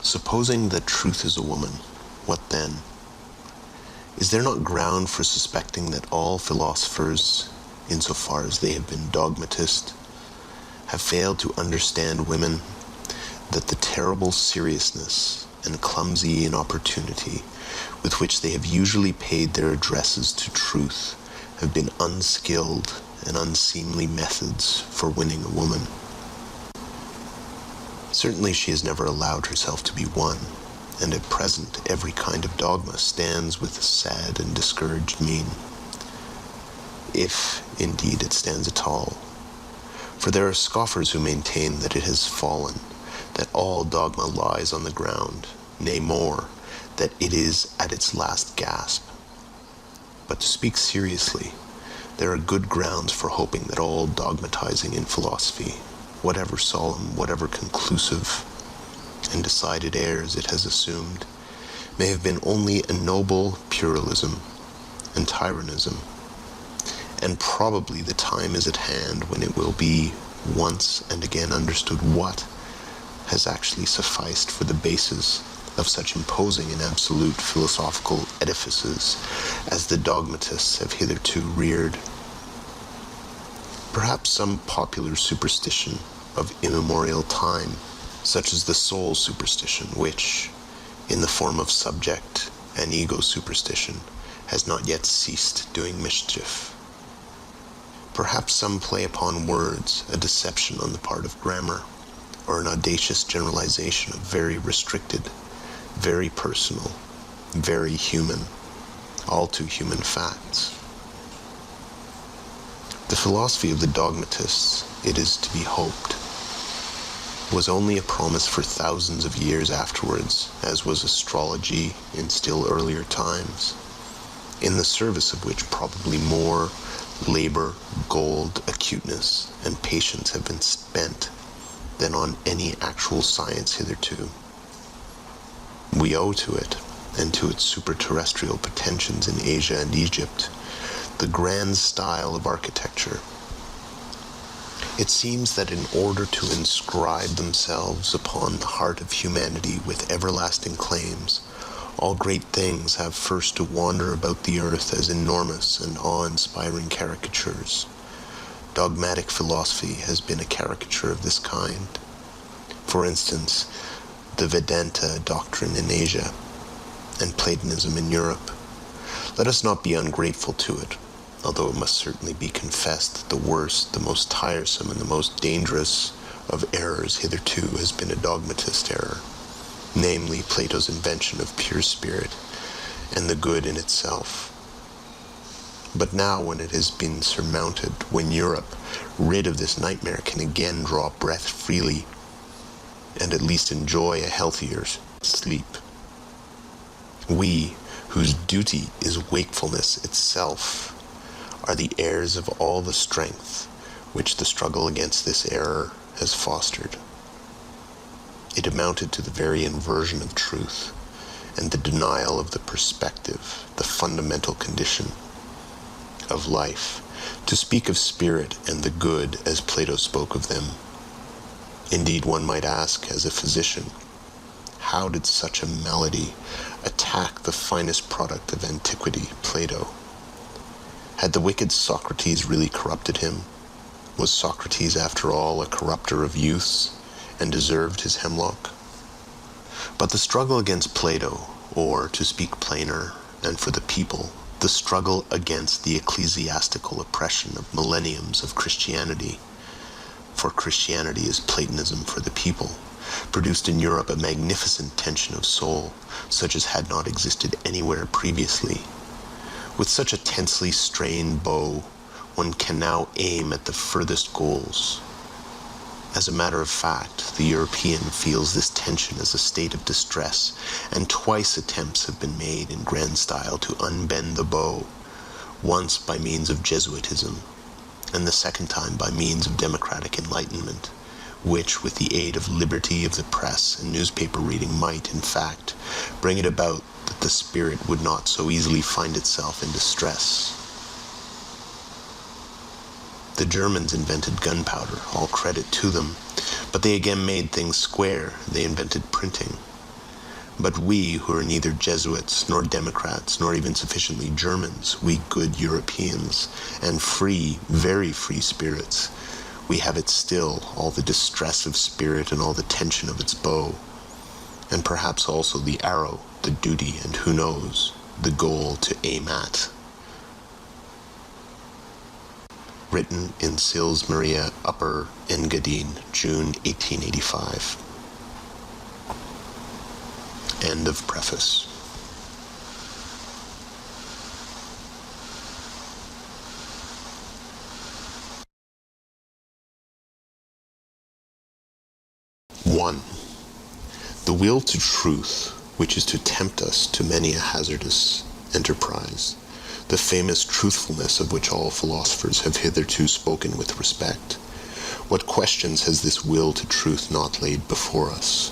Supposing that truth is a woman, what then? Is there not ground for suspecting that all philosophers, insofar as they have been dogmatist, have failed to understand women, that the terrible seriousness and clumsy inopportunity with which they have usually paid their addresses to truth have been unskilled and unseemly methods for winning a woman? Certainly she has never allowed herself to be won, and at present every kind of dogma stands with a sad and discouraged mien, if indeed it stands at all. For there are scoffers who maintain that it has fallen, that all dogma lies on the ground, nay more, that it is at its last gasp. But to speak seriously, there are good grounds for hoping that all dogmatizing in philosophy, whatever solemn, whatever conclusive and decided airs it has assumed, may have been only a noble puerilism and tyrannism, and probably the time is at hand when it will be once and again understood what has actually sufficed for the basis of such imposing and absolute philosophical edifices as the dogmatists have hitherto reared. Perhaps some popular superstition of immemorial time, such as the soul superstition, which, in the form of subject and ego superstition, has not yet ceased doing mischief. Perhaps some play upon words, a deception on the part of grammar, or an audacious generalization of very restricted, very personal, very human, all too human facts. The philosophy of the dogmatists, it is to be hoped, was only a promise for thousands of years afterwards, as was astrology in still earlier times, in the service of which probably more labor, gold, acuteness, and patience have been spent than on any actual science hitherto. We owe to it, and to its superterrestrial pretensions in Asia and Egypt, the grand style of architecture. It seems that in order to inscribe themselves upon the heart of humanity with everlasting claims, all great things have first to wander about the earth as enormous and awe-inspiring caricatures. Dogmatic philosophy has been a caricature of this kind. For instance, the Vedanta doctrine in Asia, and Platonism in Europe. Let us not be ungrateful to it, although it must certainly be confessed that the worst, the most tiresome, and the most dangerous of errors hitherto has been a dogmatist error, namely Plato's invention of pure spirit and the good in itself. But now, when it has been surmounted, when Europe, rid of this nightmare, can again draw breath freely and at least enjoy a healthier sleep, we, whose duty is wakefulness itself, are the heirs of all the strength which the struggle against this error has fostered. It amounted to the very inversion of truth and the denial of the perspective, the fundamental condition of life, to speak of spirit and the good as Plato spoke of them. Indeed, one might ask, as a physician, how did such a malady attack the finest product of antiquity, Plato? Had the wicked Socrates really corrupted him? Was Socrates, after all, a corrupter of youths, and deserved his hemlock? But the struggle against Plato, or, to speak plainer, and for the people, the struggle against the ecclesiastical oppression of millenniums of Christianity, for Christianity is Platonism for the people, produced in Europe a magnificent tension of soul, such as had not existed anywhere previously. With such a tensely strained bow, one can now aim at the furthest goals. As a matter of fact, the European feels this tension as a state of distress, and twice attempts have been made in grand style to unbend the bow, once by means of Jesuitism, and the second time by means of democratic enlightenment, which, with the aid of liberty of the press and newspaper reading, might, in fact, bring it about that the spirit would not so easily find itself in distress. The Germans invented gunpowder, all credit to them, but they again made things square. They invented printing. But we, who are neither Jesuits, nor Democrats, nor even sufficiently Germans, we good Europeans, and free, very free spirits, we have it still, all the distress of spirit and all the tension of its bow, and perhaps also the arrow, the duty, and who knows, the goal to aim at. Written in Sils Maria Upper Engadine, June 1885. End of preface. One, the will to truth, which is to tempt us to many a hazardous enterprise, the famous truthfulness of which all philosophers have hitherto spoken with respect. What questions has this will to truth not laid before us?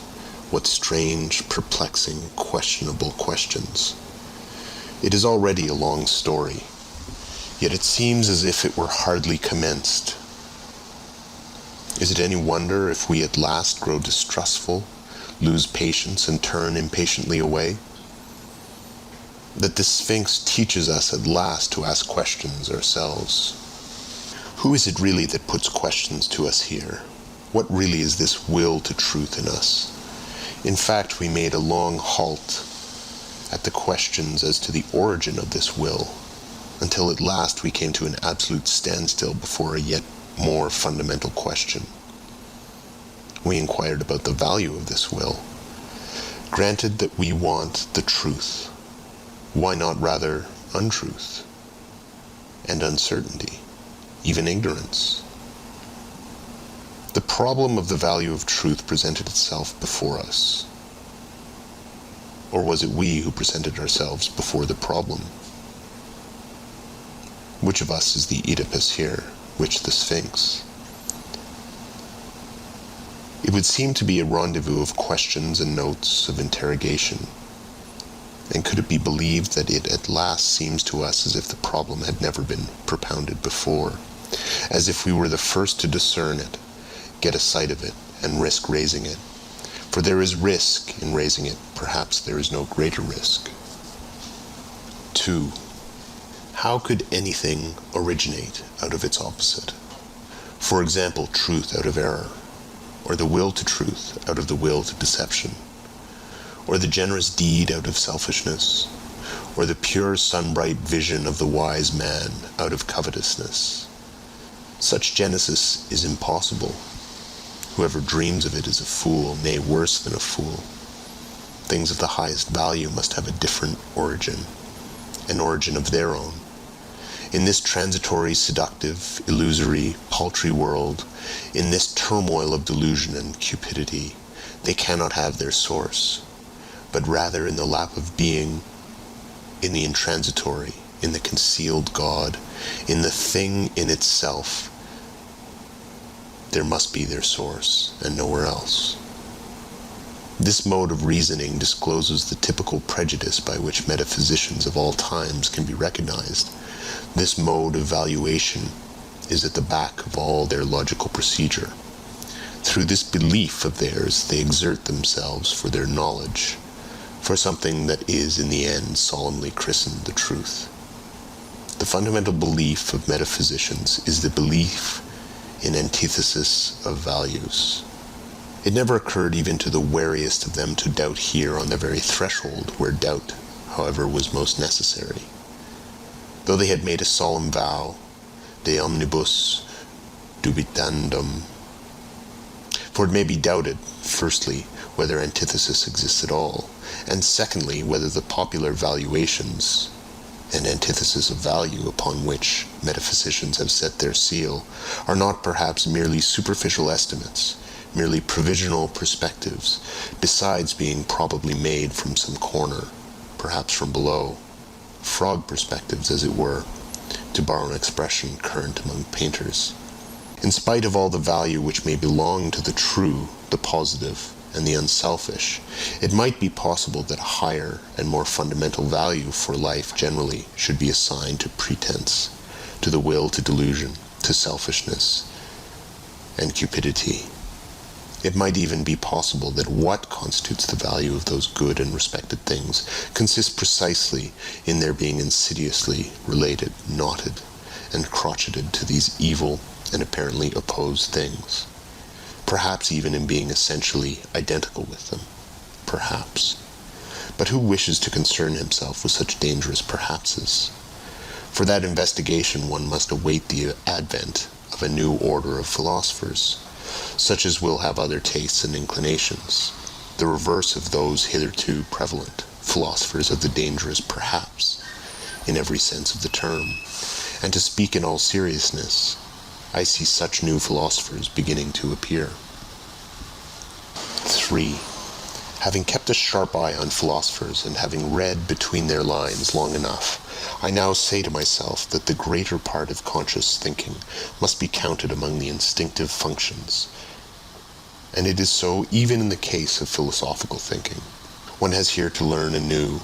What strange, perplexing, questionable questions. It is already a long story, yet it seems as if it were hardly commenced. Is it any wonder if we at last grow distrustful, lose patience, and turn impatiently away? That this Sphinx teaches us at last to ask questions ourselves. Who is it really that puts questions to us here? What really is this will to truth in us? In fact, we made a long halt at the questions as to the origin of this will, until at last we came to an absolute standstill before a yet more fundamental question. We inquired about the value of this will. Granted that we want the truth, why not rather untruth and uncertainty, even ignorance? The problem of the value of truth presented itself before us. Or was it we who presented ourselves before the problem? Which of us is the Oedipus here, which the Sphinx? It would seem to be a rendezvous of questions and notes of interrogation. And could it be believed that it at last seems to us as if the problem had never been propounded before, as if we were the first to discern it, get a sight of it, and risk raising it? For there is risk in raising it, perhaps there is no greater risk. 2. How could anything originate out of its opposite? For example, truth out of error, or the will to truth out of the will to deception, or the generous deed out of selfishness, or the pure sunbright vision of the wise man out of covetousness. Such genesis is impossible. Whoever dreams of it is a fool, nay, worse than a fool. Things of the highest value must have a different origin, an origin of their own. In this transitory, seductive, illusory, paltry world, in this turmoil of delusion and cupidity, they cannot have their source, but rather in the lap of being, in the intransitory, in the concealed God, in the thing in itself. There must be their source, and nowhere else. This mode of reasoning discloses the typical prejudice by which metaphysicians of all times can be recognized. This mode of valuation is at the back of all their logical procedure. Through this belief of theirs, they exert themselves for their knowledge, for something that is in the end solemnly christened the truth. The fundamental belief of metaphysicians is the belief in antithesis of values. It never occurred even to the wariest of them to doubt here on the very threshold where doubt, however, was most necessary. Though they had made a solemn vow, de omnibus dubitandum. For it may be doubted, firstly, whether antithesis exists at all, and secondly, whether the popular valuations and antithesis of value upon which metaphysicians have set their seal are not perhaps merely superficial estimates, merely provisional perspectives, besides being probably made from some corner, perhaps from below, frog perspectives, as it were, to borrow an expression current among painters. In spite of all the value which may belong to the true, the positive, and the unselfish, it might be possible that a higher and more fundamental value for life generally should be assigned to pretense, to the will to delusion, to selfishness, and cupidity. It might even be possible that what constitutes the value of those good and respected things consists precisely in their being insidiously related, knotted, and crocheted to these evil and apparently opposed things. Perhaps even in being essentially identical with them. Perhaps. But who wishes to concern himself with such dangerous perhapses? For that investigation one must await the advent of a new order of philosophers, such as will have other tastes and inclinations, the reverse of those hitherto prevalent, philosophers of the dangerous perhaps, in every sense of the term. And to speak in all seriousness, I see such new philosophers beginning to appear. 3. Having kept a sharp eye on philosophers, and having read between their lines long enough, I now say to myself that the greater part of conscious thinking must be counted among the instinctive functions. And it is so even in the case of philosophical thinking. One has here to learn anew,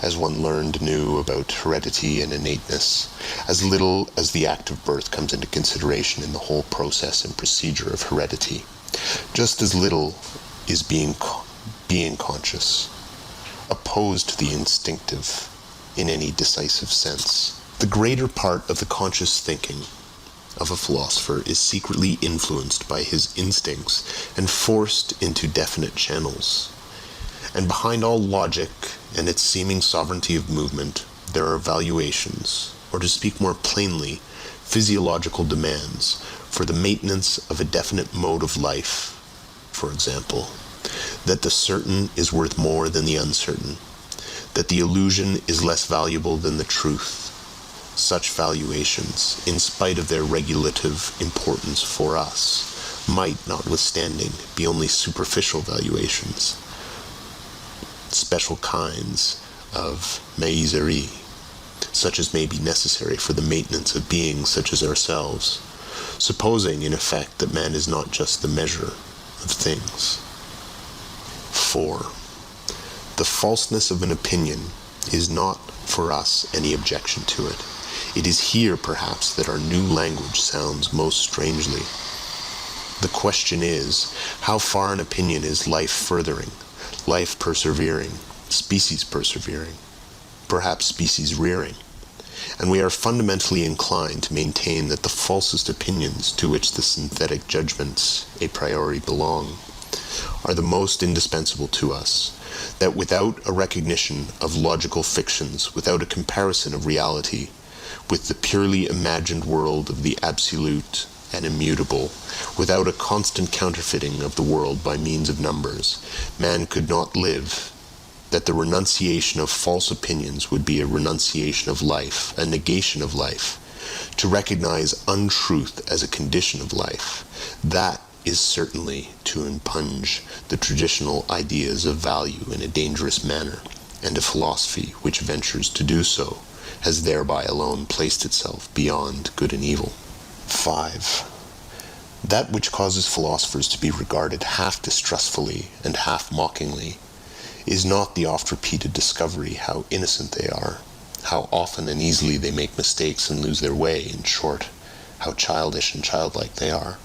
as one learned anew about heredity and innateness, as little as the act of birth comes into consideration in the whole process and procedure of heredity. Just as little is being conscious, opposed to the instinctive in any decisive sense. The greater part of the conscious thinking of a philosopher is secretly influenced by his instincts and forced into definite channels. And behind all logic and its seeming sovereignty of movement, there are valuations, or to speak more plainly, physiological demands for the maintenance of a definite mode of life. For example, that the certain is worth more than the uncertain, that the illusion is less valuable than the truth. Such valuations, in spite of their regulative importance for us, might, notwithstanding, be only superficial valuations, special kinds of miserie, such as may be necessary for the maintenance of beings such as ourselves, supposing, in effect, that man is not just the measure of things. 4. The falseness of an opinion is not for us any objection to it. It is here, perhaps, that our new language sounds most strangely. The question is, how far an opinion is life-furthering, life-persevering, species-persevering, perhaps species-rearing? And we are fundamentally inclined to maintain that the falsest opinions to which the synthetic judgments a priori belong are the most indispensable to us, that without a recognition of logical fictions, without a comparison of reality with the purely imagined world of the absolute and immutable, without a constant counterfeiting of the world by means of numbers, man could not live, that the renunciation of false opinions would be a renunciation of life, a negation of life. To recognize untruth as a condition of life, that is certainly to impugn the traditional ideas of value in a dangerous manner, and a philosophy which ventures to do so has thereby alone placed itself beyond good and evil. 5. That which causes philosophers to be regarded half distrustfully and half mockingly is not the oft-repeated discovery how innocent they are, how often and easily they make mistakes and lose their way, in short, how childish and childlike they are,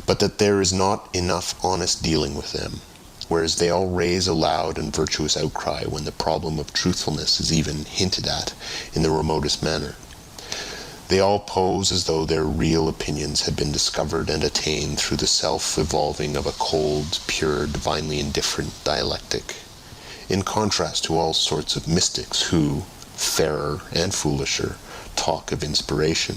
but that there is not enough honest dealing with them, whereas they all raise a loud and virtuous outcry when the problem of truthfulness is even hinted at in the remotest manner. They all pose as though their real opinions had been discovered and attained through the self-evolving of a cold, pure, divinely indifferent dialectic, in contrast to all sorts of mystics who, fairer and foolisher, talk of inspiration.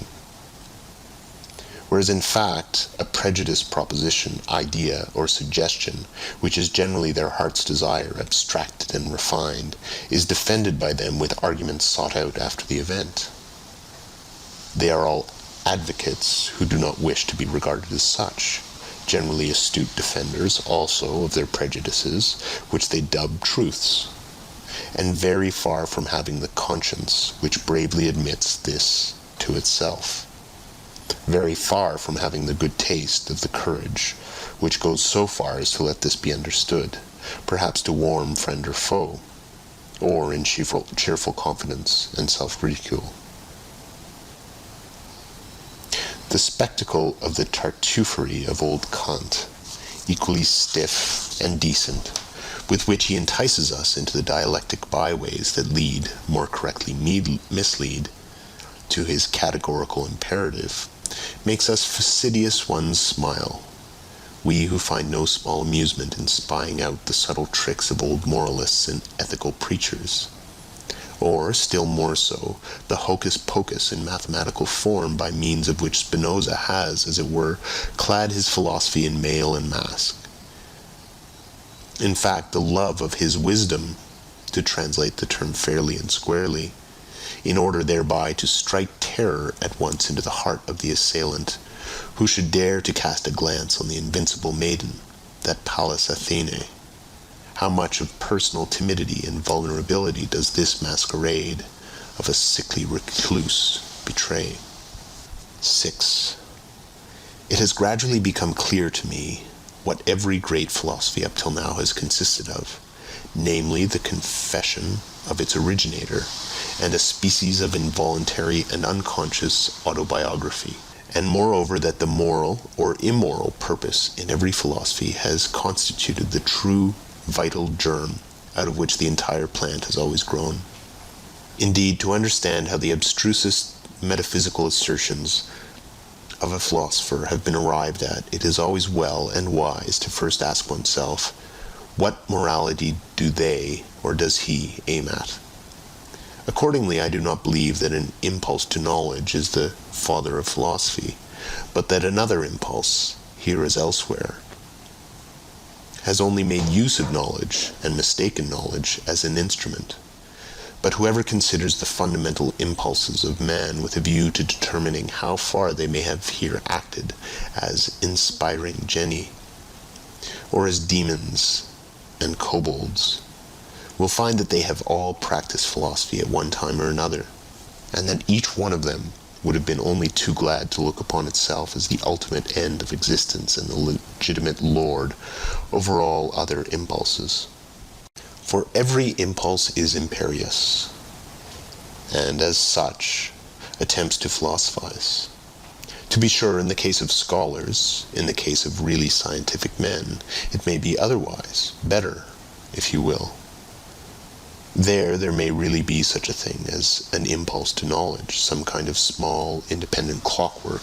Whereas in fact, a prejudiced proposition, idea, or suggestion, which is generally their heart's desire, abstracted and refined, is defended by them with arguments sought out after the event. They are all advocates who do not wish to be regarded as such, generally astute defenders also of their prejudices, which they dub truths, and very far from having the conscience which bravely admits this to itself. Very far from having the good taste of the courage which goes so far as to let this be understood, perhaps to warm friend or foe, or in cheerful confidence and self-ridicule. The spectacle of the Tartuffery of old Kant equally stiff and decent, with which he entices us into the dialectic byways that lead, more correctly mislead, to his categorical imperative, makes us fastidious ones smile, we who find no small amusement in spying out the subtle tricks of old moralists and ethical preachers, or, still more so, the hocus-pocus in mathematical form by means of which Spinoza has, as it were, clad his philosophy in mail and mask. In fact, the love of his wisdom, to translate the term fairly and squarely, in order thereby to strike terror at once into the heart of the assailant, who should dare to cast a glance on the invincible maiden, that Pallas Athene. How much of personal timidity and vulnerability does this masquerade of a sickly recluse betray? 6. It has gradually become clear to me what every great philosophy up till now has consisted of, namely the confession of its originator, and a species of involuntary and unconscious autobiography, and moreover that the moral or immoral purpose in every philosophy has constituted the true vital germ out of which the entire plant has always grown. Indeed, to understand how the abstrusest metaphysical assertions of a philosopher have been arrived at, it is always well and wise to first ask oneself, what morality do they, or does he, aim at? Accordingly, I do not believe that an impulse to knowledge is the father of philosophy, but that another impulse, here as elsewhere, has only made use of knowledge, and mistaken knowledge, as an instrument. But whoever considers the fundamental impulses of man with a view to determining how far they may have here acted as inspiring genii, or as demons and kobolds, will find that they have all practiced philosophy at one time or another, and that each one of them would have been only too glad to look upon itself as the ultimate end of existence and the legitimate lord over all other impulses. For every impulse is imperious, and as such attempts to philosophize. To be sure, in the case of scholars, in the case of really scientific men, it may be otherwise, better, if you will. There may really be such a thing as an impulse to knowledge, some kind of small, independent clockwork,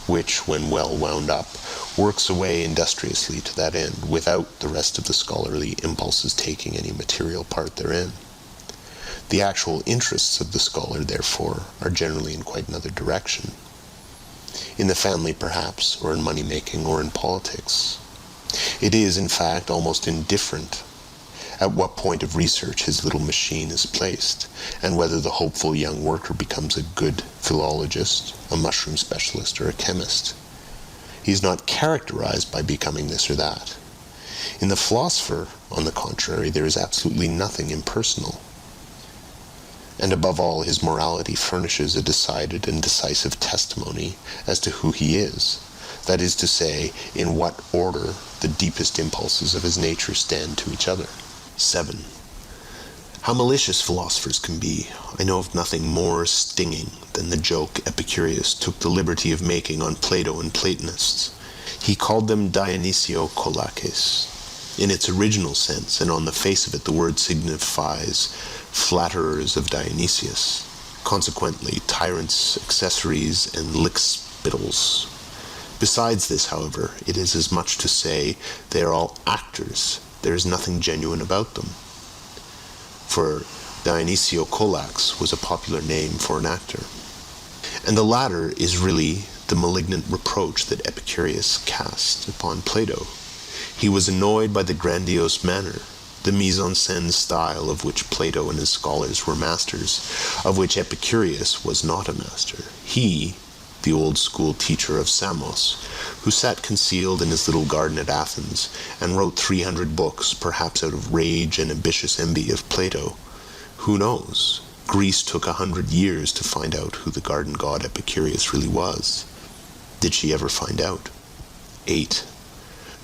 which, when well wound up, works away industriously to that end, without the rest of the scholarly impulses taking any material part therein. The actual interests of the scholar, therefore, are generally in quite another direction. In the family, perhaps, or in money-making, or in politics. It is, in fact, almost indifferent at what point of research his little machine is placed, and whether the hopeful young worker becomes a good philologist, a mushroom specialist, or a chemist. He is not characterized by becoming this or that. In the philosopher, on the contrary, there is absolutely nothing impersonal. And above all, his morality furnishes a decided and decisive testimony as to who he is, that is to say, in what order the deepest impulses of his nature stand to each other. 7. How malicious philosophers can be, I know of nothing more stinging than the joke Epicurus took the liberty of making on Plato and Platonists. He called them Dionysiokolaches. In its original sense, and on the face of it, the word signifies flatterers of Dionysius, consequently tyrants, accessories, and lickspittles. Besides this, however, it is as much to say they are all actors. There is nothing genuine about them. For Dionysiokolax was a popular name for an actor. And the latter is really the malignant reproach that Epicurus cast upon Plato. He was annoyed by the grandiose manner, the mise-en-scène style of which Plato and his scholars were masters, of which Epicurus was not a master. He, the old-school teacher of Samos, who sat concealed in his little garden at Athens, and wrote 300 books, perhaps out of rage and ambitious envy of Plato. Who knows? Greece took 100 years to find out who the garden god Epicurus really was. Did she ever find out? 8.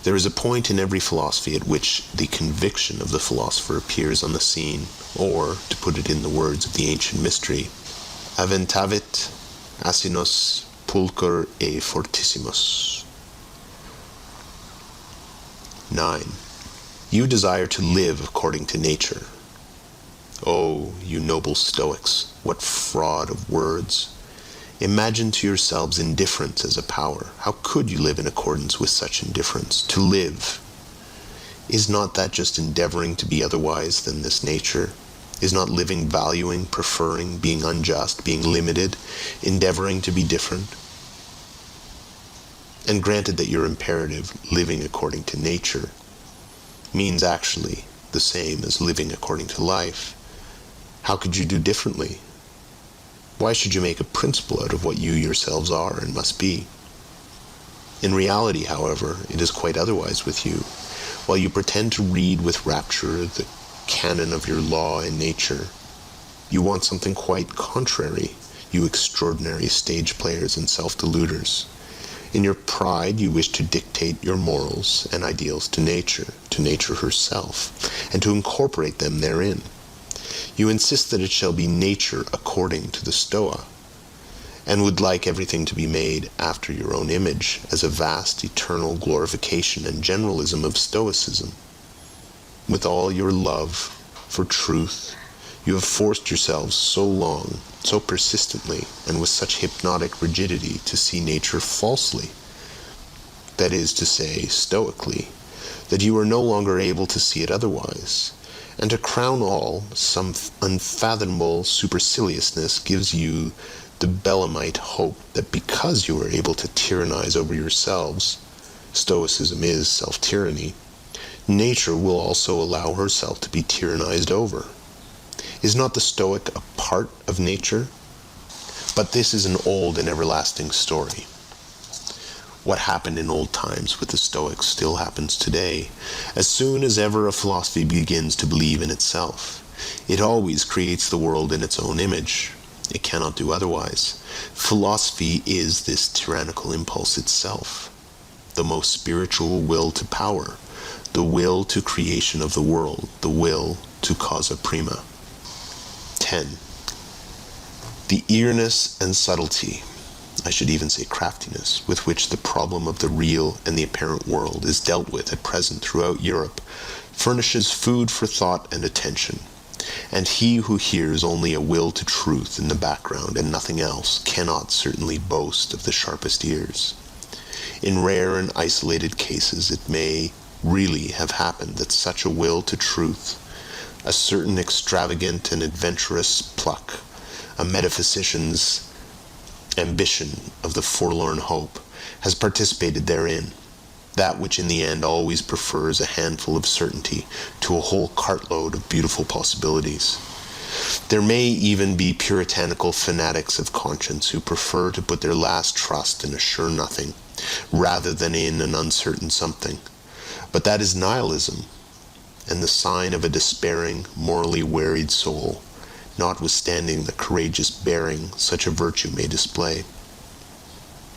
There is a point in every philosophy at which the conviction of the philosopher appears on the scene, or, to put it in the words of the ancient mystery, aventavit asinus pulcher e fortissimus. 9. You desire to live according to nature. Oh, you noble Stoics, what fraud of words! Imagine to yourselves indifference as a power. How could you live in accordance with such indifference? To live, is not that just endeavoring to be otherwise than this nature? Is not living valuing, preferring, being unjust, being limited, endeavoring to be different? And granted that your imperative, living according to nature, means actually the same as living according to life, how could you do differently? Why should you make a principle out of what you yourselves are and must be? In reality, however, it is quite otherwise with you. While you pretend to read with rapture the canon of your law and nature, you want something quite contrary, you extraordinary stage players and self-deluders. In your pride, you wish to dictate your morals and ideals to nature herself, and to incorporate them therein. You insist that it shall be nature according to the Stoa, and would like everything to be made after your own image, as a vast eternal glorification and generalism of Stoicism. With all your love for truth, you have forced yourselves so long, so persistently, and with such hypnotic rigidity to see nature falsely, that is to say, stoically, that you are no longer able to see it otherwise. And to crown all, some unfathomable superciliousness gives you the Belemite hope that because you are able to tyrannize over yourselves, Stoicism is self-tyranny, nature will also allow herself to be tyrannized over. Is not the Stoic a part of nature? But this is an old and everlasting story. What happened in old times with the Stoics still happens today. As soon as ever a philosophy begins to believe in itself, it always creates the world in its own image. It cannot do otherwise. Philosophy is this tyrannical impulse itself, the most spiritual will to power, the will to creation of the world, the will to causa prima. 10. The eagerness and subtlety, I should even say craftiness, with which the problem of the real and the apparent world is dealt with at present throughout Europe, furnishes food for thought and attention, and he who hears only a will to truth in the background and nothing else cannot certainly boast of the sharpest ears. In rare and isolated cases it may really have happened that such a will to truth, a certain extravagant and adventurous pluck, a metaphysician's ambition of the forlorn hope, has participated therein, that which in the end always prefers a handful of certainty to a whole cartload of beautiful possibilities. There may even be puritanical fanatics of conscience who prefer to put their last trust in a sure nothing, rather than in an uncertain something. But that is nihilism, and the sign of a despairing, morally wearied soul, notwithstanding the courageous bearing such a virtue may display.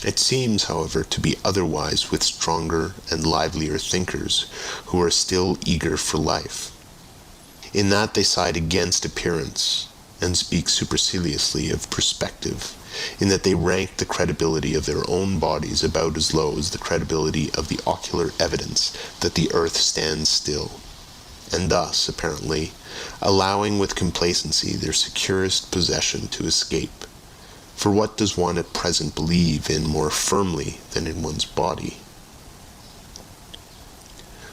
It seems, however, to be otherwise with stronger and livelier thinkers who are still eager for life, in that they side against appearance and speak superciliously of perspective, in that they rank the credibility of their own bodies about as low as the credibility of the ocular evidence that the earth stands still, and thus, apparently, allowing with complacency their securest possession to escape. For what does one at present believe in more firmly than in one's body?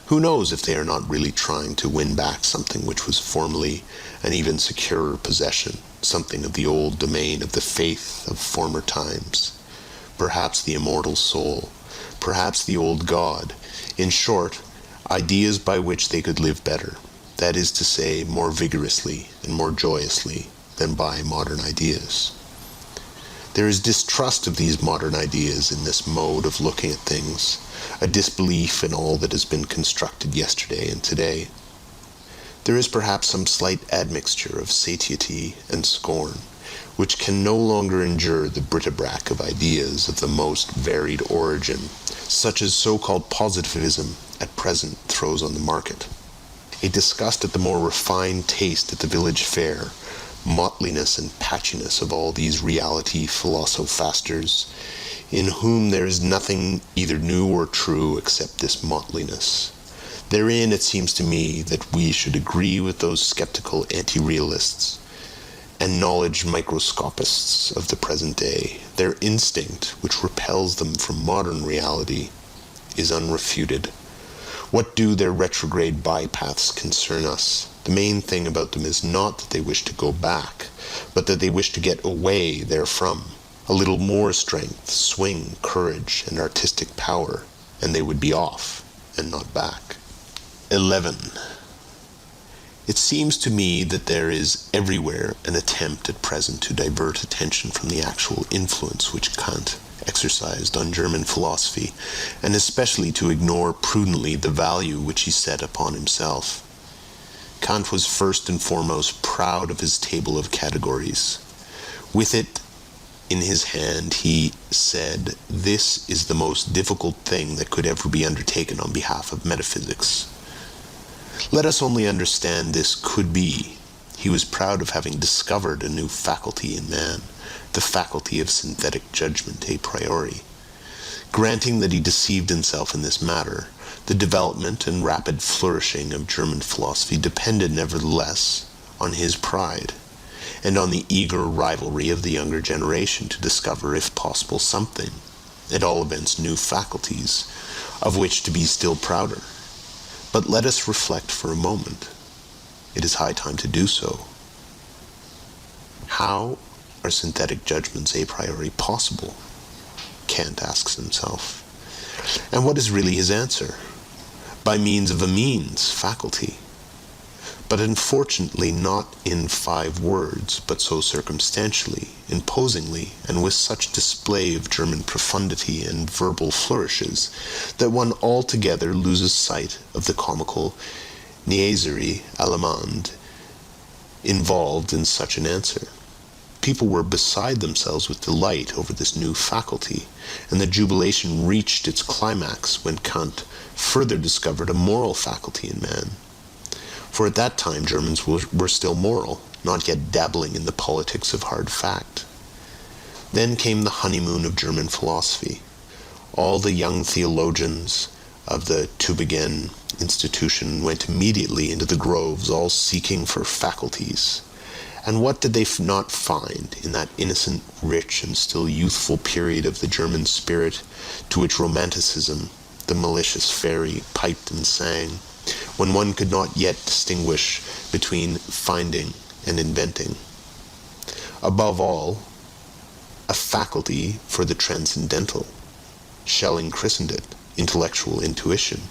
Who knows if they are not really trying to win back something which was formerly an even securer possession, something of the old domain of the faith of former times, perhaps the immortal soul, perhaps the old God, in short, ideas by which they could live better, that is to say, more vigorously and more joyously than by modern ideas. There is distrust of these modern ideas in this mode of looking at things, a disbelief in all that has been constructed yesterday and today. There is perhaps some slight admixture of satiety and scorn, which can no longer endure the bric-a-brac of ideas of the most varied origin, such as so-called positivism at present throws on the market. A disgust at the more refined taste at the village fair, mottliness and patchiness of all these reality philosophasters, in whom there is nothing either new or true except this mottliness. Therein it seems to me that we should agree with those skeptical anti-realists and knowledge microscopists of the present day. Their instinct, which repels them from modern reality, is unrefuted. What do their retrograde bypaths concern us? The main thing about them is not that they wish to go back, but that they wish to get away therefrom. A little more strength, swing, courage, and artistic power, and they would be off, and not back. 11. It seems to me that there is everywhere an attempt at present to divert attention from the actual influence which Kant exercised on German philosophy, and especially to ignore prudently the value which he set upon himself. Kant was first and foremost proud of his table of categories. With it in his hand, he said, "This is the most difficult thing that could ever be undertaken on behalf of metaphysics." Let us only understand this could be. He was proud of having discovered a new faculty in man, the faculty of synthetic judgment a priori. Granting that he deceived himself in this matter, the development and rapid flourishing of German philosophy depended nevertheless on his pride, and on the eager rivalry of the younger generation to discover, if possible, something, at all events new faculties, of which to be still prouder. But let us reflect for a moment. It is high time to do so. How are synthetic judgments a priori possible? Kant asks himself. And what is really his answer? By means of a means, faculty. But unfortunately not in 5 words, but so circumstantially, imposingly, and with such display of German profundity and verbal flourishes, that one altogether loses sight of the comical niaiserie allemande involved in such an answer. People were beside themselves with delight over this new faculty, and the jubilation reached its climax when Kant further discovered a moral faculty in man. For at that time Germans were still moral, not yet dabbling in the politics of hard fact. Then came the honeymoon of German philosophy. All the young theologians of the Tübingen institution went immediately into the groves, all seeking for faculties. And what did they not find in that innocent, rich, and still youthful period of the German spirit to which Romanticism, the malicious fairy, piped and sang, when one could not yet distinguish between finding and inventing? Above all, a faculty for the transcendental. Schelling christened it intellectual intuition,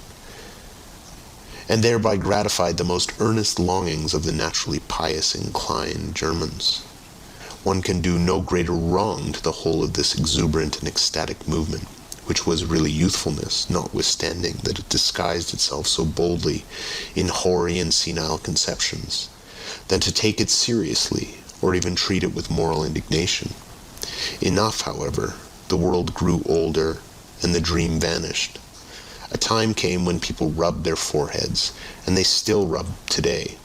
and thereby gratified the most earnest longings of the naturally pious inclined Germans. One can do no greater wrong to the whole of this exuberant and ecstatic movement, which was really youthfulness, notwithstanding that it disguised itself so boldly in hoary and senile conceptions, than to take it seriously, or even treat it with moral indignation. Enough, however, the world grew older, and the dream vanished. A time came when people rubbed their foreheads, and they still rub today.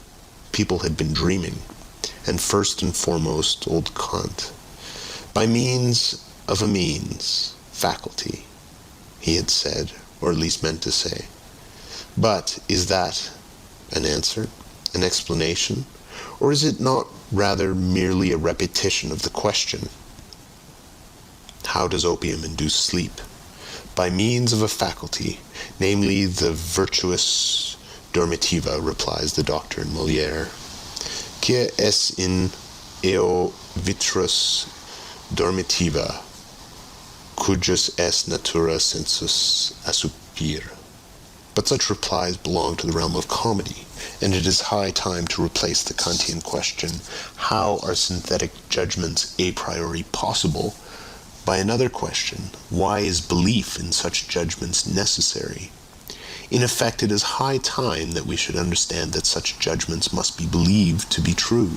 People had been dreaming, and first and foremost old Kant. By means of a means, faculty, he had said, or at least meant to say. But is that an answer, an explanation, or is it not rather merely a repetition of the question? How does opium induce sleep? By means of a faculty, namely the virtuous dormitiva, replies the doctor in Molière. Quia est in eo vitrus dormitiva, cujus est natura sensus assupir. But such replies belong to the realm of comedy, and it is high time to replace the Kantian question, how are synthetic judgments a priori possible, by another question, why is belief in such judgments necessary? In effect, it is high time that we should understand that such judgments must be believed to be true,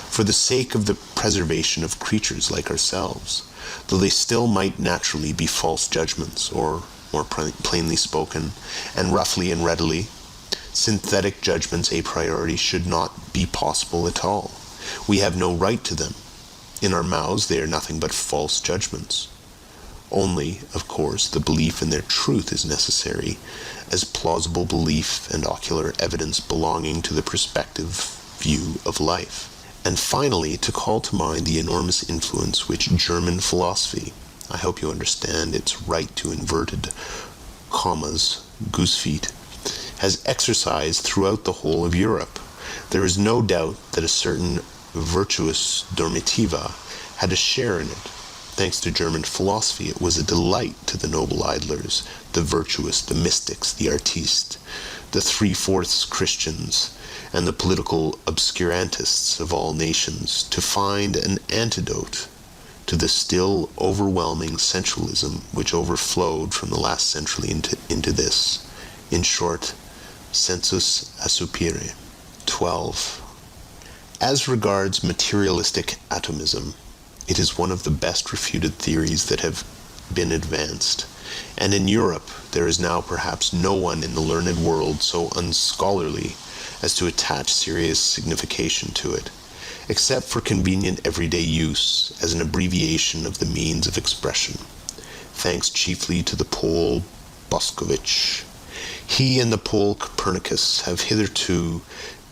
for the sake of the preservation of creatures like ourselves, though they still might naturally be false judgments, or, more plainly spoken, and roughly and readily, synthetic judgments a priori should not be possible at all. We have no right to them. In our mouths they are nothing but false judgments. Only, of course, the belief in their truth is necessary, as plausible belief and ocular evidence belonging to the perspective view of life. And finally, to call to mind the enormous influence which German philosophy, I hope you understand its right to inverted commas, goose feet, has exercised throughout the whole of Europe. There is no doubt that a certain virtus dormitiva had a share in it. Thanks to German philosophy, it was a delight to the noble idlers, the virtuous, the mystics, the artistes, the three-fourths Christians, and the political obscurantists of all nations to find an antidote to the still overwhelming sensualism which overflowed from the last century into this. In short, sensus asupere. 12. As regards materialistic atomism, it is one of the best refuted theories that have been advanced, and in Europe there is now perhaps no one in the learned world so unscholarly as to attach serious signification to it, except for convenient everyday use as an abbreviation of the means of expression, thanks chiefly to the Pole Boscovich. He and the Pole Copernicus have hitherto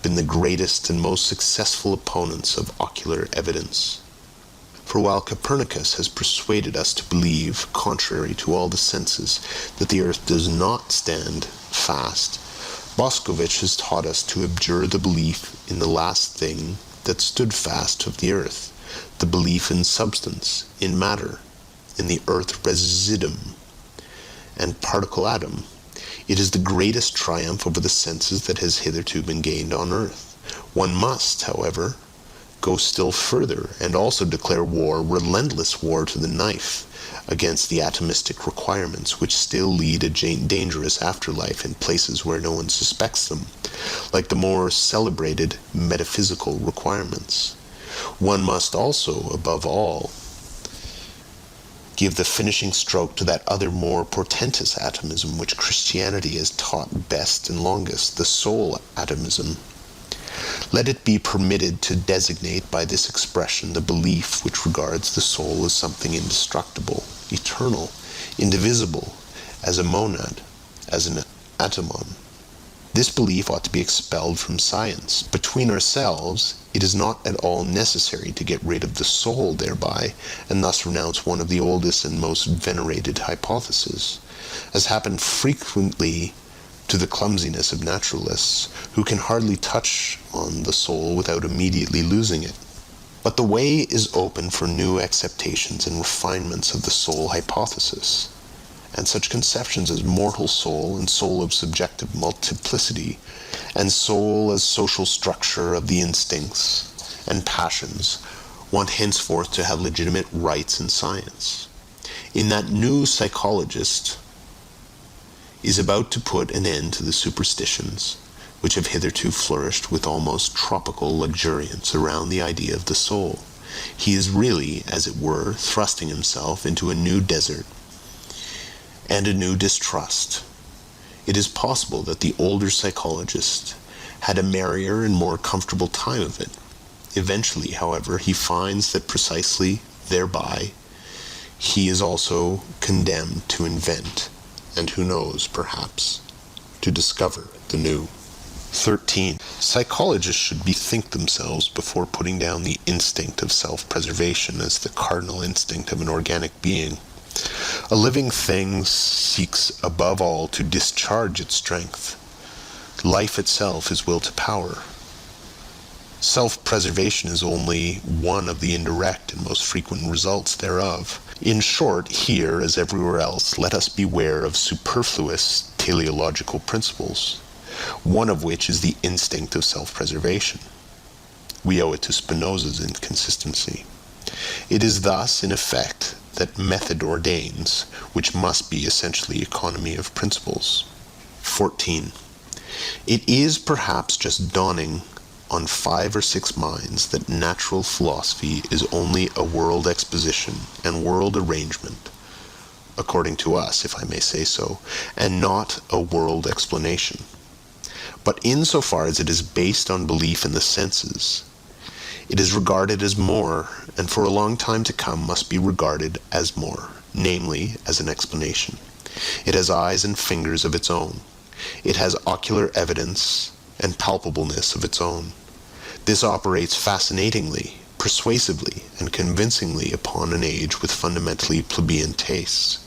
been the greatest and most successful opponents of ocular evidence. For while Copernicus has persuaded us to believe, contrary to all the senses, that the earth does not stand fast, Boscovich has taught us to abjure the belief in the last thing that stood fast of the earth, the belief in substance, in matter, in the earth residuum and particle atom. It is the greatest triumph over the senses that has hitherto been gained on earth. One must, however, go still further and also declare war, relentless war to the knife, against the atomistic requirements which still lead a dangerous afterlife in places where no one suspects them, like the more celebrated metaphysical requirements. One must also, above all, give the finishing stroke to that other more portentous atomism which Christianity has taught best and longest, the soul atomism. Let it be permitted to designate by this expression the belief which regards the soul as something indestructible, eternal, indivisible, as a monad, as an atomon. This belief ought to be expelled from science. Between ourselves, it is not at all necessary to get rid of the soul thereby, and thus renounce one of the oldest and most venerated hypotheses, as happened frequently to the clumsiness of naturalists, who can hardly touch on the soul without immediately losing it. But the way is open for new acceptations and refinements of the soul hypothesis, and such conceptions as mortal soul and soul of subjective multiplicity, and soul as social structure of the instincts and passions, want henceforth to have legitimate rights in science. In that new psychologist is about to put an end to the superstitions which have hitherto flourished with almost tropical luxuriance around the idea of the soul. He is really, as it were, thrusting himself into a new desert and a new distrust. It is possible that the older psychologist had a merrier and more comfortable time of it. Eventually, however, he finds that precisely thereby he is also condemned to invent, and who knows, perhaps, to discover the new. 13. Psychologists should bethink themselves before putting down the instinct of self-preservation as the cardinal instinct of an organic being. A living thing seeks above all to discharge its strength. Life itself is will to power. Self-preservation is only one of the indirect and most frequent results thereof. In short, here, as everywhere else, let us beware of superfluous teleological principles, one of which is the instinct of self-preservation. We owe it to Spinoza's inconsistency. It is thus, in effect, that method ordains, which must be essentially economy of principles. 14. It is perhaps just dawning on 5 or 6 minds that natural philosophy is only a world exposition and world arrangement, according to us, if I may say so, and not a world explanation. But insofar as it is based on belief in the senses, it is regarded as more, and for a long time to come must be regarded as more, namely, as an explanation. It has eyes and fingers of its own. It has ocular evidence and palpableness of its own. This operates fascinatingly, persuasively, and convincingly upon an age with fundamentally plebeian tastes.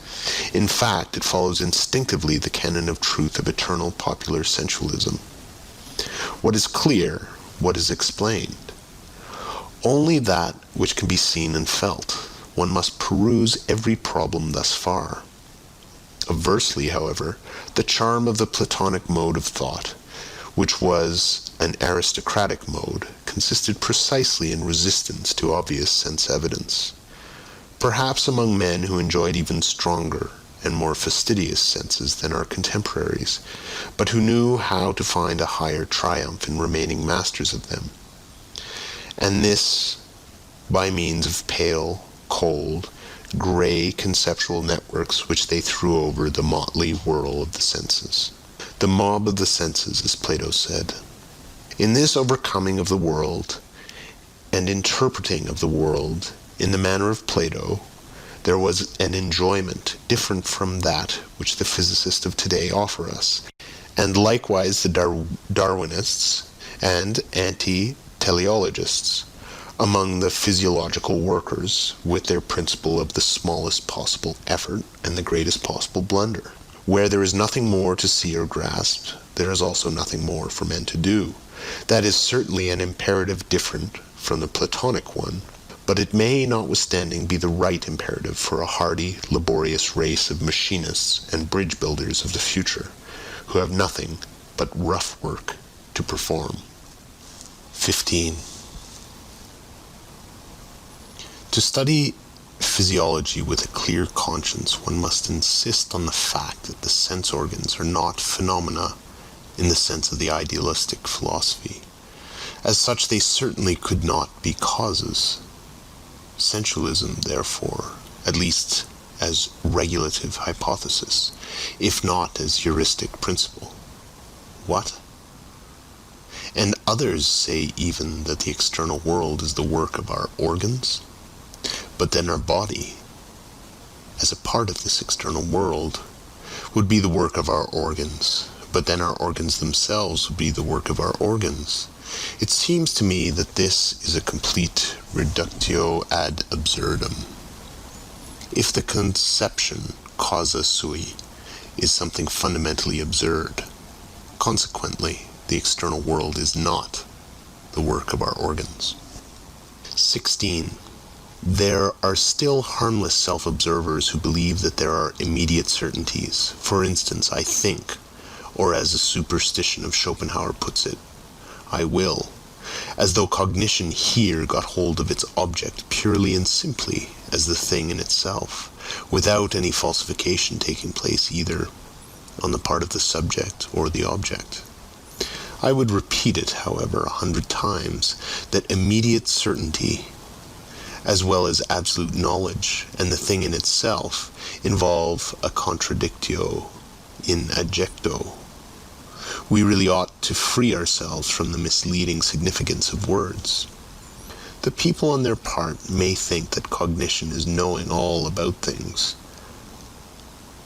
In fact, it follows instinctively the canon of truth of eternal popular sensualism. What is clear? What is explained? Only that which can be seen and felt. One must peruse every problem thus far. Aversely, however, the charm of the Platonic mode of thought, which was an aristocratic mode, consisted precisely in resistance to obvious sense evidence. Perhaps among men who enjoyed even stronger and more fastidious senses than our contemporaries, but who knew how to find a higher triumph in remaining masters of them. And this by means of pale, cold, gray conceptual networks which they threw over the motley whirl of the senses. The mob of the senses, as Plato said. In this overcoming of the world and interpreting of the world in the manner of Plato, there was an enjoyment different from that which the physicists of today offer us, and likewise the Darwinists and anti-teleologists among the physiological workers, with their principle of the smallest possible effort and the greatest possible blunder. Where there is nothing more to see or grasp, there is also nothing more for men to do. That is certainly an imperative different from the Platonic one, but it may notwithstanding be the right imperative for a hardy, laborious race of machinists and bridge builders of the future, who have nothing but rough work to perform. 15. To study physiology with a clear conscience, one must insist on the fact that the sense organs are not phenomena in the sense of the idealistic philosophy. As such, they certainly could not be causes. Sensualism, therefore, at least as regulative hypothesis, if not as heuristic principle. What? And others say even that the external world is the work of our organs? But then our body, as a part of this external world, would be the work of our organs, but then our organs themselves would be the work of our organs. It seems to me that this is a complete reductio ad absurdum. If the conception causa sui is something fundamentally absurd, consequently, the external world is not the work of our organs. 16. There are still harmless self-observers who believe that there are immediate certainties. For instance, I think, or as a superstition of Schopenhauer puts it, I will, as though cognition here got hold of its object purely and simply as the thing in itself, without any falsification taking place either on the part of the subject or the object. I would repeat it, however, 100 times, that immediate certainty, as well as absolute knowledge and the thing in itself, involve a contradictio in adjecto. We really ought to free ourselves from the misleading significance of words. The people on their part may think that cognition is knowing all about things.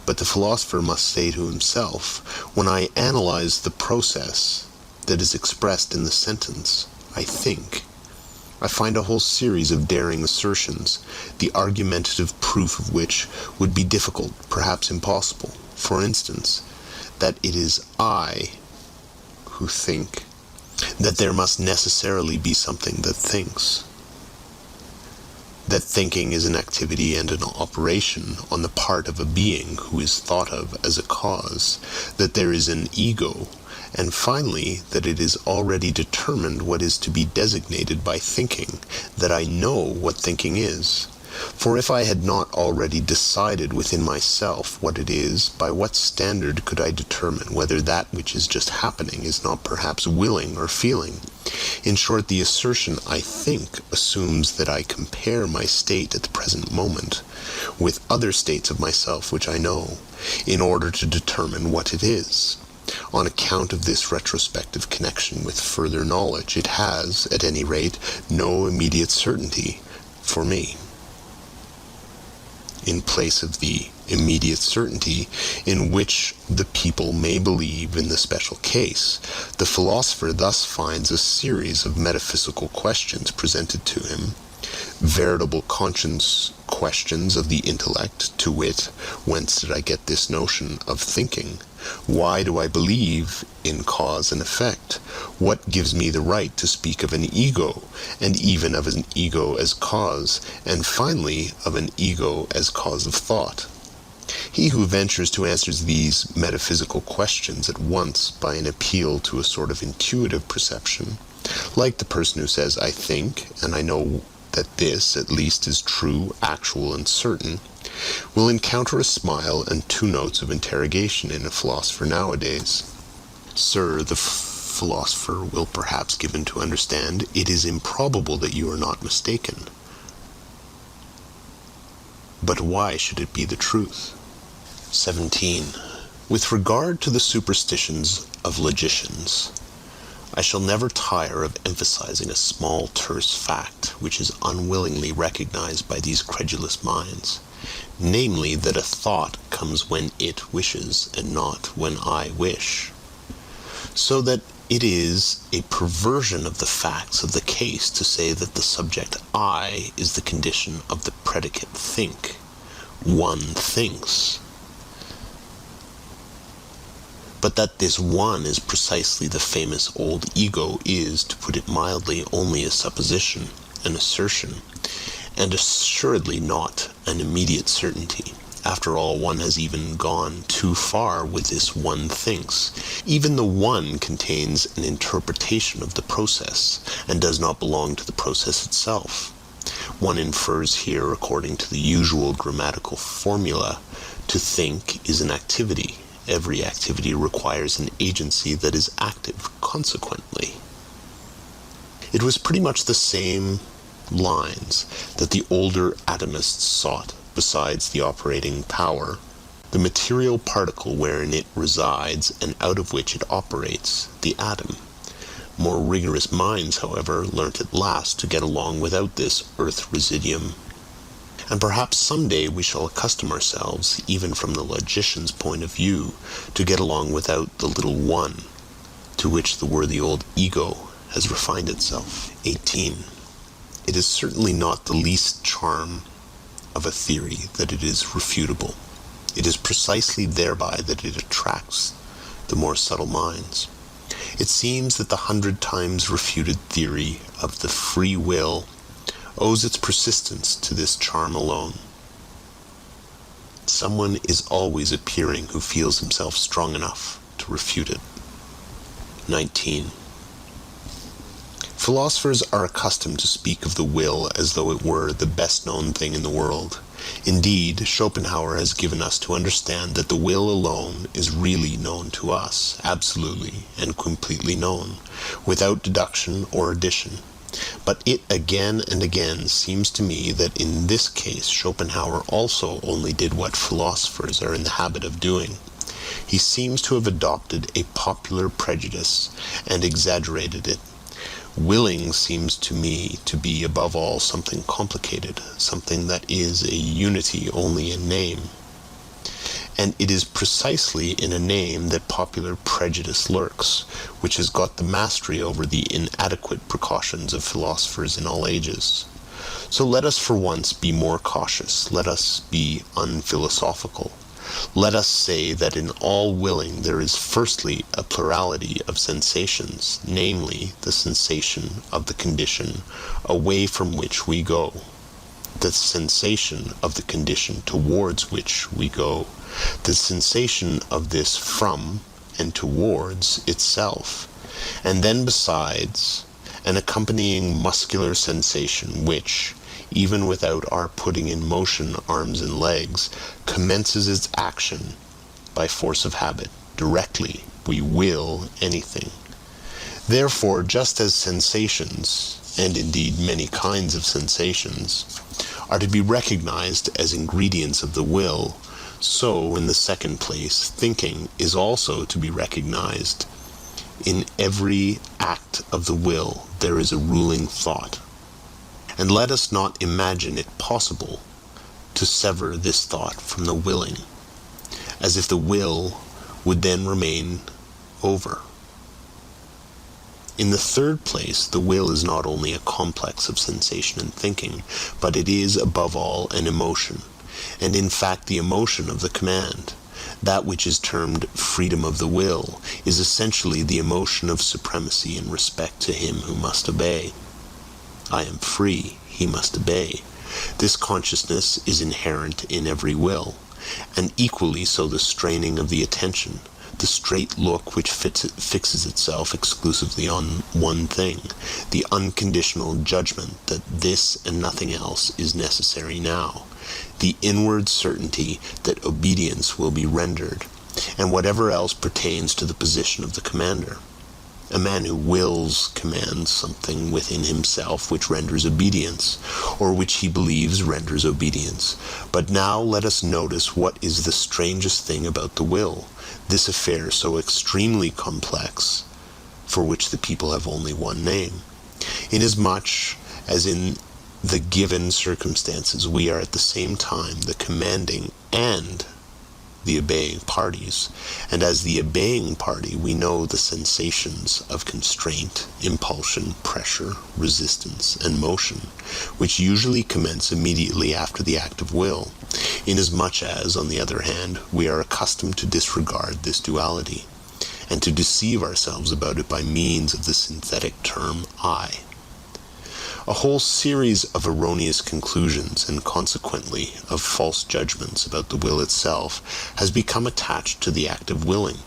But the philosopher must say to himself, when I analyze the process that is expressed in the sentence, I think, I find a whole series of daring assertions, the argumentative proof of which would be difficult, perhaps impossible. For instance, that it is I who think, that there must necessarily be something that thinks, that thinking is an activity and an operation on the part of a being who is thought of as a cause, that there is an ego, and finally, that it is already determined what is to be designated by thinking, that I know what thinking is. For if I had not already decided within myself what it is, by what standard could I determine whether that which is just happening is not perhaps willing or feeling? In short, the assertion I think assumes that I compare my state at the present moment with other states of myself which I know, in order to determine what it is. On account of this retrospective connection with further knowledge, it has, at any rate, no immediate certainty for me. in place of the immediate certainty in which the people may believe in the special case, the philosopher thus finds a series of metaphysical questions presented to him, veritable conscience questions of the intellect, to wit, whence did I get this notion of thinking? Why do I believe in cause and effect? What gives me the right to speak of an ego, and even of an ego as cause, and finally of an ego as cause of thought? He who ventures to answer these metaphysical questions at once by an appeal to a sort of intuitive perception, like the person who says, I think, and I know that this, at least, is true, actual, and certain, will encounter a smile and two notes of interrogation in a philosopher nowadays. Sir, the philosopher will perhaps give him to understand, it is improbable that you are not mistaken. But why should it be the truth? 17. With regard to the superstitions of logicians, I shall never tire of emphasizing a small terse fact which is unwillingly recognized by these credulous minds, namely that a thought comes when it wishes and not when I wish, so that it is a perversion of the facts of the case to say that the subject I is the condition of the predicate think. One thinks. But that this one is precisely the famous old ego is, to put it mildly, only a supposition, an assertion, and assuredly not an immediate certainty. After all, one has even gone too far with this one thinks. Even the one contains an interpretation of the process, and does not belong to the process itself. One infers here, according to the usual grammatical formula, to think is an activity. Every activity requires an agency that is active, consequently. It was pretty much the same lines that the older atomists sought, besides the operating power, the material particle wherein it resides and out of which it operates, the atom. More rigorous minds, however, learnt at last to get along without this earth residuum. And perhaps some day we shall accustom ourselves, even from the logician's point of view, to get along without the little one, to which the worthy old ego has refined itself. 18. It is certainly not the least charm of a theory that it is refutable. It is precisely thereby that it attracts the more subtle minds. It seems that the 100 times refuted theory of the free will owes its persistence to this charm alone. Someone is always appearing who feels himself strong enough to refute it. 19. Philosophers are accustomed to speak of the will as though it were the best known thing in the world. Indeed, Schopenhauer has given us to understand that the will alone is really known to us, absolutely and completely known, without deduction or addition. But it again and again seems to me that in this case Schopenhauer also only did what philosophers are in the habit of doing. He seems to have adopted a popular prejudice and exaggerated it. Willing seems to me to be above all something complicated, something that is a unity only in name. And it is precisely in a name that popular prejudice lurks, which has got the mastery over the inadequate precautions of philosophers in all ages. So let us for once be more cautious, let us be unphilosophical. Let us say that in all willing there is firstly a plurality of sensations, namely the sensation of the condition away from which we go, the sensation of the condition towards which we go, the sensation of this from and towards itself, and then besides an accompanying muscular sensation which, even without our putting in motion arms and legs, commences its action by force of habit, directly we will anything. Therefore, just as sensations, and indeed many kinds of sensations, are to be recognized as ingredients of the will, so, in the second place, thinking is also to be recognized. In every act of the will there is a ruling thought. And let us not imagine it possible to sever this thought from the willing, as if the will would then remain over. In the third place, the will is not only a complex of sensation and thinking, but it is, above all, an emotion, and in fact the emotion of the command. That which is termed freedom of the will is essentially the emotion of supremacy in respect to him who must obey. I am free, he must obey. This consciousness is inherent in every will, and equally so the straining of the attention, the straight look which fixes itself exclusively on one thing, the unconditional judgment that this and nothing else is necessary now, the inward certainty that obedience will be rendered, and whatever else pertains to the position of the commander. A man who wills commands something within himself which renders obedience, or which he believes renders obedience. But now let us notice what is the strangest thing about the will, this affair so extremely complex, for which the people have only one name. Inasmuch as in the given circumstances we are at the same time the commanding and the obeying parties, and as the obeying party we know the sensations of constraint, impulsion, pressure, resistance, and motion, which usually commence immediately after the act of will, inasmuch as, on the other hand, we are accustomed to disregard this duality, and to deceive ourselves about it by means of the synthetic term I. A whole series of erroneous conclusions, and consequently of false judgments about the will itself, has become attached to the act of willing,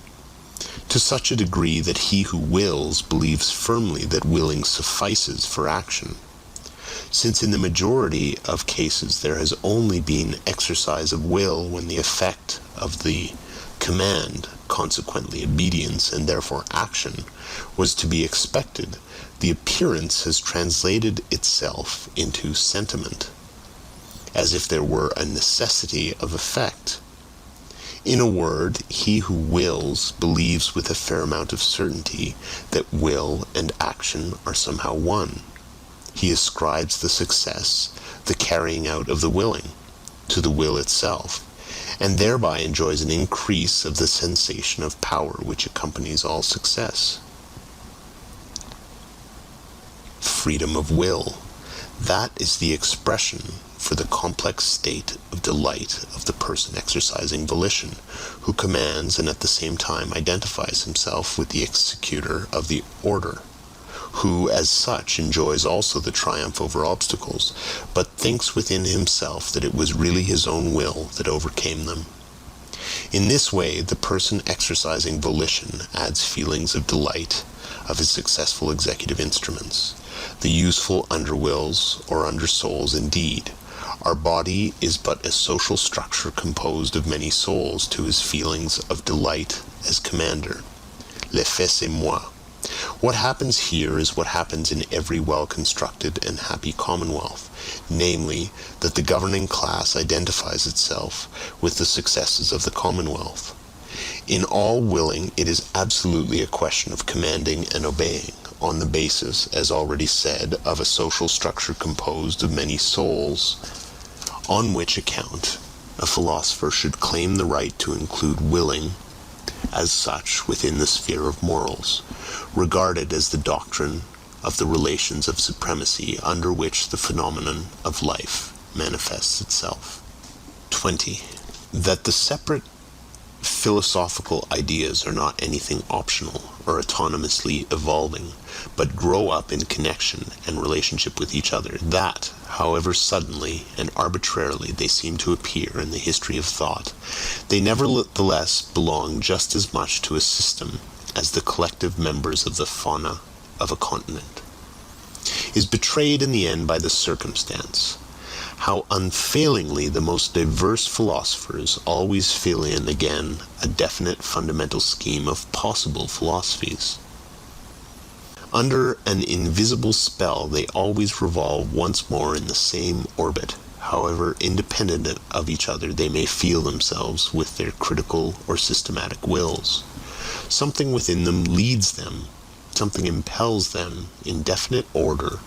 to such a degree that he who wills believes firmly that willing suffices for action, since in the majority of cases there has only been exercise of will when the effect of the command, consequently obedience and therefore action, was to be expected. The appearance has translated itself into sentiment, as if there were a necessity of effect. In a word, he who wills believes with a fair amount of certainty that will and action are somehow one. He ascribes the success, the carrying out of the willing, to the will itself, and thereby enjoys an increase of the sensation of power which accompanies all success. Freedom of will, that is the expression for the complex state of delight of the person exercising volition, who commands and at the same time identifies himself with the executor of the order, who as such enjoys also the triumph over obstacles, but thinks within himself that it was really his own will that overcame them. In this way, the person exercising volition adds feelings of delight of his successful executive instruments. The useful underwills, or undersouls indeed. Our body is but a social structure composed of many souls to his feelings of delight as commander. L'effet c'est moi. What happens here is what happens in every well-constructed and happy commonwealth, namely, that the governing class identifies itself with the successes of the commonwealth. In all willing, it is absolutely a question of commanding and obeying, on the basis, as already said, of a social structure composed of many souls, on which account a philosopher should claim the right to include willing as such within the sphere of morals, regarded as the doctrine of the relations of supremacy under which the phenomenon of life manifests itself. 20. That the separate philosophical ideas are not anything optional or autonomously evolving, but grow up in connection and relationship with each other, that, however suddenly and arbitrarily they seem to appear in the history of thought, they nevertheless belong just as much to a system as the collective members of the fauna of a continent, is betrayed in the end by the circumstance how unfailingly the most diverse philosophers always fill in again a definite fundamental scheme of possible philosophies. Under an invisible spell they always revolve once more in the same orbit, however independent of each other they may feel themselves with their critical or systematic wills. Something within them leads them, something impels them in definite order,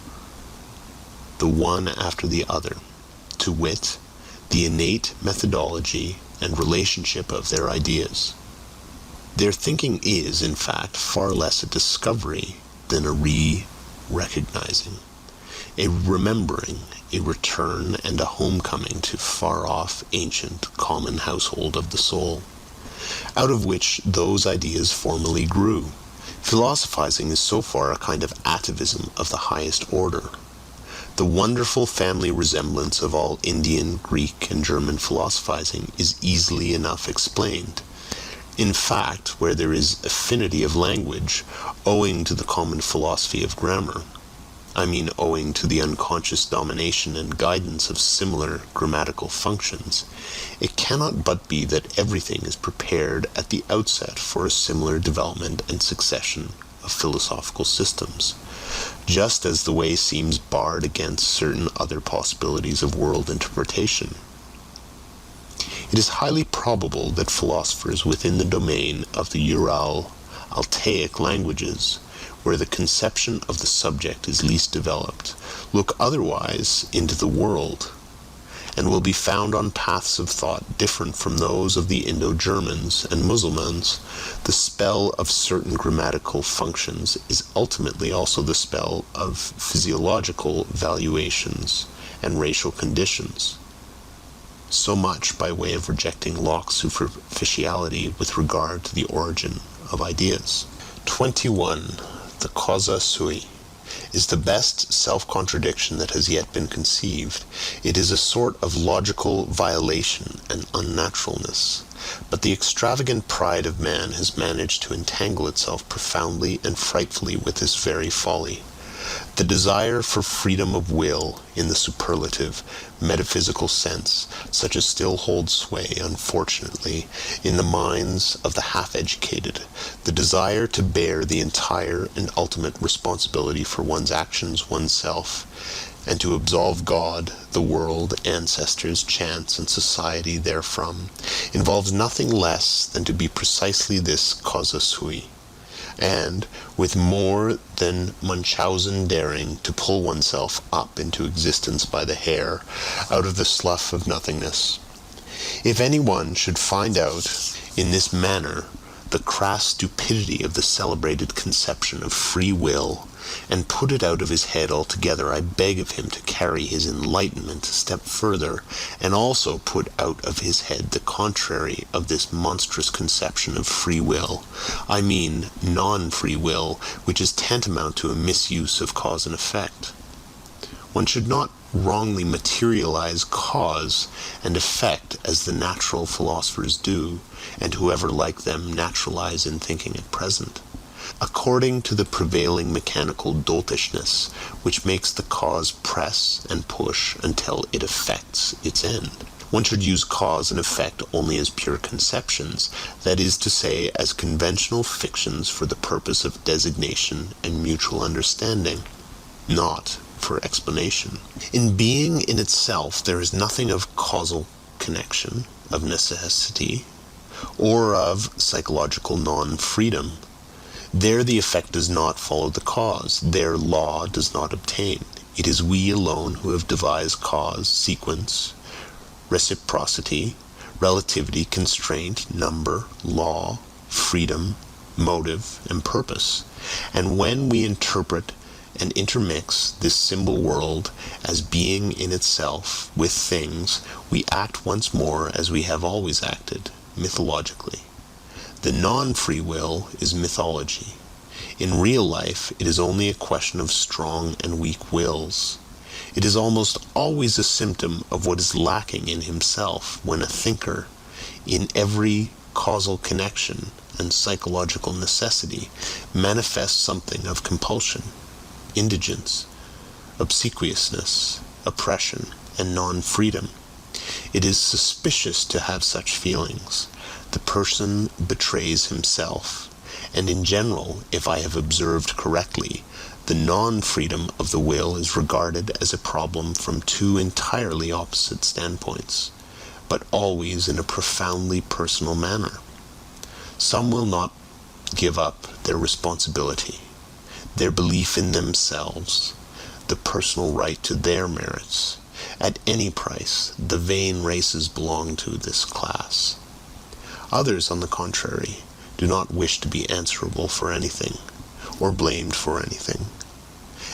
the one after the other, to wit, the innate methodology and relationship of their ideas. Their thinking is, in fact, far less a discovery than a recognizing, a remembering, a return, and a homecoming to far-off, ancient, common household of the soul, out of which those ideas formerly grew. Philosophizing is so far a kind of atavism of the highest order. The wonderful family resemblance of all Indian, Greek, and German philosophizing is easily enough explained. In fact, where there is affinity of language, owing to the common philosophy of grammar, I mean owing to the unconscious domination and guidance of similar grammatical functions, it cannot but be that everything is prepared at the outset for a similar development and succession of philosophical systems, just as the way seems barred against certain other possibilities of world interpretation. It is highly probable that philosophers within the domain of the Ural-Altaic languages, where the conception of the subject is least developed, look otherwise into the world, and will be found on paths of thought different from those of the Indo-Germans and Mussulmans. The spell of certain grammatical functions is ultimately also the spell of physiological valuations and racial conditions. So much by way of rejecting Locke's superficiality with regard to the origin of ideas. 21. The causa sui is the best self-contradiction that has yet been conceived. It is a sort of logical violation and unnaturalness, but the extravagant pride of man has managed to entangle itself profoundly and frightfully with this very folly. The desire for freedom of will in the superlative, metaphysical sense, such as still holds sway, unfortunately, in the minds of the half-educated, the desire to bear the entire and ultimate responsibility for one's actions oneself, and to absolve God, the world, ancestors, chance, and society therefrom, involves nothing less than to be precisely this causa sui, and, with more than Munchausen daring, to pull oneself up into existence by the hair, out of the slough of nothingness. If any one should find out, in this manner, the crass stupidity of the celebrated conception of free will, and put it out of his head altogether, I beg of him to carry his enlightenment a step further, and also put out of his head the contrary of this monstrous conception of free will, I mean non-free will, which is tantamount to a misuse of cause and effect. One should not wrongly materialize cause and effect as the natural philosophers do, and whoever like them naturalize in thinking at present, according to the prevailing mechanical doltishness which makes the cause press and push until it effects its end. One should use cause and effect only as pure conceptions, that is to say, as conventional fictions for the purpose of designation and mutual understanding, not for explanation. In being in itself there is nothing of causal connection, of necessity, or of psychological non-freedom. There the effect does not follow the cause, there law does not obtain. It is we alone who have devised cause, sequence, reciprocity, relativity, constraint, number, law, freedom, motive, and purpose. And when we interpret and intermix this symbol world as being in itself with things, we act once more as we have always acted, mythologically. The non-free will is mythology. In real life, it is only a question of strong and weak wills. It is almost always a symptom of what is lacking in himself when a thinker, in every causal connection and psychological necessity, manifests something of compulsion, indigence, obsequiousness, oppression, and non-freedom. It is suspicious to have such feelings. The person betrays himself, and in general, if I have observed correctly, the non-freedom of the will is regarded as a problem from two entirely opposite standpoints, but always in a profoundly personal manner. Some will not give up their responsibility, their belief in themselves, the personal right to their merits, At any price, the vain races belong to this class. Others, on the contrary, do not wish to be answerable for anything, or blamed for anything,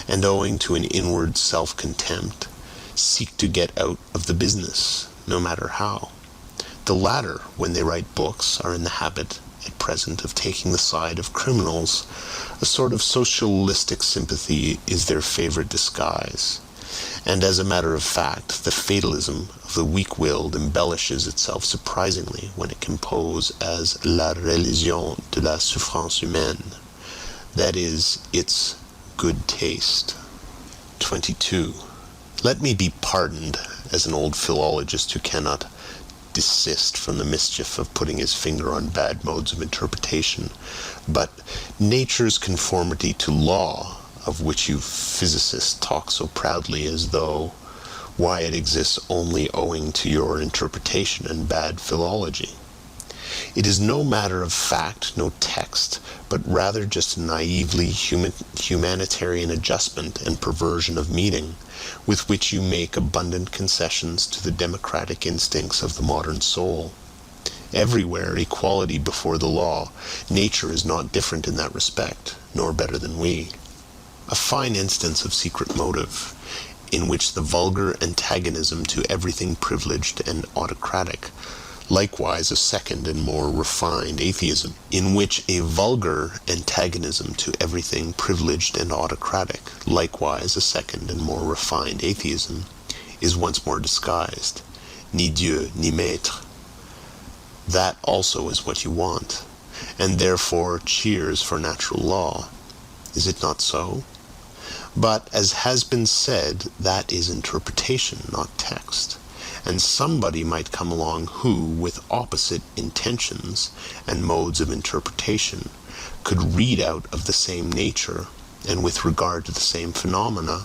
and owing to an inward self-contempt, seek to get out of the business, no matter how. The latter, when they write books, are in the habit at present of taking the side of criminals. A sort of socialistic sympathy is their favorite disguise, and as a matter of fact, the fatalism of the weak-willed embellishes itself surprisingly when it can pose as la religion de la souffrance humaine, that is, its good taste. 22. Let me be pardoned as an old philologist who cannot desist from the mischief of putting his finger on bad modes of interpretation, but nature's conformity to law, of which you physicists talk so proudly as though, why, it exists only owing to your interpretation and bad philology. It is no matter of fact, no text, but rather just a naively humanitarian adjustment and perversion of meaning, with which you make abundant concessions to the democratic instincts of the modern soul. Everywhere equality before the law, nature is not different in that respect, nor better than we. A fine instance of secret motive, in which the vulgar antagonism to everything privileged and autocratic, likewise a second and more refined atheism, in which a vulgar antagonism to everything privileged and autocratic, likewise a second and more refined atheism, is once more disguised. Ni Dieu, ni maître. That also is what you want, and therefore cheers for natural law. Is it not so? But, as has been said, that is interpretation, not text. And somebody might come along who, with opposite intentions and modes of interpretation, could read out of the same nature, and with regard to the same phenomena,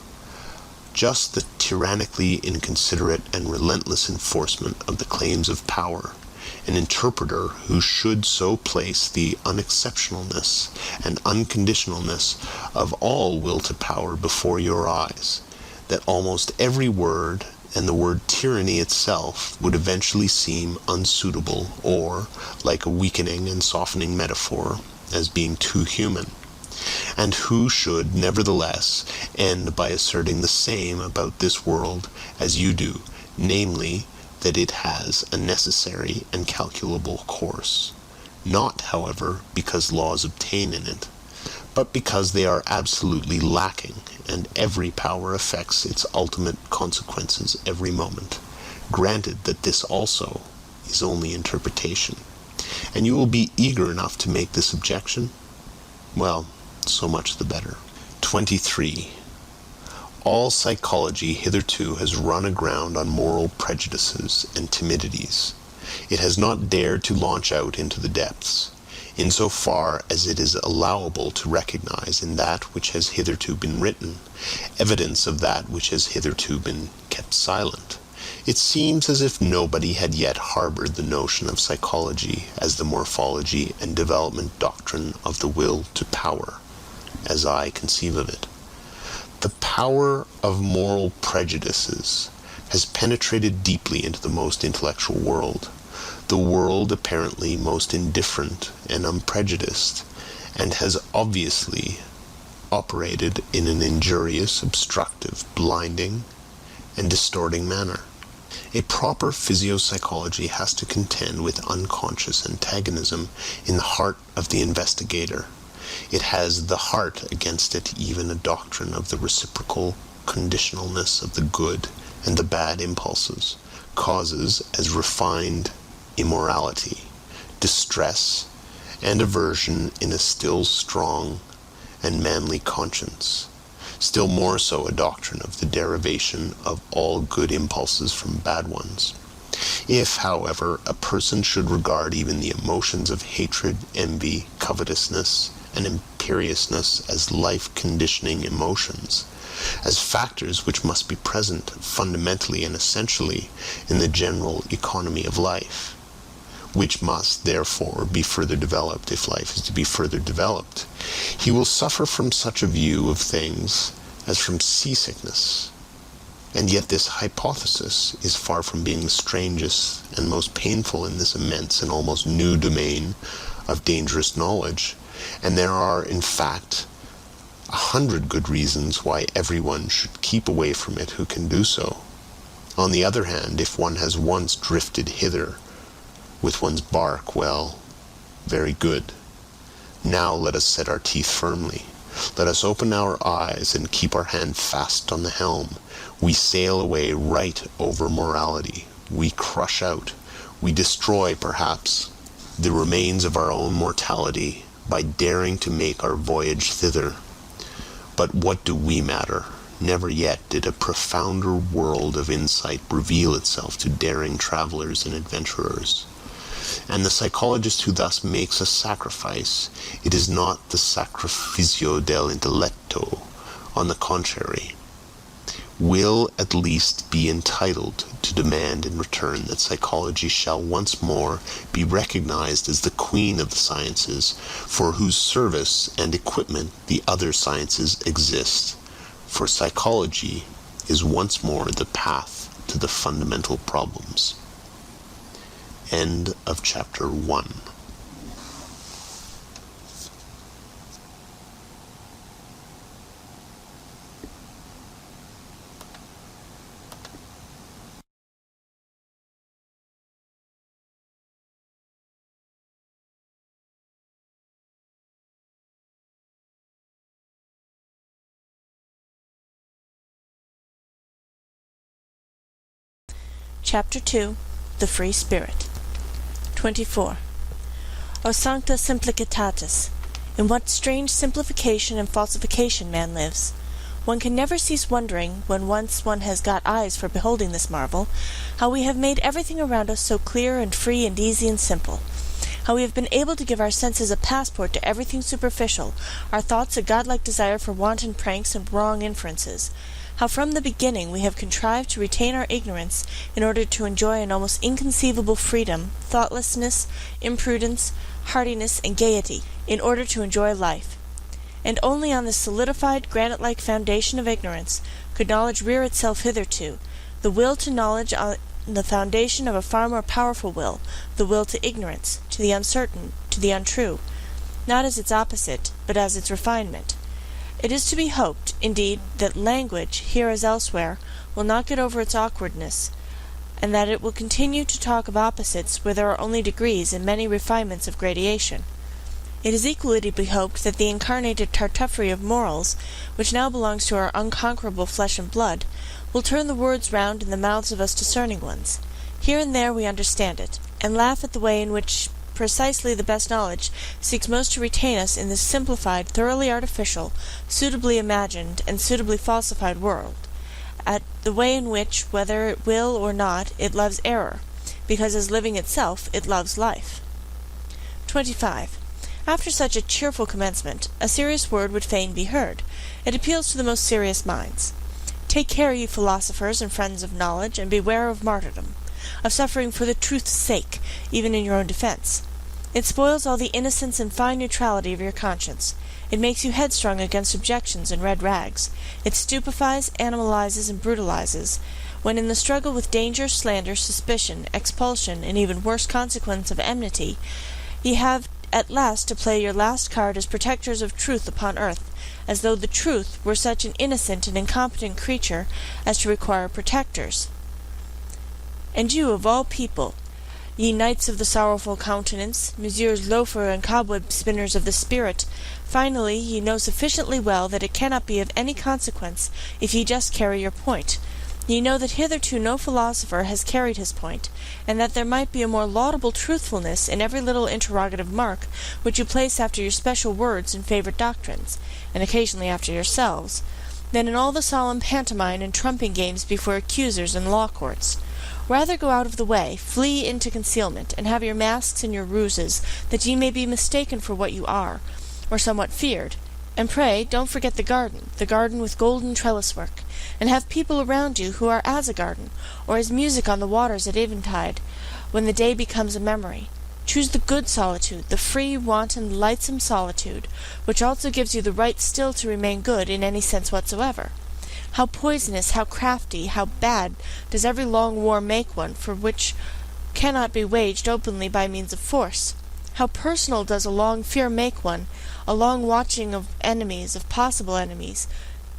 just the tyrannically inconsiderate and relentless enforcement of the claims of power, an interpreter who should so place the unexceptionalness and unconditionalness of all will to power before your eyes, that almost every word, and the word tyranny itself, would eventually seem unsuitable, or, like a weakening and softening metaphor, as being too human, and who should nevertheless end by asserting the same about this world as you do, namely, that it has a necessary and calculable course, not, however, because laws obtain in it, but because they are absolutely lacking, and every power affects its ultimate consequences every moment, granted that this also is only interpretation. And you will be eager enough to make this objection? Well, so much the better. 23. All psychology hitherto has run aground on moral prejudices and timidities. It has not dared to launch out into the depths, in so far as it is allowable to recognize in that which has hitherto been written, evidence of that which has hitherto been kept silent. It seems as if nobody had yet harbored the notion of psychology as the morphology and development doctrine of the will to power, as I conceive of it. The power of moral prejudices has penetrated deeply into the most intellectual world, the world apparently most indifferent and unprejudiced, and has obviously operated in an injurious, obstructive, blinding, and distorting manner. A proper physiopsychology has to contend with unconscious antagonism in the heart of the investigator. It has the heart against it even a doctrine of the reciprocal conditionalness of the good and the bad impulses, causes as refined immorality, distress, and aversion in a still strong and manly conscience, still more so a doctrine of the derivation of all good impulses from bad ones. If, however, a person should regard even the emotions of hatred, envy, covetousness, and imperiousness as life-conditioning emotions, as factors which must be present fundamentally and essentially in the general economy of life, which must, therefore, be further developed if life is to be further developed, he will suffer from such a view of things as from seasickness. And yet this hypothesis is far from being the strangest and most painful in this immense and almost new domain of dangerous knowledge, and there are, in fact, 100 good reasons why everyone should keep away from it who can do so. On the other hand, if one has once drifted hither with one's bark, well, very good. Now let us set our teeth firmly. Let us open our eyes and keep our hand fast on the helm. We sail away right over morality. We crush out, we destroy, perhaps, the remains of our own mortality by daring to make our voyage thither. But what do we matter? Never yet did a profounder world of insight reveal itself to daring travelers and adventurers. And the psychologist who thus makes a sacrifice, it is not the sacrificio del intelletto, on the contrary, will at least be entitled to demand in return that psychology shall once more be recognized as the queen of the sciences, for whose service and equipment the other sciences exist. For psychology is once more the path to the fundamental problems. End of chapter 1. Chapter 2. The Free Spirit. 24. O sancta simplicitatis! In what strange simplification and falsification man lives! One can never cease wondering, when once one has got eyes for beholding this marvel, how we have made everything around us so clear and free and easy and simple. How we have been able to give our senses a passport to everything superficial, our thoughts a godlike desire for wanton pranks and wrong inferences. How from the beginning we have contrived to retain our ignorance in order to enjoy an almost inconceivable freedom, thoughtlessness, imprudence, heartiness, and gaiety, in order to enjoy life. And only on this solidified, granite-like foundation of ignorance could knowledge rear itself hitherto, the will to knowledge on the foundation of a far more powerful will, the will to ignorance, to the uncertain, to the untrue, not as its opposite, but as its refinement. It is to be hoped, indeed, that language, here as elsewhere, will not get over its awkwardness, and that it will continue to talk of opposites where there are only degrees and many refinements of gradation. It is equally to be hoped that the incarnated Tartuffery of morals, which now belongs to our unconquerable flesh and blood, will turn the words round in the mouths of us discerning ones. Here and there we understand it, and laugh at the way in which precisely the best knowledge seeks most to retain us in this simplified, thoroughly artificial, suitably imagined, and suitably falsified world, at the way in which, whether it will or not, it loves error, because as living itself it loves life. 25. After such a cheerful commencement, a serious word would fain be heard. It appeals to the most serious minds. Take care, ye philosophers and friends of knowledge, and beware of martyrdom, of suffering for the truth's sake, even in your own defense. It spoils all the innocence and fine neutrality of your conscience. It makes you headstrong against objections and red rags. It stupefies, animalizes, and brutalizes, when in the struggle with danger, slander, suspicion, expulsion, and even worse consequence of enmity, ye have at last to play your last card as protectors of truth upon earth, as though the truth were such an innocent and incompetent creature as to require protectors. And you, of all people, ye knights of the sorrowful countenance, messieurs loafer and cobweb spinners of the spirit, finally ye know sufficiently well that it cannot be of any consequence if ye just carry your point. Ye know that hitherto no philosopher has carried his point, and that there might be a more laudable truthfulness in every little interrogative mark which you place after your special words and favourite doctrines, and occasionally after yourselves, than in all the solemn pantomime and trumping games before accusers and law courts. Rather go out of the way, flee into concealment, and have your masks and your ruses, that ye may be mistaken for what you are, or somewhat feared. And pray, don't forget the garden with golden trellis-work, and have people around you who are as a garden, or as music on the waters at eventide, when the day becomes a memory. Choose the good solitude, the free, wanton, lightsome solitude, which also gives you the right still to remain good in any sense whatsoever. How poisonous, how crafty, how bad does every long war make one, for which cannot be waged openly by means of force? How personal does a long fear make one, a long watching of enemies, of possible enemies,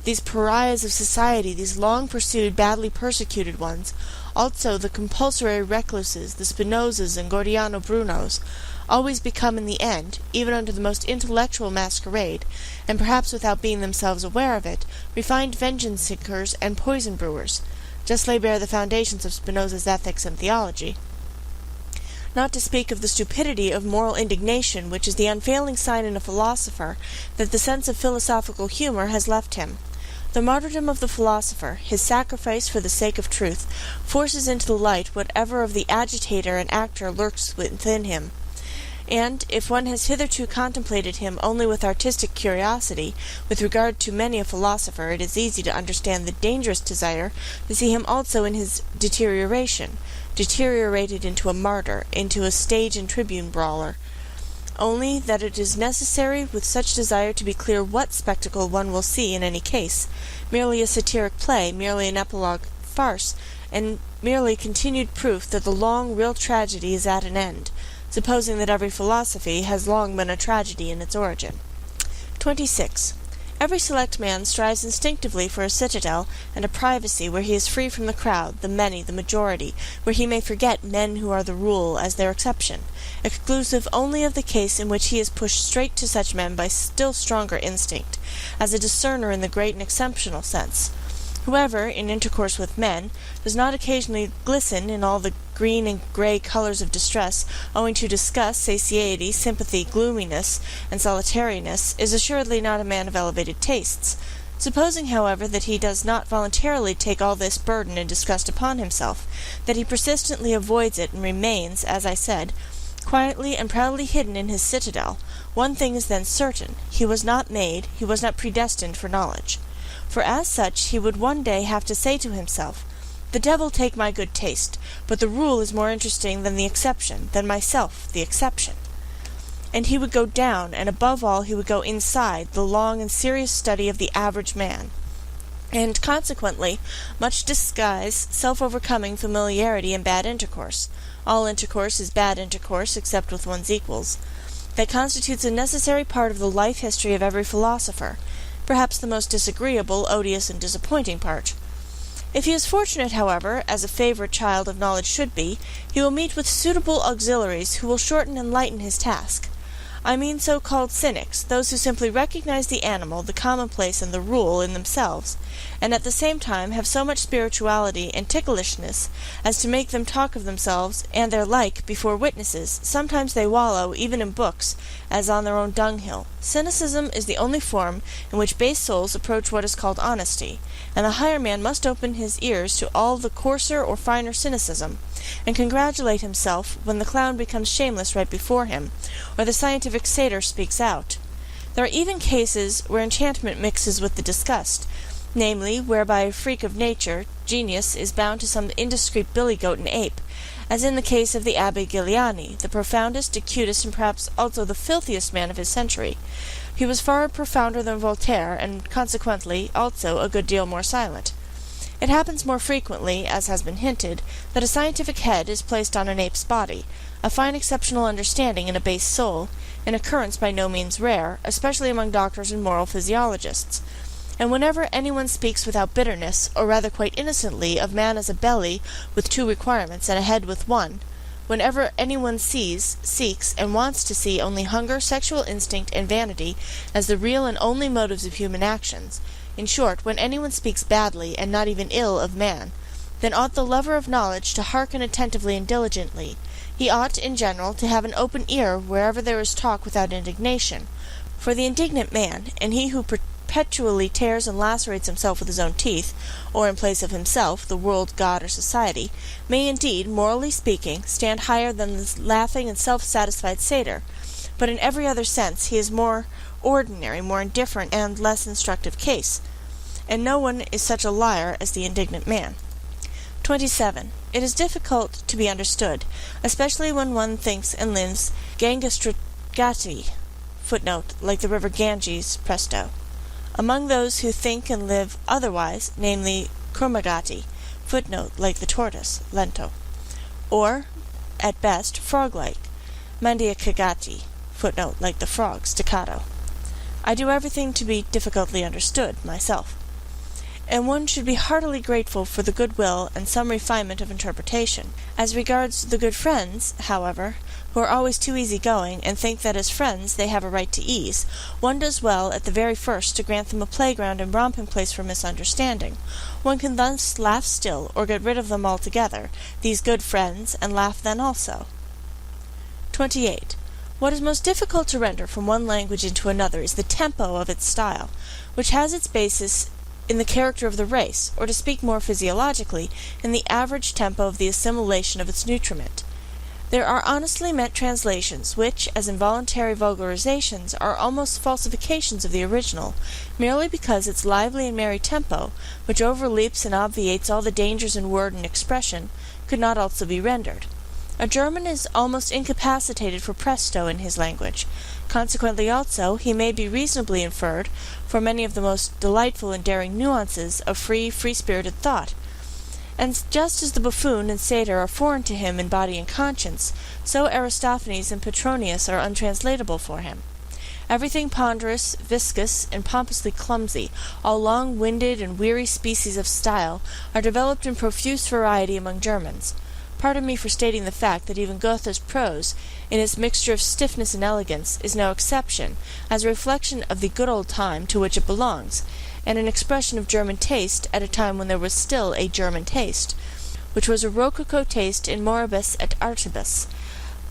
these pariahs of society, these long-pursued, badly persecuted ones, also the compulsory recluses, the Spinozas and Gordiano Brunos, always become in the end, even under the most intellectual masquerade, and perhaps without being themselves aware of it, refined vengeance-seekers and poison-brewers. Just lay bare the foundations of Spinoza's ethics and theology. Not to speak of the stupidity of moral indignation, which is the unfailing sign in a philosopher that the sense of philosophical humor has left him. The martyrdom of the philosopher, his sacrifice for the sake of truth, forces into the light whatever of the agitator and actor lurks within him. And, if one has hitherto contemplated him only with artistic curiosity, with regard to many a philosopher it is easy to understand the dangerous desire to see him also in his deteriorated into a martyr, into a stage and tribune brawler. Only that it is necessary with such desire to be clear what spectacle one will see in any case, merely a satiric play, merely an epilogue farce, and merely continued proof that the long, real tragedy is at an end, supposing that every philosophy has long been a tragedy in its origin. 26. Every select man strives instinctively for a citadel and a privacy where he is free from the crowd, the many, the majority, where he may forget men who are the rule as their exception, exclusive only of the case in which he is pushed straight to such men by still stronger instinct, as a discerner in the great and exceptional sense. Whoever, in intercourse with men, does not occasionally glisten in all the green and grey colours of distress, owing to disgust, satiety, sympathy, gloominess, and solitariness, is assuredly not a man of elevated tastes. Supposing, however, that he does not voluntarily take all this burden and disgust upon himself, that he persistently avoids it and remains, as I said, quietly and proudly hidden in his citadel, one thing is then certain: he was not predestined for knowledge. For as such he would one day have to say to himself, "The devil take my good taste, but the rule is more interesting than the exception, than myself, the exception." And he would go down, and above all he would go inside, the long and serious study of the average man. And consequently, much disguise, self-overcoming familiarity and bad intercourse. All intercourse is bad intercourse, except with one's equals. That constitutes a necessary part of the life history of every philosopher, perhaps the most disagreeable, odious, and disappointing part. If he is fortunate, however, as a favourite child of knowledge should be, he will meet with suitable auxiliaries who will shorten and lighten his task. I mean so-called cynics, those who simply recognize the animal, the commonplace, and the rule in themselves, and at the same time have so much spirituality and ticklishness as to make them talk of themselves and their like before witnesses. Sometimes they wallow, even in books, as on their own dunghill. Cynicism is the only form in which base souls approach what is called honesty, and the higher man must open his ears to all the coarser or finer cynicism, and congratulate himself when the clown becomes shameless right before him, or the scientific satyr speaks out. There are even cases where enchantment mixes with the disgust, namely, whereby a freak of nature, genius, is bound to some indiscreet billy-goat and ape, as in the case of the Abbé Galiani, the profoundest, acutest, and perhaps also the filthiest man of his century. He was far profounder than Voltaire, and consequently also a good deal more silent. It happens more frequently, as has been hinted, that a scientific head is placed on an ape's body, a fine exceptional understanding in a base soul, an occurrence by no means rare, especially among doctors and moral physiologists. And whenever anyone speaks without bitterness, or rather quite innocently, of man as a belly with two requirements and a head with one, whenever anyone sees, seeks, and wants to see only hunger, sexual instinct, and vanity as the real and only motives of human actions, in short, when anyone speaks badly, and not even ill, of man, then ought the lover of knowledge to hearken attentively and diligently. He ought, in general, to have an open ear wherever there is talk without indignation. For the indignant man, and he who perpetually tears and lacerates himself with his own teeth, or in place of himself, the world, God, or society, may indeed, morally speaking, stand higher than the laughing and self-satisfied satyr, but in every other sense he is more ordinary, more indifferent, and less instructive case, and no one is such a liar as the indignant man. 27. It is difficult to be understood, especially when one thinks and lives Gangastrigati, footnote, like the river Ganges, presto. Among those who think and live otherwise, namely curmudgeonly, footnote like the tortoise, lento, or, at best, frog-like, mandiacagati, footnote like the frog, staccato. I do everything to be difficultly understood, myself. And one should be heartily grateful for the goodwill and some refinement of interpretation. As regards the good friends, however, who are always too easy-going, and think that as friends they have a right to ease, one does well at the very first to grant them a playground and romping place for misunderstanding. One can thus laugh still, or get rid of them altogether, these good friends, and laugh then also. 28. What is most difficult to render from one language into another is the tempo of its style, which has its basis in the character of the race, or to speak more physiologically, in the average tempo of the assimilation of its nutriment. There are honestly meant translations which, as involuntary vulgarizations, are almost falsifications of the original, merely because its lively and merry tempo, which overleaps and obviates all the dangers in word and expression, could not also be rendered. A German is almost incapacitated for presto in his language. Consequently also, he may be reasonably inferred for many of the most delightful and daring nuances of free-spirited thought. And just as the buffoon and satyr are foreign to him in body and conscience, so Aristophanes and Petronius are untranslatable for him. Everything ponderous, viscous, and pompously clumsy, all long-winded and weary species of style, are developed in profuse variety among Germans. Pardon me for stating the fact that even Goethe's prose, in its mixture of stiffness and elegance, is no exception, as a reflection of the good old time to which it belongs, and an expression of German taste at a time when there was still a German taste, which was a rococo taste in moribus et artibus.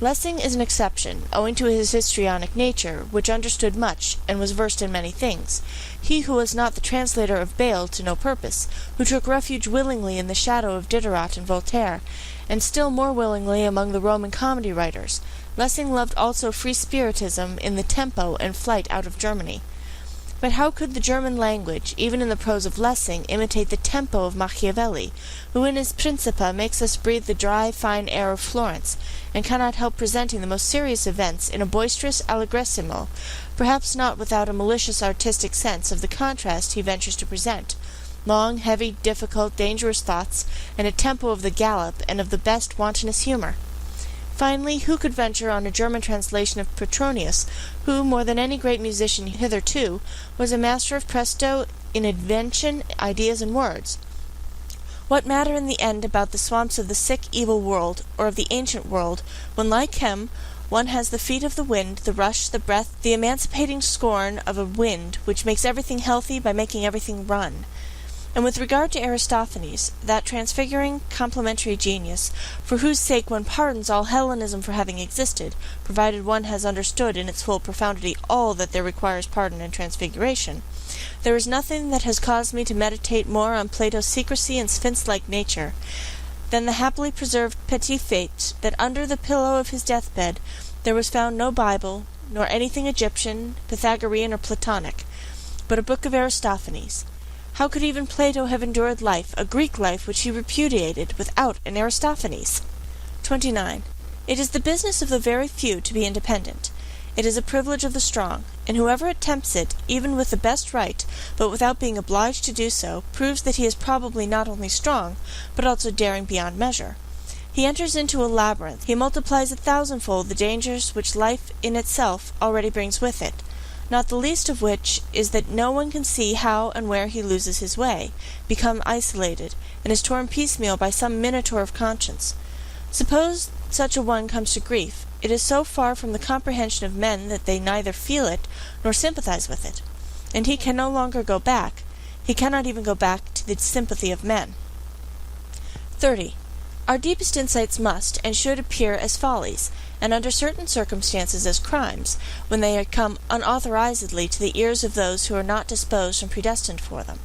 Lessing is an exception, owing to his histrionic nature, which understood much, and was versed in many things. He who was not the translator of Bayle to no purpose, who took refuge willingly in the shadow of Diderot and Voltaire, and still more willingly among the Roman comedy writers. Lessing loved also free-spiritism in the tempo and flight out of Germany. But how could the German language, even in the prose of Lessing, imitate the tempo of Machiavelli, who in his Principe makes us breathe the dry, fine air of Florence, and cannot help presenting the most serious events in a boisterous allegrissimo, perhaps not without a malicious artistic sense of the contrast he ventures to present, long, heavy, difficult, dangerous thoughts, and a tempo of the gallop and of the best wantonest humor? Finally, who could venture on a German translation of Petronius, who, more than any great musician hitherto, was a master of presto in invention, ideas, and words? What matter in the end about the swamps of the sick, evil world, or of the ancient world, when, like him, one has the feet of the wind, the rush, the breath, the emancipating scorn of a wind which makes everything healthy by making everything run? And with regard to Aristophanes, that transfiguring, complementary genius, for whose sake one pardons all Hellenism for having existed, provided one has understood in its full profundity all that there requires pardon and transfiguration, there is nothing that has caused me to meditate more on Plato's secrecy and sphinx-like nature, than the happily preserved petit fait that under the pillow of his deathbed there was found no Bible, nor anything Egyptian, Pythagorean, or Platonic, but a book of Aristophanes. How could even Plato have endured life, a Greek life which he repudiated, without an Aristophanes? 29. It is the business of the very few to be independent. It is a privilege of the strong, and whoever attempts it, even with the best right, but without being obliged to do so, proves that he is probably not only strong, but also daring beyond measure. He enters into a labyrinth, he multiplies 1,000-fold the dangers which life in itself already brings with it, not the least of which is that no one can see how and where he loses his way, become isolated, and is torn piecemeal by some minotaur of conscience. Suppose such a one comes to grief, it is so far from the comprehension of men that they neither feel it nor sympathize with it, and he can no longer go back. He cannot even go back to the sympathy of men. 30. Our deepest insights must and should appear as follies, and under certain circumstances as crimes, when they come unauthorizedly to the ears of those who are not disposed and predestined for them.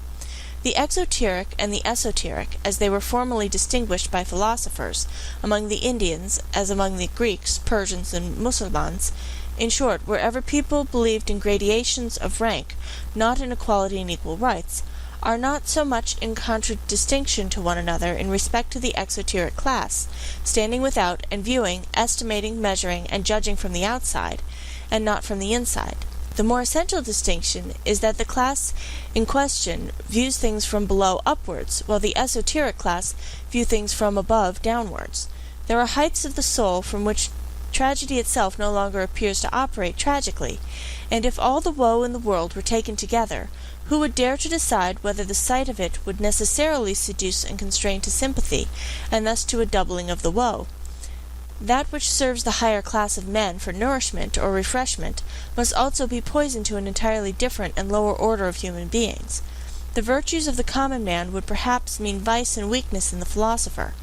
The exoteric and the esoteric, as they were formerly distinguished by philosophers, among the Indians, as among the Greeks, Persians, and Mussulmans, in short, wherever people believed in gradations of rank, not in equality and equal rights, are not so much in contradistinction to one another in respect to the exoteric class, standing without and viewing, estimating, measuring, and judging from the outside, and not from the inside. The more essential distinction is that the class in question views things from below upwards, while the esoteric class view things from above downwards. There are heights of the soul from which tragedy itself no longer appears to operate tragically, and if all the woe in the world were taken together, who would dare to decide whether the sight of it would necessarily seduce and constrain to sympathy, and thus to a doubling of the woe? That which serves the higher class of men for nourishment or refreshment must also be poison to an entirely different and lower order of human beings. The virtues of the common man would perhaps mean vice and weakness in the philosopher.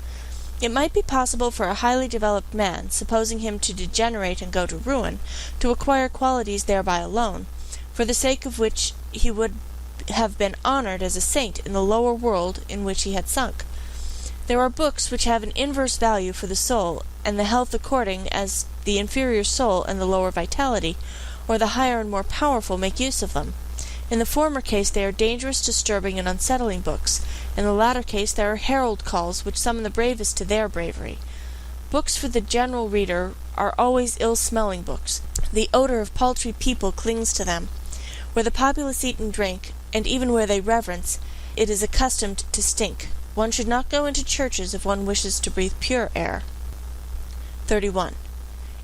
It might be possible for a highly developed man, supposing him to degenerate and go to ruin, to acquire qualities thereby alone, for the sake of which he would have been honored as a saint in the lower world in which he had sunk. There are books which have an inverse value for the soul and the health according as the inferior soul and the lower vitality, or the higher and more powerful, make use of them. In the former case they are dangerous, disturbing, and unsettling books. In the latter case there are herald calls which summon the bravest to their bravery. Books for the general reader are always ill-smelling books. The odor of paltry people clings to them. Where the populace eat and drink, and even where they reverence, it is accustomed to stink. One should not go into churches if one wishes to breathe pure air. 31.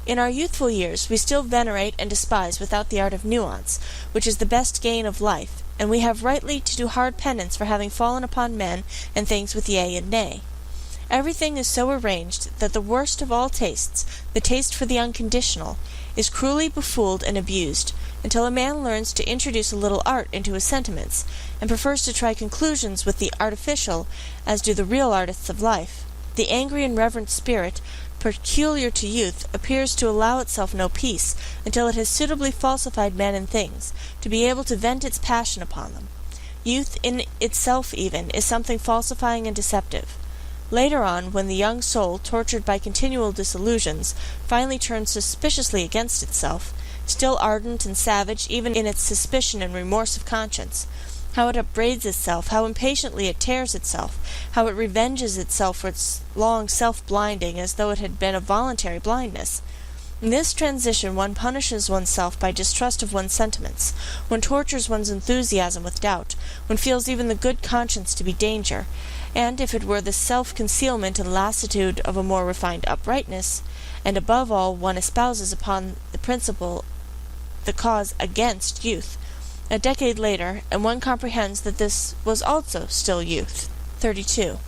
In our youthful years we still venerate and despise without the art of nuance, which is the best gain of life, and we have rightly to do hard penance for having fallen upon men and things with yea and nay. Everything is so arranged that the worst of all tastes, the taste for the unconditional, is cruelly befooled and abused, until a man learns to introduce a little art into his sentiments, and prefers to try conclusions with the artificial, as do the real artists of life. The angry and reverent spirit, peculiar to youth, appears to allow itself no peace, until it has suitably falsified men and things, to be able to vent its passion upon them. Youth in itself even is something falsifying and deceptive. Later on, when the young soul, tortured by continual disillusions, finally turns suspiciously against itself, still ardent and savage even in its suspicion and remorse of conscience, how it upbraids itself, how impatiently it tears itself, how it revenges itself for its long self-blinding as though it had been a voluntary blindness. In this transition one punishes oneself by distrust of one's sentiments, one tortures one's enthusiasm with doubt, one feels even the good conscience to be danger, and if it were the self-concealment and lassitude of a more refined uprightness, and above all one espouses upon the principle the cause against youth, a decade later, and one comprehends that this was also still youth. 32.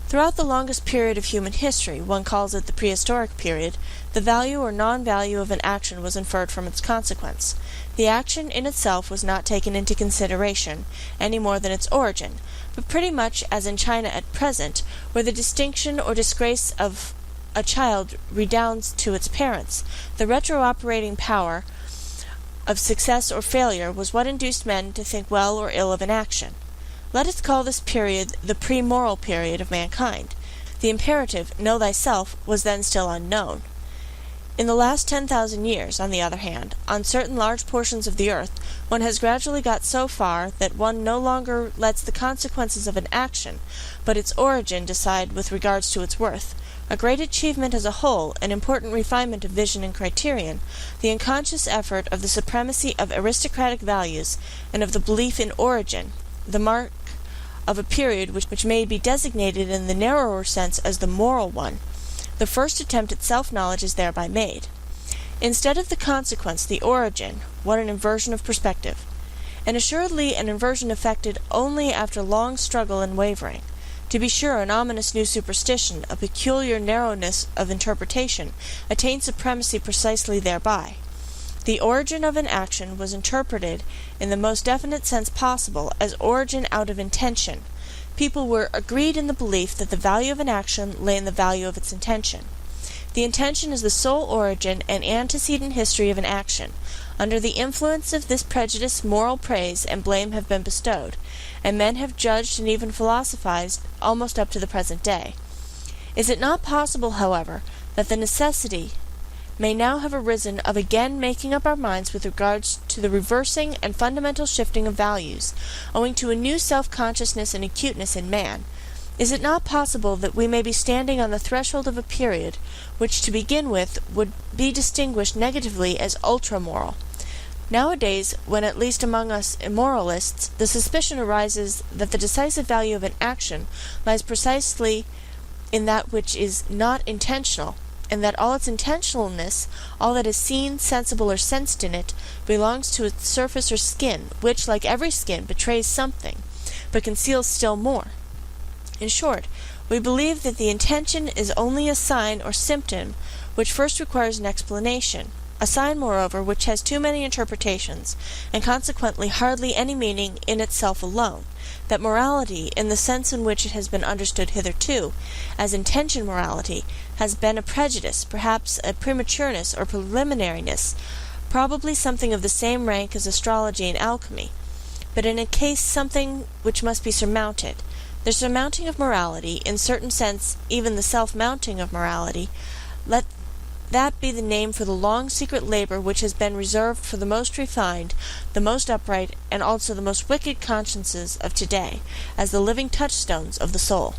Throughout the longest period of human history, one calls it the prehistoric period, the value or non-value of an action was inferred from its consequence. The action in itself was not taken into consideration, any more than its origin, but pretty much as in China at present, where the distinction or disgrace of a child redounds to its parents, the retro-operating power of success or failure was what induced men to think well or ill of an action. Let us call this period the pre-moral period of mankind. The imperative, know thyself, was then still unknown. In the last 10,000 years, on the other hand, on certain large portions of the earth, one has gradually got so far that one no longer lets the consequences of an action, but its origin, decide with regards to its worth. A great achievement as a whole, an important refinement of vision and criterion, the unconscious effort of the supremacy of aristocratic values and of the belief in origin, the mark of a period which may be designated in the narrower sense as the moral one. The first attempt at self-knowledge is thereby made. Instead of the consequence, the origin, what an inversion of perspective! And assuredly an inversion effected only after long struggle and wavering. To be sure, an ominous new superstition, a peculiar narrowness of interpretation, attained supremacy precisely thereby. The origin of an action was interpreted in the most definite sense possible as origin out of intention. People were agreed in the belief that the value of an action lay in the value of its intention. The intention is the sole origin and antecedent history of an action. Under the influence of this prejudice moral praise and blame have been bestowed, and men have judged and even philosophized almost up to the present day. Is it not possible, however, that the necessity may now have arisen of again making up our minds with regards to the reversing and fundamental shifting of values, owing to a new self-consciousness and acuteness in man? Is it not possible that we may be standing on the threshold of a period which, to begin with, would be distinguished negatively as ultra-moral? Nowadays, when at least among us immoralists, the suspicion arises that the decisive value of an action lies precisely in that which is not intentional, and that all its intentionalness, all that is seen, sensible, or sensed in it, belongs to its surface or skin, which, like every skin, betrays something, but conceals still more. In short, we believe that the intention is only a sign or symptom which first requires an explanation, a sign, moreover, which has too many interpretations, and consequently hardly any meaning in itself alone, that morality, in the sense in which it has been understood hitherto, as intention morality, has been a prejudice, perhaps a prematureness or preliminariness, probably something of the same rank as astrology and alchemy, but in a case something which must be surmounted. The surmounting of morality, in certain sense even the self-mounting of morality, let that be the name for the long secret labor which has been reserved for the most refined, the most upright, and also the most wicked consciences of today, as the living touchstones of the soul.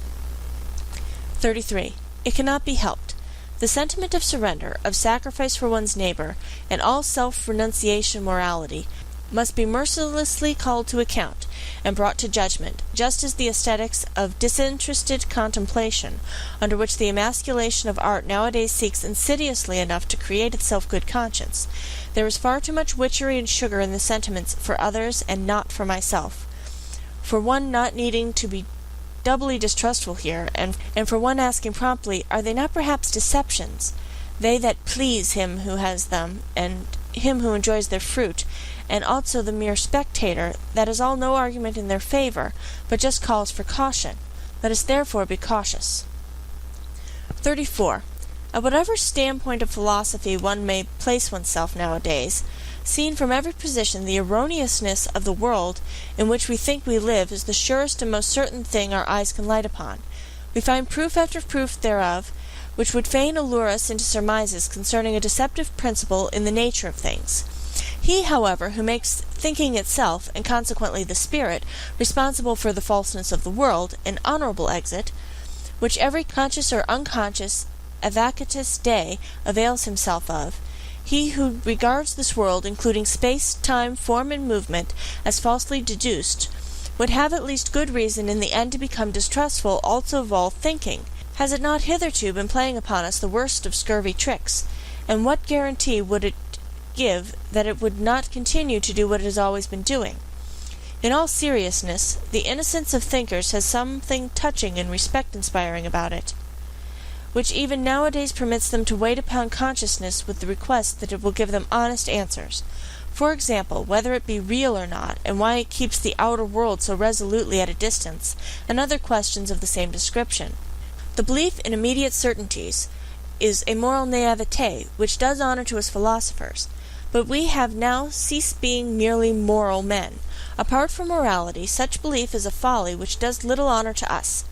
33. It cannot be helped. The sentiment of surrender, of sacrifice for one's neighbor, and all self-renunciation morality, must be mercilessly called to account, and brought to judgment, just as the aesthetics of disinterested contemplation, under which the emasculation of art nowadays seeks insidiously enough to create itself good conscience. There is far too much witchery and sugar in the sentiments for others and not for myself, for one not needing to be doubly distrustful here, and for one asking promptly, are they not perhaps deceptions, they that please him who has them, and him who enjoys their fruit, and also the mere spectator, that is all no argument in their favor, but just calls for caution. Let us therefore be cautious. 34. At whatever standpoint of philosophy one may place oneself nowadays, seen from every position, the erroneousness of the world in which we think we live is the surest and most certain thing our eyes can light upon. We find proof after proof thereof, which would fain allure us into surmises concerning a deceptive principle in the nature of things. He, however, who makes thinking itself, and consequently the spirit, responsible for the falseness of the world, an honorable exit, which every conscious or unconscious vacuitous day avails himself of, he who regards this world, including space, time, form, and movement, as falsely deduced, would have at least good reason in the end to become distrustful also of all thinking. Has it not hitherto been playing upon us the worst of scurvy tricks? And what guarantee would it give that it would not continue to do what it has always been doing? In all seriousness, the innocence of thinkers has something touching and respect-inspiring about it, which even nowadays permits them to wait upon consciousness with the request that it will give them honest answers. For example, whether it be real or not, and why it keeps the outer world so resolutely at a distance, and other questions of the same description. The belief in immediate certainties is a moral naivete which does honor to us philosophers, but we have now ceased being merely moral men. Apart from morality, such belief is a folly which does little honor to us.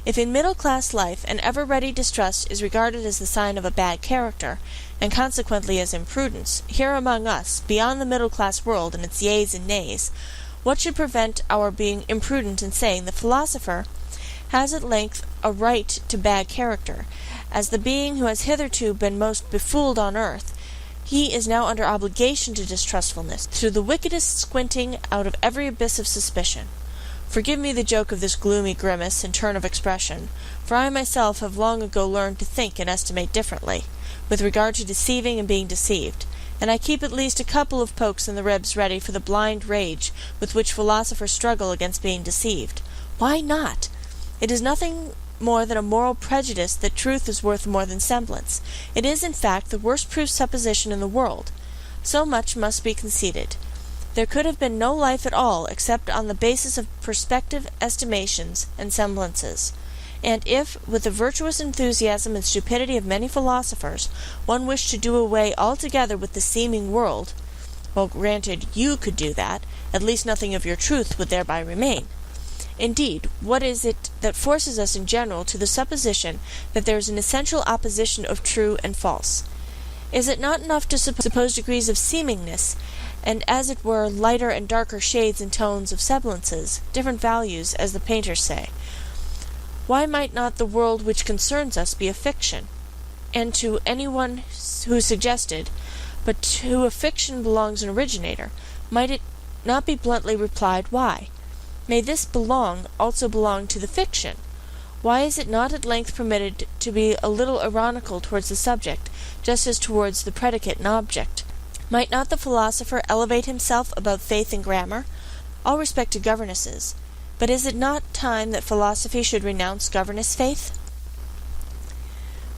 If in middle-class life an ever-ready distrust is regarded as the sign of a bad character, and consequently as imprudence, here among us, beyond the middle-class world and its yeas and nays, what should prevent our being imprudent in saying the philosopher has at length a right to bad character, as the being who has hitherto been most befooled on earth? He is now under obligation to distrustfulness, through the wickedest squinting out of every abyss of suspicion. Forgive me the joke of this gloomy grimace and turn of expression, for I myself have long ago learned to think and estimate differently, with regard to deceiving and being deceived, and I keep at least a couple of pokes in the ribs ready for the blind rage with which philosophers struggle against being deceived. Why not? It is nothing more than a moral prejudice that truth is worth more than semblance. It is, in fact, the worst proof supposition in the world. So much must be conceded. There could have been no life at all except on the basis of perspective estimations and semblances. And if, with the virtuous enthusiasm and stupidity of many philosophers, one wished to do away altogether with the seeming world, well, granted, you could do that, at least nothing of your truth would thereby remain. Indeed, what is it that forces us in general to the supposition that there is an essential opposition of true and false? Is it not enough to suppose degrees of seemingness, and as it were lighter and darker shades and tones of semblances, different values, as the painters say? Why might not the world which concerns us be a fiction? And to anyone who suggested, but to a fiction belongs an originator, might it not be bluntly replied, why? May this belong also belong to the fiction? Why is it not at length permitted to be a little ironical towards the subject, just as towards the predicate and object? Might not the philosopher elevate himself above faith and grammar? All respect to governesses, but is it not time that philosophy should renounce governess faith?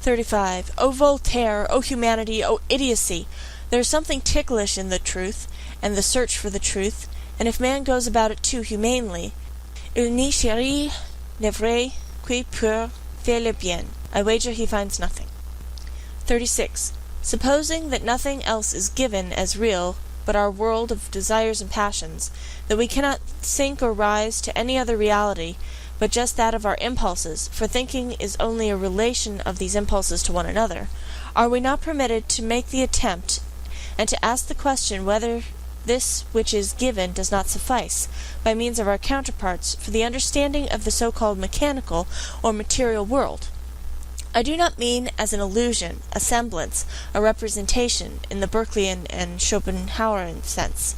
35. O Voltaire, O humanity, O idiocy! There is something ticklish in the truth, and the search for the truth, and if man goes about it too humanely, il n'y cherche ne vrai qui pour faire le bien. I wager he finds nothing. 36. Supposing that nothing else is given as real but our world of desires and passions, that we cannot sink or rise to any other reality but just that of our impulses, for thinking is only a relation of these impulses to one another, are we not permitted to make the attempt and to ask the question whether this which is given does not suffice, by means of our counterparts, for the understanding of the so-called mechanical or material world? I do not mean as an illusion, a semblance, a representation, in the Berkeleyan and Schopenhauerian sense,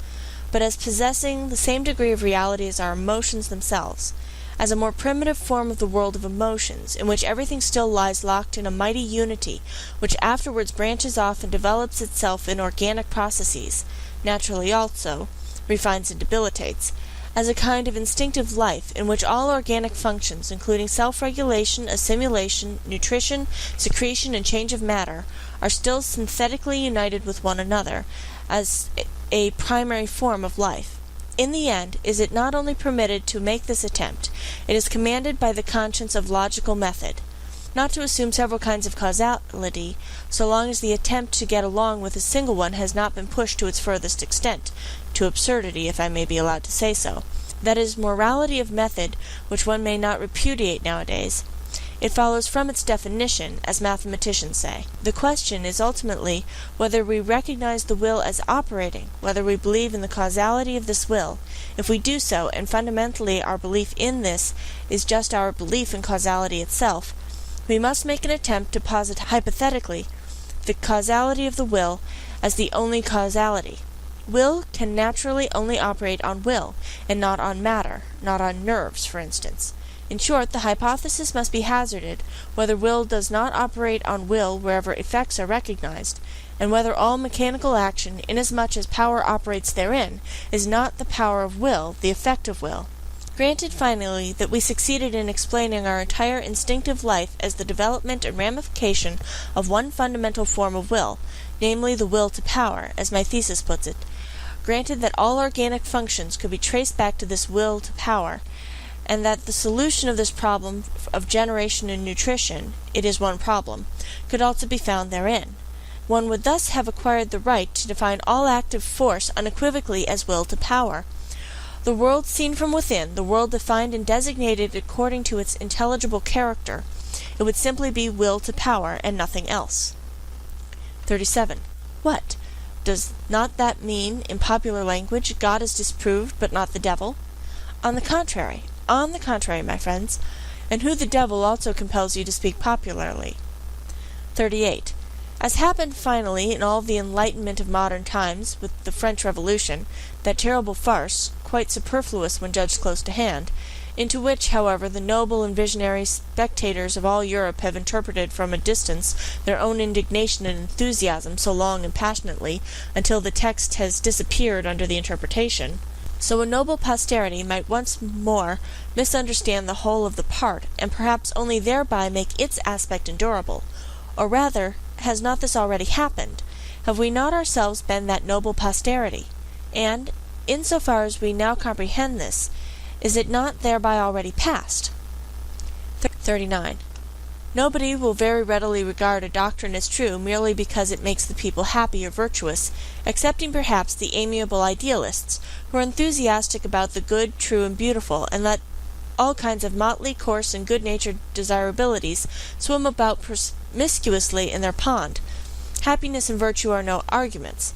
but as possessing the same degree of reality as our emotions themselves, as a more primitive form of the world of emotions, in which everything still lies locked in a mighty unity, which afterwards branches off and develops itself in organic processes, naturally also, refines and debilitates, as a kind of instinctive life in which all organic functions, including self-regulation, assimilation, nutrition, secretion, and change of matter, are still synthetically united with one another, as a primary form of life. In the end, is it not only permitted to make this attempt, it is commanded by the conscience of logical method, not to assume several kinds of causality, so long as the attempt to get along with a single one has not been pushed to its furthest extent, to absurdity, if I may be allowed to say so. That is morality of method, which one may not repudiate nowadays. It follows from its definition, as mathematicians say. The question is ultimately whether we recognize the will as operating, whether we believe in the causality of this will. If we do so, and fundamentally our belief in this is just our belief in causality itself, we must make an attempt to posit hypothetically the causality of the will as the only causality. Will can naturally only operate on will, and not on matter, not on nerves, for instance. In short, the hypothesis must be hazarded whether will does not operate on will wherever effects are recognized, and whether all mechanical action, inasmuch as power operates therein, is not the power of will, the effect of will. Granted, finally, that we succeeded in explaining our entire instinctive life as the development and ramification of one fundamental form of will, namely the will to power, as my thesis puts it. Granted that all organic functions could be traced back to this will to power, and that the solution of this problem of generation and nutrition, it is one problem, could also be found therein. One would thus have acquired the right to define all active force unequivocally as will to power. The world seen from within, the world defined and designated according to its intelligible character, it would simply be will to power and nothing else. 37. What? Does not that mean, in popular language, God is disproved, but not the devil? On the contrary, my friends, and who the devil also compels you to speak popularly. 38. As happened finally in all the enlightenment of modern times, with the French Revolution, that terrible farce, quite superfluous when judged close to hand, into which, however, the noble and visionary spectators of all Europe have interpreted from a distance their own indignation and enthusiasm so long and passionately, until the text has disappeared under the interpretation, so a noble posterity might once more misunderstand the whole of the part, and perhaps only thereby make its aspect endurable. Or rather, has not this already happened? Have we not ourselves been that noble posterity? And, in so far as we now comprehend this, is it not thereby already past? 39. Nobody will very readily regard a doctrine as true merely because it makes the people happy or virtuous, excepting perhaps the amiable idealists, who are enthusiastic about the good, true, and beautiful, and let all kinds of motley, coarse, and good-natured desirabilities swim about promiscuously in their pond. Happiness and virtue are no arguments.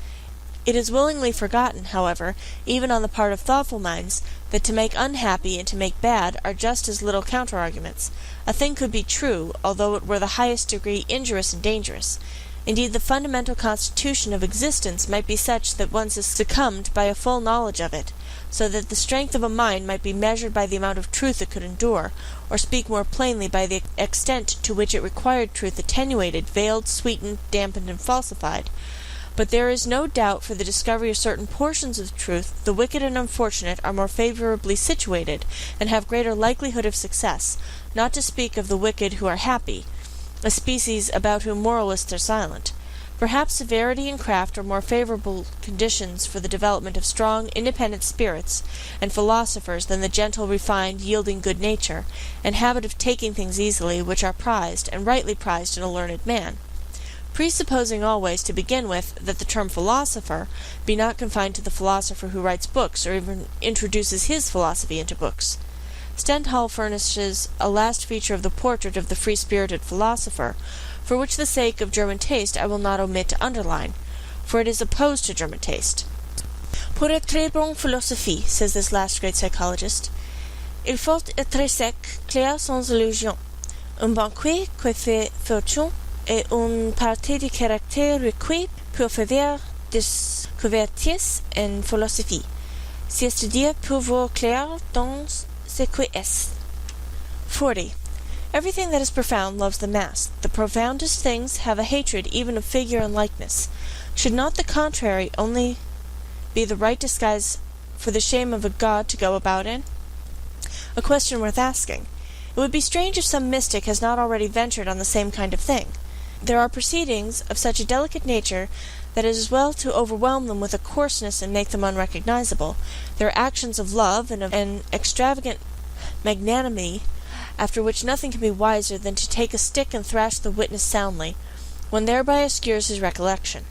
It is willingly forgotten, however, even on the part of thoughtful minds, that to make unhappy and to make bad are just as little counter-arguments. A thing could be true, although it were the highest degree injurious and dangerous. Indeed, the fundamental constitution of existence might be such that one is succumbed by a full knowledge of it, so that the strength of a mind might be measured by the amount of truth it could endure, or speak more plainly by the extent to which it required truth attenuated, veiled, sweetened, dampened, and falsified. But there is no doubt for the discovery of certain portions of truth, the wicked and unfortunate are more favorably situated, and have greater likelihood of success, not to speak of the wicked who are happy, a species about whom moralists are silent. Perhaps severity and craft are more favorable conditions for the development of strong, independent spirits and philosophers than the gentle, refined, yielding good nature, and habit of taking things easily, which are prized, and rightly prized in a learned man. Presupposing always, to begin with, that the term philosopher be not confined to the philosopher who writes books, or even introduces his philosophy into books. Stendhal furnishes a last feature of the portrait of the free-spirited philosopher, for which the sake of German taste I will not omit to underline, for it is opposed to German taste. Pour être très bon philosophie, says this last great psychologist, il faut être sec, clair sans illusion, un banquier qui fait fortune, et une partie du caractère requis pour faire des couvertures en philosophie, c'est-à-dire pour voir clair dans ce qui est. 40. Everything that is profound loves the mask. The profoundest things have a hatred even of figure and likeness. Should not the contrary only be the right disguise for the shame of a god to go about in? A question worth asking. It would be strange if some mystic has not already ventured on the same kind of thing. There are proceedings of such a delicate nature that it is well to overwhelm them with a coarseness and make them unrecognizable. There are actions of love and of an extravagant magnanimity, after which nothing can be wiser than to take a stick and thrash the witness soundly, one thereby obscures his recollection.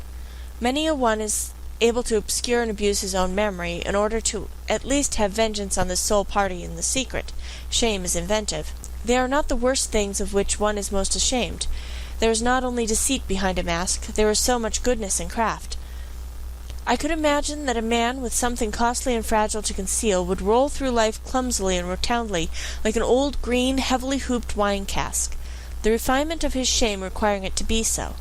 Many a one is able to obscure and abuse his own memory, in order to at least have vengeance on the sole party in the secret. Shame is inventive. They are not the worst things of which one is most ashamed. There is not only deceit behind a mask, there is so much goodness and craft. I could imagine that a man with something costly and fragile to conceal would roll through life clumsily and rotundly, like an old green, heavily hooped wine cask, the refinement of his shame requiring it to be so.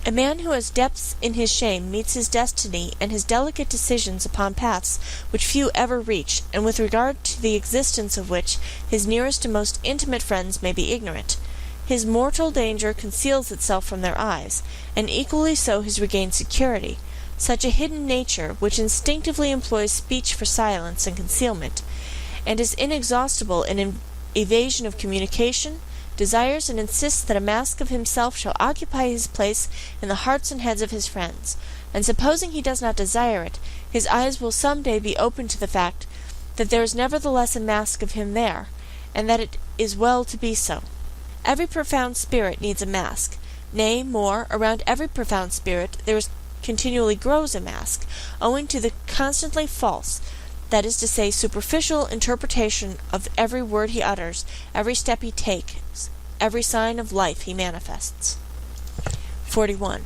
A man who has depths in his shame meets his destiny and his delicate decisions upon paths which few ever reach, and with regard to the existence of which his nearest and most intimate friends may be ignorant. His mortal danger conceals itself from their eyes, and equally so his regained security. Such a hidden nature, which instinctively employs speech for silence and concealment, and is inexhaustible in evasion of communication, desires and insists that a mask of himself shall occupy his place in the hearts and heads of his friends, and supposing he does not desire it, his eyes will some day be opened to the fact that there is nevertheless a mask of him there, and that it is well to be so. Every profound spirit needs a mask. Nay, more, around every profound spirit there continually grows a mask, owing to the constantly false, that is to say, superficial interpretation of every word he utters, every step he takes, every sign of life he manifests. 41.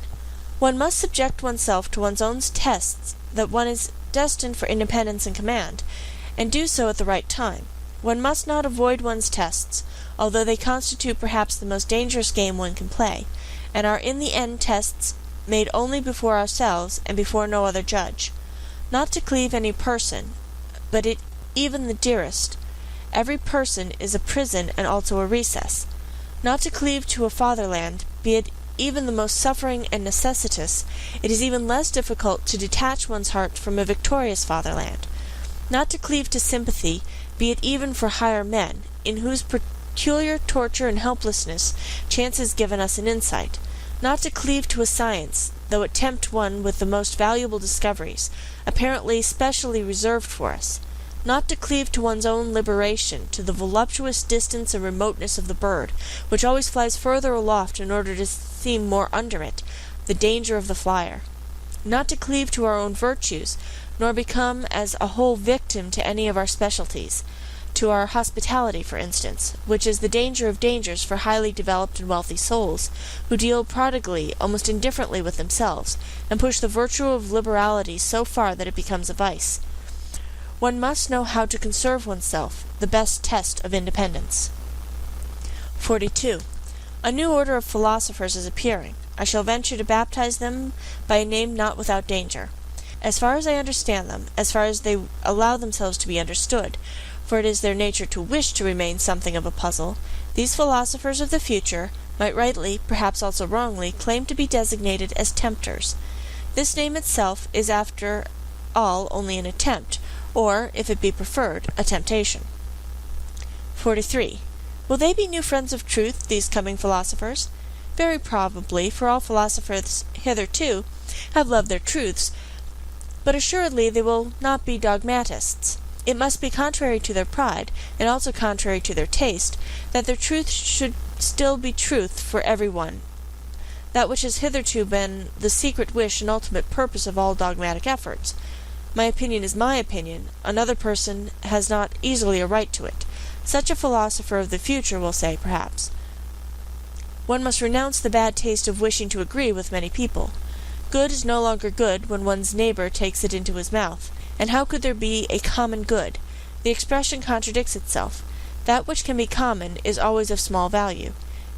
One must subject oneself to one's own tests that one is destined for independence and command, and do so at the right time. One must not avoid one's tests, although they constitute perhaps the most dangerous game one can play, and are in the end tests made only before ourselves and before no other judge. Not to cleave any person, but even the dearest. Every person is a prison and also a recess. Not to cleave to a fatherland, be it even the most suffering and necessitous, it is even less difficult to detach one's heart from a victorious fatherland. Not to cleave to sympathy, be it even for higher men, in whose peculiar torture and helplessness chance has given us an insight. Not to cleave to a science, though it tempt one with the most valuable discoveries, apparently specially reserved for us. Not to cleave to one's own liberation, to the voluptuous distance and remoteness of the bird, which always flies further aloft in order to seem more under it, the danger of the flyer. Not to cleave to our own virtues, nor become as a whole victim to any of our specialties, to our hospitality, for instance, which is the danger of dangers for highly developed and wealthy souls, who deal prodigally, almost indifferently with themselves, and push the virtue of liberality so far that it becomes a vice. One must know how to conserve oneself, the best test of independence. 42. A new order of philosophers is appearing. I shall venture to baptize them by a name not without danger. As far as I understand them, as far as they allow themselves to be understood, for it is their nature to wish to remain something of a puzzle, these philosophers of the future might rightly, perhaps also wrongly, claim to be designated as tempters. This name itself is after all only an attempt, or, if it be preferred, a temptation. 43. Will they be new friends of truth, these coming philosophers? Very probably, for all philosophers hitherto have loved their truths, but assuredly they will not be dogmatists. It must be contrary to their pride, and also contrary to their taste, that their truth should still be truth for every one, that which has hitherto been the secret wish and ultimate purpose of all dogmatic efforts. My opinion is my opinion. Another person has not easily a right to it. Such a philosopher of the future will say, perhaps, one must renounce the bad taste of wishing to agree with many people. Good is no longer good when one's neighbor takes it into his mouth. And how could there be a common good? The expression contradicts itself. That which can be common is always of small value.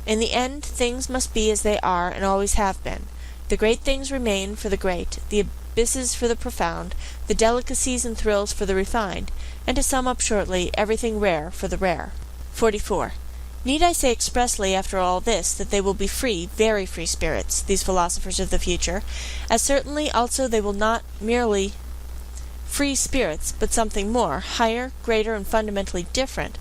In the end, things must be as they are and always have been. The great things remain for the great, the abysses for the profound, the delicacies and thrills for the refined, and to sum up shortly, everything rare for the rare. 44. Need I say expressly after all this that they will be free, very free spirits, these philosophers of the future, as certainly also they will not merely free spirits, but something more, higher, greater, and fundamentally different,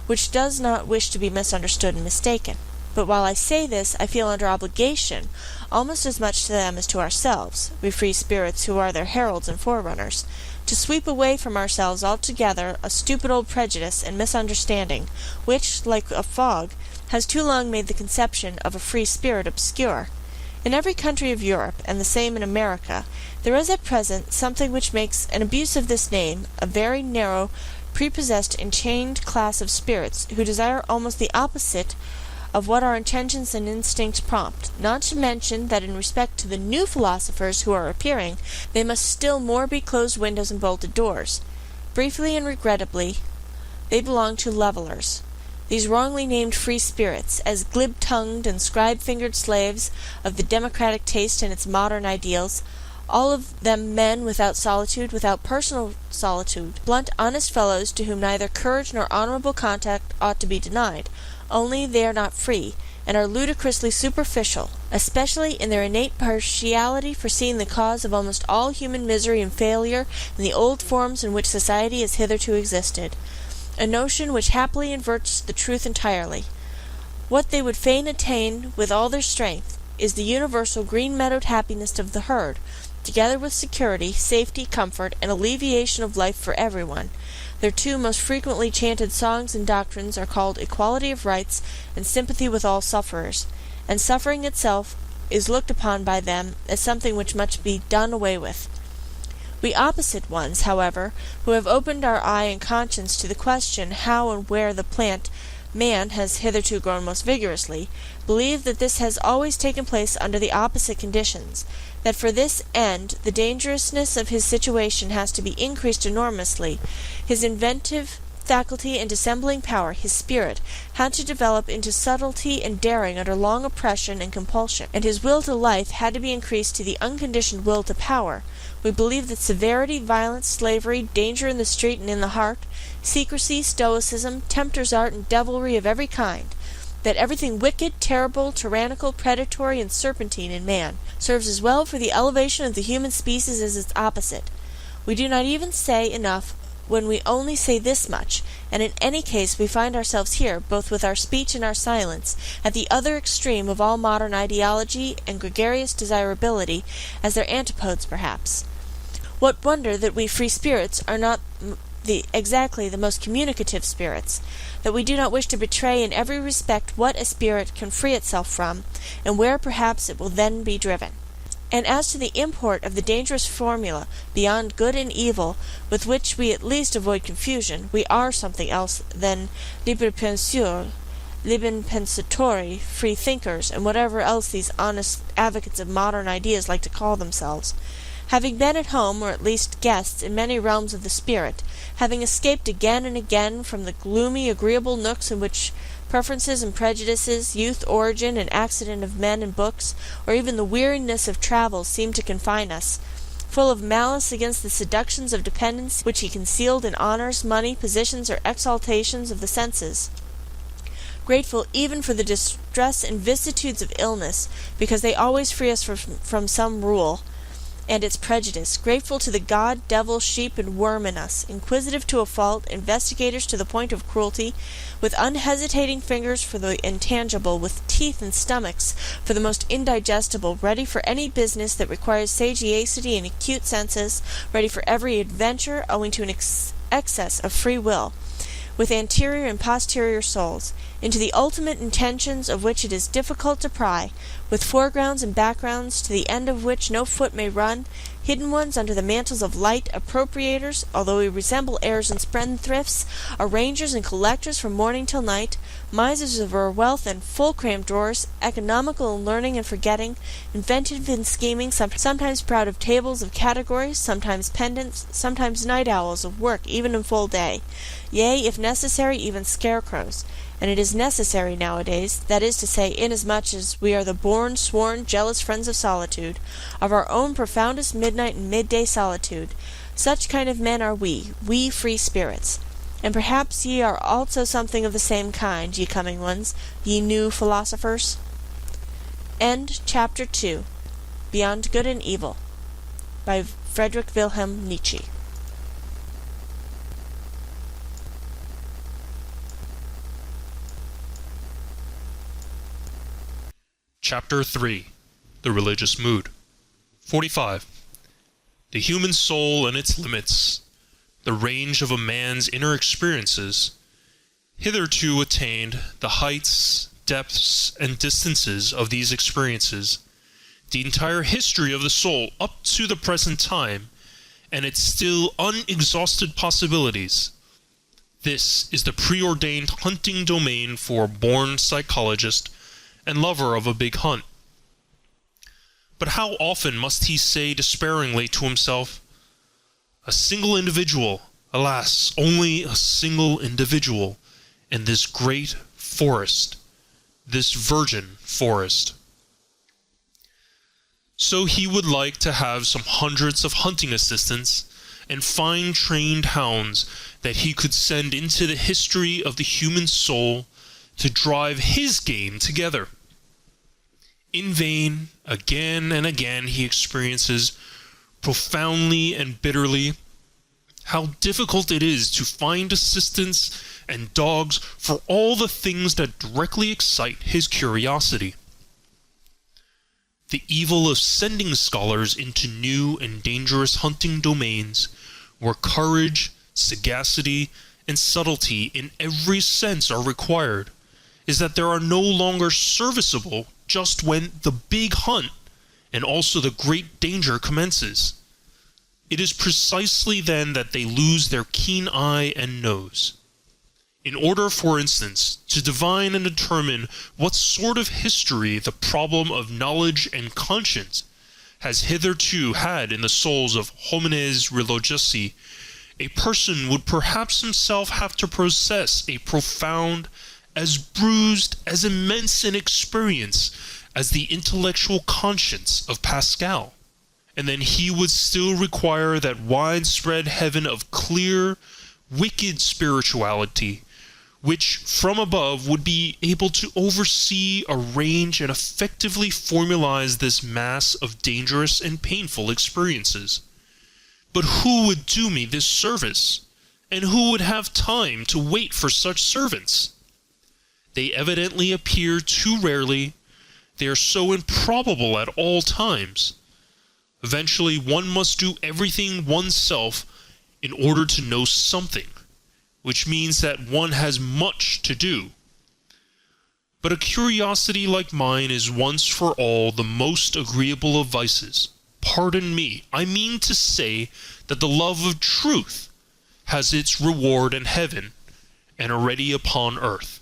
which does not wish to be misunderstood and mistaken. But while I say this, I feel under obligation, almost as much to them as to ourselves, we free spirits who are their heralds and forerunners, to sweep away from ourselves altogether a stupid old prejudice and misunderstanding, which, like a fog, has too long made the conception of a free spirit obscure. In every country of Europe, and the same in America, there is at present something which makes an abuse of this name a very narrow, prepossessed, enchained class of spirits, who desire almost the opposite of what our intentions and instincts prompt, not to mention that in respect to the new philosophers who are appearing, they must still more be closed windows and bolted doors. Briefly and regrettably, they belong to levellers. These wrongly named free spirits, as glib-tongued and scribe-fingered slaves of the democratic taste and its modern ideals, all of them men without solitude, without personal solitude, blunt, honest fellows to whom neither courage nor honorable contact ought to be denied, only they are not free, and are ludicrously superficial, especially in their innate partiality for seeing the cause of almost all human misery and failure in the old forms in which society has hitherto existed, a notion which happily inverts the truth entirely. What they would fain attain with all their strength is the universal green-meadowed happiness of the herd, together with security, safety, comfort, and alleviation of life for everyone. Their two most frequently chanted songs and doctrines are called equality of rights and sympathy with all sufferers, and suffering itself is looked upon by them as something which must be done away with. We opposite ones, however, who have opened our eye and conscience to the question how and where the plant man has hitherto grown most vigorously, believe that this has always taken place under the opposite conditions, that for this end the dangerousness of his situation has to be increased enormously, his inventive faculty and dissembling power, his spirit, had to develop into subtlety and daring under long oppression and compulsion, and his will to life had to be increased to the unconditioned will to power. We believe that severity, violence, slavery, danger in the street and in the heart, secrecy, stoicism, tempter's art, and devilry of every kind, that everything wicked, terrible, tyrannical, predatory, and serpentine in man serves as well for the elevation of the human species as its opposite. We do not even say enough when we only say this much, and in any case we find ourselves here, both with our speech and our silence, at the other extreme of all modern ideology and gregarious desirability, as their antipodes perhaps. What wonder that we free spirits are not exactly the most communicative spirits, that we do not wish to betray in every respect what a spirit can free itself from, and where perhaps it will then be driven. And as to the import of the dangerous formula, beyond good and evil, with which we at least avoid confusion, we are something else than libres penseurs, libres pensatori, free thinkers, and whatever else these honest advocates of modern ideas like to call themselves. Having been at home, or at least guests, in many realms of the spirit, having escaped again and again from the gloomy, agreeable nooks in which preferences and prejudices, youth, origin, and accident of men and books, or even the weariness of travel seem to confine us, full of malice against the seductions of dependence which he concealed in honors, money, positions, or exaltations of the senses. Grateful even for the distress and vicissitudes of illness, because they always free us from some rule and its prejudice, grateful to the god, devil, sheep, and worm in us, inquisitive to a fault, investigators to the point of cruelty, with unhesitating fingers for the intangible, with teeth and stomachs for the most indigestible, ready for any business that requires sagacity and acute senses, ready for every adventure owing to an excess of free will, with anterior and posterior souls, into the ultimate intentions of which it is difficult to pry, with foregrounds and backgrounds to the end of which no foot may run, hidden ones under the mantles of light, appropriators, although we resemble heirs and spendthrifts, arrangers and collectors from morning till night, misers of our wealth and full-crammed drawers, economical in learning and forgetting, inventive in scheming, sometimes proud of tables of categories, sometimes pedants, sometimes night owls of work even in full day, yea, if necessary, even scarecrows. And it is necessary nowadays, that is to say, inasmuch as we are the born, sworn, jealous friends of solitude, of our own profoundest midnight and midday solitude. Such kind of men are we free spirits. And perhaps ye are also something of the same kind, ye coming ones, ye new philosophers. End Chapter 2. Beyond Good and Evil, by Friedrich Nietzsche. Chapter 3. The Religious Mood. 45. The human soul and its limits, the range of a man's inner experiences, hitherto attained, the heights, depths, and distances of these experiences, the entire history of the soul up to the present time, and its still unexhausted possibilities. This is the preordained hunting domain for a born psychologist and lover of a big hunt. But how often must he say despairingly to himself, "A single individual, alas, only a single individual, in this great forest, this virgin forest." So he would like to have some hundreds of hunting assistants and fine-trained hounds that he could send into the history of the human soul to drive his game together. In vain, again and again, he experiences, profoundly and bitterly, how difficult it is to find assistants and dogs for all the things that directly excite his curiosity. The evil of sending scholars into new and dangerous hunting domains, where courage, sagacity, and subtlety in every sense are required, is that they are no longer serviceable just when the big hunt and also the great danger commences. It is precisely then that they lose their keen eye and nose. In order, for instance, to divine and determine what sort of history the problem of knowledge and conscience has hitherto had in the souls of homines religiosi, a person would perhaps himself have to possess a profound, as bruised, as immense an experience as the intellectual conscience of Pascal, and then he would still require that widespread heaven of clear, wicked spirituality, which from above would be able to oversee, arrange, and effectively formalize this mass of dangerous and painful experiences. But who would do me this service? And who would have time to wait for such servants? They evidently appear too rarely. They are so improbable at all times. Eventually, one must do everything oneself in order to know something, which means that one has much to do. But a curiosity like mine is once for all the most agreeable of vices. Pardon me, I mean to say that the love of truth has its reward in heaven and already upon earth.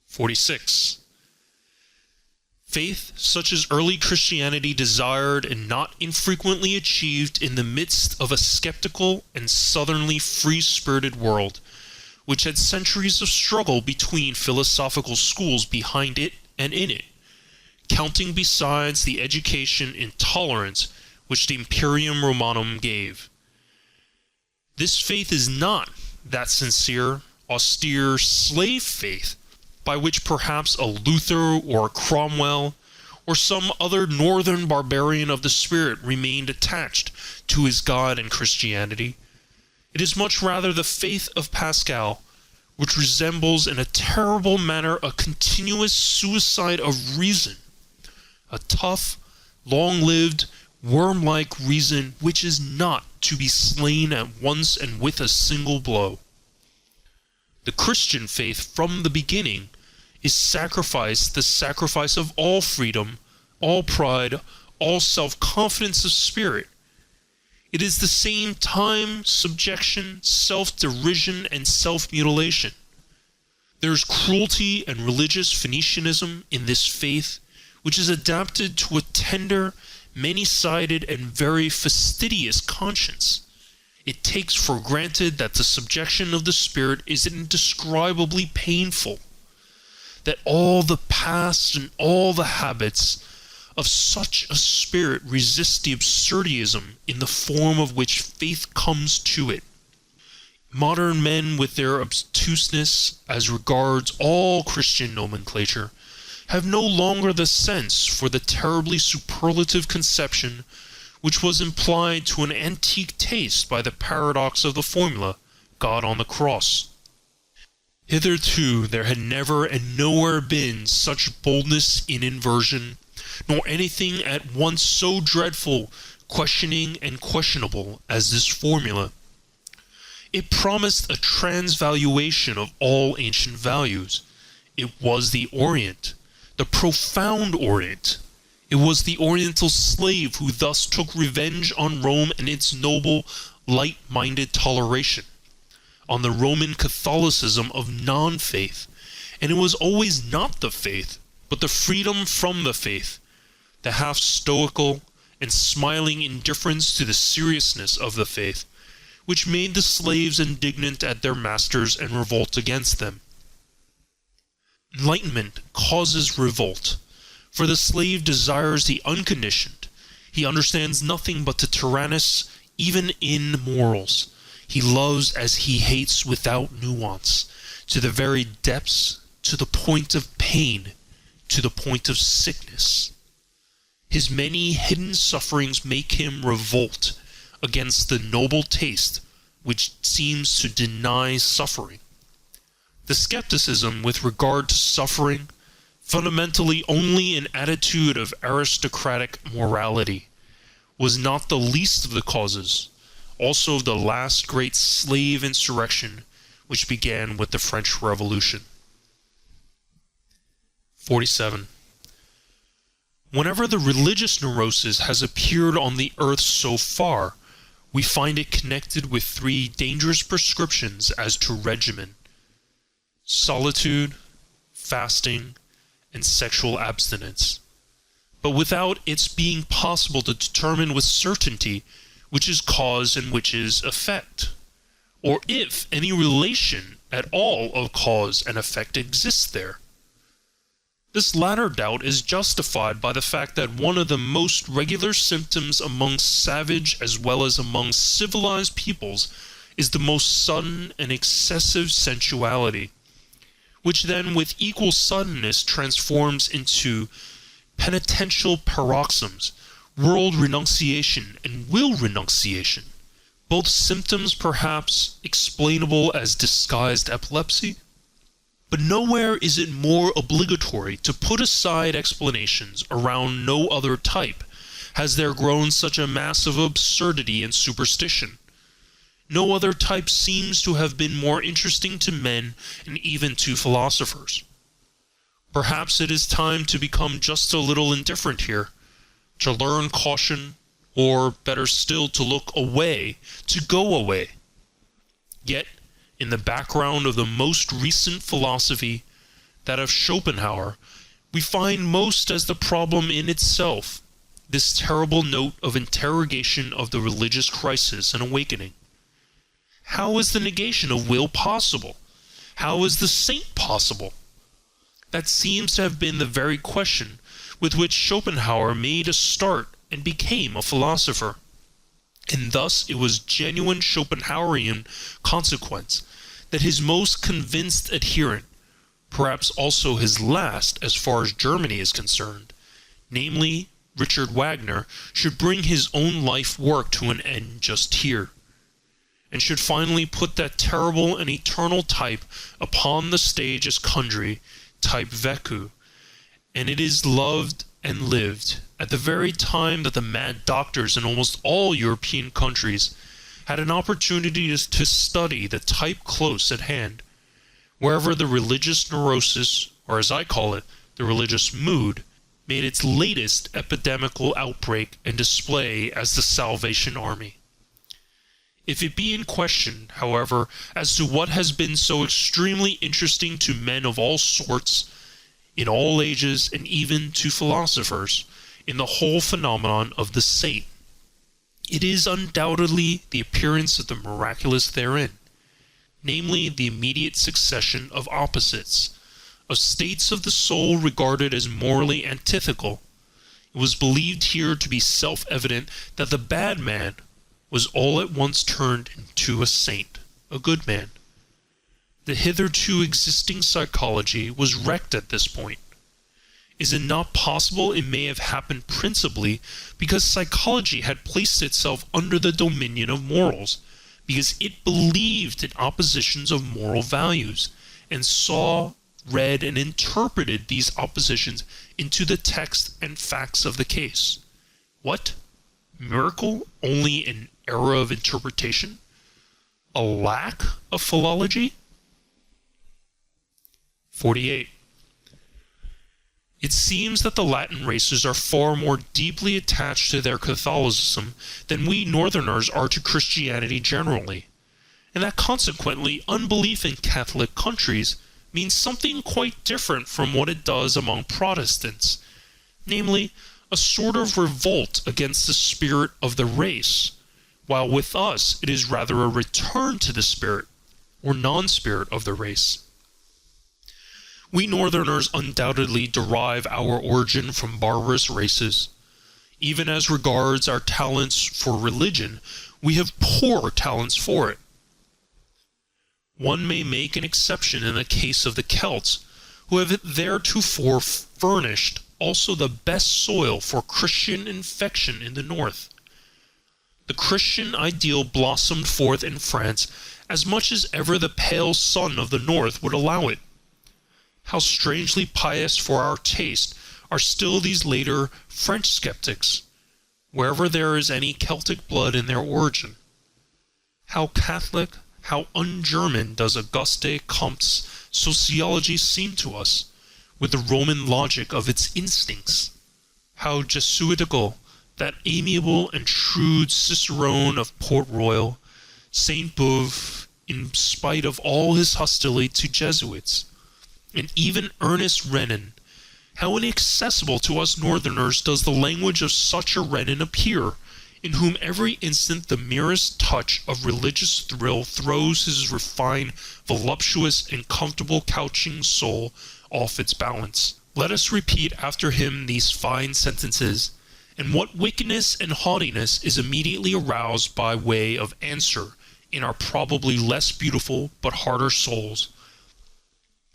46. Faith, such as early Christianity desired and not infrequently achieved in the midst of a skeptical and southernly free-spirited world, which had centuries of struggle between philosophical schools behind it and in it, counting besides the education in tolerance which the Imperium Romanum gave. This faith is not that sincere, austere slave faith by which perhaps a Luther or a Cromwell or some other northern barbarian of the spirit remained attached to his God and Christianity. It is much rather the faith of Pascal, which resembles in a terrible manner a continuous suicide of reason, a tough, long-lived, worm-like reason which is not to be slain at once and with a single blow. The Christian faith from the beginning is sacrifice, the sacrifice of all freedom, all pride, all self-confidence of spirit. It is the same time subjection, self-derision, and self-mutilation. There is cruelty and religious Phoenicianism in this faith, which is adapted to a tender, many-sided, and very fastidious conscience. It takes for granted that the subjection of the spirit is indescribably painful, that all the past and all the habits of such a spirit resist the absurdism in the form of which faith comes to it. Modern men, with their obtuseness as regards all Christian nomenclature, have no longer the sense for the terribly superlative conception which was implied to an antique taste by the paradox of the formula, God on the cross. Hitherto there had never and nowhere been such boldness in inversion, nor anything at once so dreadful, questioning, and questionable as this formula. It promised a transvaluation of all ancient values. It was the Orient, the profound Orient. It was the Oriental slave who thus took revenge on Rome and its noble, light-minded toleration, on the Roman Catholicism of non-faith, and it was always not the faith, but the freedom from the faith, the half-stoical and smiling indifference to the seriousness of the faith, which made the slaves indignant at their masters and revolt against them. Enlightenment causes revolt, for the slave desires the unconditioned. He understands nothing but the tyrannous, even in morals. He loves as he hates without nuance, to the very depths, to the point of pain, to the point of sickness. His many hidden sufferings make him revolt against the noble taste which seems to deny suffering. The skepticism with regard to suffering, fundamentally only an attitude of aristocratic morality, was not the least of the causes, also of the last great slave insurrection which began with the French Revolution. 47. Whenever the religious neurosis has appeared on the earth so far, we find it connected with three dangerous prescriptions as to regimen: solitude, fasting, and sexual abstinence, but without its being possible to determine with certainty which is cause and which is effect, or if any relation at all of cause and effect exists there. This latter doubt is justified by the fact that one of the most regular symptoms among savage as well as among civilized peoples is the most sudden and excessive sensuality, which then with equal suddenness transforms into penitential paroxysms, world renunciation, and will renunciation, both symptoms perhaps explainable as disguised epilepsy. But nowhere is it more obligatory to put aside explanations around no other type has there grown such a mass of absurdity and superstition. No other type seems to have been more interesting to men and even to philosophers. Perhaps it is time to become just a little indifferent here, to learn caution, or better still, to look away, to go away. Yet, in the background of the most recent philosophy, that of Schopenhauer, we find most as the problem in itself, this terrible note of interrogation of the religious crisis and awakening. How is the negation of will possible? How is the saint possible? That seems to have been the very question with which Schopenhauer made a start and became a philosopher. And thus it was genuine Schopenhauerian consequence that his most convinced adherent, perhaps also his last as far as Germany is concerned, namely Richard Wagner, should bring his own life work to an end just here, and should finally put that terrible and eternal type upon the stage as Kundry, type vécu, and it is loved and lived at the very time that the mad doctors in almost all European countries had an opportunity to study the type close at hand, wherever the religious neurosis, or as I call it, the religious mood, made its latest epidemical outbreak and display as the Salvation Army. If it be in question, however, as to what has been so extremely interesting to men of all sorts, in all ages, and even to philosophers, in the whole phenomenon of the saint, it is undoubtedly the appearance of the miraculous therein, namely the immediate succession of opposites, of states of the soul regarded as morally antithetical. It was believed here to be self-evident that the bad man was all at once turned into a saint, a good man. The hitherto existing psychology was wrecked at this point. Is it not possible it may have happened principally because psychology had placed itself under the dominion of morals, because it believed in oppositions of moral values, and saw, read, and interpreted these oppositions into the text and facts of the case? What? Miracle? Only an error of interpretation? A lack of philology? 48. It seems that the Latin races are far more deeply attached to their Catholicism than we Northerners are to Christianity generally, and that consequently unbelief in Catholic countries means something quite different from what it does among Protestants, namely, a sort of revolt against the spirit of the race, while with us it is rather a return to the spirit, or non-spirit of the race. We Northerners undoubtedly derive our origin from barbarous races. Even as regards our talents for religion, we have poor talents for it. One may make an exception in the case of the Celts, who have theretofore furnished also the best soil for Christian infection in the north. The Christian ideal blossomed forth in France as much as ever the pale sun of the north would allow it. How strangely pious for our taste are still these later French skeptics, wherever there is any Celtic blood in their origin. How Catholic, how un-German does Auguste Comte's sociology seem to us, with the Roman logic of its instincts. How Jesuitical that amiable and shrewd Cicerone of Port Royal, Saint Beuve, in spite of all his hostility to Jesuits, and even Ernest Renan. How inaccessible to us Northerners does the language of such a Renan appear, in whom every instant the merest touch of religious thrill throws his refined, voluptuous, and comfortable couching soul off its balance. Let us repeat after him these fine sentences, and what wickedness and haughtiness is immediately aroused by way of answer in our probably less beautiful but harder souls,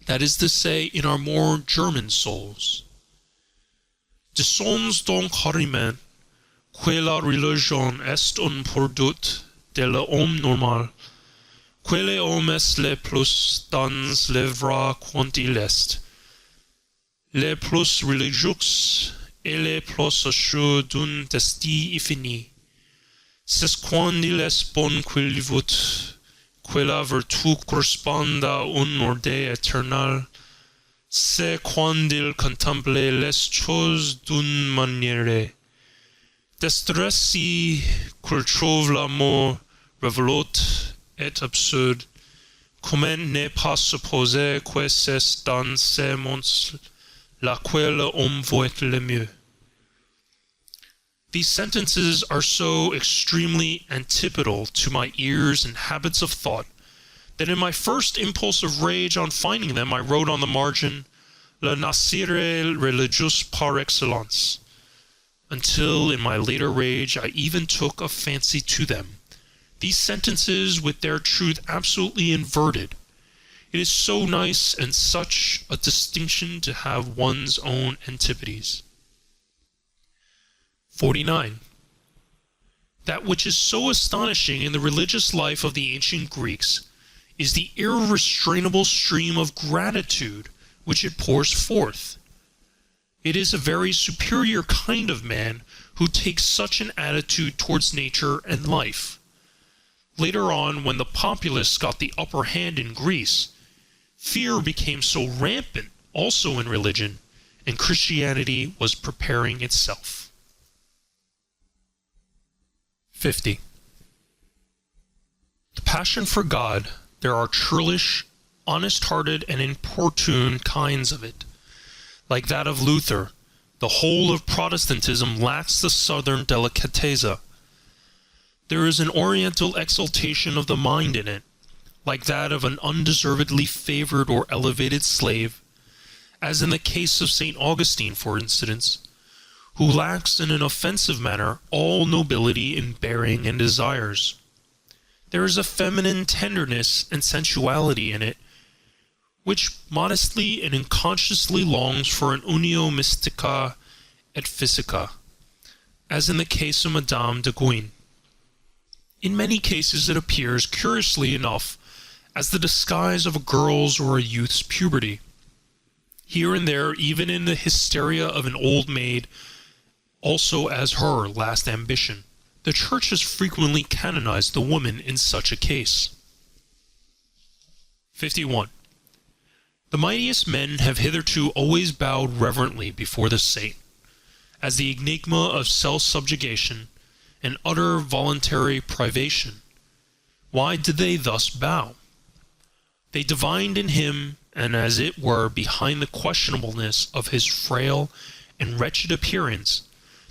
that is to say, in our more German souls. Disons donc carrément que la religion est un produit de l'homme normal, que l'homme est le plus dans le vrai quand il est, le plus religieux et le plus assuré d'un destin infini. C'est quand il est bon qu'il vote, que la vertu corresponde à un ordre éternel, c'est quand il contemple les choses d'une manière d'estresse qu'il trouve l'amour révolte et absurde. Comment ne pas supposer que c'est dans ces mondes laquelle l'homme voit le mieux? These sentences are so extremely antipodal to my ears and habits of thought that in my first impulse of rage on finding them I wrote on the margin, le nasire religieux par excellence, until in my later rage I even took a fancy to them. These sentences with their truth absolutely inverted. It is so nice and such a distinction to have one's own antipodes. 49. That which is so astonishing in the religious life of the ancient Greeks is the irrestrainable stream of gratitude which it pours forth. It is a very superior kind of man who takes such an attitude towards nature and life. Later on, when the populace got the upper hand in Greece, fear became so rampant also in religion, and Christianity was preparing itself. 50. The passion for God, there are churlish, honest-hearted, and importune kinds of it. Like that of Luther, the whole of Protestantism lacks the southern delicatezza. There is an oriental exaltation of the mind in it, like that of an undeservedly favored or elevated slave, as in the case of St. Augustine, for instance, who lacks in an offensive manner all nobility in bearing and desires. There is a feminine tenderness and sensuality in it, which modestly and unconsciously longs for an unio mystica et physica, as in the case of Madame de Guyon. In many cases it appears, curiously enough, as the disguise of a girl's or a youth's puberty. Here and there, even in the hysteria of an old maid, also as her last ambition. The Church has frequently canonized the woman in such a case. 51. The mightiest men have hitherto always bowed reverently before the saint, as the enigma of self-subjugation and utter voluntary privation. Why did they thus bow? They divined in him, and as it were behind the questionableness of his frail and wretched appearance,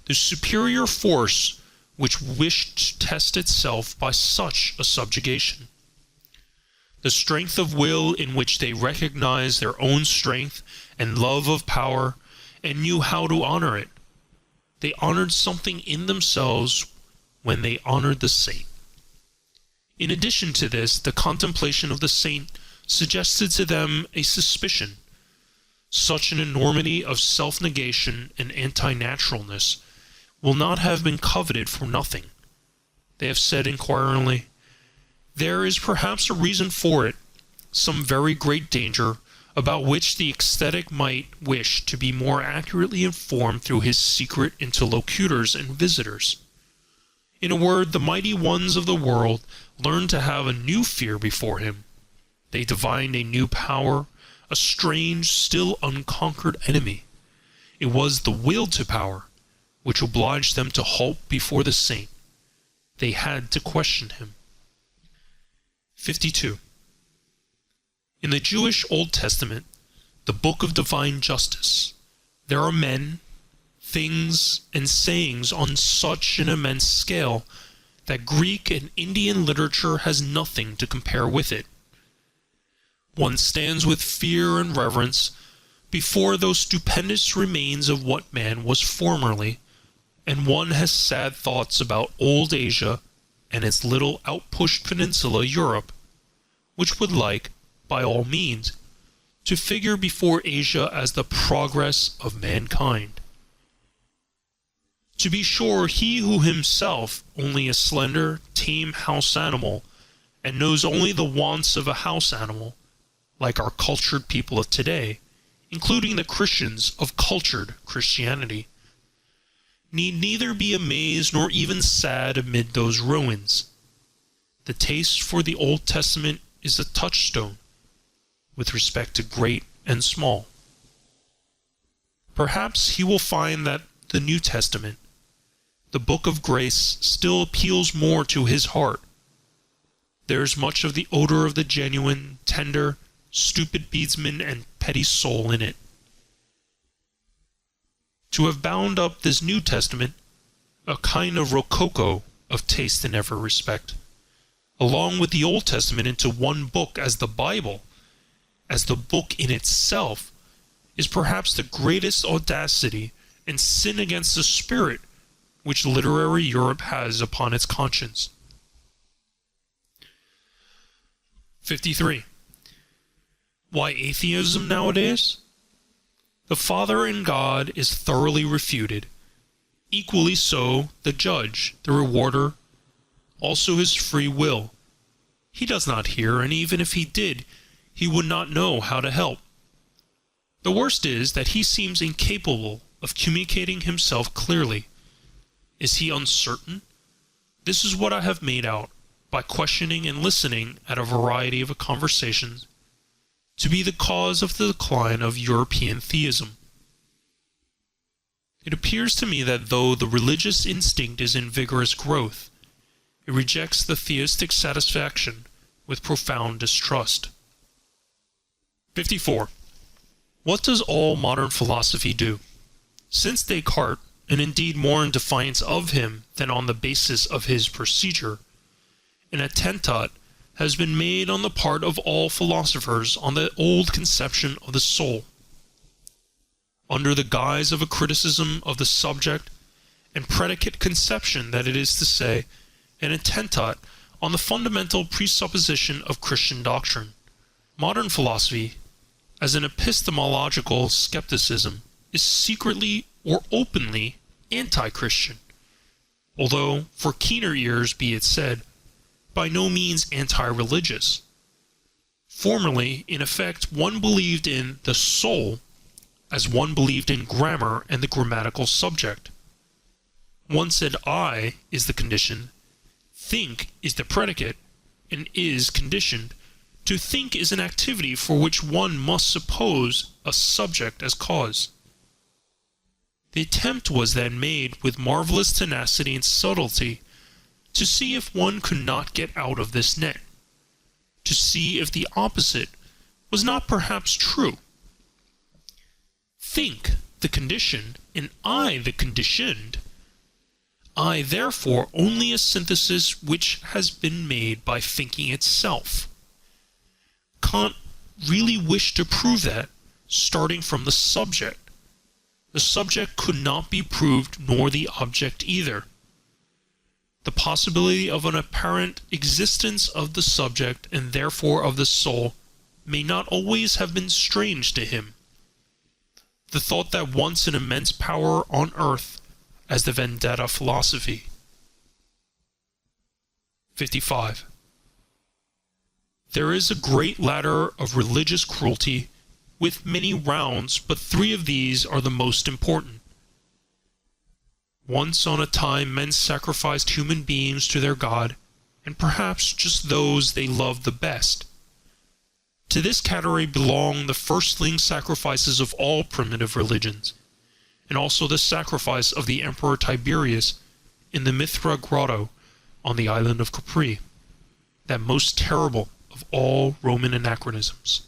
the superior force which wished to test itself by such a subjugation. The strength of will in which they recognized their own strength and love of power, and knew how to honor it. They honored something in themselves when they honored the saint. In addition to this, the contemplation of the saint suggested to them a suspicion. Such an enormity of self-negation and anti-naturalness will not have been coveted for nothing. They have said inquiringly, there is perhaps a reason for it, some very great danger, about which the ecstatic might wish to be more accurately informed through his secret interlocutors and visitors. In a word, the mighty ones of the world learned to have a new fear before him. They divined a new power, a strange, still unconquered enemy. It was the will to power, which obliged them to halt before the saint. They had to question him. 52. In the Jewish Old Testament, the book of divine justice, there are men, things, and sayings on such an immense scale that Greek and Indian literature has nothing to compare with it. One stands with fear and reverence before those stupendous remains of what man was formerly, and one has sad thoughts about old Asia and its little outpushed peninsula Europe, which would like, by all means, to figure before Asia as the progress of mankind. To be sure, he who himself only a slender, tame house animal, and knows only the wants of a house animal, like our cultured people of today, including the Christians of cultured Christianity, need neither be amazed nor even sad amid those ruins. The taste for the Old Testament is a touchstone with respect to great and small. Perhaps he will find that the New Testament, the book of grace, still appeals more to his heart. There is much of the odor of the genuine, tender, stupid bedesman and petty soul in it. To have bound up this New Testament, a kind of rococo of taste in every respect, along with the Old Testament, into one book as the Bible, as the book in itself, is perhaps the greatest audacity and sin against the spirit which literary Europe has upon its conscience. 53. Why atheism nowadays? The Father in God is thoroughly refuted. Equally so the judge, the rewarder, also his free will. He does not hear, and even if he did, he would not know how to help. The worst is that he seems incapable of communicating himself clearly. Is he uncertain? This is what I have made out, by questioning and listening at a variety of conversations, to be the cause of the decline of European theism. It appears to me that though the religious instinct is in vigorous growth, it rejects the theistic satisfaction with profound distrust. 54. What does all modern philosophy do? Since Descartes, and indeed more in defiance of him than on the basis of his procedure, an attentat has been made on the part of all philosophers on the old conception of the soul, under the guise of a criticism of the subject and predicate conception, that is to say, an attentat on the fundamental presupposition of Christian doctrine. Modern philosophy, as an epistemological skepticism, is secretly or openly anti-Christian, although, for keener ears be it said, by no means anti-religious. Formerly, in effect, one believed in the soul as one believed in grammar and the grammatical subject. One said I is the condition, think is the predicate, and is conditioned. To think is an activity for which one must suppose a subject as cause. The attempt was then made with marvelous tenacity and subtlety to see if one could not get out of this net, to see if the opposite was not perhaps true. Think, the condition, and I, the conditioned. I, therefore, only a synthesis which has been made by thinking itself. Kant really wished to prove that, starting from the subject. The subject could not be proved, nor the object either. The possibility of an apparent existence of the subject, and therefore of the soul, may not always have been strange to him. The thought that once an immense power on earth, as the vendetta philosophy. 55. There is a great ladder of religious cruelty, with many rounds, but 3 of these are the most important. Once on a time men sacrificed human beings to their God, and perhaps just those they loved the best. To this category belong the firstling sacrifices of all primitive religions, and also the sacrifice of the Emperor Tiberius in the Mithra grotto on the island of Capri, that most terrible of all Roman anachronisms.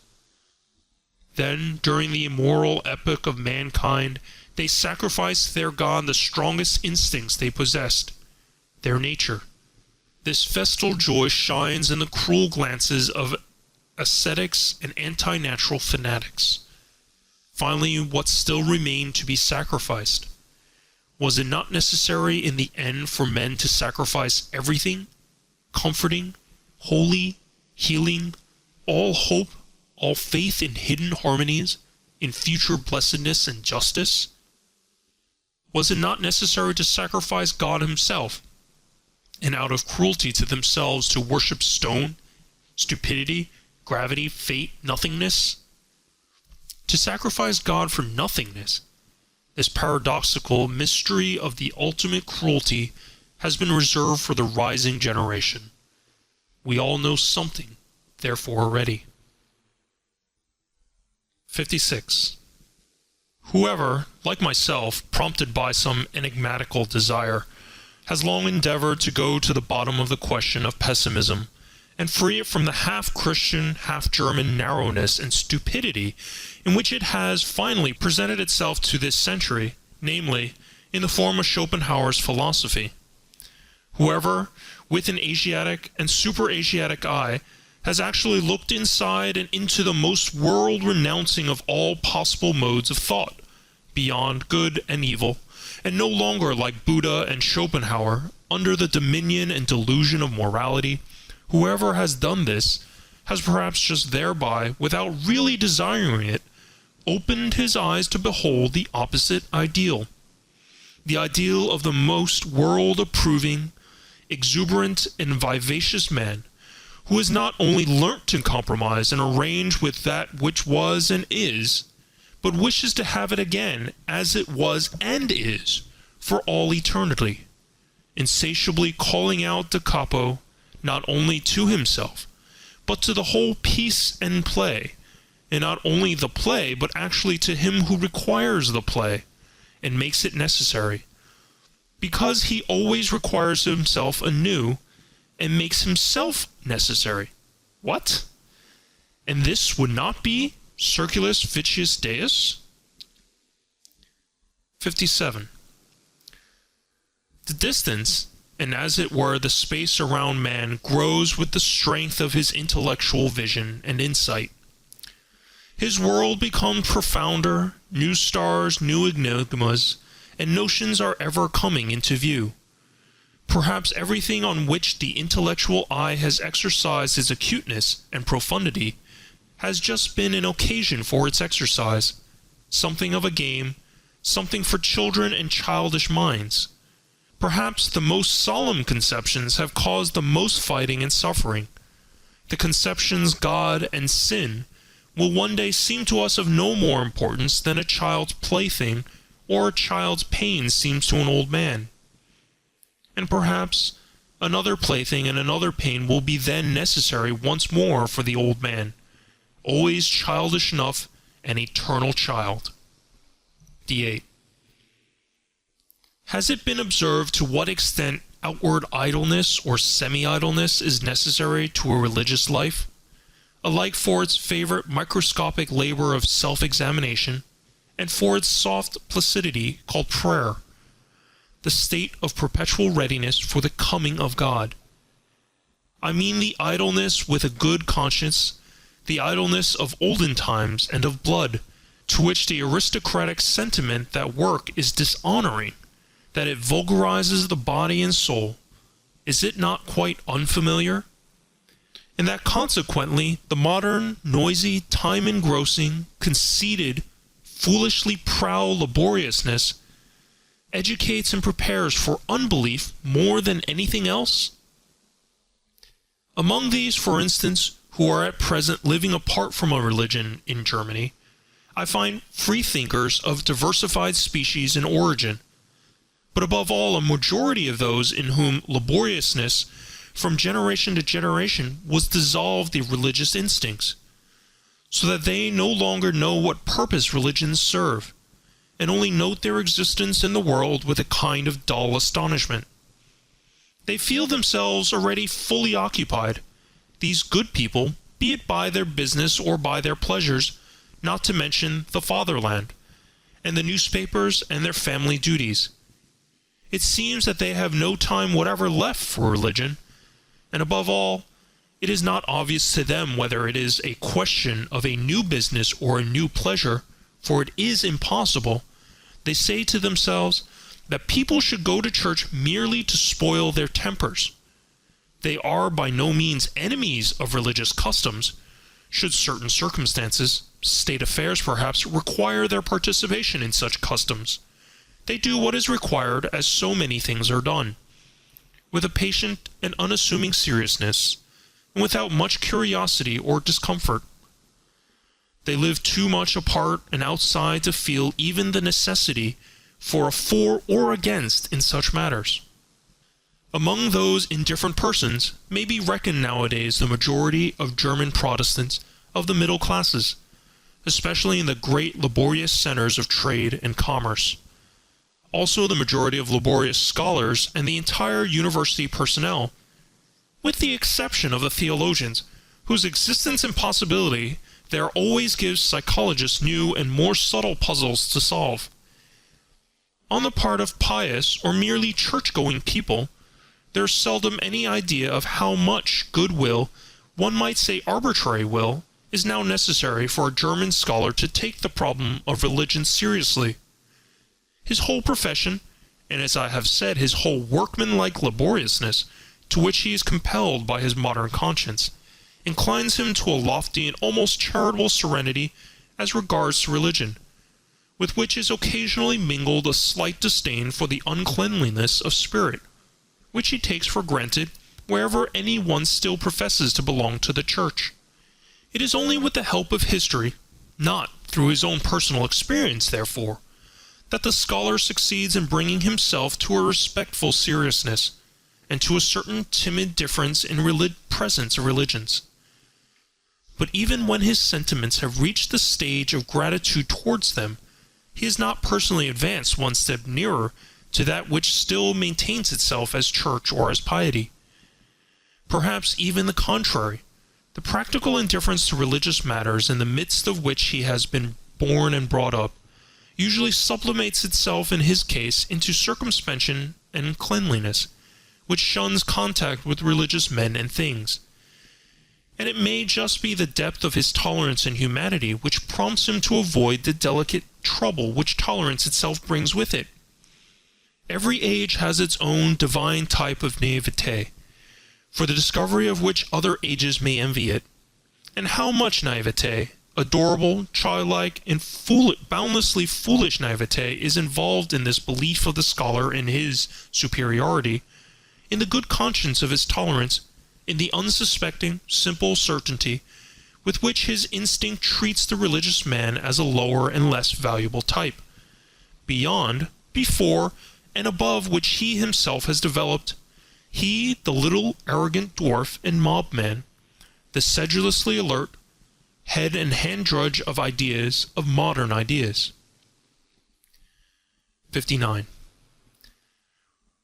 Then, during the immoral epoch of mankind, they sacrificed their God the strongest instincts they possessed, their nature. This festal joy shines in the cruel glances of ascetics and anti-natural fanatics. Finally, what still remained to be sacrificed? Was it not necessary in the end for men to sacrifice everything, comforting, holy, healing, all hope, all faith in hidden harmonies, in future blessedness and justice? Was it not necessary to sacrifice God himself, and out of cruelty to themselves to worship stone, stupidity, gravity, fate, nothingness? To sacrifice God for nothingness, this paradoxical mystery of the ultimate cruelty, has been reserved for the rising generation. We all know something, therefore, already. 56. Whoever, like myself, prompted by some enigmatical desire, has long endeavored to go to the bottom of the question of pessimism, and free it from the half-Christian, half-German narrowness and stupidity in which it has finally presented itself to this century, namely, in the form of Schopenhauer's philosophy. Whoever, with an Asiatic and super-Asiatic eye, has actually looked inside and into the most world-renouncing of all possible modes of thought, beyond good and evil, and no longer, like Buddha and Schopenhauer, under the dominion and delusion of morality, whoever has done this has perhaps just thereby, without really desiring it, opened his eyes to behold the opposite ideal. The ideal of the most world-approving, exuberant, and vivacious man, who has not only learnt to compromise and arrange with that which was and is, but wishes to have it again as it was and is, for all eternity, insatiably calling out da capo, not only to himself, but to the whole piece and play, and not only the play, but actually to him who requires the play, and makes it necessary, because he always requires himself anew, and makes himself necessary. What? And this would not be circulus vicius Deus? 57. The distance, and as it were the space around man, grows with the strength of his intellectual vision and insight. His world becomes profounder, new stars, new enigmas, and notions are ever coming into view. Perhaps everything on which the intellectual eye has exercised its acuteness and profundity has just been an occasion for its exercise, something of a game, something for children and childish minds. Perhaps the most solemn conceptions have caused the most fighting and suffering. The conceptions God and sin will one day seem to us of no more importance than a child's plaything or a child's pain seems to an old man. And perhaps another plaything and another pain will be then necessary once more for the old man, always childish enough, an eternal child. D8. Has it been observed to what extent outward idleness or semi-idleness is necessary to a religious life, alike for its favorite microscopic labor of self-examination, and for its soft placidity called prayer, the state of perpetual readiness for the coming of God? I mean the idleness with a good conscience, the idleness of olden times and of blood, to which the aristocratic sentiment that work is dishonoring, that it vulgarizes the body and soul, is it not quite unfamiliar? And that consequently the modern, noisy, time-engrossing, conceited, foolishly proud laboriousness educates and prepares for unbelief more than anything else? Among these, for instance, who are at present living apart from a religion in Germany, I find freethinkers of diversified species and origin, but above all a majority of those in whom laboriousness from generation to generation was dissolved the religious instincts, so that they no longer know what purpose religions serve, and only note their existence in the world with a kind of dull astonishment. They feel themselves already fully occupied, these good people, be it by their business or by their pleasures, not to mention the fatherland, and the newspapers and their family duties. It seems that they have no time whatever left for religion, and above all, it is not obvious to them whether it is a question of a new business or a new pleasure, for it is impossible, they say to themselves, that people should go to church merely to spoil their tempers. They are by no means enemies of religious customs, should certain circumstances, state affairs perhaps, require their participation in such customs. They do what is required as so many things are done, with a patient and unassuming seriousness, and without much curiosity or discomfort. They live too much apart and outside to feel even the necessity for a for or against in such matters. Among those indifferent persons may be reckoned nowadays the majority of German Protestants of the middle classes, especially in the great laborious centers of trade and commerce. Also the majority of laborious scholars and the entire university personnel, with the exception of the theologians, whose existence and possibility there always gives psychologists new and more subtle puzzles to solve. On the part of pious or merely church-going people, there is seldom any idea of how much good will, one might say arbitrary will, is now necessary for a German scholar to take the problem of religion seriously. His whole profession, and as I have said, his whole workman-like laboriousness, to which he is compelled by his modern conscience, inclines him to a lofty and almost charitable serenity as regards to religion, with which is occasionally mingled a slight disdain for the uncleanliness of spirit, which he takes for granted wherever any one still professes to belong to the Church. It is only with the help of history, not through his own personal experience, therefore, that the scholar succeeds in bringing himself to a respectful seriousness, and to a certain timid difference in presence of religions. But even when his sentiments have reached the stage of gratitude towards them, he has not personally advanced one step nearer to that which still maintains itself as church or as piety. Perhaps even the contrary. The practical indifference to religious matters in the midst of which he has been born and brought up usually sublimates itself in his case into circumspection and cleanliness, which shuns contact with religious men and things. And it may just be the depth of his tolerance and humanity which prompts him to avoid the delicate trouble which tolerance itself brings with it. Every age has its own divine type of naivete, for the discovery of which other ages may envy it. And how much naivete, adorable, childlike, and boundlessly foolish naivete, is involved in this belief of the scholar in his superiority, in the good conscience of his tolerance, in the unsuspecting, simple certainty with which his instinct treats the religious man as a lower and less valuable type, beyond, before, and above which he himself has developed, he, the little arrogant dwarf and mob man, the sedulously alert, head and hand drudge of ideas, of modern ideas. 59.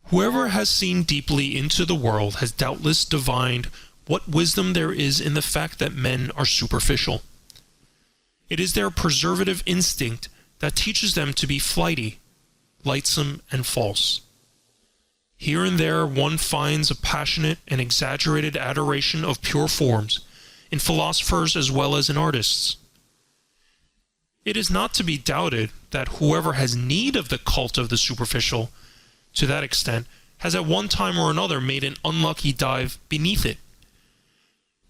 Whoever has seen deeply into the world has doubtless divined what wisdom there is in the fact that men are superficial. It is their preservative instinct that teaches them to be flighty, lightsome, and false. Here and there one finds a passionate and exaggerated adoration of pure forms, in philosophers as well as in artists. It is not to be doubted that whoever has need of the cult of the superficial, to that extent, has at one time or another made an unlucky dive beneath it.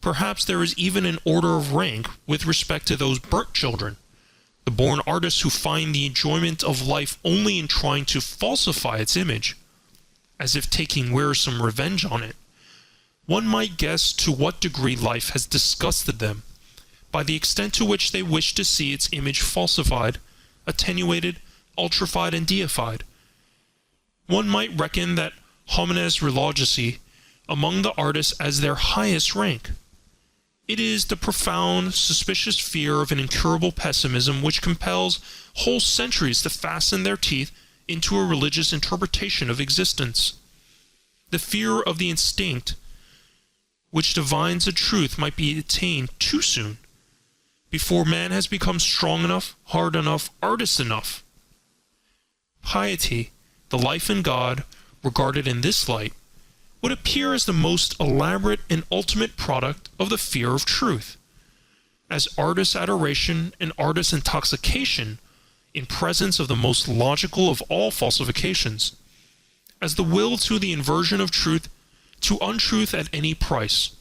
Perhaps there is even an order of rank with respect to those burnt children, the born artists who find the enjoyment of life only in trying to falsify its image, as if taking wearisome revenge on it. One might guess to what degree life has disgusted them, by the extent to which they wish to see its image falsified, attenuated, ultrified, and deified. One might reckon that homines religiosi among the artists as their highest rank. It is the profound, suspicious fear of an incurable pessimism which compels whole centuries to fasten their teeth into a religious interpretation of existence. The fear of the instinct which divines a truth might be attained too soon, before man has become strong enough, hard enough, artist enough. Piety, the life in God, regarded in this light, would appear as the most elaborate and ultimate product of the fear of truth, as artist adoration and artist intoxication in presence of the most logical of all falsifications, as the will to the inversion of truth to untruth at any price.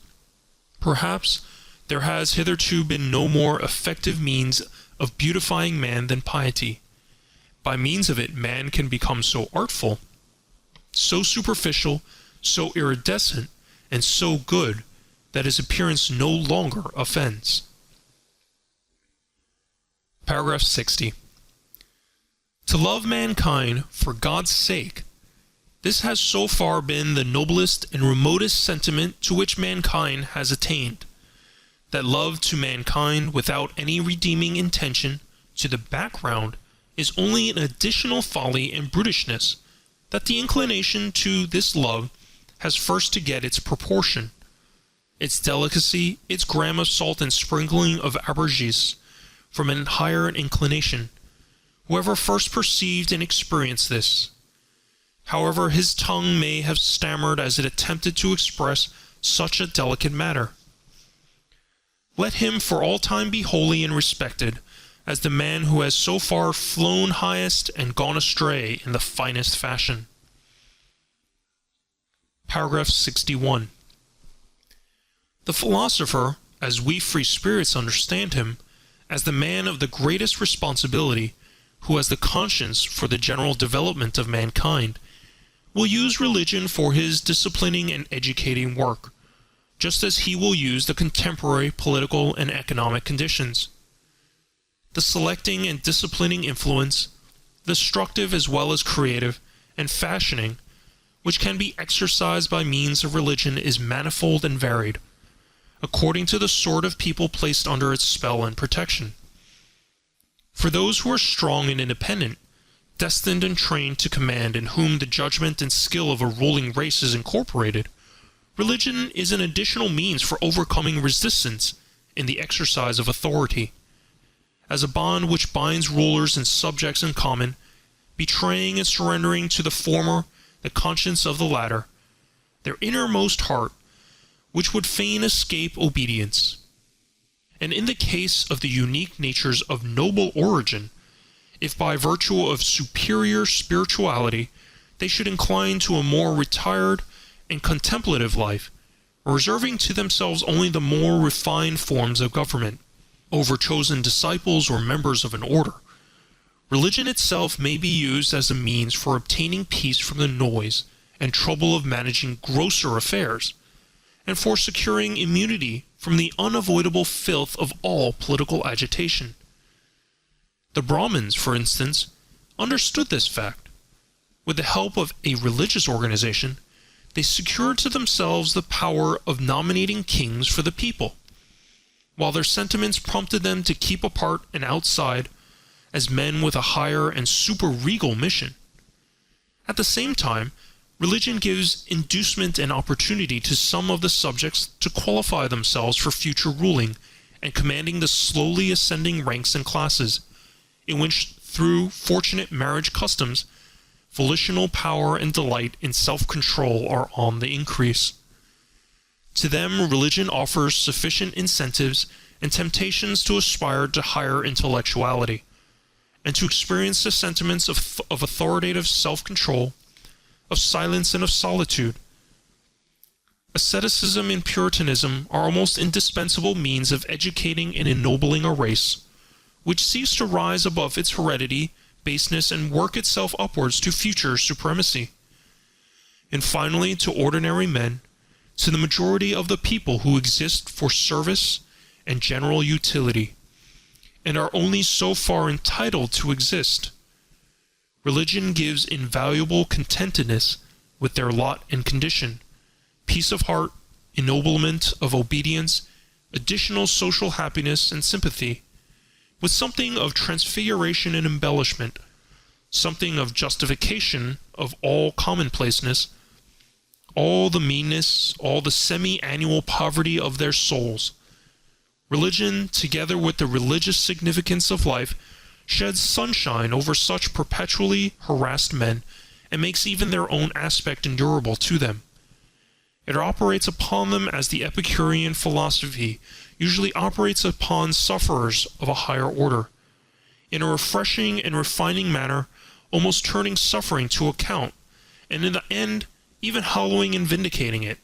Perhaps there has hitherto been no more effective means of beautifying man than piety. By means of it, man can become so artful, so superficial, so iridescent, and so good that his appearance no longer offends. Paragraph 60. To love mankind for God's sake, this has so far been the noblest and remotest sentiment to which mankind has attained, that love to mankind without any redeeming intention to the background is only an additional folly and brutishness, that the inclination to this love has first to get its proportion, its delicacy, its gram of salt and sprinkling of aubergine from an higher inclination. Whoever first perceived and experienced this, however his tongue may have stammered as it attempted to express such a delicate matter. Let him for all time be holy and respected as the man who has so far flown highest and gone astray in the finest fashion. Paragraph 61. The philosopher, as we free spirits understand him, as the man of the greatest responsibility, who has the conscience for the general development of mankind, will use religion for his disciplining and educating work, just as he will use the contemporary political and economic conditions. The selecting and disciplining influence, destructive as well as creative, and fashioning, which can be exercised by means of religion is manifold and varied, according to the sort of people placed under its spell and protection. For those who are strong and independent, destined and trained to command, in whom the judgment and skill of a ruling race is incorporated, religion is an additional means for overcoming resistance in the exercise of authority, as a bond which binds rulers and subjects in common, betraying and surrendering to the former the conscience of the latter, their innermost heart, which would fain escape obedience. And in the case of the unique natures of noble origin, if by virtue of superior spirituality they should incline to a more retired and contemplative life, reserving to themselves only the more refined forms of government, over chosen disciples or members of an order, religion itself may be used as a means for obtaining peace from the noise and trouble of managing grosser affairs, and for securing immunity from the unavoidable filth of all political agitation. The Brahmins, for instance, understood this fact. With the help of a religious organization, they secured to themselves the power of nominating kings for the people, while their sentiments prompted them to keep apart and outside as men with a higher and super-regal mission. At the same time, religion gives inducement and opportunity to some of the subjects to qualify themselves for future ruling and commanding the slowly ascending ranks and classes, in which, through fortunate marriage customs, volitional power and delight in self-control are on the increase. To them, religion offers sufficient incentives and temptations to aspire to higher intellectuality, and to experience the sentiments of authoritative self-control, of silence and of solitude. Asceticism and Puritanism are almost indispensable means of educating and ennobling a race, which seeks to rise above its heredity, baseness, and work itself upwards to future supremacy. And finally, to ordinary men, to the majority of the people who exist for service and general utility, and are only so far entitled to exist, religion gives invaluable contentedness with their lot and condition, peace of heart, ennoblement of obedience, additional social happiness and sympathy, with something of transfiguration and embellishment, something of justification of all commonplaceness, all the meanness, all the semi-annual poverty of their souls. Religion, together with the religious significance of life, sheds sunshine over such perpetually harassed men, and makes even their own aspect endurable to them. It operates upon them as the Epicurean philosophy usually operates upon sufferers of a higher order, in a refreshing and refining manner, almost turning suffering to account, and in the end even hallowing and vindicating it.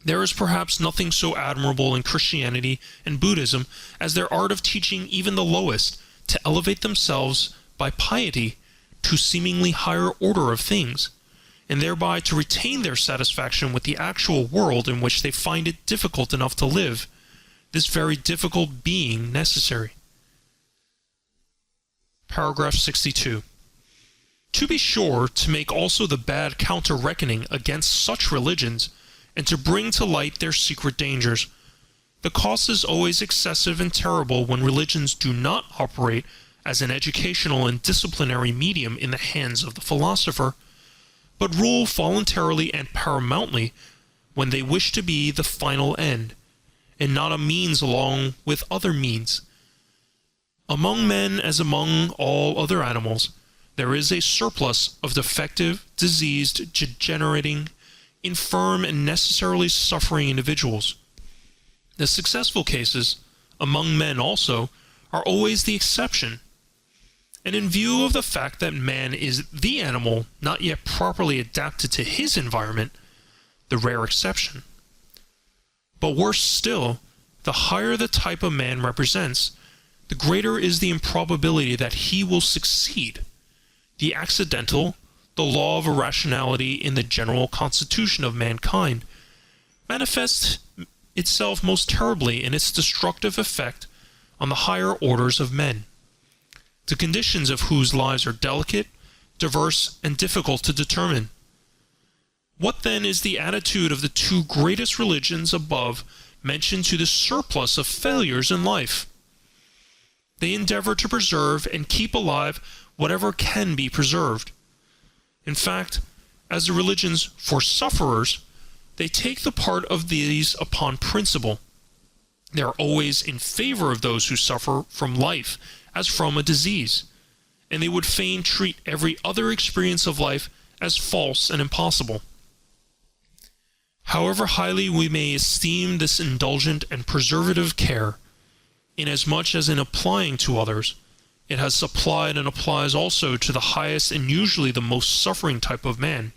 There is perhaps nothing so admirable in Christianity and Buddhism as their art of teaching even the lowest to elevate themselves by piety to seemingly higher order of things, and thereby to retain their satisfaction with the actual world in which they find it difficult enough to live, this very difficult being necessary. Paragraph 62. To be sure to make also the bad counter-reckoning against such religions, and to bring to light their secret dangers, the cost is always excessive and terrible when religions do not operate as an educational and disciplinary medium in the hands of the philosopher, but rule voluntarily and paramountly when they wish to be the final end, and not a means along with other means. Among men, as among all other animals, there is a surplus of defective, diseased, degenerating, infirm, and necessarily suffering individuals. The successful cases, among men also, are always the exception, and in view of the fact that man is the animal not yet properly adapted to his environment, the rare exception. But worse still, the higher the type of man represents, the greater is the improbability that he will succeed. The accidental, the law of irrationality in the general constitution of mankind, manifests itself most terribly in its destructive effect on the higher orders of men, the conditions of whose lives are delicate, diverse, and difficult to determine. What then is the attitude of the two greatest religions above mentioned to the surplus of failures in life? They endeavor to preserve and keep alive whatever can be preserved. In fact, as the religions for sufferers, they take the part of these upon principle. They are always in favor of those who suffer from life as from a disease, and they would fain treat every other experience of life as false and impossible. However highly we may esteem this indulgent and preservative care, inasmuch as in applying to others, it has supplied and applies also to the highest and usually the most suffering type of man,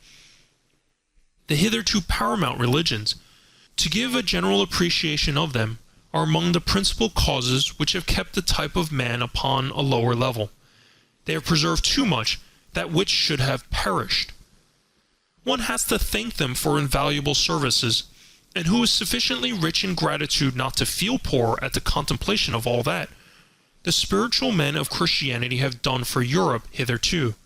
the hitherto paramount religions, to give a general appreciation of them, are among the principal causes which have kept the type of man upon a lower level. They have preserved too much that which should have perished. One has to thank them for invaluable services, and who is sufficiently rich in gratitude not to feel poor at the contemplation of all that the spiritual men of Christianity have done for Europe hitherto.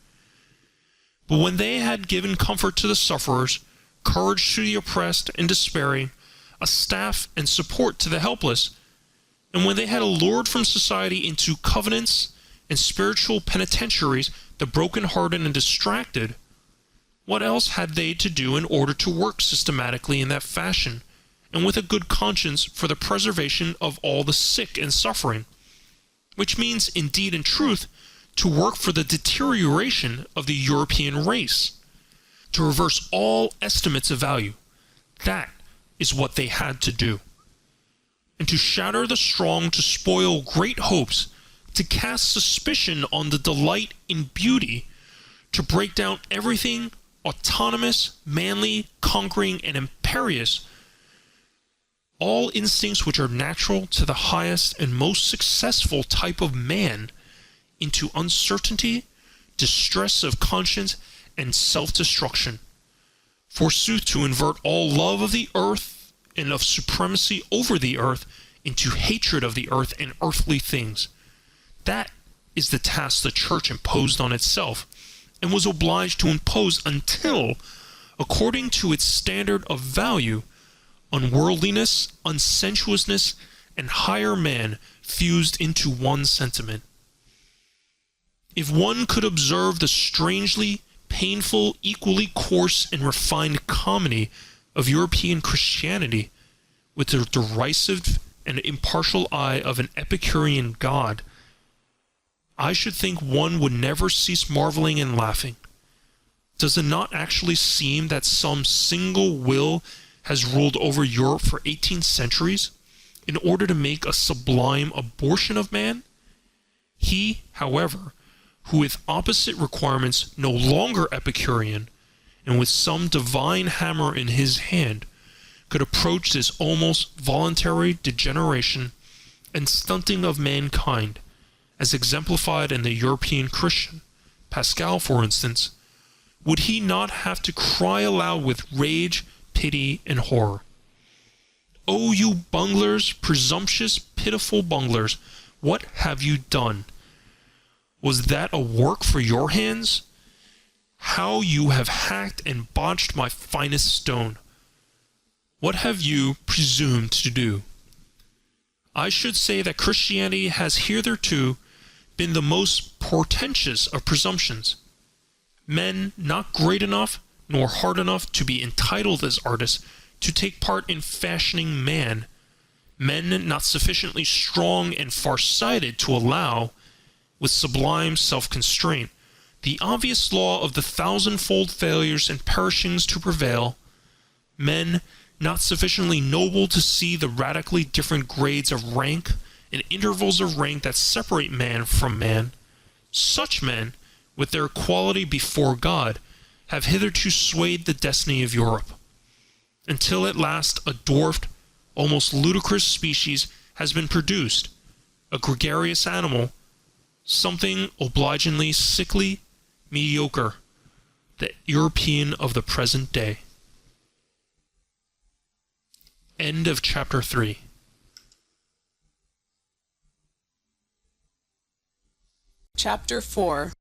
But when they had given comfort to the sufferers, courage to the oppressed and despairing, a staff and support to the helpless, and when they had allured from society into covenants and spiritual penitentiaries the broken-hearted and distracted, what else had they to do in order to work systematically in that fashion, and with a good conscience for the preservation of all the sick and suffering, which means, indeed and truth, to work for the deterioration of the European race, to reverse all estimates of value. That is what they had to do. And to shatter the strong, to spoil great hopes, to cast suspicion on the delight in beauty, to break down everything autonomous, manly, conquering, and imperious, all instincts which are natural to the highest and most successful type of man, into uncertainty, distress of conscience, and self-destruction. Forsooth, to invert all love of the earth and of supremacy over the earth into hatred of the earth and earthly things. That is the task the Church imposed on itself, and was obliged to impose until, according to its standard of value, unworldliness, unsensuousness, and higher man fused into one sentiment. If one could observe the strangely painful, equally coarse and refined comedy of European Christianity with the derisive and impartial eye of an Epicurean god, I should think one would never cease marveling and laughing. Does it not actually seem that some single will has ruled over Europe for 18 centuries in order to make a sublime abortion of man? He, however, who with opposite requirements no longer Epicurean, and with some divine hammer in his hand, could approach this almost voluntary degeneration and stunting of mankind, as exemplified in the European Christian, Pascal for instance, would he not have to cry aloud with rage, pity, and horror? "O you bunglers, presumptuous, pitiful bunglers, what have you done? Was that a work for your hands? How you have hacked and botched my finest stone! What have you presumed to do?" I should say that Christianity has hitherto been the most portentous of presumptions. Men not great enough nor hard enough to be entitled as artists to take part in fashioning man, men not sufficiently strong and far-sighted to allow, with sublime self-constraint, the obvious law of the thousandfold failures and perishings to prevail, men not sufficiently noble to see the radically different grades of rank and intervals of rank that separate man from man, such men, with their equality before God, have hitherto swayed the destiny of Europe, until at last a dwarfed, almost ludicrous species has been produced, a gregarious animal, something obligingly sickly, mediocre, the European of the present day. End of chapter 3. Chapter 4.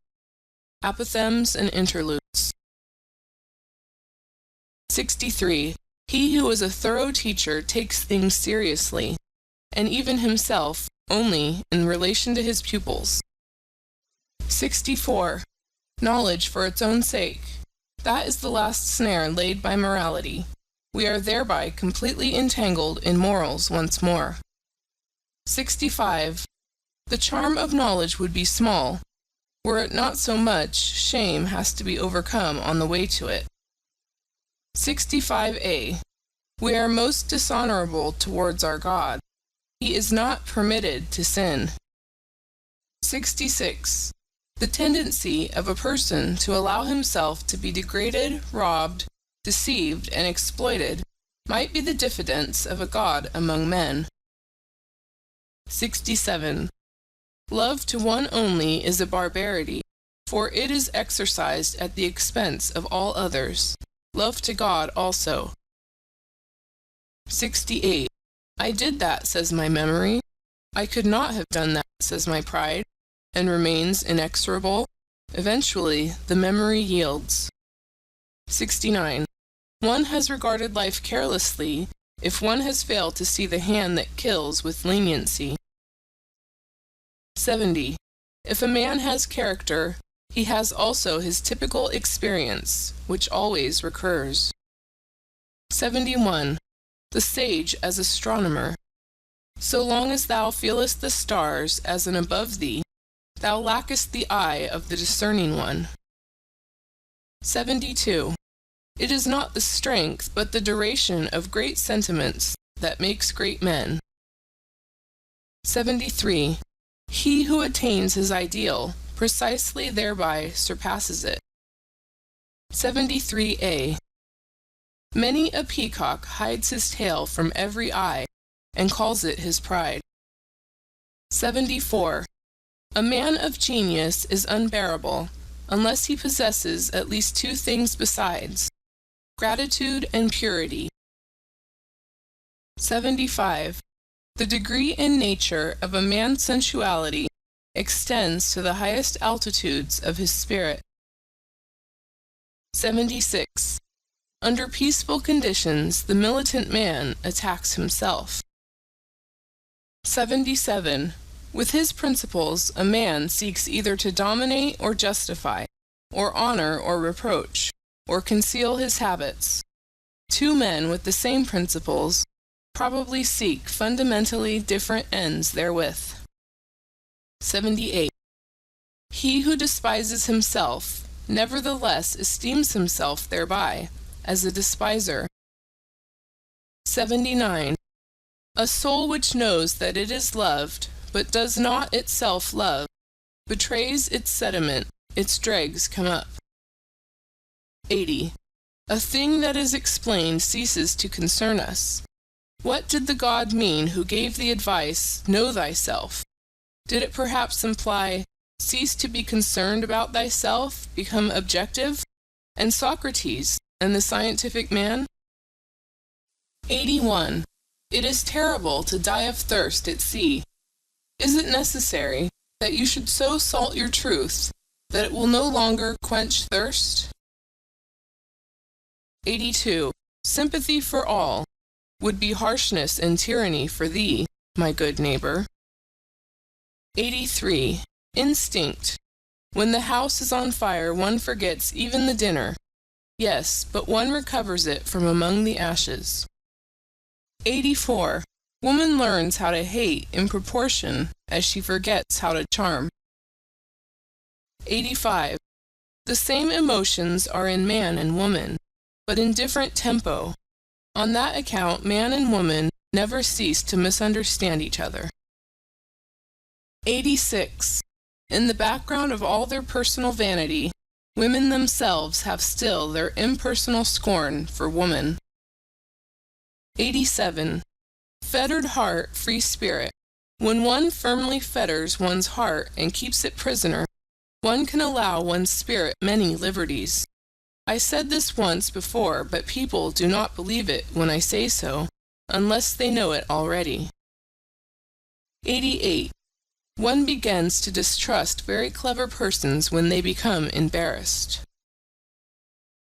Apothegms and Interludes. 63. He who is a thorough teacher takes things seriously, and even himself only in relation to his pupils. 64. Knowledge for its own sake. That is the last snare laid by morality. We are thereby completely entangled in morals once more. 65. The charm of knowledge would be small, were it not so much shame has to be overcome on the way to it. 65a. We are most dishonorable towards our God. He is not permitted to sin. 66. The tendency of a person to allow himself to be degraded, robbed, deceived, and exploited might be the diffidence of a God among men. 67. Love to one only is a barbarity, for it is exercised at the expense of all others. Love to God also. 68. I did that, says my memory. I could not have done that, says my pride, and remains inexorable. Eventually, the memory yields. 69. One has regarded life carelessly if one has failed to see the hand that kills with leniency. 70. If a man has character, he has also his typical experience, which always recurs. 71. The sage as astronomer. So long as thou feelest the stars as an above thee, thou lackest the eye of the discerning one. 72. It is not the strength, but the duration of great sentiments that makes great men. 73. He who attains his ideal precisely thereby surpasses it. 73a. Many a peacock hides his tail from every eye and calls it his pride. 74. A man of genius is unbearable unless he possesses at least two things besides, gratitude and purity. 75. The degree and nature of a man's sensuality extends to the highest altitudes of his spirit. 76. Under peaceful conditions, the militant man attacks himself. 77. With his principles, a man seeks either to dominate or justify, or honor or reproach, or conceal his habits. Two men with the same principles probably seek fundamentally different ends therewith. 78. He who despises himself nevertheless esteems himself thereby as a despiser. 79. A soul which knows that it is loved, but does not itself love, betrays its sediment, its dregs come up. 80. A thing that is explained ceases to concern us. What did the God mean who gave the advice, know thyself? Did it perhaps imply, cease to be concerned about thyself, become objective? And Socrates, and the scientific man? 81. It is terrible to die of thirst at sea. Is it necessary that you should so salt your truth that it will no longer quench thirst? 82. Sympathy for all would be harshness and tyranny for thee, my good neighbor. 83. Instinct. When the house is on fire, one forgets even the dinner. Yes, but one recovers it from among the ashes. 84. Woman learns how to hate in proportion as she forgets how to charm. 85. The same emotions are in man and woman, but in different tempo. On that account, man and woman never cease to misunderstand each other. 86. In the background of all their personal vanity, women themselves have still their impersonal scorn for woman. 87. Fettered heart, free spirit. When one firmly fetters one's heart and keeps it prisoner, one can allow one's spirit many liberties. I said this once before, but people do not believe it when I say so, unless they know it already. 88. One begins to distrust very clever persons when they become embarrassed.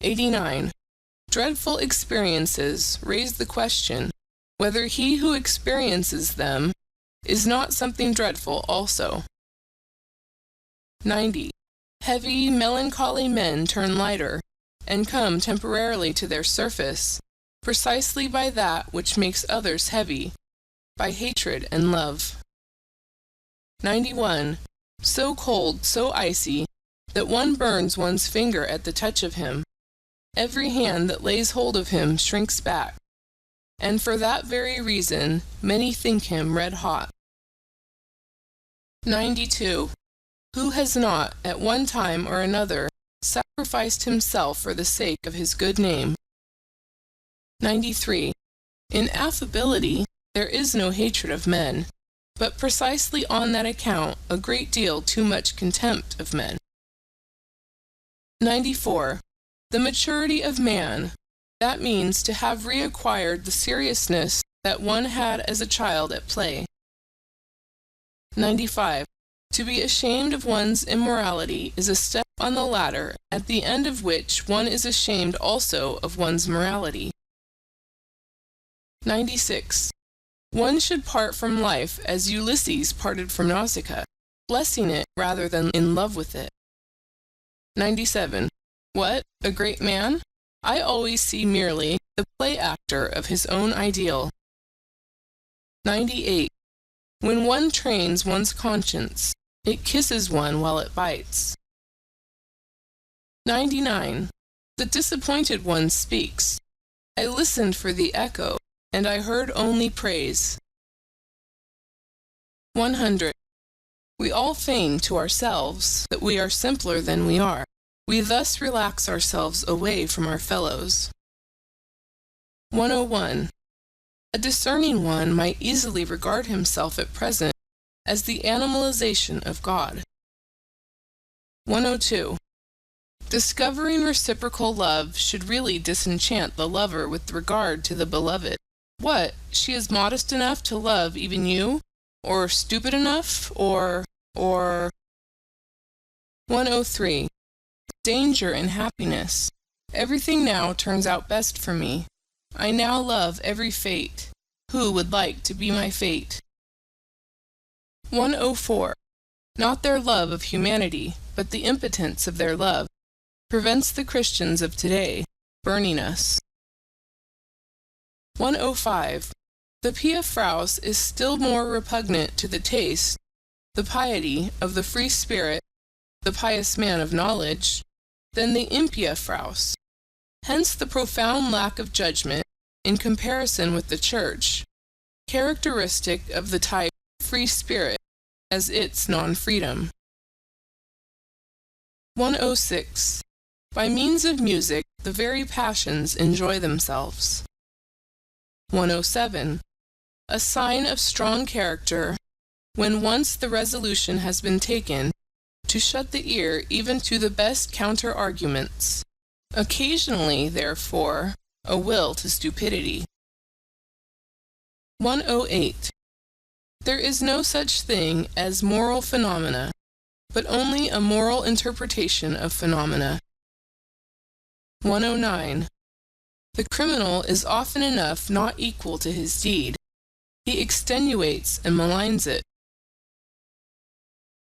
89. Dreadful experiences raise the question whether he who experiences them is not something dreadful also. 90. Heavy, melancholy men turn lighter, and come temporarily to their surface, precisely by that which makes others heavy, by hatred and love. 91. So cold, so icy, that one burns one's finger at the touch of him. Every hand that lays hold of him shrinks back, and for that very reason many think him red hot. 92. Who has not, at one time or another, sacrificed himself for the sake of his good name? 93. In affability there is no hatred of men, but precisely on that account a great deal too much contempt of men. 94. The maturity of man, that means to have reacquired the seriousness that one had as a child at play. 95. To be ashamed of one's immorality is a step on the ladder, at the end of which one is ashamed also of one's morality. 96. One should part from life as Ulysses parted from Nausicaa, blessing it rather than in love with it. 97. What, a great man? I always see merely the play actor of his own ideal. 98. When one trains one's conscience, it kisses one while it bites. 99. The disappointed one speaks. I listened for the echo, and I heard only praise. 100. We all feign to ourselves that we are simpler than we are. We thus relax ourselves away from our fellows. 101. A discerning one might easily regard himself at present as the animalization of God. 102. Discovering reciprocal love should really disenchant the lover with regard to the beloved. What, she is modest enough to love even you? Or stupid enough? Or 103. Danger and happiness. Everything now turns out best for me. I now love every fate. Who would like to be my fate? 104. Not their love of humanity, but the impotence of their love, prevents the Christians of today burning us. 105. The pia fraus is still more repugnant to the taste, the piety of the free spirit, the pious man of knowledge, than the impia fraus. Hence the profound lack of judgment, in comparison with the Church, characteristic of the type free spirit as its non-freedom. 106. By means of music, the very passions enjoy themselves. 107. A sign of strong character, when once the resolution has been taken, to shut the ear even to the best counter-arguments. Occasionally, therefore, a will to stupidity. 108. There is no such thing as moral phenomena, but only a moral interpretation of phenomena. 109. The criminal is often enough not equal to his deed. He extenuates and maligns it.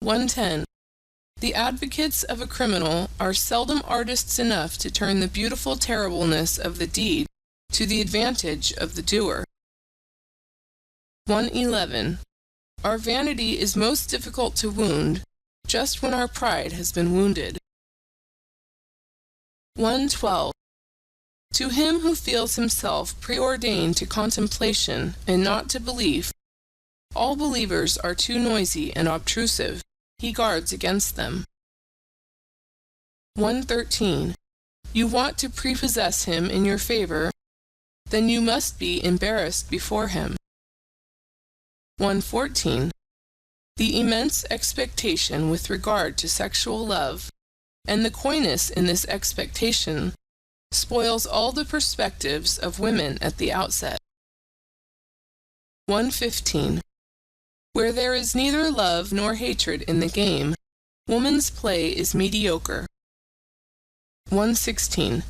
110. The advocates of a criminal are seldom artists enough to turn the beautiful terribleness of the deed to the advantage of the doer. 111. Our vanity is most difficult to wound just when our pride has been wounded. 112. To him who feels himself preordained to contemplation and not to belief, all believers are too noisy and obtrusive. He guards against them. 113. You want to prepossess him in your favor, then you must be embarrassed before him. 114. The immense expectation with regard to sexual love, and the coyness in this expectation, spoils all the perspectives of women at the outset. 115. Where there is neither love nor hatred in the game, woman's play is mediocre. 116.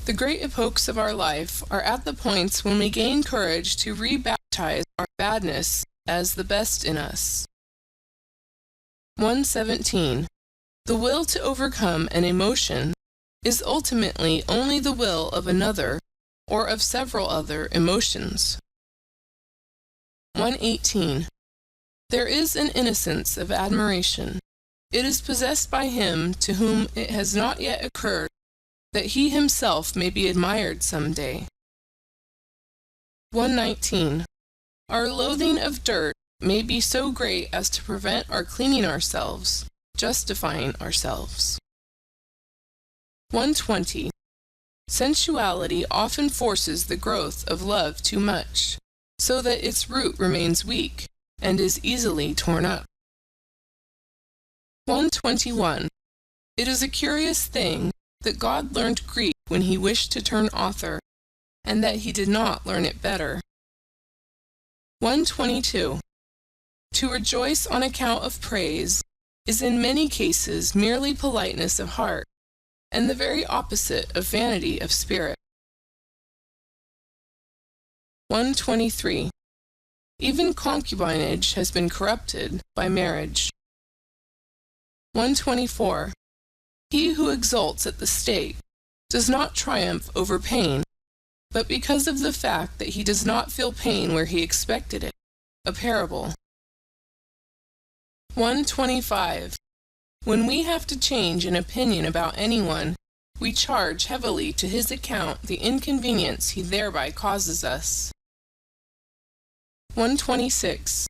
The great epochs of our life are at the points when we gain courage to rebaptize our badness as the best in us. 117. The will to overcome an emotion is ultimately only the will of another or of several other emotions. 118. There is an innocence of admiration. It is possessed by him to whom it has not yet occurred that he himself may be admired some day. 119. Our loathing of dirt may be so great as to prevent our cleaning ourselves, justifying ourselves. 120. Sensuality often forces the growth of love too much, so that its root remains weak and is easily torn up. 121. It is a curious thing that God learned Greek when he wished to turn author, and that he did not learn it better. 122. To rejoice on account of praise is in many cases merely politeness of heart, and the very opposite of vanity of spirit. 123. Even concubinage has been corrupted by marriage. 124. He who exults at the stake does not triumph over pain, but because of the fact that he does not feel pain where he expected it. A parable. 125. When we have to change an opinion about anyone, we charge heavily to his account the inconvenience he thereby causes us. 126.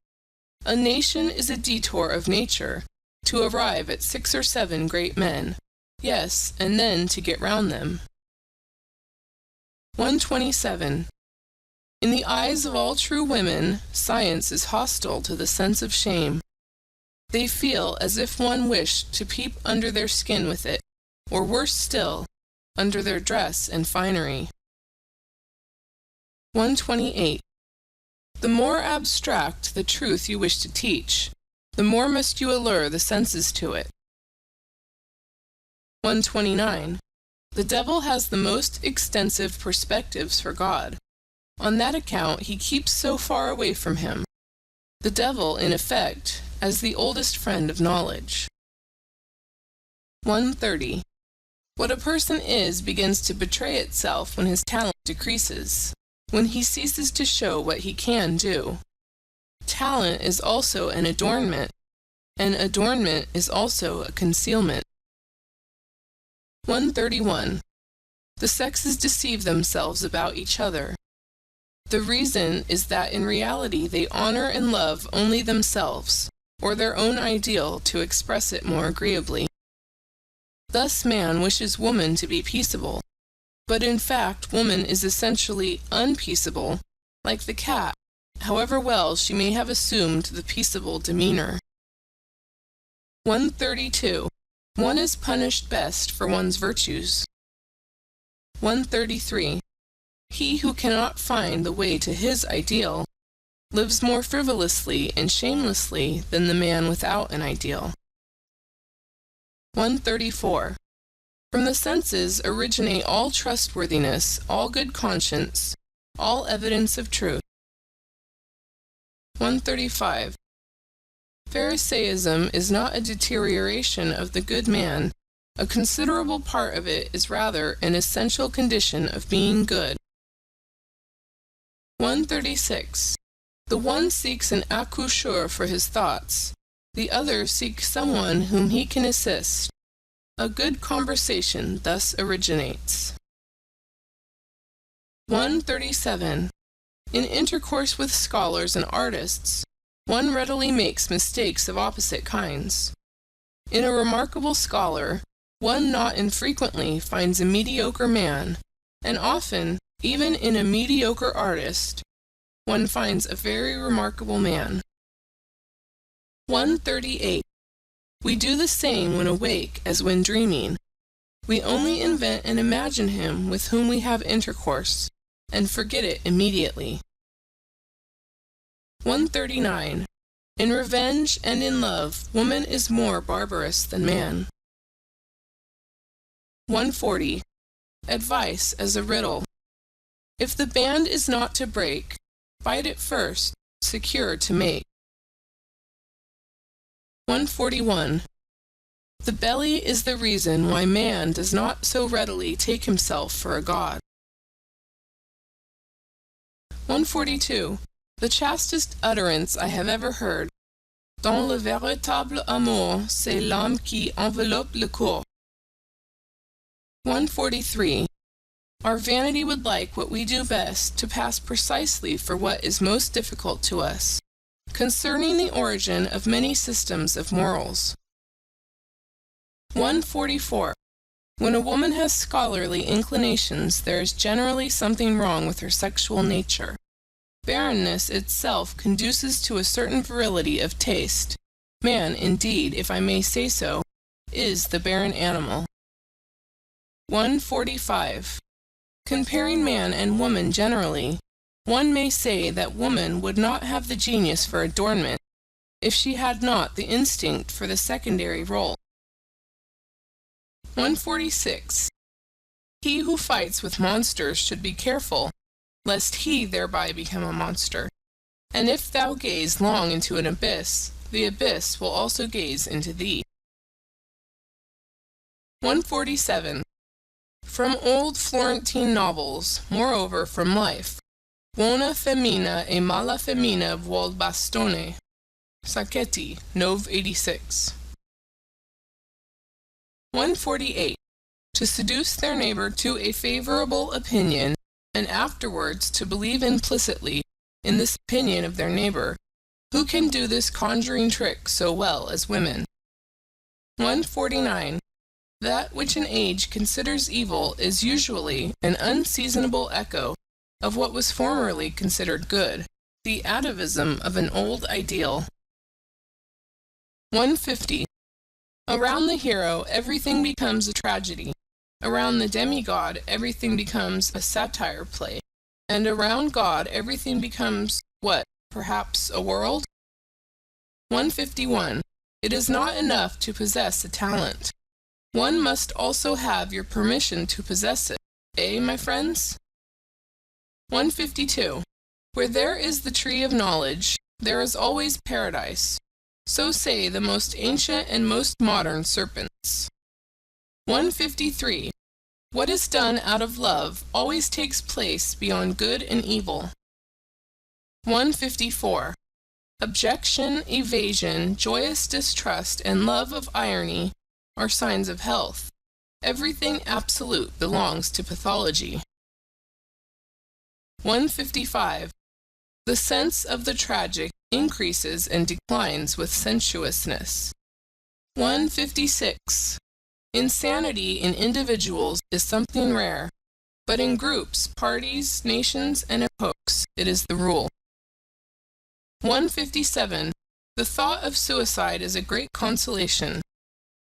A nation is a detour of nature to arrive at 6 or 7 great men, yes, and then to get round them. 127. In the eyes of all true women, science is hostile to the sense of shame. They feel as if one wished to peep under their skin with it, or worse still, under their dress and finery. 128. The more abstract the truth you wish to teach, the more must you allure the senses to it. 129. The devil has the most extensive perspectives for God. On that account he keeps so far away from him. The devil, in effect, as the oldest friend of knowledge. 130. What a person is begins to betray itself when his talent decreases, when he ceases to show what he can do. Talent is also an adornment, and adornment is also a concealment. 131. The sexes deceive themselves about each other. The reason is that in reality they honor and love only themselves, or their own ideal, to express it more agreeably. Thus man wishes woman to be peaceable, but in fact woman is essentially unpeaceable, like the cat, however well she may have assumed the peaceable demeanor. 132. One is punished best for one's virtues. 133. He who cannot find the way to his ideal lives more frivolously and shamelessly than the man without an ideal. 134. From the senses originate all trustworthiness, all good conscience, all evidence of truth. 135. Pharisaism is not a deterioration of the good man. A considerable part of it is rather an essential condition of being good. 136. The one seeks an accoucheur for his thoughts. The other seeks someone whom he can assist. A good conversation thus originates. 137. In intercourse with scholars and artists, one readily makes mistakes of opposite kinds. In a remarkable scholar, one not infrequently finds a mediocre man, and often, even in a mediocre artist, one finds a very remarkable man. 138. We do the same when awake as when dreaming. We only invent and imagine him with whom we have intercourse, and forget it immediately. 139. In revenge and in love, woman is more barbarous than man. 140. Advice as a riddle. If the band is not to break, bite it first, secure to make. 141. The belly is the reason why man does not so readily take himself for a god. 142. The chastest utterance I have ever heard. Dans le véritable amour, c'est l'âme qui enveloppe le corps. 143. Our vanity would like what we do best to pass precisely for what is most difficult to us, concerning the origin of many systems of morals. 144. When a woman has scholarly inclinations, there is generally something wrong with her sexual nature. Barrenness itself conduces to a certain virility of taste. Man, indeed, if I may say so, is the barren animal. 145. Comparing man and woman generally, one may say that woman would not have the genius for adornment if she had not the instinct for the secondary role. 146. He who fights with monsters should be careful, lest he thereby become a monster. And if thou gaze long into an abyss, the abyss will also gaze into thee. 147. From old Florentine novels, moreover from life, buona femmina e mala femmina vuol bastone. Sacchetti, Nov. 86. 148. To seduce their neighbor to a favorable opinion, and afterwards to believe implicitly in this opinion of their neighbor. Who can do this conjuring trick so well as women? 149. That which an age considers evil is usually an unseasonable echo of what was formerly considered good, the atavism of an old ideal. 150. Around the hero everything becomes a tragedy. Around the demigod everything becomes a satire play. And around God everything becomes, what, perhaps a world? 151. It is not enough to possess a talent. One must also have your permission to possess it. Eh, my friends? 152. Where there is the tree of knowledge, there is always paradise. So say the most ancient and most modern serpents. 153. What is done out of love always takes place beyond good and evil. 154. Objection, evasion, joyous distrust, and love of irony are signs of health. Everything absolute belongs to pathology. 155. The sense of the tragic increases and declines with sensuousness. 156. Insanity in individuals is something rare, but in groups, parties, nations, and epochs, it is the rule. 157. The thought of suicide is a great consolation.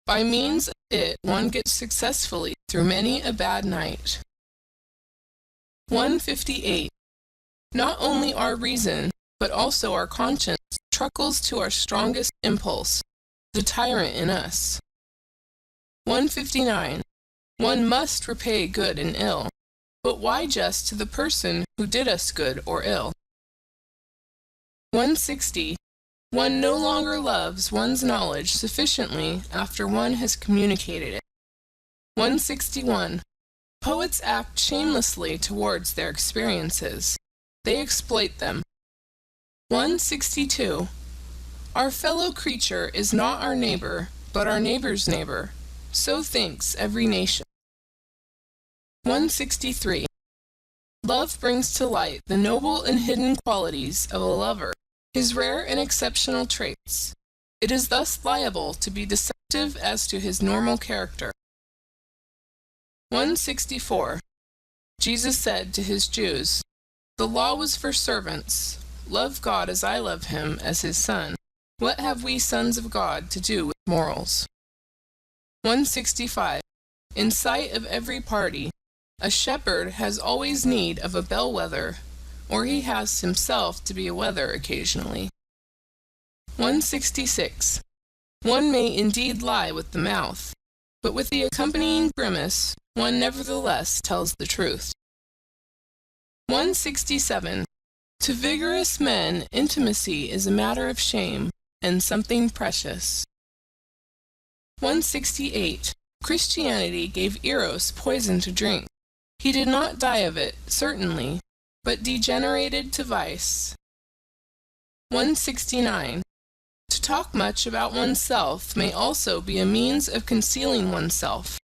By means of it, one gets successfully through many a bad night. 158. Not only our reason, but also our conscience truckles to our strongest impulse, the tyrant in us. 159. One must repay good and ill, but why just to the person who did us good or ill? 160. One no longer loves one's knowledge sufficiently after one has communicated it. 161. Poets act shamelessly towards their experiences. They exploit them. 162. Our fellow creature is not our neighbor, but our neighbor's neighbor. so thinks every nation. 163. Love brings to light the noble and hidden qualities of a lover, his rare and exceptional traits. It is thus liable to be deceptive as to his normal character. 164. Jesus said to his Jews, "The law was for servants. Love God as I love him as his son. What have we sons of God to do with morals?" 165. In sight of every party, a shepherd has always need of a bellwether, or he has himself to be a wether occasionally. 166. One may indeed lie with the mouth, but with the accompanying grimace, one nevertheless tells the truth. 167. To vigorous men, intimacy is a matter of shame, and something precious. 168. Christianity gave Eros poison to drink. He did not die of it, certainly, but degenerated to vice. 169. To talk much about oneself may also be a means of concealing oneself.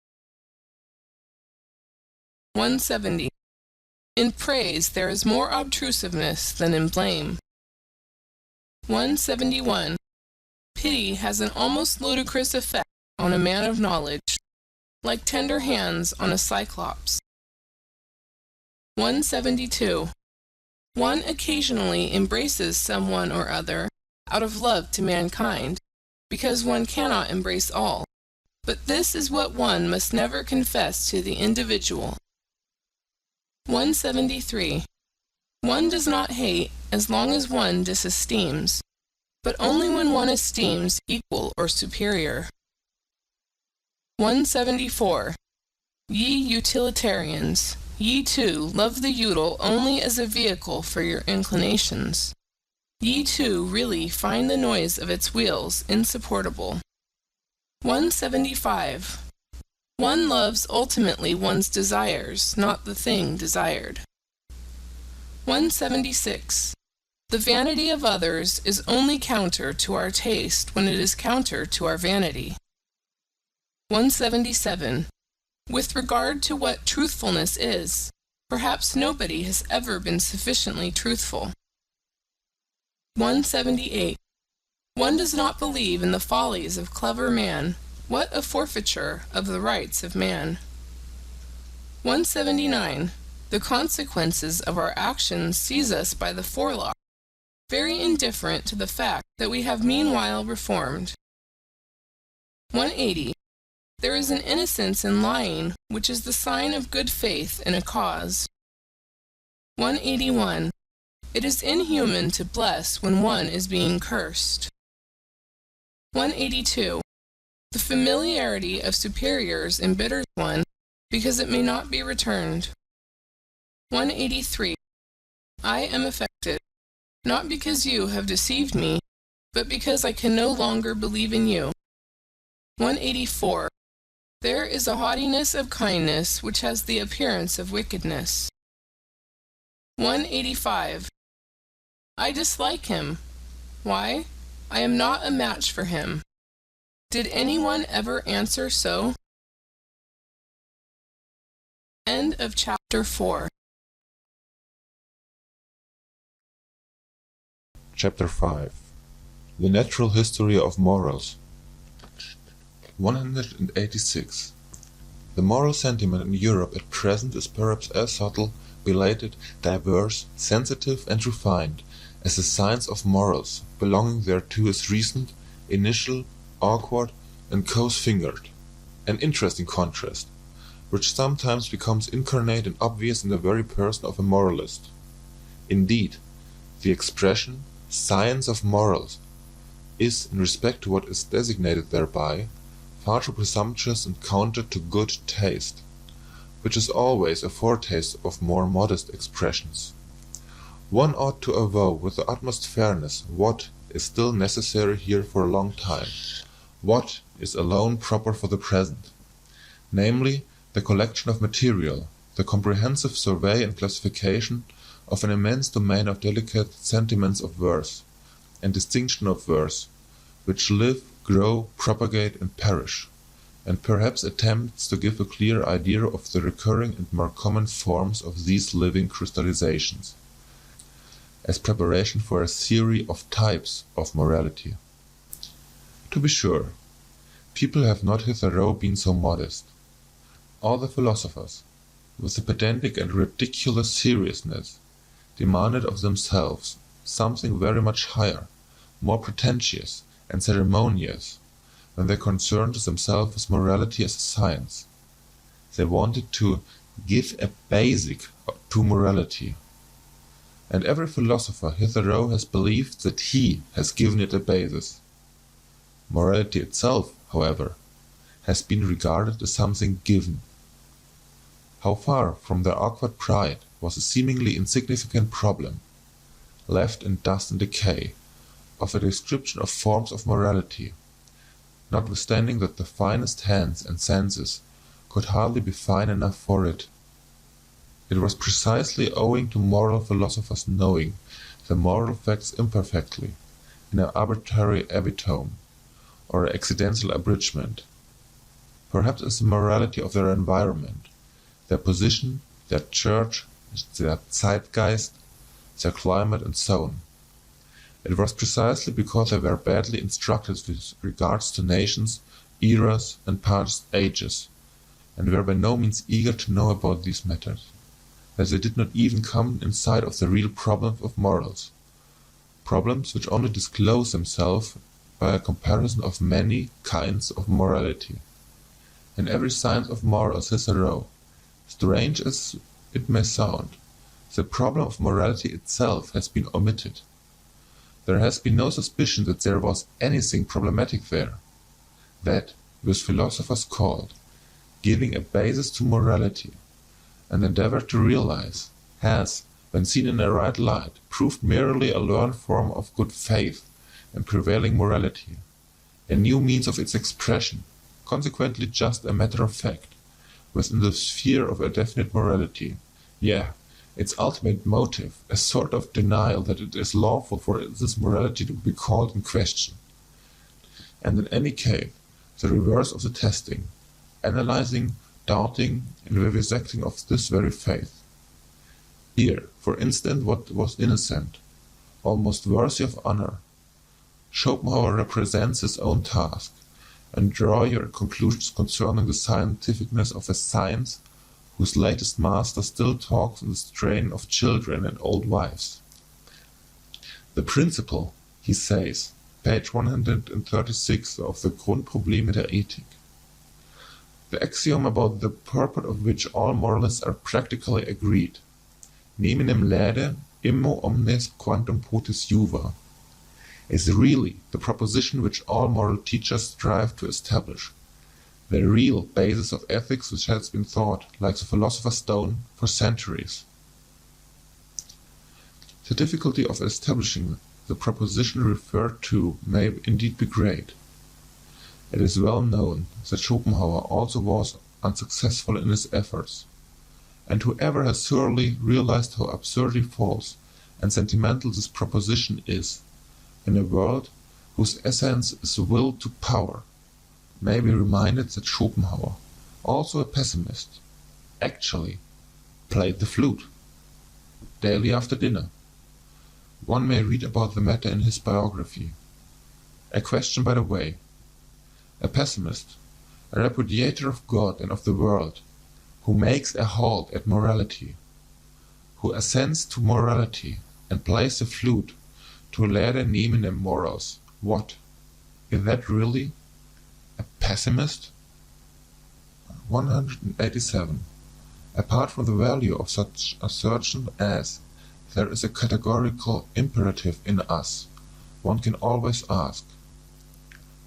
170. In praise there is more obtrusiveness than in blame. 171. Pity has an almost ludicrous effect on a man of knowledge, like tender hands on a cyclops. 172. One occasionally embraces someone or other out of love to mankind, because one cannot embrace all, but this is what one must never confess to the individual. 173. One does not hate as long as one disesteems, but only when one esteems equal or superior. 174. Ye utilitarians, ye too love the util only as a vehicle for your inclinations. Ye too really find the noise of its wheels insupportable. 175. One loves ultimately one's desires, not the thing desired. 176. The vanity of others is only counter to our taste when it is counter to our vanity. 177. With regard to what truthfulness is, perhaps nobody has ever been sufficiently truthful. 178. One does not believe in the follies of clever man. What a forfeiture of the rights of man. 179. The consequences of our actions seize us by the forelock, very indifferent to the fact that we have meanwhile reformed. 180. There is an innocence in lying which is the sign of good faith in a cause. 181. It is inhuman to bless when one is being cursed. 182. The familiarity of superiors embitters one because it may not be returned. 183. I am affected, not because you have deceived me, but because I can no longer believe in you. 184. There is a haughtiness of kindness which has the appearance of wickedness. 185. I dislike him. Why? I am not a match for him. Did anyone ever answer so? End of chapter 4. Chapter 5. The Natural History of Morals. 186. The moral sentiment in Europe at present is perhaps as subtle, belated, diverse, sensitive, and refined as the science of morals belonging thereto is recent, initial, awkward, and close-fingered. An interesting contrast, which sometimes becomes incarnate and obvious in the very person of a moralist. Indeed, the expression "science of morals" is, in respect to what is designated thereby, far too presumptuous and counter to good taste, which is always a foretaste of more modest expressions. One ought to avow with the utmost fairness what is still necessary here for a long time, what is alone proper for the present, namely the collection of material, the comprehensive survey and classification of an immense domain of delicate sentiments of verse, and distinction of verse, which live, grow, propagate, and perish, and perhaps attempts to give a clear idea of the recurring and more common forms of these living crystallizations, as preparation for a theory of types of morality. To be sure, people have not hitherto been so modest. All the philosophers, with a pedantic and ridiculous seriousness, demanded of themselves something very much higher, more pretentious and ceremonious, when they concerned themselves with morality as a science. They wanted to give a basic to morality, and every philosopher hitherto has believed that he has given it a basis. Morality itself, however, has been regarded as something given. How far from their awkward pride was a seemingly insignificant problem, left in dust and decay, of a description of forms of morality, notwithstanding that the finest hands and senses could hardly be fine enough for it. It was precisely owing to moral philosophers knowing the moral facts imperfectly, in an arbitrary epitome, or accidental abridgment, perhaps as the morality of their environment, their position, their church, their zeitgeist, their climate, and so on. It was precisely because they were badly instructed with regards to nations, eras, and past ages, and were by no means eager to know about these matters, that they did not even come in sight of the real problems of morals, problems which only disclose themselves by a comparison of many kinds of morality. In every science of morals hitherto, strange as it may sound, the problem of morality itself has been omitted. There has been no suspicion that there was anything problematic there. That, which philosophers called giving a basis to morality, and endeavored to realize, has, when seen in a right light, proved merely a learned form of good faith and prevailing morality, a new means of its expression, consequently just a matter of fact, within the sphere of a definite morality, its ultimate motive, a sort of denial that it is lawful for this morality to be called in question, and in any case the reverse of the testing, analyzing, doubting, and vivisecting of this very faith. Here, for instance, what was innocent, almost worthy of honor, Schopenhauer represents his own task, and draw your conclusions concerning the scientificness of a science whose latest master still talks in the strain of children and old wives. The principle, he says, page 136 of the Grundprobleme der Ethik, the axiom about the purport of which all moralists are practically agreed, neminem laede immo omnes quantum potes juva, is really the proposition which all moral teachers strive to establish, the real basis of ethics which has been thought, like the philosopher's stone, for centuries. The difficulty of establishing the proposition referred to may indeed be great. It is well known that Schopenhauer also was unsuccessful in his efforts, and whoever has thoroughly realized how absurdly false and sentimental this proposition is, in a world whose essence is will to power, may be reminded that Schopenhauer, also a pessimist, actually played the flute daily after dinner. One may read about the matter in his biography. A question by the way. A pessimist, a repudiator of God and of the world, who makes a halt at morality, who assents to morality and plays the flute to laede neminem morals, what? Is that really a pessimist? 187. Apart from the value of such assertion as there is a categorical imperative in us, one can always ask,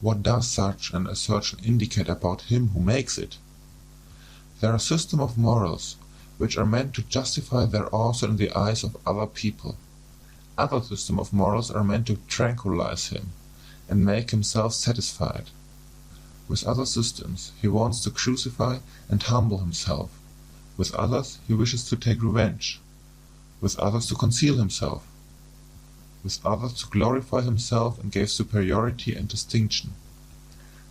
what does such an assertion indicate about him who makes it? There are systems of morals which are meant to justify their author in the eyes of other people. Other systems of morals are meant to tranquilize him and make himself satisfied. With other systems he wants to crucify and humble himself. With others he wishes to take revenge. With others to conceal himself. With others to glorify himself and gain superiority and distinction.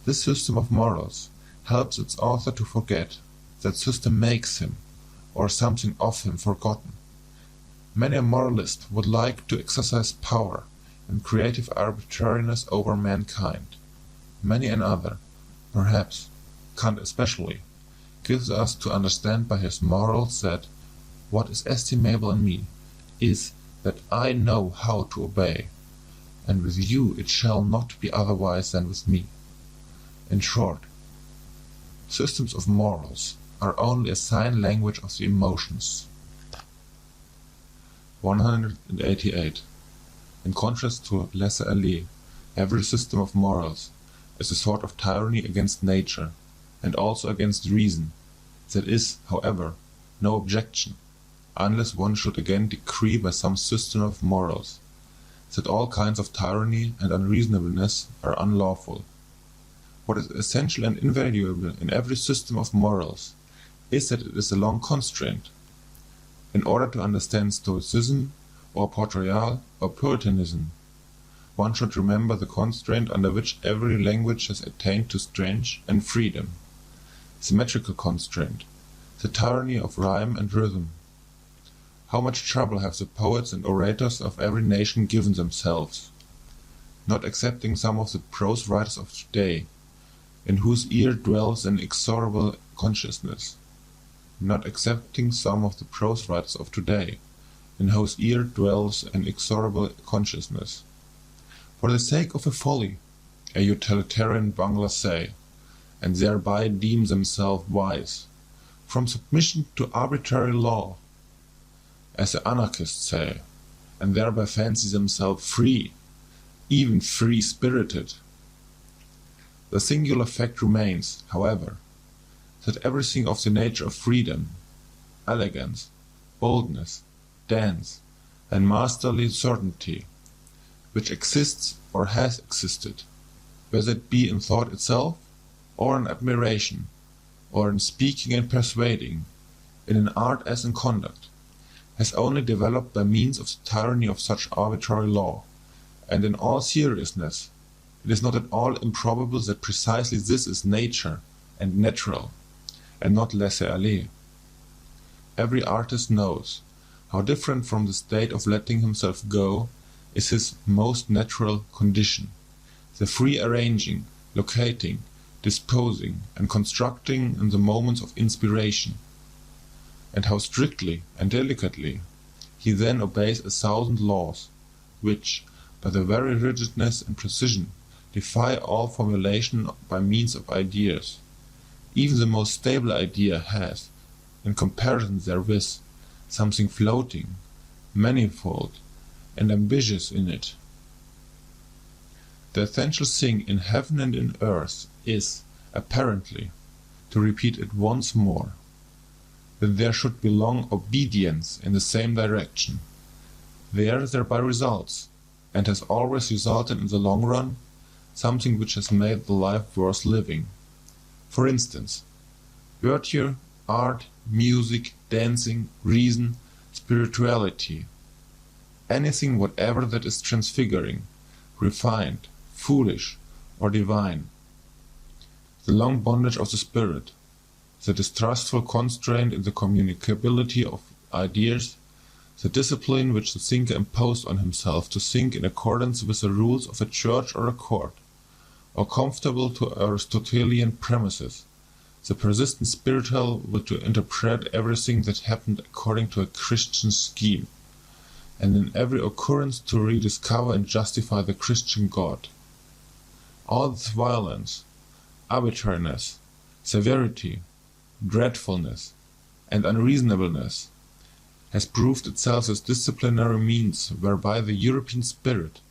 This system of morals helps its author to forget that system makes him, or something of him, forgotten. Many a moralist would like to exercise power and creative arbitrariness over mankind. Many another, perhaps Kant especially, gives us to understand by his morals that what is estimable in me is that I know how to obey, and with you it shall not be otherwise than with me. In short, systems of morals are only a sign language of the emotions. 188. In contrast to laissez-aller, every system of morals is a sort of tyranny against nature, and also against reason. That is, however, no objection, unless one should again decree by some system of morals that all kinds of tyranny and unreasonableness are unlawful. What is essential and invaluable in every system of morals is that it is a long constraint. In order to understand Stoicism, or Port Royal, or Puritanism, one should remember the constraint under which every language has attained to strength and freedom, symmetrical constraint, the tyranny of rhyme and rhythm. How much trouble have the poets and orators of every nation given themselves, not accepting some of the prose writers of today, in whose ear dwells an inexorable consciousness, not accepting some of the prose writers of today, in whose ear dwells an inexorable consciousness. For the sake of a folly, a utilitarian bungler say, and thereby deem themselves wise, from submission to arbitrary law, as the anarchists say, and thereby fancy themselves free, even free-spirited. The singular fact remains, however, that everything of the nature of freedom, elegance, boldness, dance, and masterly certainty, which exists or has existed, whether it be in thought itself, or in admiration, or in speaking and persuading, in an art as in conduct, has only developed by means of the tyranny of such arbitrary law, and in all seriousness, it is not at all improbable that precisely this is nature and natural, and not laissez-aller. Every artist knows how different from the state of letting himself go is his most natural condition, the free arranging, locating, disposing, and constructing in the moments of inspiration, and how strictly and delicately he then obeys 1,000 laws, which, by their very rigidness and precision, defy all formulation by means of ideas. Even the most stable idea has, in comparison therewith, something floating, manifold, and ambitious in it. The essential thing in heaven and in earth is, apparently, to repeat it once more, that there should belong obedience in the same direction. There thereby results, and has always resulted in the long run, something which has made the life worth living. For instance, virtue, art, music, dancing, reason, spirituality, anything whatever that is transfiguring, refined, foolish, or divine. The long bondage of the spirit, the distrustful constraint in the communicability of ideas, the discipline which the thinker imposed on himself to think in accordance with the rules of a church or a court, or comfortable to Aristotelian premises, the persistent spiritual will to interpret everything that happened according to a Christian scheme, and in every occurrence to rediscover and justify the Christian God. All this violence, arbitrariness, severity, dreadfulness, and unreasonableness has proved itself as disciplinary means whereby the European spirit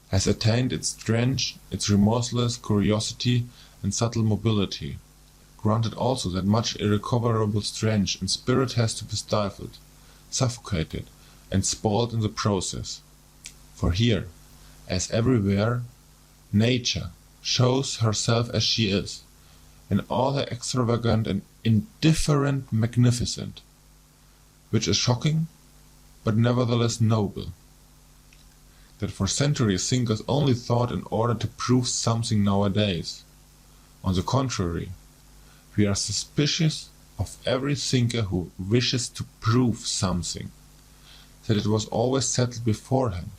has attained its strength, its remorseless curiosity and subtle mobility. Granted also that much irrecoverable strength and spirit has to be stifled, suffocated, and spoiled in the process. For here, as everywhere, nature shows herself as she is, in all her extravagant and indifferent magnificence, which is shocking, but nevertheless noble. That for centuries thinkers only thought in order to prove something nowadays. On the contrary, We are suspicious of every thinker who wishes to prove something, that it was always settled beforehand,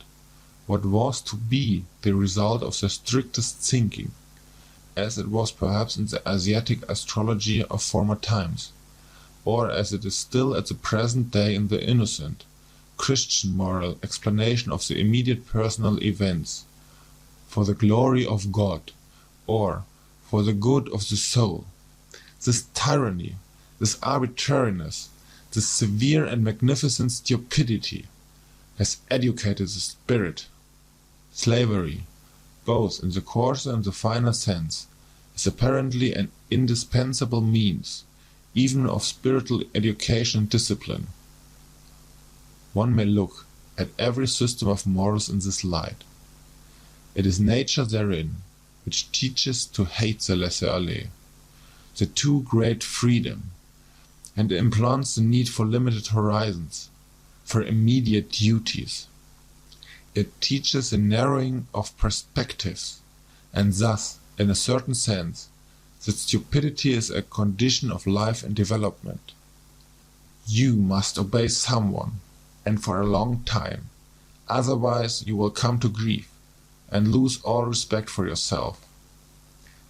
what was to be the result of the strictest thinking, as it was perhaps in the Asiatic astrology of former times, or as it is still at the present day in the innocent, Christian moral explanation of the immediate personal events, for the glory of God, or for the good of the soul. This tyranny, this arbitrariness, this severe and magnificent stupidity has educated the spirit. Slavery, both in the coarser and the finer sense, is apparently an indispensable means, even of spiritual education and discipline. One may look at every system of morals in this light. It is nature therein which teaches to hate the laissez-aller, the too great freedom, and implants the need for limited horizons, for immediate duties. It teaches the narrowing of perspectives, and thus, in a certain sense, that stupidity is a condition of life and development. You must obey someone, and for a long time, otherwise you will come to grief, and lose all respect for yourself.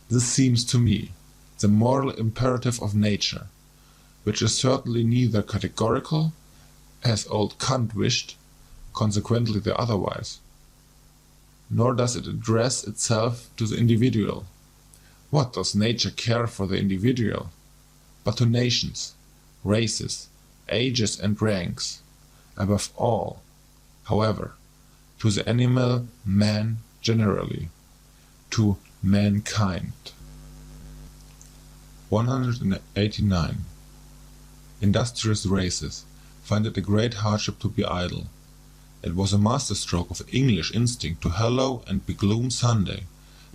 This seems to me the moral imperative of nature, which is certainly neither categorical, as old Kant wished, consequently the otherwise, nor does it address itself to the individual. What does nature care for the individual? But to nations, races, ages and ranks, above all, however, to the animal man generally, to mankind. 189. Industrious races find it a great hardship to be idle. It was a masterstroke of English instinct to hallow and begloom Sunday,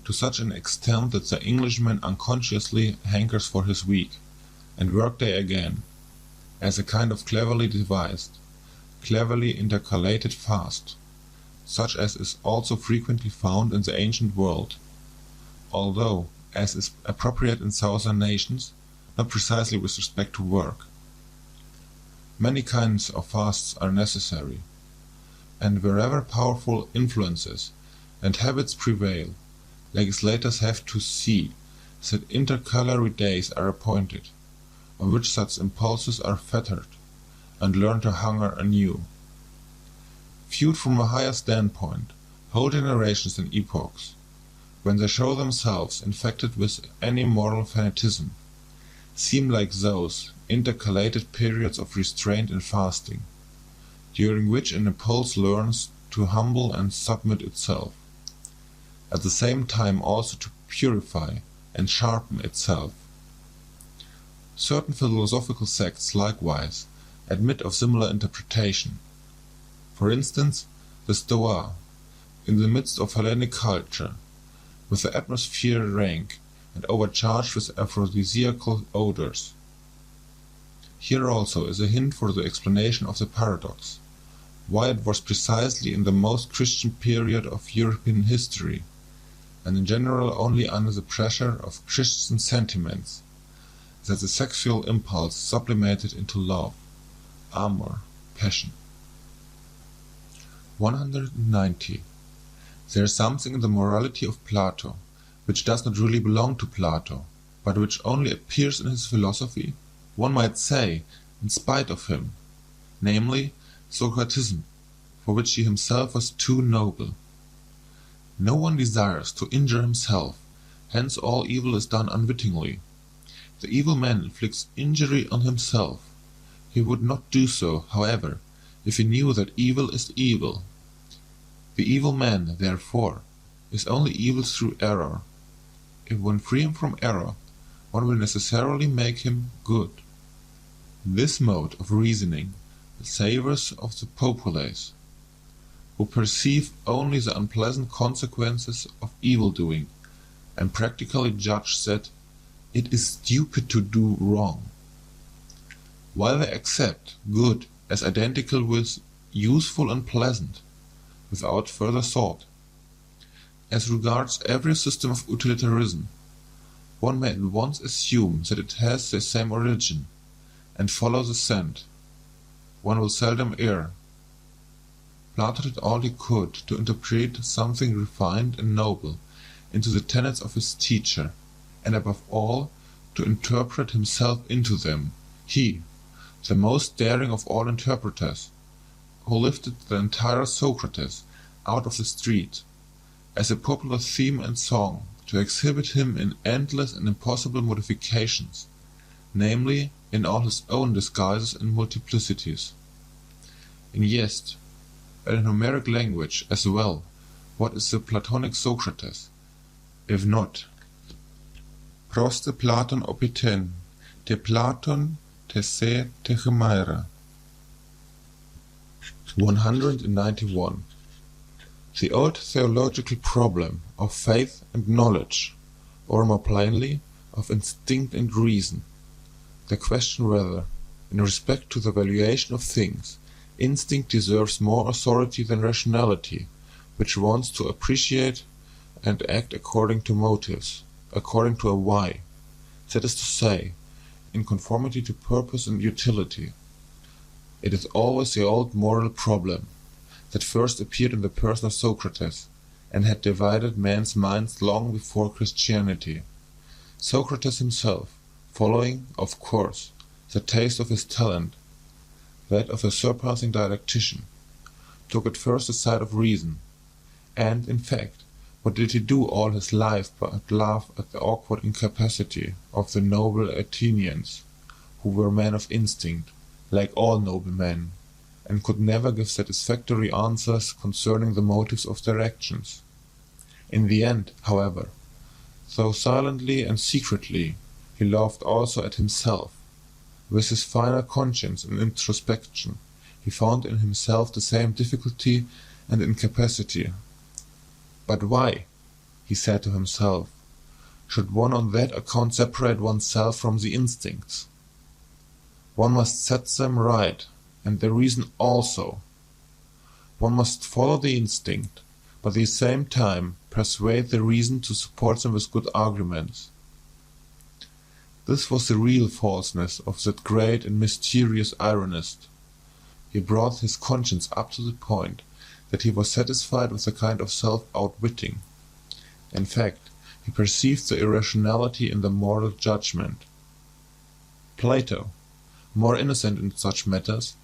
to such an extent that the Englishman unconsciously hankers for his week, and workday again, as a kind of cleverly devised, cleverly intercalated fast, such as is also frequently found in the ancient world, although, as is appropriate in southern nations, not precisely with respect to work. Many kinds of fasts are necessary, and wherever powerful influences and habits prevail, legislators have to see that intercalary days are appointed, on which such impulses are fettered, and learn to hunger anew. Viewed from a higher standpoint, whole generations and epochs, when they show themselves infected with any moral fanatism, seem like those intercalated periods of restraint and fasting, during which an impulse learns to humble and submit itself, at the same time also to purify and sharpen itself. Certain philosophical sects likewise admit of similar interpretation. For instance, the Stoa, in the midst of Hellenic culture, with the atmosphere rank and overcharged with aphrodisiacal odors. Here also is a hint for the explanation of the paradox, why it was precisely in the most Christian period of European history, and in general only under the pressure of Christian sentiments, that the sexual impulse sublimated into love, amor, passion. 190. There is something in the morality of Plato which does not really belong to Plato, but which only appears in his philosophy, one might say, in spite of him, namely, Socratism, for which he himself was too noble. No one desires to injure himself, hence all evil is done unwittingly. The evil man inflicts injury on himself. He would not do so, however, if he knew that evil is evil. The evil man, therefore, is only evil through error. If one free him from error, one will necessarily make him good. This mode of reasoning savours of the populace, who perceive only the unpleasant consequences of evil-doing, and practically judge that it is stupid to do wrong, while they accept good as identical with useful and pleasant, without further thought. As regards every system of utilitarianism, one may at once assume that it has the same origin, and follow the scent. One will seldom err. Plato did all he could to interpret something refined and noble into the tenets of his teacher, and above all to interpret himself into them. He, the most daring of all interpreters, who lifted the entire Socrates out of the street, as a popular theme and song, to exhibit him in endless and impossible modifications, namely in all his own disguises and multiplicities. In jest, and in Homeric language as well, what is the Platonic Socrates, if not proste Platon opiten, te Platon te se te chimaera. 191. The old theological problem of faith and knowledge, or more plainly, of instinct and reason, the question whether, in respect to the valuation of things, instinct deserves more authority than rationality, which wants to appreciate and act according to motives, according to a why, that is to say, in conformity to purpose and utility. It is always the old moral problem that first appeared in the person of Socrates, and had divided men's minds long before Christianity. Socrates himself, following, of course, the taste of his talent, that of a surpassing dialectician, took at first the side of reason, and, in fact, what did he do all his life but laugh at the awkward incapacity of the noble Athenians, who were men of instinct, like all noble men, and could never give satisfactory answers concerning the motives of their actions. In the end, however, though silently and secretly, he laughed also at himself. With his finer conscience and introspection, he found in himself the same difficulty and incapacity. But why, he said to himself, should one on that account separate oneself from the instincts? One must set them right, and the reason also. One must follow the instinct, but at the same time persuade the reason to support them with good arguments. This was the real falseness of that great and mysterious ironist. He brought his conscience up to the point that he was satisfied with a kind of self-outwitting. In fact, he perceived the irrationality in the moral judgment. Plato, more innocent in such matters,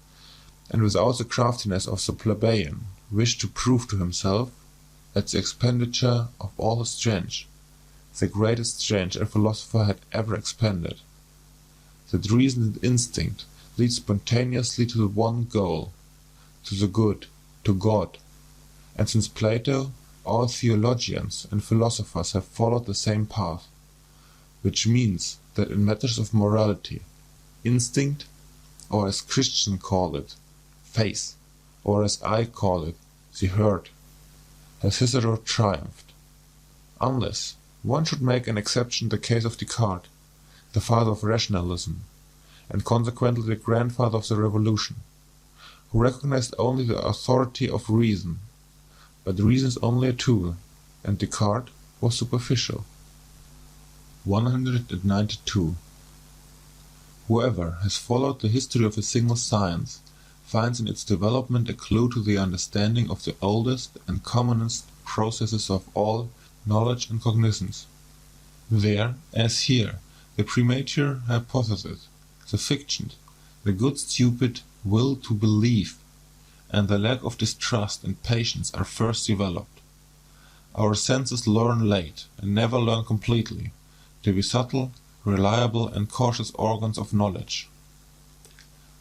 and without the craftiness of the plebeian, wished to prove to himself, at the expenditure of all his strength, the greatest strength a philosopher had ever expended, that reason and instinct lead spontaneously to the one goal, to the good, to God, and since Plato, all theologians and philosophers have followed the same path, which means that in matters of morality, instinct, or as Christians call it, faith, or as I call it, the heart, has hitherto triumphed. Unless one should make an exception in the case of Descartes, the father of rationalism, and consequently the grandfather of the Revolution, who recognized only the authority of reason, but reason is only a tool, and Descartes was superficial. 192. Whoever has followed the history of a single science finds in its development a clue to the understanding of the oldest and commonest processes of all knowledge and cognizance. There, as here, the premature hypothesis, the fiction, the good stupid will to believe, and the lack of distrust and patience are first developed. Our senses learn late, and never learn completely, to be subtle, reliable, and cautious organs of knowledge.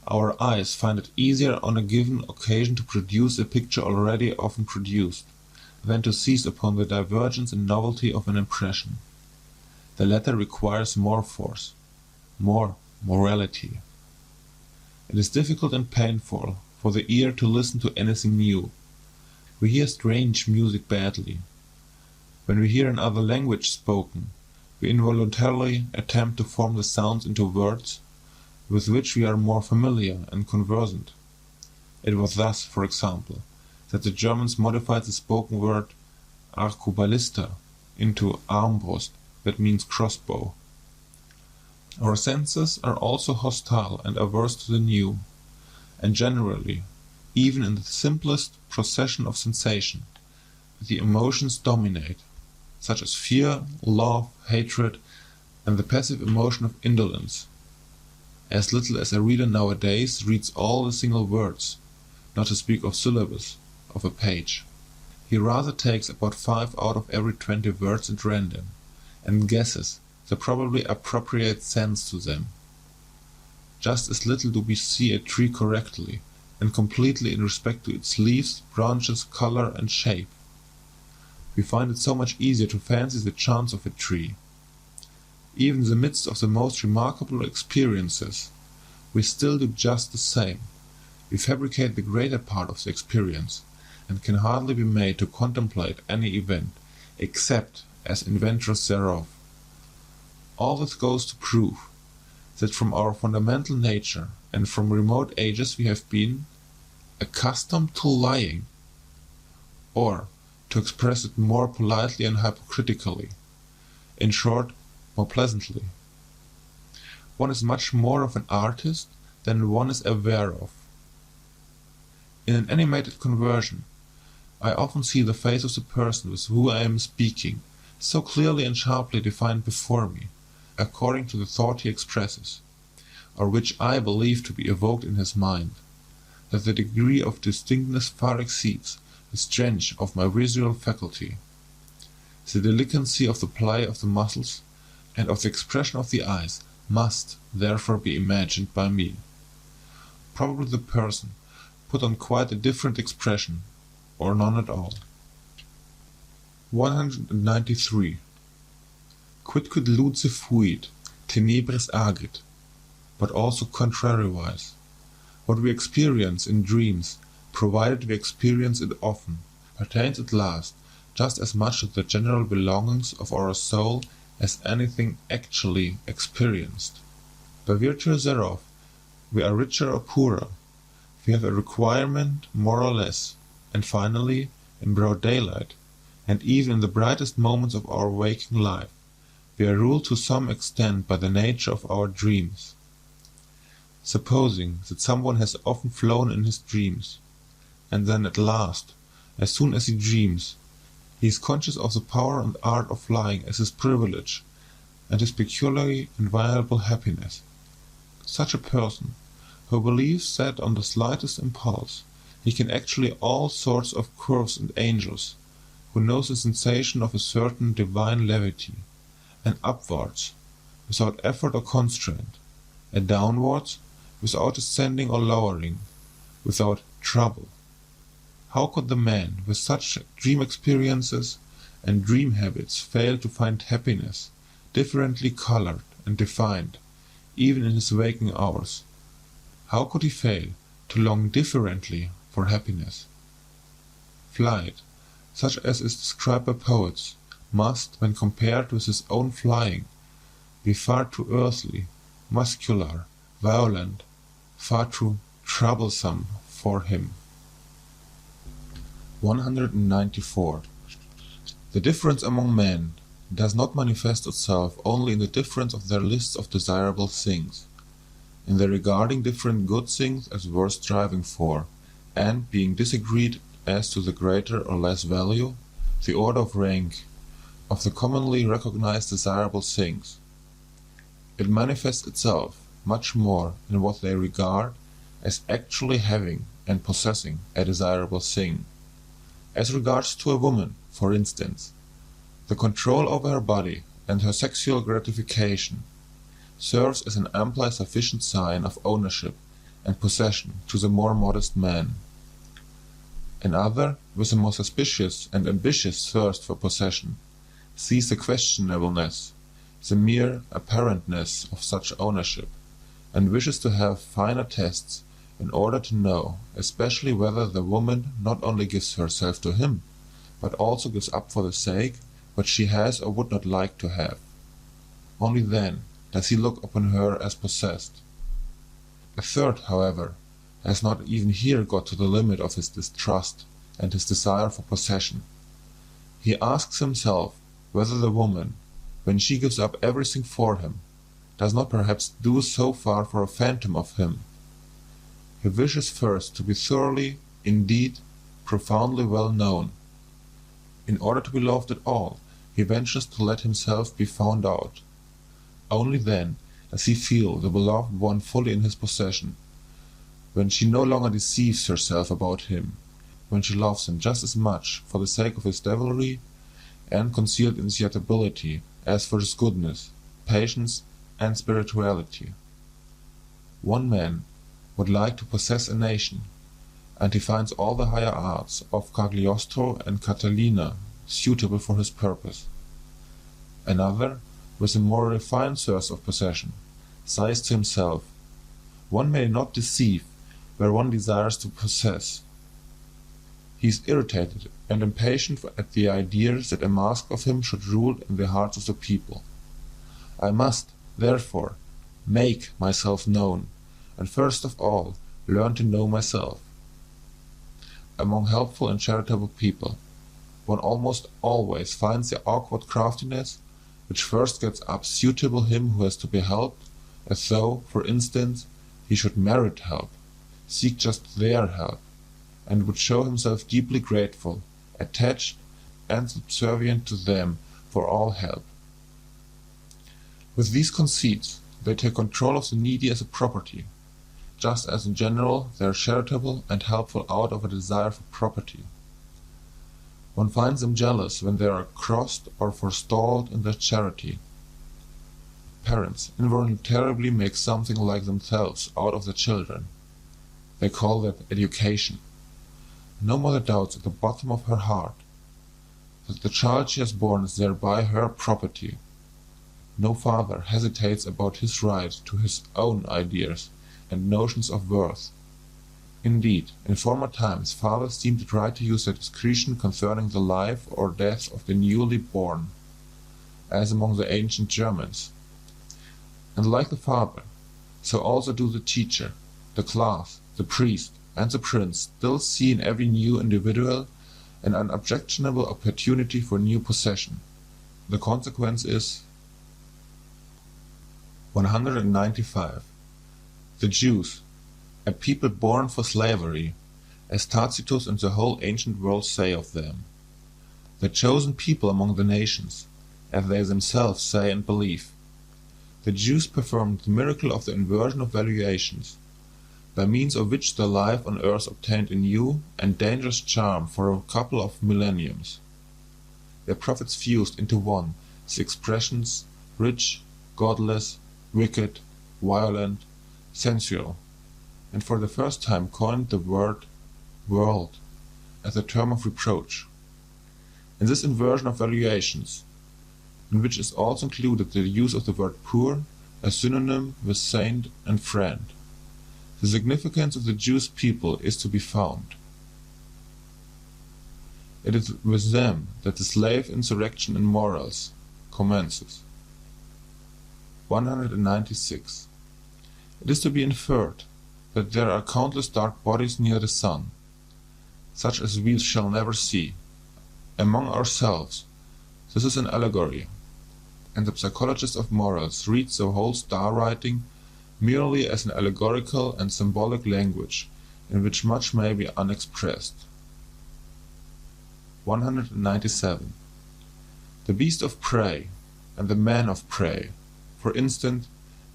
Our eyes find it easier on a given occasion to produce a picture already often produced, than to seize upon the divergence and novelty of an impression. The latter requires more force, more morality. It is difficult and painful for the ear to listen to anything new. We hear strange music badly. When we hear another language spoken, we involuntarily attempt to form the sounds into words with which we are more familiar and conversant. It was thus, for example, that the Germans modified the spoken word Arqueballista into Armbrust, that means crossbow. Our senses are also hostile and averse to the new, and generally, even in the simplest procession of sensation, the emotions dominate, such as fear, love, hatred, and the passive emotion of indolence. As little as a reader nowadays reads all the single words, not to speak of syllables, of a page. He rather takes about 5 out of every 20 words at random, and guesses the probably appropriate sense to them. Just as little do we see a tree correctly and completely in respect to its leaves, branches, color, and shape. We find it so much easier to fancy the charms of a tree. Even in the midst of the most remarkable experiences, we still do just the same. We fabricate the greater part of the experience, and can hardly be made to contemplate any event, except as inventors thereof. All this goes to prove that from our fundamental nature and from remote ages we have been accustomed to lying, or, to express it more politely and hypocritically, in short, more pleasantly. One is much more of an artist than one is aware of. In an animated conversation, I often see the face of the person with whom I am speaking so clearly and sharply defined before me, according to the thought he expresses, or which I believe to be evoked in his mind, that the degree of distinctness far exceeds the strength of my visual faculty. The delicacy of the play of the muscles and of the expression of the eyes must, therefore, be imagined by me. Probably the person put on quite a different expression, or none at all. 193. Quidquid luce fuit, tenebris agit, but also contrariwise. What we experience in dreams, provided we experience it often, pertains at last just as much to the general belongings of our soul as anything actually experienced. By virtue thereof, we are richer or poorer, we have a requirement more or less, and finally, in broad daylight, and even in the brightest moments of our waking life, we are ruled to some extent by the nature of our dreams. Supposing that someone has often flown in his dreams, and then at last, as soon as he dreams, he is conscious of the power and art of flying as his privilege and his peculiarly inviolable happiness. Such a person, who believes that on the slightest impulse he can actually all sorts of curves and angels, who knows the sensation of a certain divine levity, and upwards, without effort or constraint, and downwards, without ascending or lowering, without trouble. How could the man with such dream experiences and dream habits fail to find happiness differently colored and defined, even in his waking hours? How could he fail to long differently for happiness? Flight, such as is described by poets, must, when compared with his own flying, be far too earthly, muscular, violent, far too troublesome for him. 194. The difference among men does not manifest itself only in the difference of their lists of desirable things, in their regarding different good things as worth striving for, and being disagreed as to the greater or less value, the order of rank, of the commonly recognized desirable things. It manifests itself much more in what they regard as actually having and possessing a desirable thing. As regards to a woman, for instance, the control over her body and her sexual gratification serves as an amply sufficient sign of ownership and possession to the more modest man. Another, with a more suspicious and ambitious thirst for possession, sees the questionableness, the mere apparentness of such ownership, and wishes to have finer tests in order to know especially whether the woman not only gives herself to him, but also gives up for the sake what she has or would not like to have. Only then does he look upon her as possessed. A third, however, has not even here got to the limit of his distrust and his desire for possession. He asks himself whether the woman, when she gives up everything for him, does not perhaps do so far for a phantom of him. He wishes first to be thoroughly, indeed, profoundly well known. In order to be loved at all, he ventures to let himself be found out. Only then does he feel the beloved one fully in his possession, when she no longer deceives herself about him, when she loves him just as much for the sake of his devilry and concealed insatiability as for his goodness, patience, and spirituality. One man would like to possess a nation, and he finds all the higher arts of Cagliostro and Catalina suitable for his purpose. Another, with a more refined thirst of possession, sighs to himself, "One may not deceive where one desires to possess." He is irritated and impatient at the idea that a mask of him should rule in the hearts of the people. "I must, therefore, make myself known, and first of all learn to know myself." Among helpful and charitable people, one almost always finds the awkward craftiness which first gets up suitable him who has to be helped, as though, for instance, he should merit help, seek just their help, and would show himself deeply grateful, attached, and subservient to them for all help. With these conceits, they take control of the needy as a property, just as in general they are charitable and helpful out of a desire for property. One finds them jealous when they are crossed or forestalled in their charity. Parents involuntarily make something like themselves out of their children. They call that education. No mother doubts at the bottom of her heart that the child she has born is thereby her property. No father hesitates about his right to his own ideas and notions of worth. Indeed, in former times fathers deemed it right to use their discretion concerning the life or death of the newly born, as among the ancient Germans. And like the father, so also do the teacher, the class, the priest, and the prince still see in every new individual an unobjectionable opportunity for new possession. The consequence is 195. The Jews, a people born for slavery, as Tacitus and the whole ancient world say of them. The chosen people among the nations, as they themselves say and believe. The Jews performed the miracle of the inversion of valuations, by means of which their life on earth obtained a new and dangerous charm for a couple of millenniums. Their prophets fused into one the expressions rich, godless, wicked, violent, sensual, and for the first time coined the word world as a term of reproach. In this inversion of valuations, in which is also included the use of the word poor as synonym with saint and friend, the significance of the Jewish people is to be found. It is with them that the slave insurrection in morals commences. 196. It is to be inferred that there are countless dark bodies near the sun, such as we shall never see, among ourselves. This is an allegory, and the psychologist of morals reads the whole star-writing merely as an allegorical and symbolic language in which much may be unexpressed. 197. The beast of prey and the man of prey, for instance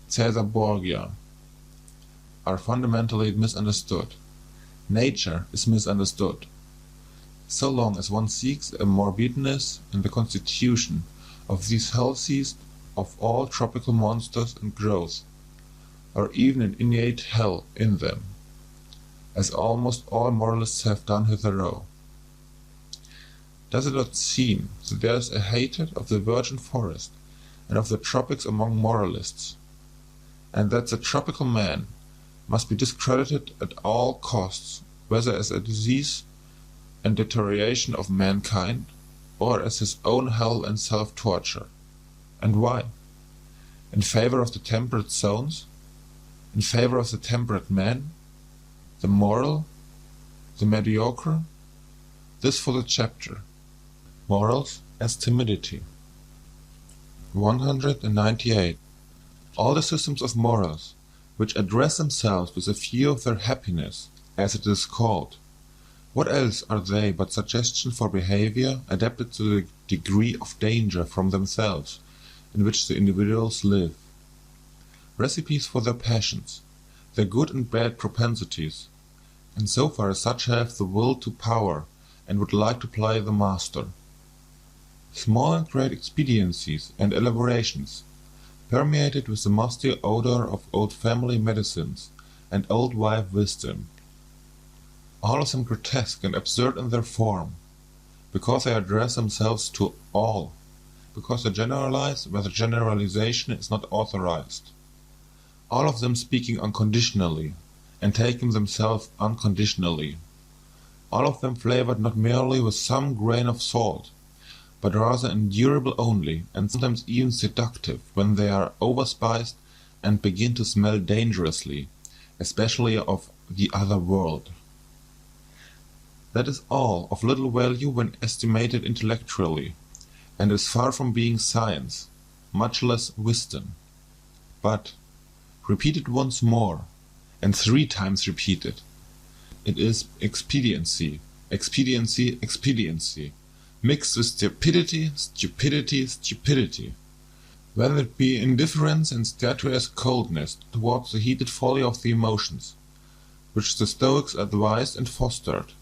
Caesar Borgia, are fundamentally misunderstood. Nature is misunderstood. So long as one seeks a morbidness in the constitution of these healthiest of all tropical monsters and growths, or even an innate hell in them, as almost all moralists have done hitherto. Does it not seem that there is a hatred of the virgin forest and of the tropics among moralists, and that the tropical man must be discredited at all costs, whether as a disease and deterioration of mankind, or as his own hell and self-torture? And why? In favor of the temperate zones? In favor of the temperate man? The moral? The mediocre? This for the chapter. Morals as timidity. 198. All the systems of morals, which address themselves with a view of their happiness, as it is called, what else are they but suggestions for behavior adapted to the degree of danger from themselves in which the individuals live? Recipes for their passions, their good and bad propensities, and so far as such have the will to power and would like to play the master. Small and great expediencies and elaborations, permeated with the musty odor of old family medicines and old wife wisdom, all of them grotesque and absurd in their form, because they address themselves to all, because they generalize where the generalization is not authorized, all of them speaking unconditionally and taking themselves unconditionally, all of them flavored not merely with some grain of salt, but rather endurable only, and sometimes even seductive when they are overspiced and begin to smell dangerously, especially of the other world. That is all of little value when estimated intellectually, and is far from being science, much less wisdom. But, repeated once more, and 3 times repeated, it is expediency, expediency, expediency, mixed with stupidity, stupidity, stupidity, whether it be indifference and statuesque coldness towards the heated folly of the emotions, which the Stoics advised and fostered,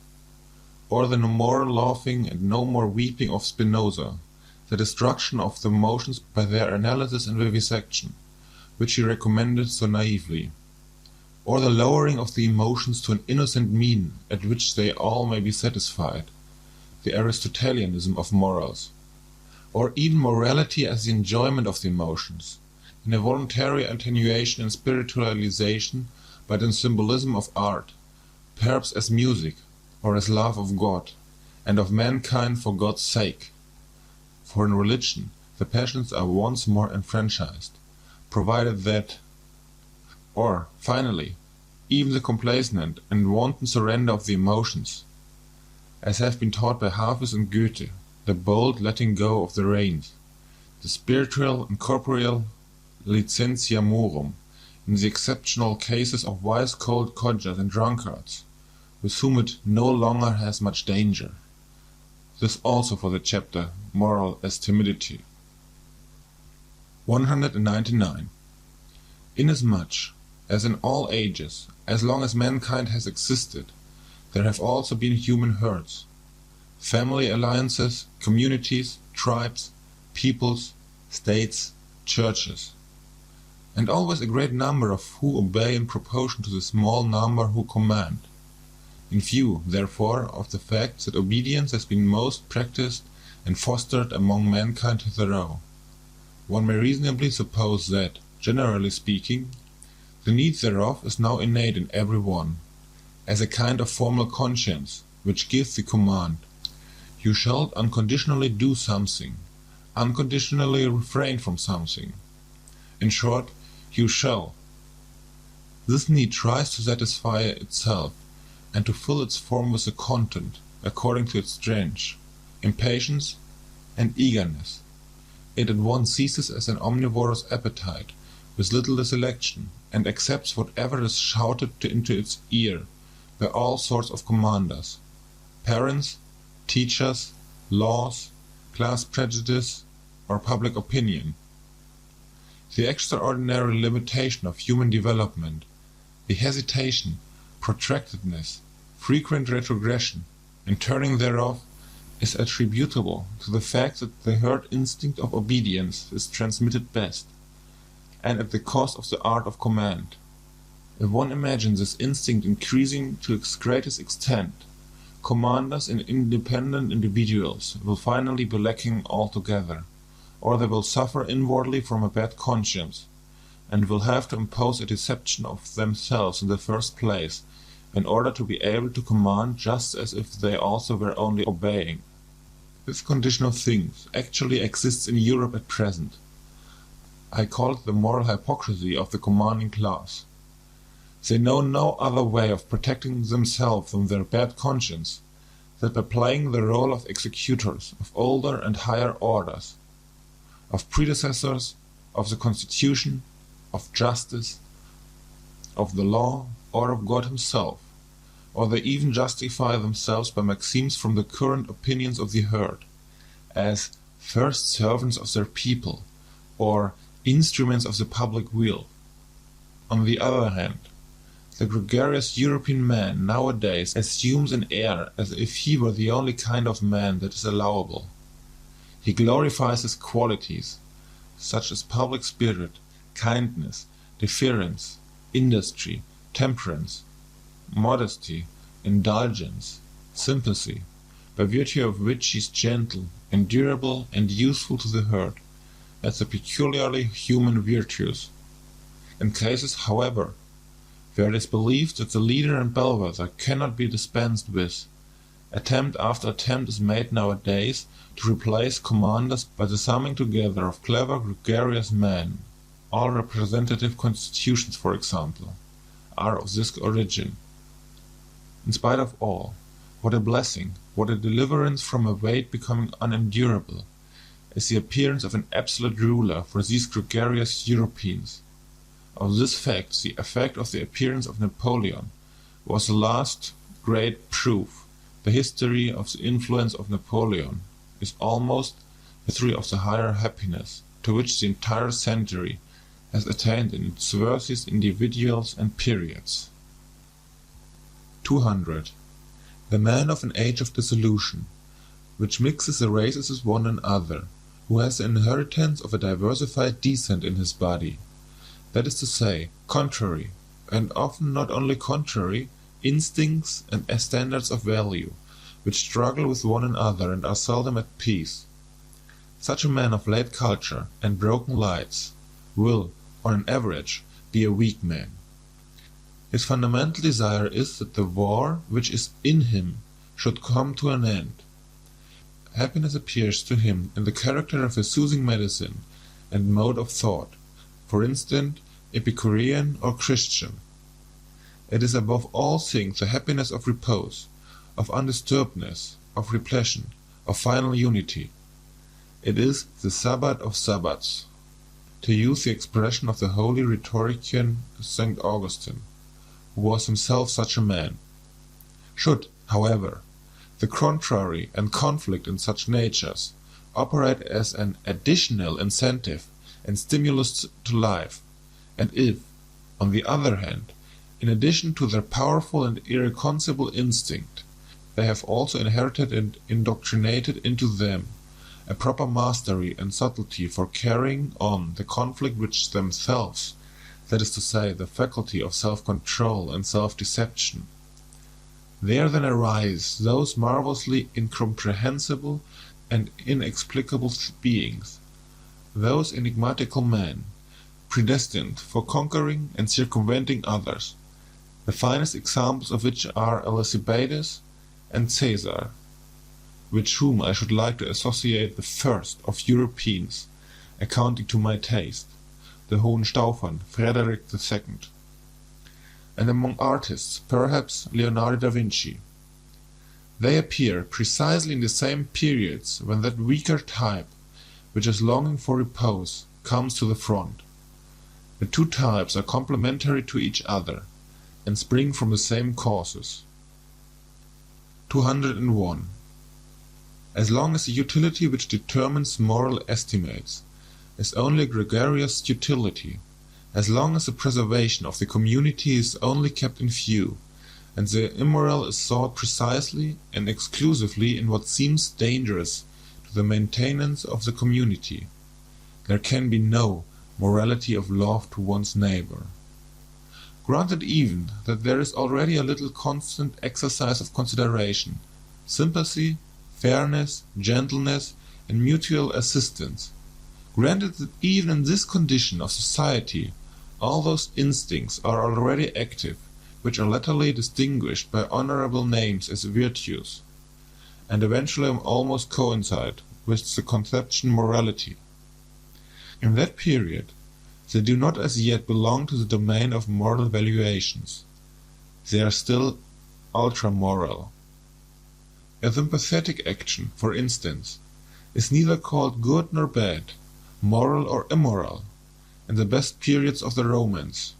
or the no more laughing and no more weeping of Spinoza, the destruction of the emotions by their analysis and vivisection, which he recommended so naively, or the lowering of the emotions to an innocent mean at which they all may be satisfied, the Aristotelianism of morals, or even morality as the enjoyment of the emotions, in a voluntary attenuation and spiritualization, but in symbolism of art, perhaps as music, or as love of God, and of mankind for God's sake. For in religion the passions are once more enfranchised, provided that, or, finally, even the complacent and wanton surrender of the emotions, as have been taught by Hafiz and Goethe, the bold letting go of the reins, the spiritual and corporeal licentia morum, in the exceptional cases of wise cold codgers and drunkards, with whom it no longer has much danger. This also for the chapter Moral as Timidity. 199. Inasmuch as in all ages, as long as mankind has existed, there have also been human herds, family alliances, communities, tribes, peoples, states, churches, and always a great number of who obey in proportion to the small number who command. In view, therefore, of the fact that obedience has been most practiced and fostered among mankind hitherto, one may reasonably suppose that, generally speaking, the need thereof is now innate in every one, as a kind of formal conscience, which gives the command, "You shall unconditionally do something, unconditionally refrain from something." In short, you shall. This need tries to satisfy itself, and to fill its form with a content, according to its strength, impatience, and eagerness. It at once seizes as an omnivorous appetite, with little selection, and accepts whatever is shouted into its ear by all sorts of commanders, parents, teachers, laws, class prejudice, or public opinion. The extraordinary limitation of human development, the hesitation, protractedness, frequent retrogression, and turning thereof, is attributable to the fact that the herd instinct of obedience is transmitted best, and at the cost of the art of command. If one imagines this instinct increasing to its greatest extent, commanders and independent individuals will finally be lacking altogether, or they will suffer inwardly from a bad conscience, and will have to impose a deception of themselves in the first place, in order to be able to command just as if they also were only obeying. This condition of things actually exists in Europe at present. I call it the moral hypocrisy of the commanding class. They know no other way of protecting themselves from their bad conscience than by playing the role of executors of older and higher orders, of predecessors, of the Constitution, of justice, of the law, or of God himself, or they even justify themselves by maxims from the current opinions of the herd, as first servants of their people, or instruments of the public will. On the other hand, the gregarious European man nowadays assumes an air as if he were the only kind of man that is allowable. He glorifies his qualities, such as public spirit, kindness, deference, industry, temperance, modesty, indulgence, sympathy, by virtue of which he is gentle, endurable, and useful to the herd, as the peculiarly human virtues. In cases, however, where it is believed that the leader and bellwether cannot be dispensed with, attempt after attempt is made nowadays to replace commanders by the summing together of clever gregarious men. All representative constitutions, for example, are of this origin. In spite of all, what a blessing, what a deliverance from a weight becoming unendurable, is the appearance of an absolute ruler for these gregarious Europeans. Of this fact, the effect of the appearance of Napoleon was the last great proof. The history of the influence of Napoleon is almost the history of the higher happiness to which the entire century has attained in its various individuals and periods. 200. The man of an age of dissolution, which mixes the races with one another, who has the inheritance of a diversified descent in his body, that is to say, contrary, and often not only contrary, instincts and standards of value, which struggle with one another and are seldom at peace. Such a man of late culture and broken lights will, on an average, be a weak man. His fundamental desire is that the war which is in him should come to an end. Happiness appears to him in the character of a soothing medicine and mode of thought, for instance, Epicurean or Christian. It is above all things the happiness of repose, of undisturbedness, of repletion, of final unity. It is the Sabbath of Sabbaths, to use the expression of the holy rhetorician St. Augustine, who was himself such a man. Should, however, the contrary and conflict in such natures operate as an additional incentive and stimulus to life, and if, on the other hand, in addition to their powerful and irreconcilable instinct, they have also inherited and indoctrinated into them a proper mastery and subtlety for carrying on the conflict which themselves, that is to say, the faculty of self-control and self-deception, there then arise those marvellously incomprehensible and inexplicable beings, those enigmatical men, predestined for conquering and circumventing others, the finest examples of which are Alcibiades and Caesar, with whom I should like to associate the first of Europeans, accounting to my taste, the Hohenstaufen, Frederick II, and among artists, perhaps Leonardo da Vinci. They appear precisely in the same periods when that weaker type, which is longing for repose, comes to the front. The two types are complementary to each other, and spring from the same causes. 201. As long as the utility which determines moral estimates is only gregarious utility, as long as the preservation of the community is only kept in view, and the immoral is sought precisely and exclusively in what seems dangerous to the maintenance of the community, there can be no morality of love to one's neighbor. Granted even that there is already a little constant exercise of consideration, sympathy, fairness, gentleness, and mutual assistance, granted that even in this condition of society all those instincts are already active which are latterly distinguished by honorable names as virtues, and eventually almost coincide with the conception morality. In that period they do not as yet belong to the domain of moral valuations. They are still ultra-moral. A sympathetic action, for instance, is neither called good nor bad, moral or immoral, in the best periods of the romance.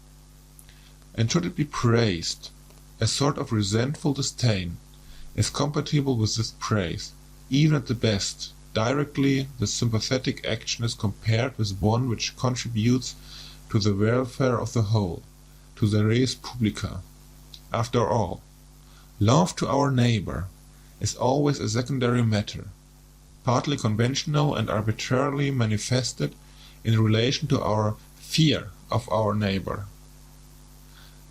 And should it be praised, a sort of resentful disdain is compatible with this praise. Even at the best, directly the sympathetic action is compared with one which contributes to the welfare of the whole, to the res publica. After all, love to our neighbor is always a secondary matter, partly conventional and arbitrarily manifested in relation to our fear of our neighbor.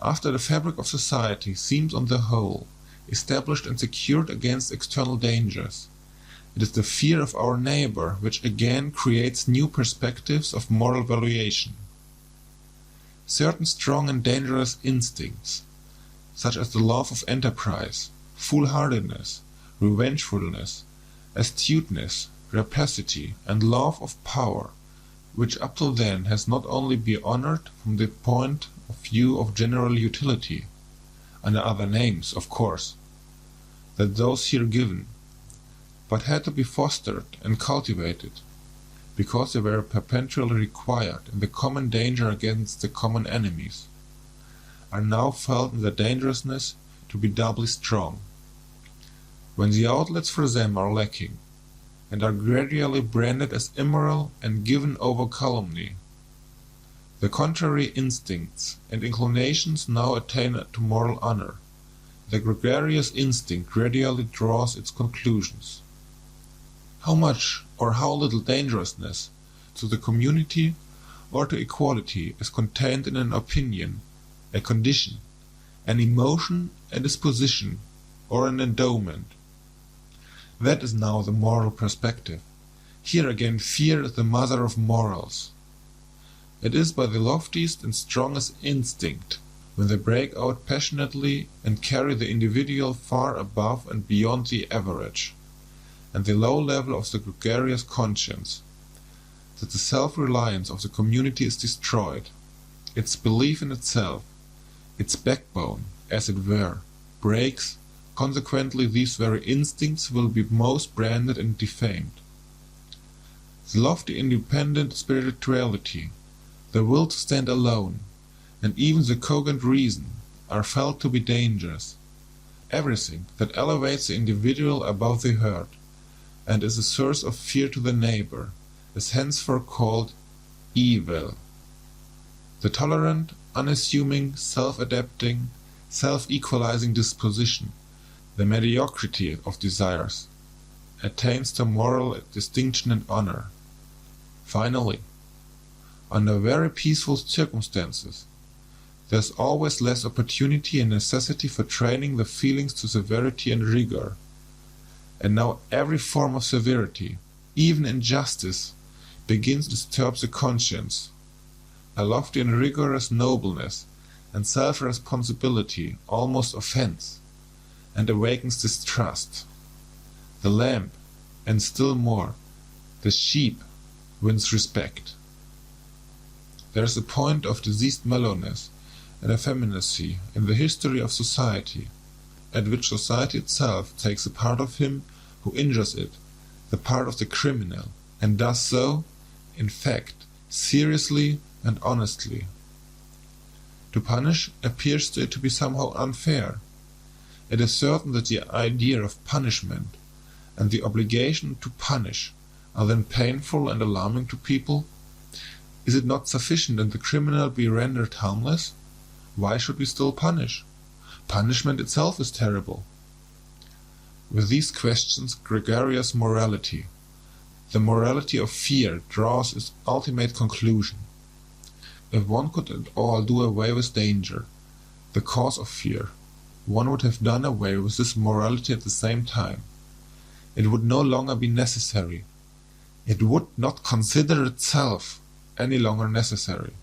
After the fabric of society seems on the whole established and secured against external dangers, it is the fear of our neighbor which again creates new perspectives of moral valuation. Certain strong and dangerous instincts, such as the love of enterprise, foolhardiness, revengefulness, astuteness, rapacity, and love of power, which up till then has not only been honored from the point of view of general utility, under other names, of course, than those here given, but had to be fostered and cultivated, because they were perpetually required in the common danger against the common enemies, are now felt in their dangerousness to be doubly strong. When the outlets for them are lacking, and are gradually branded as immoral and given over calumny, the contrary instincts and inclinations now attain to moral honor. The gregarious instinct gradually draws its conclusions. How much or how little dangerousness to the community or to equality is contained in an opinion, a condition, an emotion, a disposition, or an endowment. That is now the moral perspective. Here again fear is the mother of morals. It is by the loftiest and strongest instinct, when they break out passionately and carry the individual far above and beyond the average, and the low level of the gregarious conscience, that the self-reliance of the community is destroyed, its belief in itself, its backbone, as it were, breaks. Consequently, these very instincts will be most branded and defamed. The lofty independent spirituality, the will to stand alone, and even the cogent reason are felt to be dangerous. Everything that elevates the individual above the herd, and is a source of fear to the neighbor, is henceforth called evil. The tolerant, unassuming, self-adapting, self-equalizing disposition, the mediocrity of desires, attains to moral distinction and honor. Finally, under very peaceful circumstances, there is always less opportunity and necessity for training the feelings to severity and rigor, and now every form of severity, even injustice, begins to disturb the conscience. A lofty and rigorous nobleness and self-responsibility almost offends, and awakens distrust. The lamb, and still more, the sheep, wins respect. There is a point of diseased mellowness and effeminacy in the history of society, at which society itself takes the part of him who injures it, the part of the criminal, and does so, in fact, seriously and honestly. To punish appears to it to be somehow unfair. It is certain that the idea of punishment and the obligation to punish are then painful and alarming to people. Is it not sufficient that the criminal be rendered harmless? Why should we still punish? Punishment itself is terrible. With these questions, gregarious morality, the morality of fear, draws its ultimate conclusion. If one could at all do away with danger, the cause of fear, one would have done away with this morality at the same time. It would no longer be necessary. It would not consider itself any longer necessary.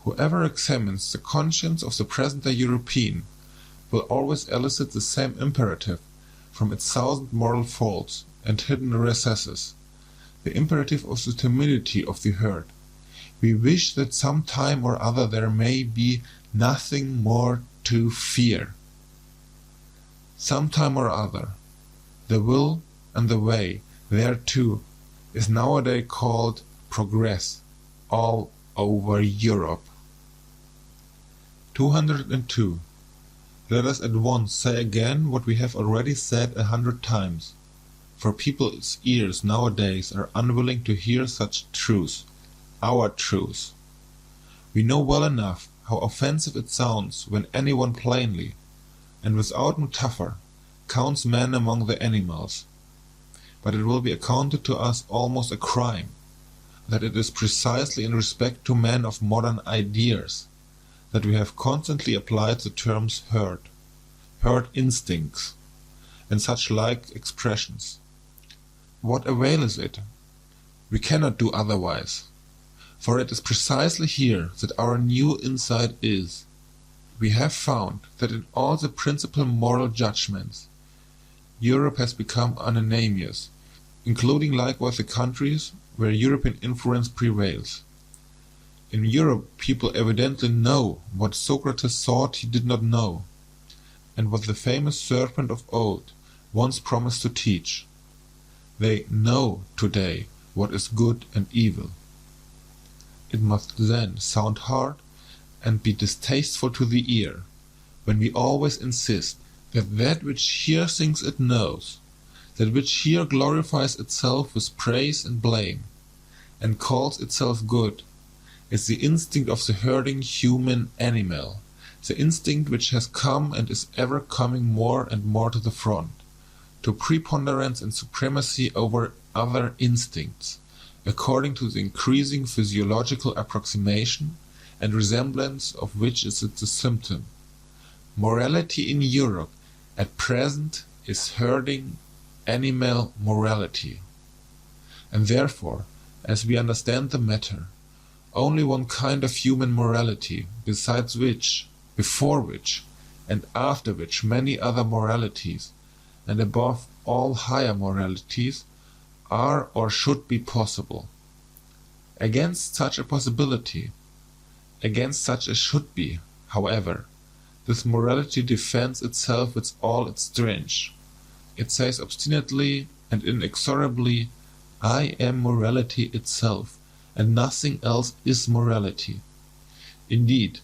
Whoever examines the conscience of the present-day European will always elicit the same imperative from its thousand moral faults and hidden recesses, the imperative of the timidity of the herd. We wish that some time or other there may be nothing more to fear. Some time or other, the will and the way thereto is nowadays called progress all over Europe. 202. Let us at once say again what we have already said 100 times, for people's ears nowadays are unwilling to hear such truth, our truth. We know well enough how offensive it sounds when anyone plainly, and without metaphor, counts man among the animals. But it will be accounted to us almost a crime, that it is precisely in respect to men of modern ideas that we have constantly applied the terms herd instincts, and such like expressions. What avail is it? We cannot do otherwise, for it is precisely here that our new insight is. We have found that in all the principal moral judgments, Europe has become unanimous, including likewise the countries where European influence prevails. In Europe people evidently know what Socrates thought he did not know, and what the famous serpent of old once promised to teach. They know today what is good and evil. It must then sound hard and be distasteful to the ear, when we always insist that that which here thinks it knows, that which here glorifies itself with praise and blame, and calls itself good, is the instinct of the herding human animal, the instinct which has come and is ever coming more and more to the front, to preponderance and supremacy over other instincts, according to the increasing physiological approximation and resemblance of which is it the symptom. Morality in Europe at present is herding animal morality, and therefore, as we understand the matter, only one kind of human morality, besides which, before which, and after which many other moralities, and above all higher moralities, are or should be possible. Against such a possibility, against such a should be, however, this morality defends itself with all its strength. It says obstinately and inexorably, I am morality itself, and nothing else is morality. Indeed,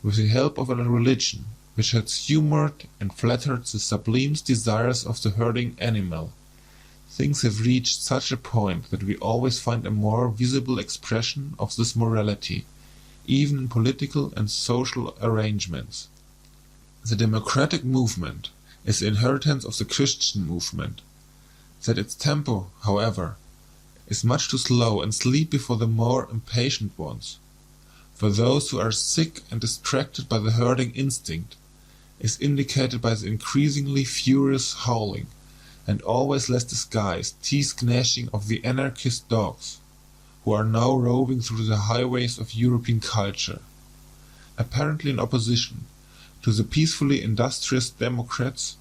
with the help of a religion which has humoured and flattered the sublime desires of the herding animal, things have reached such a point that we always find a more visible expression of this morality, even in political and social arrangements. The democratic movement is the inheritance of the Christian movement. That its tempo, however, is much too slow and sleepy for the more impatient ones, for those who are sick and distracted by the herding instinct, is indicated by the increasingly furious howling, and always less disguised teeth-gnashing of the anarchist dogs, who are now roving through the highways of European culture, apparently in opposition to the peacefully industrious democrats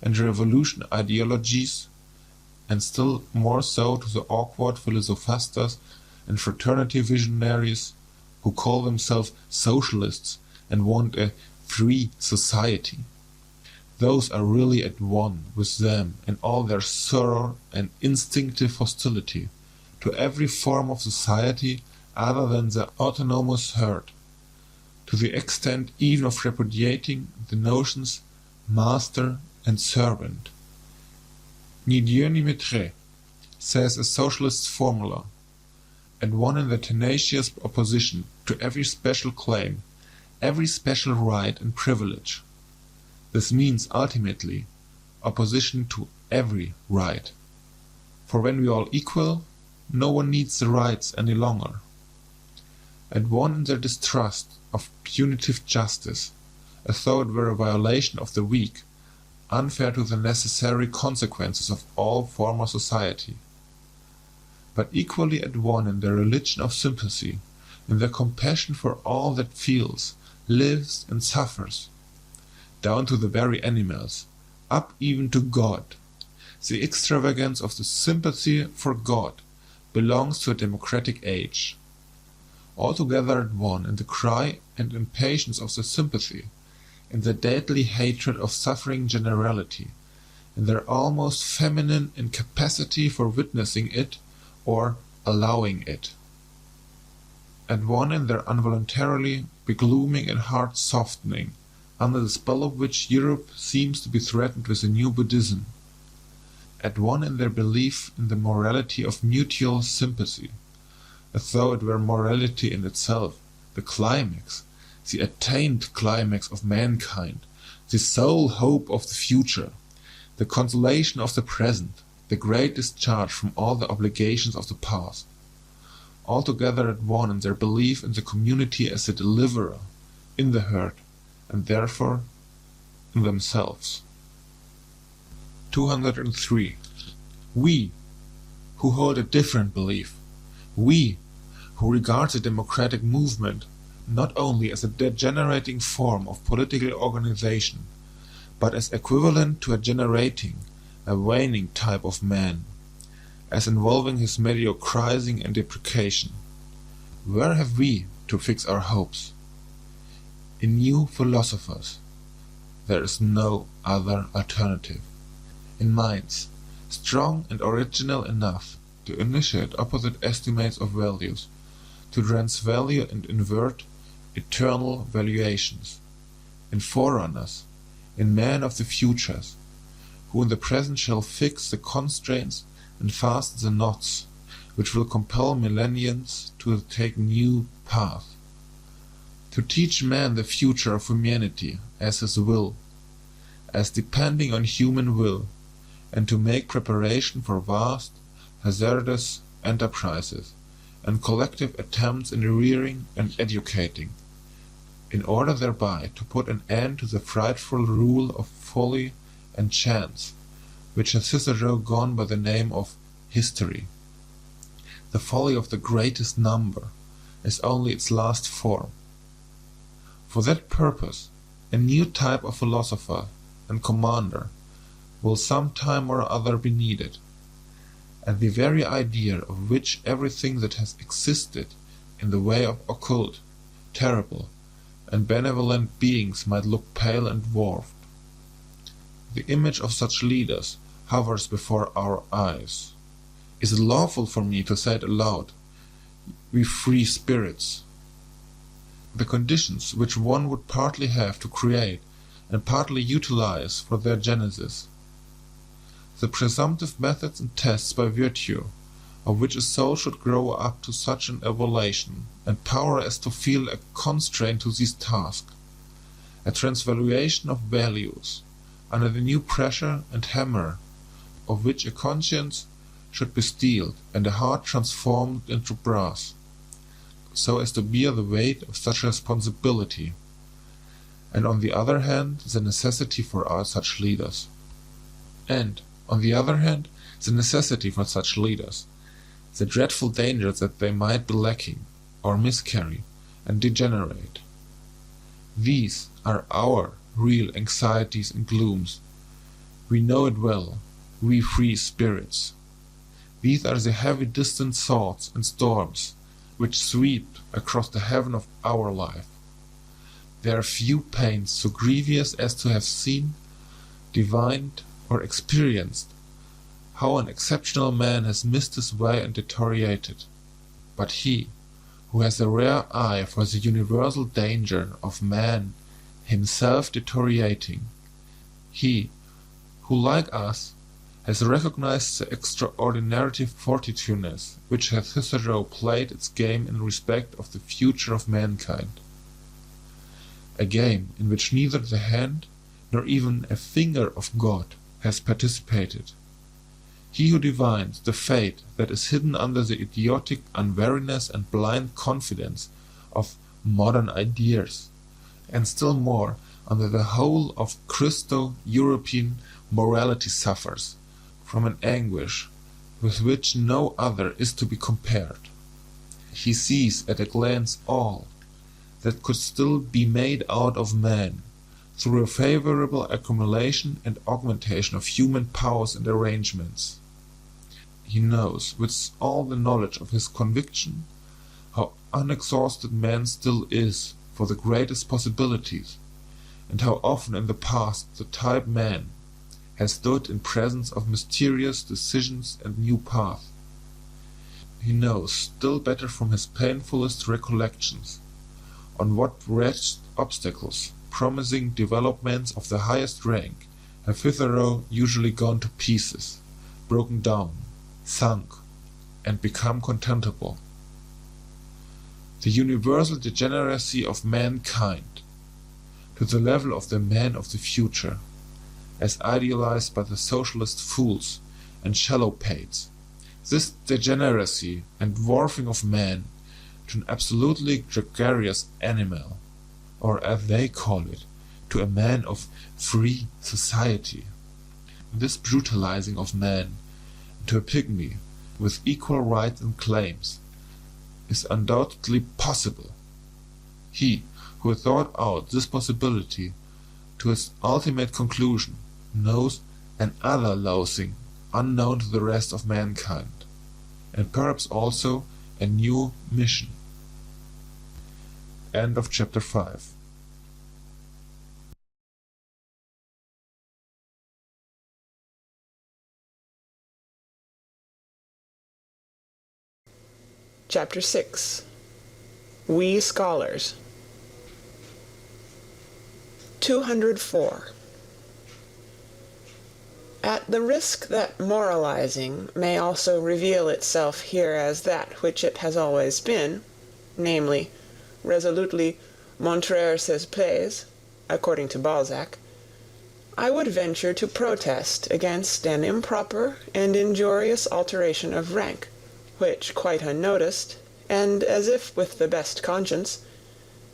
and revolution ideologies, and still more so to the awkward philosophasters and fraternity visionaries who call themselves socialists and want a free society. Those are really at one with them in all their sorrow and instinctive hostility to every form of society other than the autonomous herd, to the extent even of repudiating the notions master and servant. Ni Dieu ni maître, says a socialist formula, at one in the tenacious opposition to every special claim, every special right and privilege. This means ultimately opposition to every right, for when we are all equal, no one needs the rights any longer. At one in their distrust of punitive justice, as though it were a violation of the weak, unfair to the necessary consequences of all former society, but equally at one in their religion of sympathy, in their compassion for all that feels, lives and suffers, down to the very animals, up even to God. The extravagance of the sympathy for God belongs to a democratic age. Altogether at one in the cry and impatience of the sympathy, in the deadly hatred of suffering generality, in their almost feminine incapacity for witnessing it or allowing it. At one in their involuntarily beglooming and heart softening, under the spell of which Europe seems to be threatened with a new Buddhism. At one in their belief in the morality of mutual sympathy, as though it were morality in itself, the climax, the attained climax of mankind, the sole hope of the future, the consolation of the present, the great discharge from all the obligations of the past, altogether at one in their belief in the community as the deliverer, in the herd, and therefore in themselves. 203. We, who hold a different belief, we, who regard the democratic movement not only as a degenerating form of political organization, but as equivalent to a generating, a waning type of man, as involving his mediocrizing and depreciation. Where have we to fix our hopes? In new philosophers. There is no other alternative. In minds strong and original enough to initiate opposite estimates of values, to transvalue and invert eternal valuations. In forerunners, in men of the futures, who in the present shall fix the constraints and fasten the knots which will compel millenniums to take new path, to teach man the future of humanity as his will, as depending on human will, and to make preparation for vast, hazardous enterprises and collective attempts in rearing and educating, in order thereby to put an end to the frightful rule of folly and chance, which has hitherto gone by the name of history. The folly of the greatest number is only its last form. For that purpose, a new type of philosopher and commander will some time or other be needed, and the very idea of which everything that has existed in the way of occult, terrible, and benevolent beings might look pale and dwarfed. The image of such leaders hovers before our eyes. Is it lawful for me to say it aloud? We free spirits. The conditions which one would partly have to create and partly utilize for their genesis. The presumptive methods and tests by virtue of which a soul should grow up to such an evolution and power as to feel a constraint to these tasks, a transvaluation of values, under the new pressure and hammer of which a conscience should be steeled and a heart transformed into brass, so as to bear the weight of such responsibility, and on the other hand the necessity for such leaders, and on the other hand the necessity for such leaders, the dreadful danger that they might be lacking, or miscarry, and degenerate. These are our real anxieties and glooms. We know it well, we free spirits. These are the heavy distant thoughts and storms which sweep across the heaven of our life. There are few pains so grievous as to have seen, divined, or experienced how an exceptional man has missed his way and deteriorated, but he who has a rare eye for the universal danger of man himself deteriorating, he who, like us, has recognized the extraordinary fortitudeness which has hitherto played its game in respect of the future of mankind, a game in which neither the hand nor even a finger of God has participated. He who divines the fate that is hidden under the idiotic unwariness and blind confidence of modern ideas, and still more under the whole of Christo-European morality, suffers from an anguish with which no other is to be compared. He sees at a glance all that could still be made out of man through a favorable accumulation and augmentation of human powers and arrangements. He knows, with all the knowledge of his conviction, how unexhausted man still is for the greatest possibilities, and how often in the past the type man has stood in presence of mysterious decisions and new paths. he knows still better from his painfulest recollections on what wretched obstacles promising developments of the highest rank have hitherto usually gone to pieces, broken down, sunk, and become contemptible. The universal degeneracy of mankind to the level of the man of the future, as idealized by the socialist fools and shallow-pates, this degeneracy and dwarfing of man to an absolutely gregarious animal, or as they call it, to a man of free society, this brutalizing of man into a pygmy with equal rights and claims, is undoubtedly possible. He who thought out this possibility to its ultimate conclusion knows another loathing unknown to the rest of mankind, and perhaps also a new mission. End of chapter 5. Chapter 6. We Scholars. 204. At the risk that moralizing may also reveal itself here as that which it has always been, namely, resolutely montrer ses plaies, according to Balzac, I would venture to protest against an improper and injurious alteration of rank, which, quite unnoticed, and as if with the best conscience,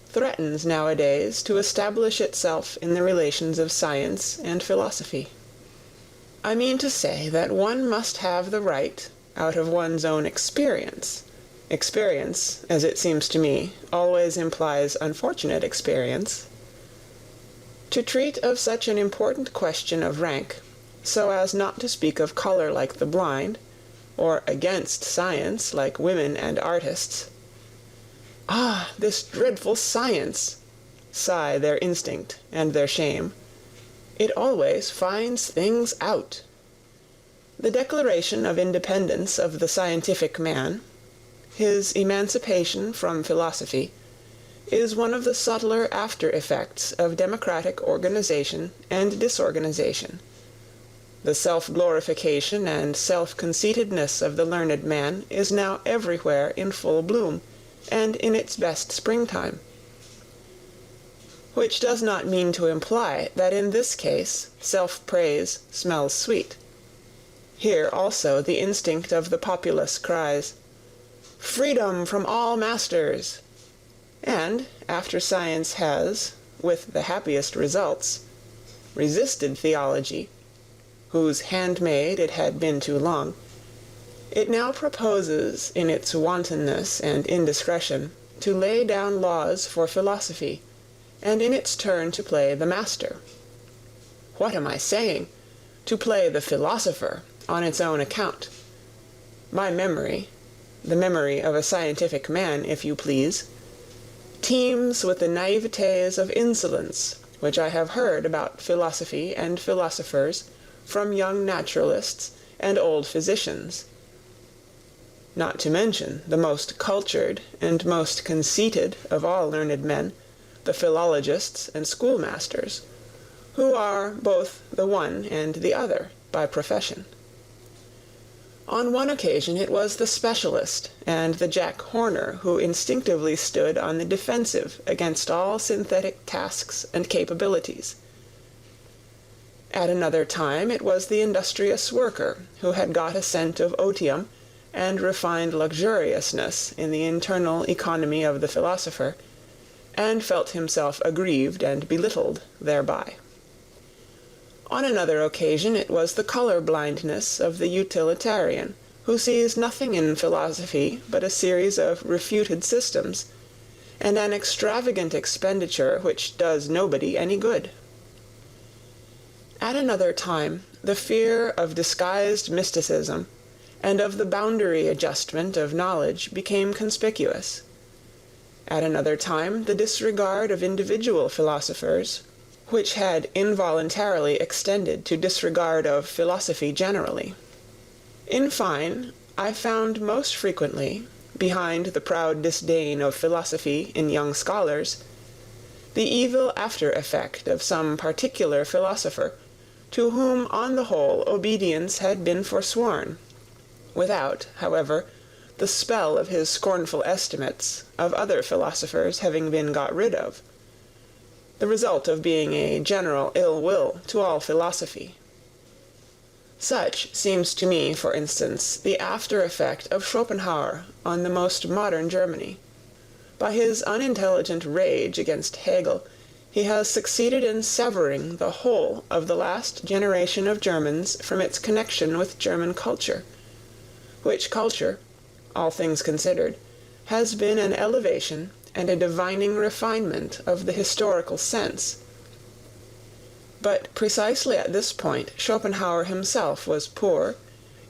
threatens nowadays to establish itself in the relations of science and philosophy. I mean to say that one must have the right, out of one's own experience, as it seems to me, always implies unfortunate experience, to treat of such an important question of rank, so as not to speak of color like the blind, or against science like women and artists. Ah, this dreadful science! Sigh their instinct and their shame. It always finds things out. The declaration of independence of the scientific man, his emancipation from philosophy, is one of the subtler after-effects of democratic organization and disorganization. The self-glorification and self-conceitedness of the learned man is now everywhere in full bloom, and in its best springtime. Which does not mean to imply that in this case self-praise smells sweet. Here also the instinct of the populace cries, "Freedom from all masters!" And, after science has, with the happiest results, resisted theology, whose handmaid it had been too long, it now proposes, in its wantonness and indiscretion, to lay down laws for philosophy, and in its turn to play the master. What am I saying? To play the philosopher on its own account. My memory, the memory of a scientific man, if you please, teems with the naïvetés of insolence which I have heard about philosophy and philosophers from young naturalists and old physicians, not to mention the most cultured and most conceited of all learned men, the philologists and schoolmasters, who are both the one and the other by profession. On one occasion it was the specialist and the Jack Horner who instinctively stood on the defensive against all synthetic tasks and capabilities. At another time it was the industrious worker who had got a scent of otium and refined luxuriousness in the internal economy of the philosopher, and felt himself aggrieved and belittled thereby. On another occasion it was the color-blindness of the utilitarian, who sees nothing in philosophy but a series of refuted systems, and an extravagant expenditure which does nobody any good. At another time, the fear of disguised mysticism and of the boundary adjustment of knowledge became conspicuous. At another time, the disregard of individual philosophers, which had involuntarily extended to disregard of philosophy generally. In fine, I found most frequently, behind the proud disdain of philosophy in young scholars, the evil after-effect of some particular philosopher, to whom on the whole obedience had been forsworn, without, however, the spell of his scornful estimates of other philosophers having been got rid of, the result of being a general ill will to all philosophy. Such seems to me, for instance, the after-effect of Schopenhauer on the most modern Germany. By his unintelligent rage against Hegel, he has succeeded in severing the whole of the last generation of Germans from its connection with German culture, which culture, all things considered, has been an elevation and a divining refinement of the historical sense. But precisely at this point Schopenhauer himself was poor,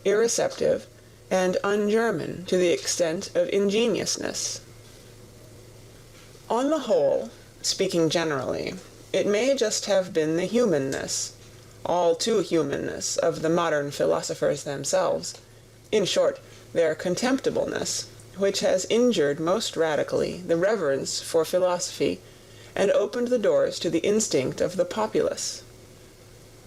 irreceptive, and un-German to the extent of ingenuousness. On the whole, speaking generally, it may just have been the humanness, all too humanness, of the modern philosophers themselves, in short, their contemptibleness, which has injured most radically the reverence for philosophy and opened the doors to the instinct of the populace.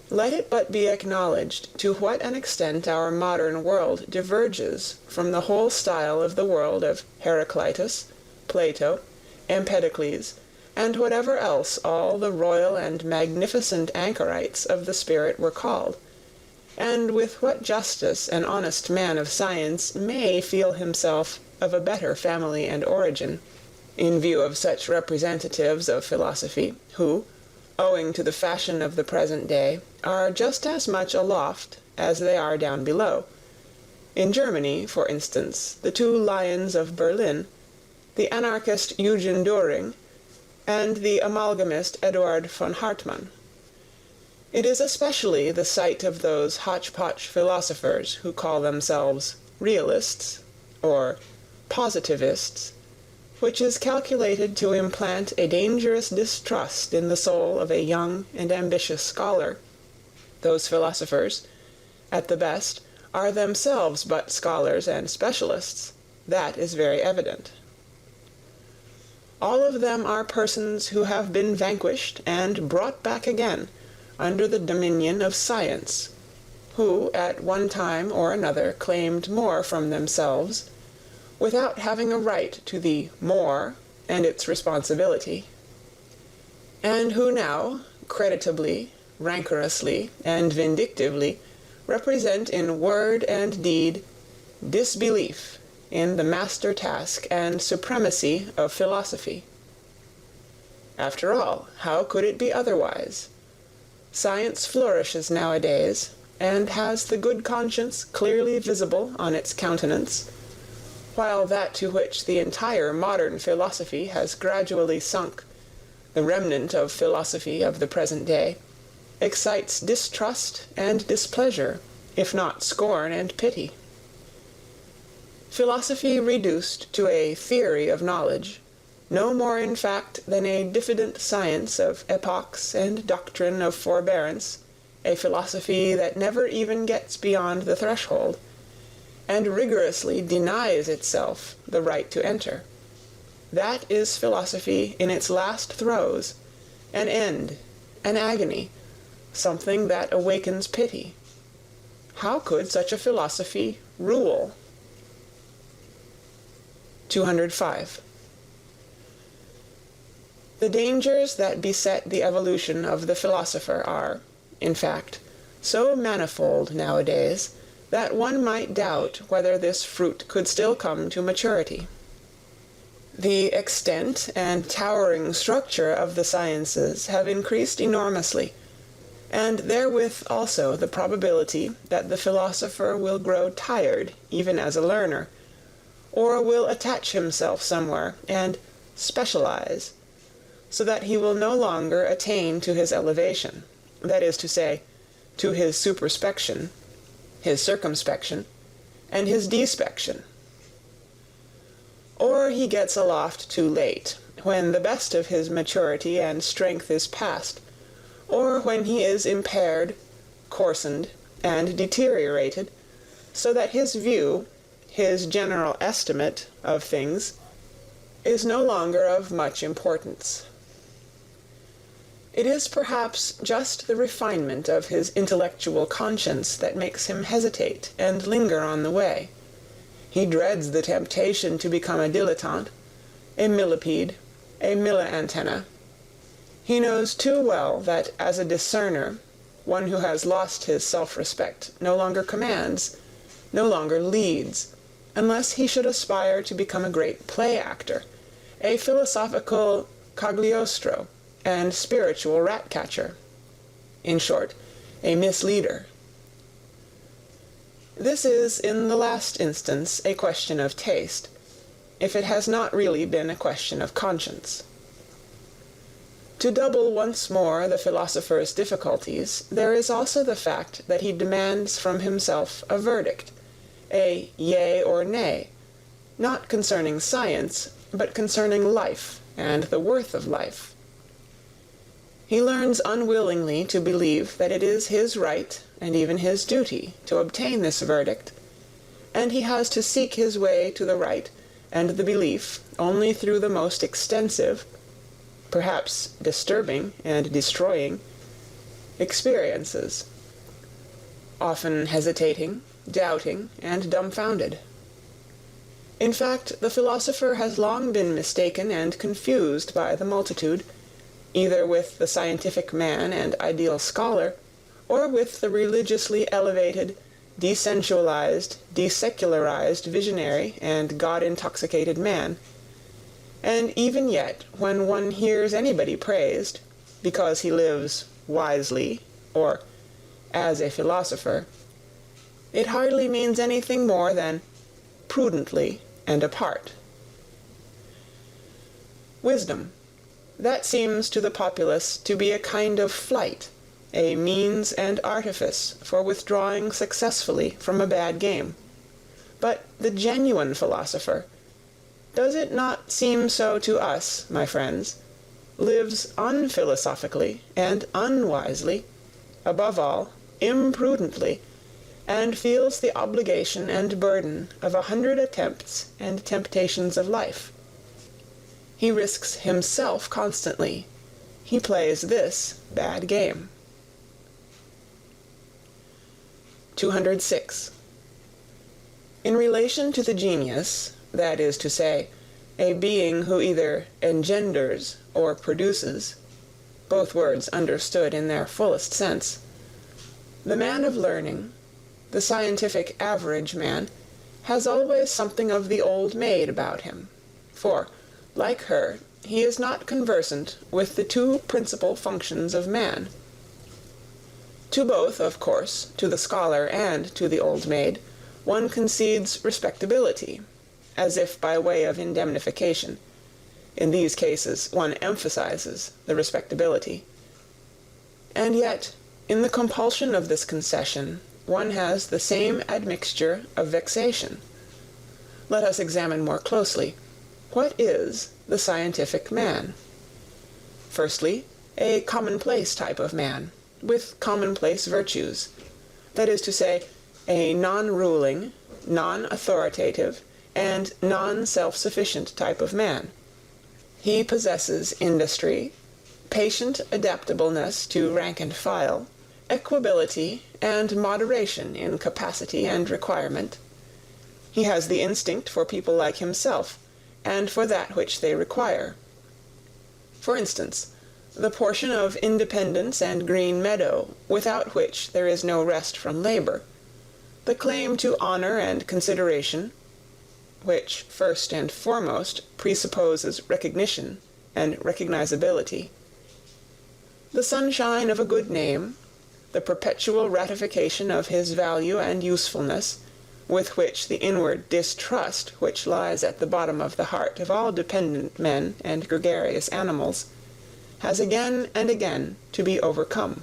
Let it but be acknowledged to what an extent our modern world diverges from the whole style of the world of Heraclitus, Plato, Empedocles, and whatever else all the royal and magnificent anchorites of the spirit were called, and with what justice an honest man of science may feel himself of a better family and origin, in view of such representatives of philosophy, who, owing to the fashion of the present day, are just as much aloft as they are down below. In Germany, for instance, the two lions of Berlin, the anarchist Eugen Dühring, and the amalgamist Eduard von Hartmann. It is especially the sight of those hotchpotch philosophers who call themselves realists, or positivists, which is calculated to implant a dangerous distrust in the soul of a young and ambitious scholar. Those philosophers, at the best, are themselves but scholars and specialists. That is very evident. All of them are persons who have been vanquished and brought back again under the dominion of science, who at one time or another claimed more from themselves, without having a right to the more and its responsibility, and who now, creditably, rancorously, and vindictively, represent in word and deed disbelief in the master task and supremacy of philosophy. After all, how could it be otherwise? Science flourishes nowadays, and has the good conscience clearly visible on its countenance, while that to which the entire modern philosophy has gradually sunk, the remnant of philosophy of the present day, excites distrust and displeasure, if not scorn and pity. Philosophy reduced to a theory of knowledge, no more in fact than a diffident science of epochs and doctrine of forbearance, a philosophy that never even gets beyond the threshold, and rigorously denies itself the right to enter. That is philosophy in its last throes, an end, an agony, something that awakens pity. How could such a philosophy rule? 205. The dangers that beset the evolution of the philosopher are, in fact, so manifold nowadays that one might doubt whether this fruit could still come to maturity. The extent and towering structure of the sciences have increased enormously, and therewith also the probability that the philosopher will grow tired even as a learner, or will attach himself somewhere and specialize, so that he will no longer attain to his elevation, that is to say, to his superspection, his circumspection, and his despection. Or he gets aloft too late, when the best of his maturity and strength is past, or when he is impaired, coarsened, and deteriorated, so that his view, his general estimate of things is no longer of much importance. It is perhaps just the refinement of his intellectual conscience that makes him hesitate and linger on the way. He dreads the temptation to become a dilettante, a millipede, a milli-antenna. He knows too well that as a discerner, one who has lost his self-respect no longer commands, no longer leads, unless he should aspire to become a great play-actor, a philosophical Cagliostro, and spiritual rat-catcher. In short, a misleader. This is, in the last instance, a question of taste, if it has not really been a question of conscience. To double once more the philosopher's difficulties, there is also the fact that he demands from himself a verdict, a yea or nay, not concerning science, but concerning life and the worth of life. He learns unwillingly to believe that it is his right and even his duty to obtain this verdict, and he has to seek his way to the right and the belief only through the most extensive, perhaps disturbing and destroying, experiences, often hesitating, doubting, and dumbfounded. In fact, the philosopher has long been mistaken and confused by the multitude, either with the scientific man and ideal scholar, or with the religiously elevated, desensualized, desecularized visionary and God-intoxicated man. And even yet, when one hears anybody praised, because he lives wisely, or as a philosopher, it hardly means anything more than prudently and apart. Wisdom. That seems to the populace to be a kind of flight, a means and artifice for withdrawing successfully from a bad game. But the genuine philosopher, does it not seem so to us, my friends, lives unphilosophically and unwisely, above all, imprudently, and feels the obligation and burden of 100 attempts and temptations of life. He risks himself constantly. He plays this bad game. 206. In relation to the genius, that is to say, a being who either engenders or produces, both words understood in their fullest sense, the man of learning, the scientific average man, has always something of the old maid about him, for, like her, he is not conversant with the two principal functions of man. To both, of course, to the scholar and to the old maid, one concedes respectability, as if by way of indemnification. In these cases, one emphasizes the respectability. And yet, in the compulsion of this concession, one has the same admixture of vexation. Let us examine more closely. What is the scientific man? Firstly, a commonplace type of man, with commonplace virtues. That is to say, a non-ruling, non-authoritative, and non-self-sufficient type of man. He possesses industry, patient adaptableness to rank and file, equability, and moderation in capacity and requirement. He has the instinct for people like himself, and for that which they require. For instance, the portion of independence and green meadow, without which there is no rest from labor, the claim to honor and consideration, which first and foremost presupposes recognition and recognizability, the sunshine of a good name, the perpetual ratification of his value and usefulness, with which the inward distrust which lies at the bottom of the heart of all dependent men and gregarious animals, has again and again to be overcome.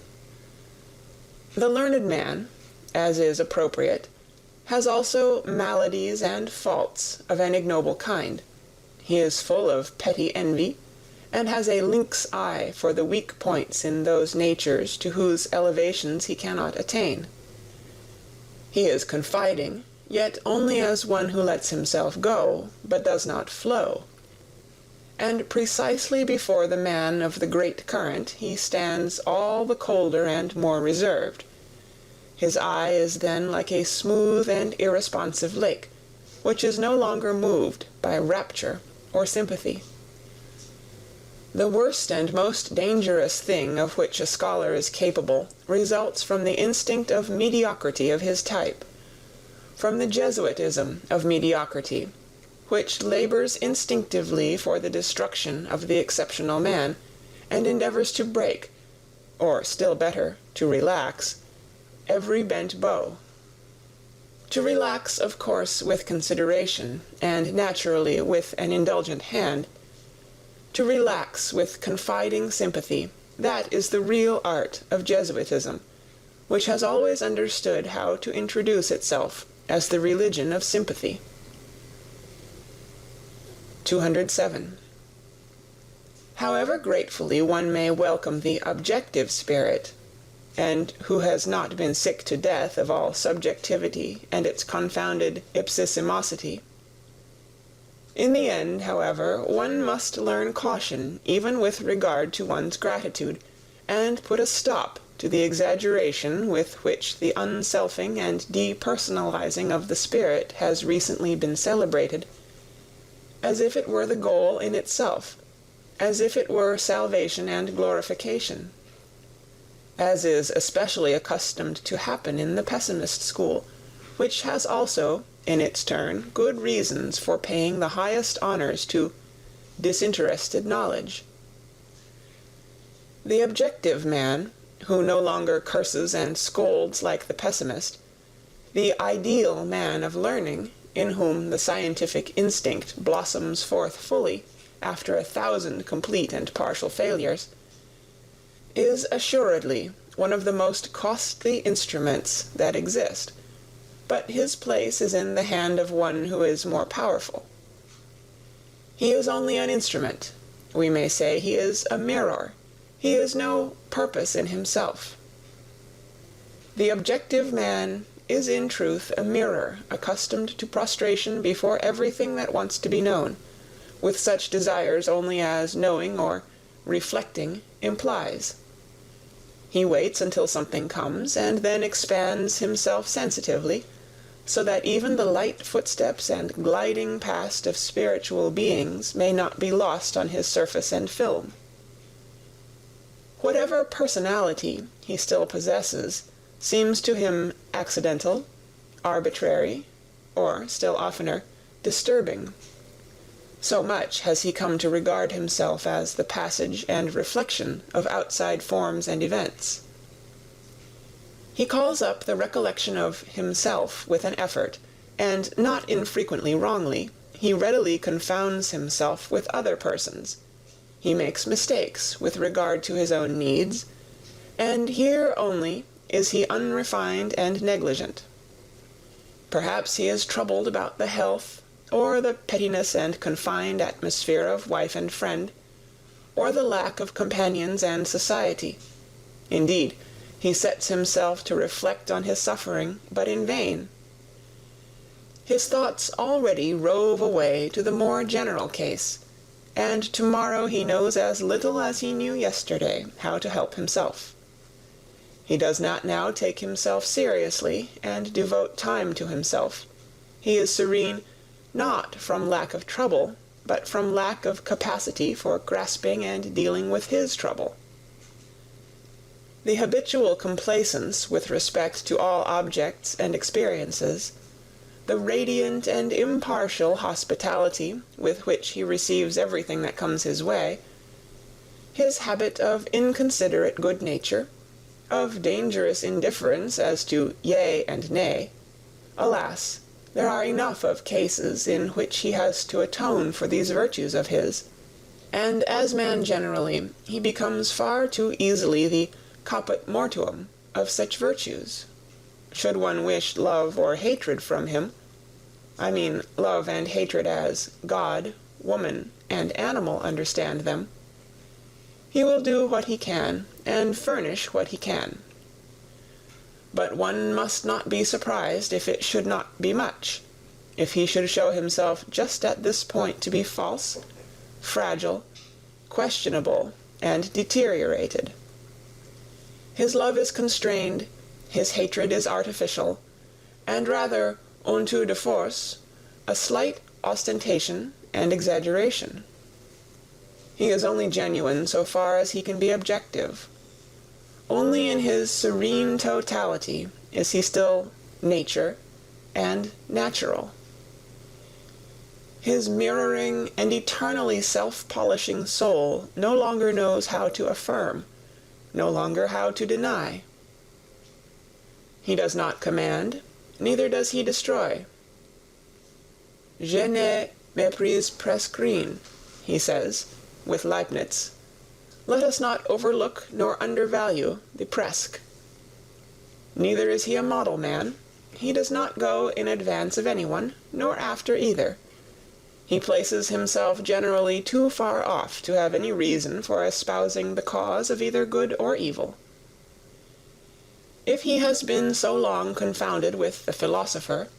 The learned man, as is appropriate, has also maladies and faults of an ignoble kind. He is full of petty envy, and has a lynx eye for the weak points in those natures to whose elevations he cannot attain. He is confiding, yet only as one who lets himself go, but does not flow. And precisely before the man of the great current he stands all the colder and more reserved. His eye is then like a smooth and irresponsive lake, which is no longer moved by rapture or sympathy. The worst and most dangerous thing of which a scholar is capable results from the instinct of mediocrity of his type, from the Jesuitism of mediocrity, which labors instinctively for the destruction of the exceptional man, and endeavors to break, or still better, to relax, every bent bow. To relax, of course, with consideration, and naturally with an indulgent hand. To relax with confiding sympathy, that is the real art of Jesuitism, which has always understood how to introduce itself as the religion of sympathy. 207. However gratefully one may welcome the objective spirit, and who has not been sick to death of all subjectivity and its confounded ipsissimosity, in the end, however, one must learn caution even with regard to one's gratitude, and put a stop to the exaggeration with which the unselfing and depersonalizing of the spirit has recently been celebrated, as if it were the goal in itself, as if it were salvation and glorification, as is especially accustomed to happen in the pessimist school, which has also, in its turn, good reasons for paying the highest honors to disinterested knowledge. The objective man, who no longer curses and scolds like the pessimist, the ideal man of learning, in whom the scientific instinct blossoms forth fully after 1,000 complete and partial failures, is assuredly one of the most costly instruments that exist, but his place is in the hand of one who is more powerful. He is only an instrument. We may say he is a mirror. He is no purpose in himself. The objective man is in truth a mirror accustomed to prostration before everything that wants to be known, with such desires only as knowing or reflecting implies. He waits until something comes, and then expands himself sensitively, so that even the light footsteps and gliding past of spiritual beings may not be lost on his surface and film. Whatever personality he still possesses seems to him accidental, arbitrary, or, still oftener, disturbing. So much has he come to regard himself as the passage and reflection of outside forms and events. He calls up the recollection of himself with an effort, and not infrequently wrongly, he readily confounds himself with other persons. He makes mistakes with regard to his own needs, and here only is he unrefined and negligent. Perhaps he is troubled about the health, or the pettiness and confined atmosphere of wife and friend, or the lack of companions and society. Indeed, he sets himself to reflect on his suffering, but in vain. His thoughts already rove away to the more general case, and tomorrow he knows as little as he knew yesterday how to help himself. He does not now take himself seriously and devote time to himself. He is serene, not from lack of trouble, but from lack of capacity for grasping and dealing with his trouble. The habitual complacence with respect to all objects and experiences, the radiant and impartial hospitality with which he receives everything that comes his way, his habit of inconsiderate good nature, of dangerous indifference as to yea and nay, alas, there are enough of cases in which he has to atone for these virtues of his, and as man generally, he becomes far too easily the caput mortuum of such virtues. Should one wish love or hatred from him, I mean love and hatred as God, woman, and animal understand them, he will do what he can, and furnish what he can. but one must not be surprised if it should not be much, if he should show himself just at this point to be false, fragile, questionable, and deteriorated. His love is constrained, his hatred is artificial, and rather un tour de force, a slight ostentation and exaggeration. He is only genuine so far as he can be objective. Only in his serene totality is he still nature and natural. His mirroring and eternally self-polishing soul no longer knows how to affirm, no longer how to deny. He does not command, neither does he destroy. Je ne méprise prescrire, he says, with Leibniz. Let us not overlook nor undervalue the presque. Neither is he a model man. He does not go in advance of anyone, nor after either. He places himself generally too far off to have any reason for espousing the cause of either good or evil. If he has been so long confounded with the philosopher,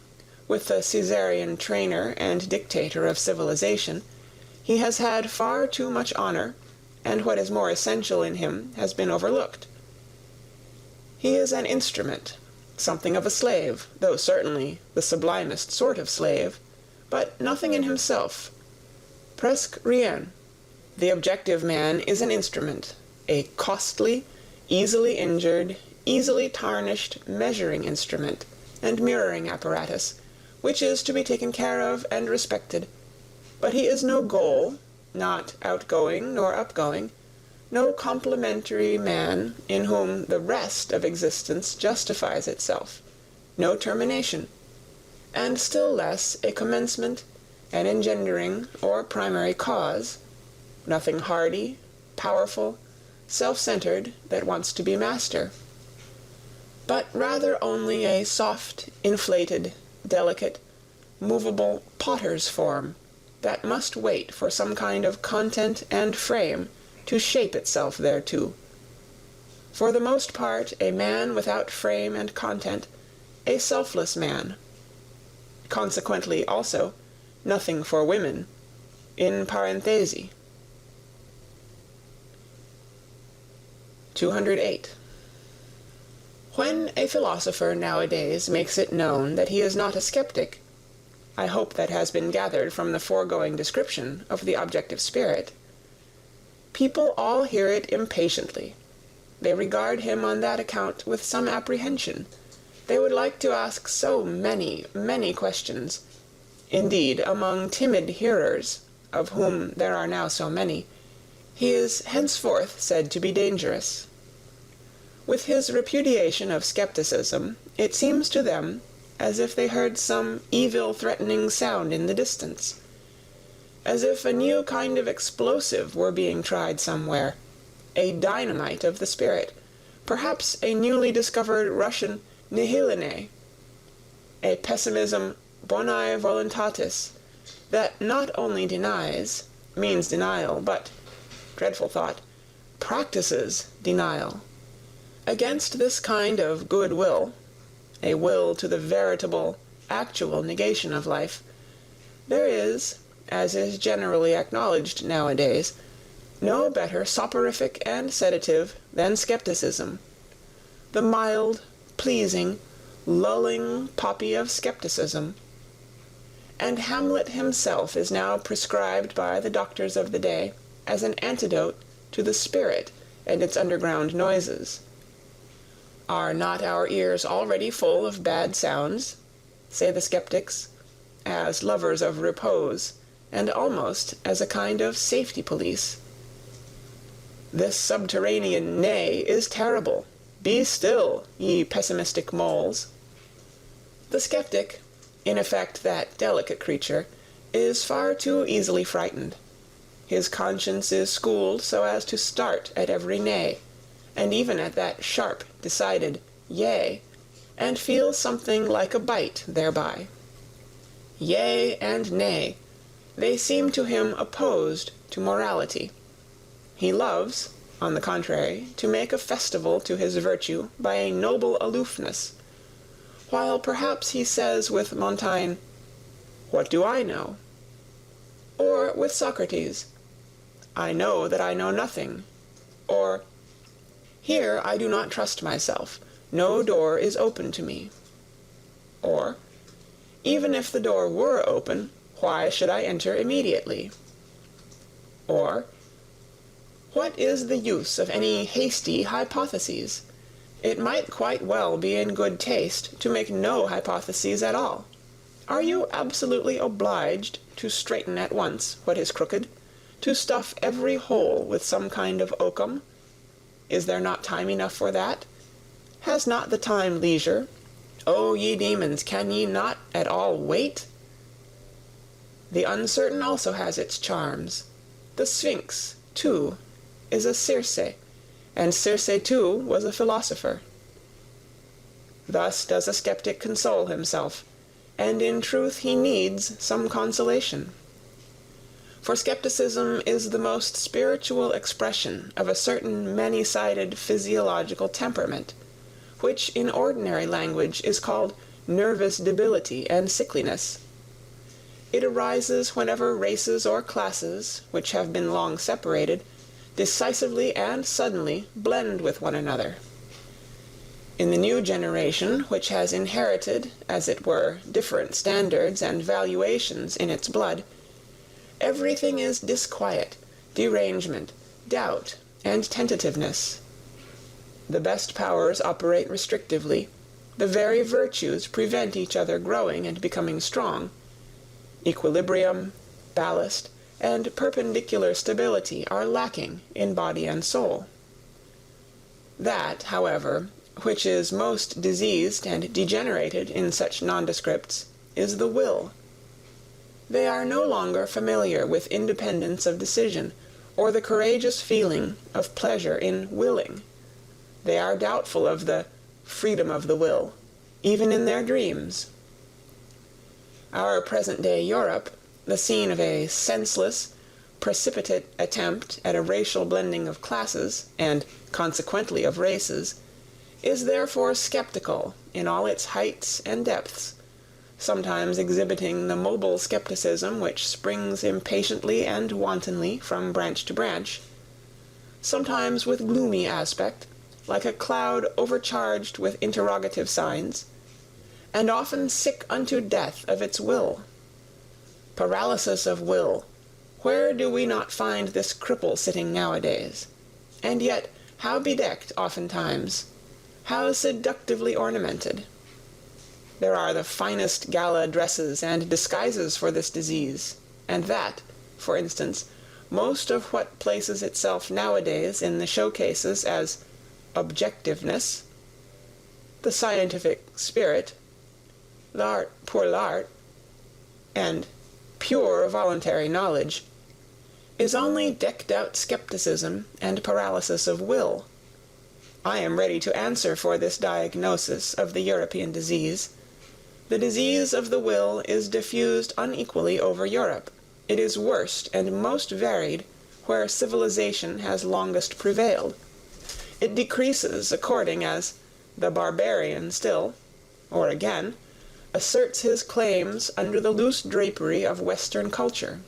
with the Caesarean trainer and dictator of civilization, he has had far too much honor, and what is more essential in him has been overlooked. He is an instrument, something of a slave, though certainly the sublimest sort of slave, but nothing in himself. Presque rien. The objective man is an instrument, a costly, easily injured, easily tarnished measuring instrument and mirroring apparatus, which is to be taken care of and respected, but he is no goal, not outgoing nor upgoing, no complementary man in whom the rest of existence justifies itself, no termination, and still less a commencement, an engendering or primary cause, nothing hardy, powerful, self-centered that wants to be master, but rather only a soft, inflated, delicate, movable potter's form that must wait for some kind of content and frame to shape itself thereto. For the most part, a man without frame and content, a selfless man. Consequently, also, nothing for women, in parenthesi. 208. When a philosopher nowadays makes it known that he is not a skeptic, I hope that has been gathered from the foregoing description of the objective spirit, people all hear it impatiently. They regard him on that account with some apprehension. They would like to ask so many, many questions. Indeed, among timid hearers, of whom there are now so many, he is henceforth said to be dangerous. With his repudiation of skepticism, it seems to them as if they heard some evil-threatening sound in the distance, as if a new kind of explosive were being tried somewhere, a dynamite of the spirit, perhaps a newly discovered Russian nihiline, a pessimism bonae voluntatis, that not only denies, means denial, but, dreadful thought, practices denial. Against this kind of goodwill, a will to the veritable, actual negation of life, there is, as is generally acknowledged nowadays, no better soporific and sedative than skepticism, the mild, pleasing, lulling poppy of skepticism. And Hamlet himself is now prescribed by the doctors of the day as an antidote to the spirit and its underground noises. Are not our ears already full of bad sounds, say the skeptics, as lovers of repose, and almost as a kind of safety police? This subterranean neigh is terrible. Be still, ye pessimistic moles. The skeptic, in effect that delicate creature, is far too easily frightened. His conscience is schooled so as to start at every neigh, and even at that sharp, decided yea, and feel something like a bite thereby. Yea and nay, they seem to him opposed to morality. He loves, on the contrary, to make a festival to his virtue by a noble aloofness, while perhaps he says with Montaigne, "What do I know?" Or with Socrates, "I know that I know nothing," or "Here I do not trust myself, no door is open to me," or "Even if the door were open, why should I enter immediately?" Or, "What is the use of any hasty hypotheses? It might quite well be in good taste to make no hypotheses at all. Are you absolutely obliged to straighten at once what is crooked, to stuff every hole with some kind of oakum? Is there not time enough for that? Has not the time leisure? O ye demons, can ye not at all wait? The uncertain also has its charms. The Sphinx, too, is a Circe, and Circe, too, was a philosopher. Thus does a skeptic console himself, and in truth he needs some consolation. For skepticism is the most spiritual expression of a certain many-sided physiological temperament, which in ordinary language is called nervous debility and sickliness. It arises whenever races or classes, which have been long separated, decisively and suddenly blend with one another. In the new generation, which has inherited, as it were, different standards and valuations in its blood, everything is disquiet, derangement, doubt, and tentativeness. The best powers operate restrictively, the very virtues prevent each other growing and becoming strong. Equilibrium, ballast, and perpendicular stability are lacking in body and soul. That, however, which is most diseased and degenerated in such nondescripts is the will. They are no longer familiar with independence of decision, or the courageous feeling of pleasure in willing. They are doubtful of the freedom of the will, even in their dreams. Our present-day Europe, the scene of a senseless, precipitate attempt at a racial blending of classes, and consequently of races, is therefore skeptical in all its heights and depths, sometimes exhibiting the mobile skepticism which springs impatiently and wantonly from branch to branch, sometimes with gloomy aspect, like a cloud overcharged with interrogative signs, and often sick unto death of its will. Paralysis of will, where do we not find this cripple sitting nowadays? And yet, how bedecked oftentimes, how seductively ornamented. There are the finest gala dresses and disguises for this disease, and that, for instance, most of what places itself nowadays in the showcases as objectiveness, the scientific spirit, l'art pour l'art, and pure voluntary knowledge, is only decked-out skepticism and paralysis of will. I am ready to answer for this diagnosis of the European disease. The disease of the will is diffused unequally over Europe. It is worst and most varied where civilization has longest prevailed. It decreases according as the barbarian still, or again, asserts his claims under the loose drapery of Western culture.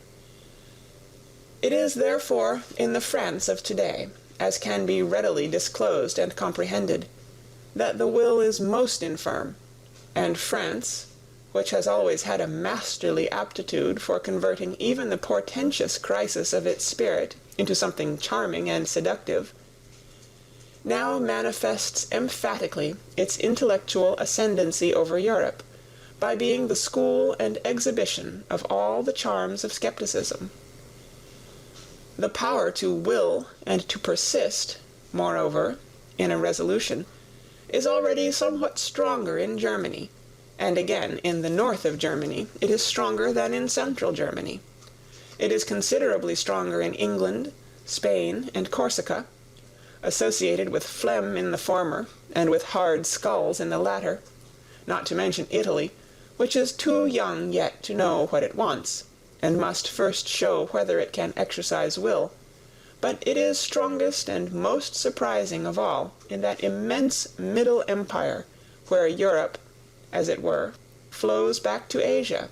It is therefore in the France of today, as can be readily disclosed and comprehended, that the will is most infirm, and France, which has always had a masterly aptitude for converting even the portentous crisis of its spirit into something charming and seductive, now manifests emphatically its intellectual ascendancy over Europe, by being the school and exhibition of all the charms of skepticism. The power to will and to persist, moreover, in a resolution, is already somewhat stronger in Germany, and again in the north of Germany it is stronger than in central Germany. It is considerably stronger in England, Spain, and Corsica, associated with phlegm in the former, and with hard skulls in the latter, not to mention Italy, which is too young yet to know what it wants, and must first show whether it can exercise will, but it is strongest and most surprising of all in that immense middle empire where Europe, as it were, flows back to Asia,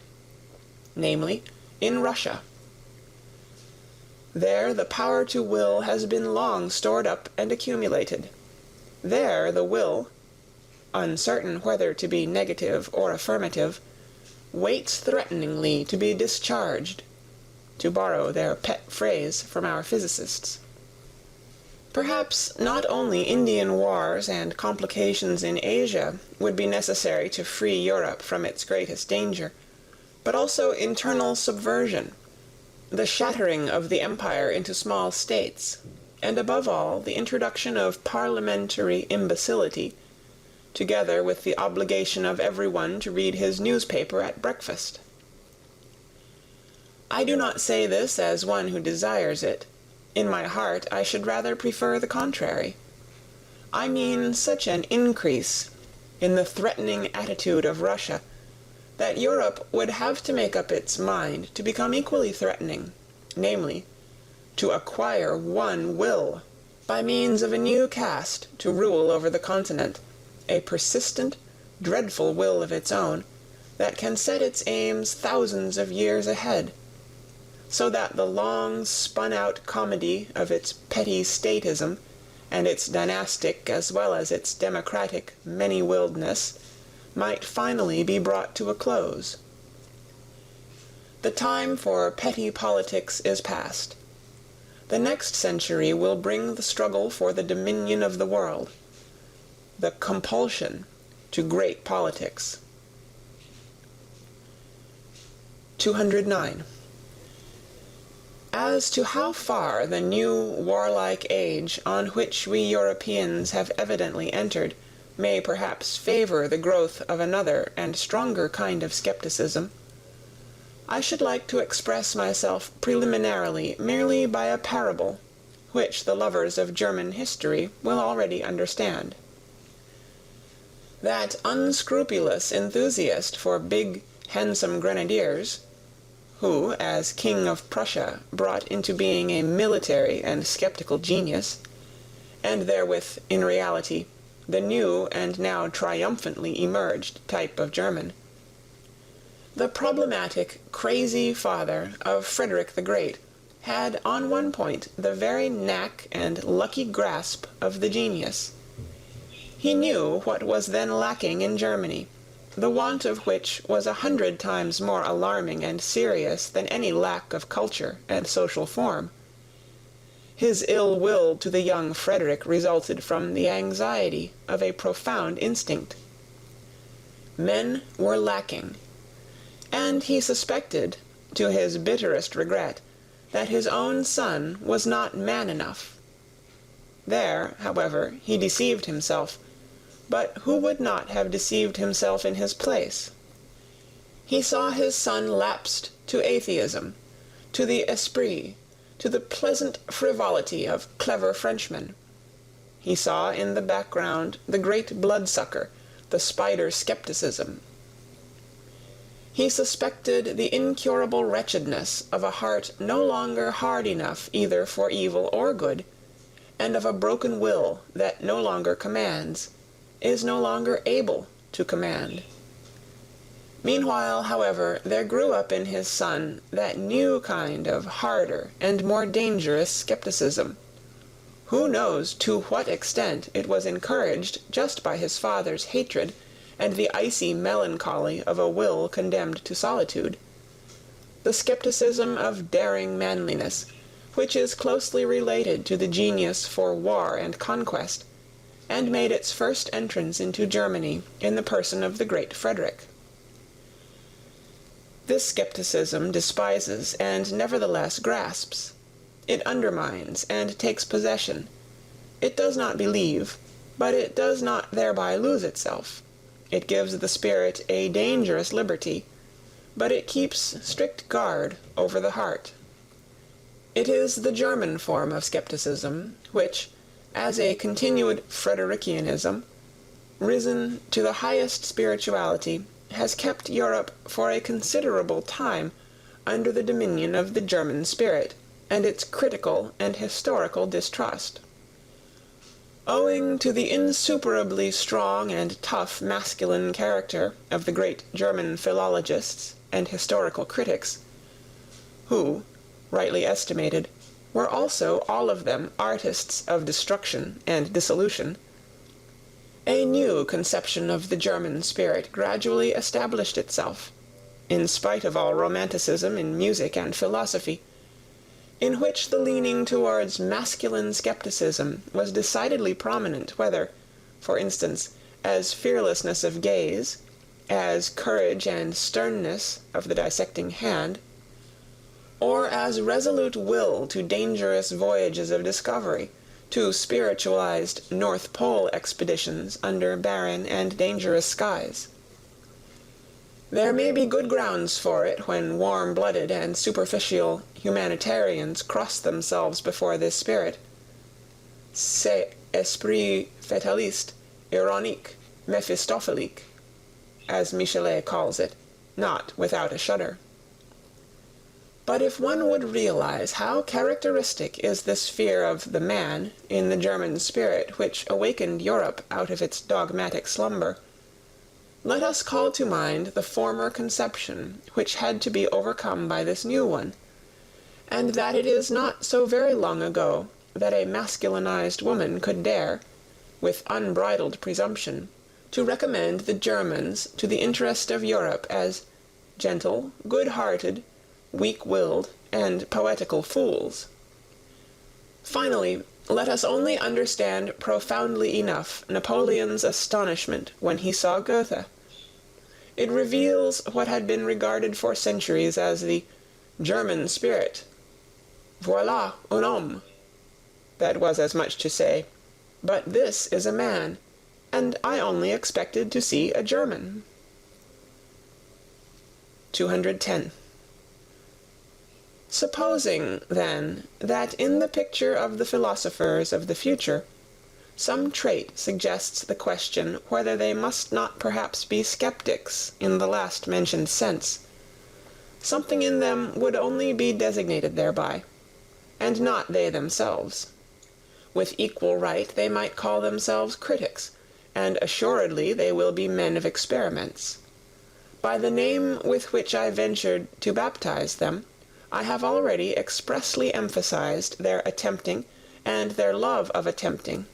namely, in Russia. There the power to will has been long stored up and accumulated. There the will, uncertain whether to be negative or affirmative, waits threateningly to be discharged, to borrow their pet phrase from our physicists. Perhaps not only Indian wars and complications in Asia would be necessary to free Europe from its greatest danger, but also internal subversion, the shattering of the empire into small states, and above all the introduction of parliamentary imbecility, together with the obligation of everyone to read his newspaper at breakfast. I do not say this as one who desires it. In my heart I should rather prefer the contrary. I mean such an increase in the threatening attitude of Russia that Europe would have to make up its mind to become equally threatening, namely, to acquire one will, by means of a new caste to rule over the continent, a persistent, dreadful will of its own, that can set its aims thousands of years ahead, so that the long spun-out comedy of its petty statism, and its dynastic as well as its democratic many-willedness, might finally be brought to a close. The time for petty politics is past. The next century will bring the struggle for the dominion of the world, the compulsion to great politics. 209. As to how far the new warlike age on which we Europeans have evidently entered may perhaps favor the growth of another and stronger kind of skepticism, I should like to express myself preliminarily merely by a parable, which the lovers of German history will already understand. That unscrupulous enthusiast for big, handsome grenadiers, who, as King of Prussia, brought into being a military and skeptical genius, and therewith, in reality, the new and now triumphantly emerged type of German, the problematic, crazy father of Frederick the Great, had on one point the very knack and lucky grasp of the genius. He knew what was then lacking in Germany, the want of which was 100 times more alarming and serious than any lack of culture and social form. His ill will to the young Frederick resulted from the anxiety of a profound instinct. Men were lacking, and he suspected, to his bitterest regret, that his own son was not man enough. There, however, he deceived himself, but who would not have deceived himself in his place? He saw his son lapsed to atheism, to the esprit, to the pleasant frivolity of clever Frenchmen. He saw in the background the great bloodsucker, the spider skepticism. He suspected the incurable wretchedness of a heart no longer hard enough either for evil or good, and of a broken will that no longer commands, is no longer able to command. Meanwhile, however, there grew up in his son that new kind of harder and more dangerous skepticism. Who knows to what extent it was encouraged just by his father's hatred and the icy melancholy of a will condemned to solitude? The skepticism of daring manliness, which is closely related to the genius for war and conquest, and made its first entrance into Germany in the person of the great Frederick. This skepticism despises and nevertheless grasps. It undermines and takes possession. It does not believe, but it does not thereby lose itself. It gives the spirit a dangerous liberty, but it keeps strict guard over the heart. It is the German form of skepticism, which, as a continued Fredericianism, risen to the highest spirituality, has kept Europe for a considerable time under the dominion of the German spirit, and its critical and historical distrust. Owing to the insuperably strong and tough masculine character of the great German philologists and historical critics, who, rightly estimated, were also all of them artists of destruction and dissolution, a new conception of the German spirit gradually established itself, in spite of all romanticism in music and philosophy, in which the leaning towards masculine skepticism was decidedly prominent, whether, for instance, as fearlessness of gaze, as courage and sternness of the dissecting hand, or as resolute will to dangerous voyages of discovery, to spiritualized North Pole expeditions under barren and dangerous skies. There may be good grounds for it when warm-blooded and superficial humanitarians cross themselves before this spirit. C'est esprit fataliste, ironique, mephistophelique, as Michelet calls it, not without a shudder. But if one would realize how characteristic is this fear of the man in the German spirit which awakened Europe out of its dogmatic slumber, let us call to mind the former conception which had to be overcome by this new one, and that it is not so very long ago that a masculinized woman could dare, with unbridled presumption, to recommend the Germans to the interest of Europe as gentle, good-hearted, weak-willed, and poetical fools. Finally, let us only understand profoundly enough Napoleon's astonishment when he saw Goethe. It reveals what had been regarded for centuries as the German spirit. Voilà un homme. That was as much to say, but this is a man, and I only expected to see a German. 210. Supposing, then, that in the picture of the philosophers of the future, some trait suggests the question whether they must not perhaps be skeptics in the last-mentioned sense, something in them would only be designated thereby, and not they themselves. With equal right they might call themselves critics, and assuredly they will be men of experiments. By the name with which I ventured to baptize them, I have already expressly emphasized their attempting and their love of attempting.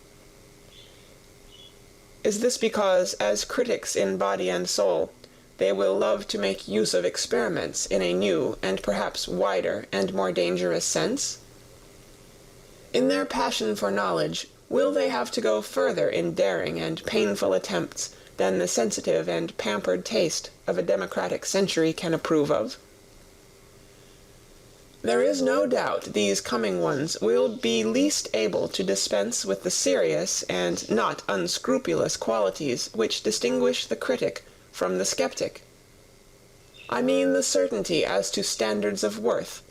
Is this because, as critics in body and soul, they will love to make use of experiments in a new and perhaps wider and more dangerous sense? In their passion for knowledge, will they have to go further in daring and painful attempts than the sensitive and pampered taste of a democratic century can approve of? There is no doubt these coming ones will be least able to dispense with the serious and not unscrupulous qualities which distinguish the critic from the skeptic. I mean the certainty as to standards of worth,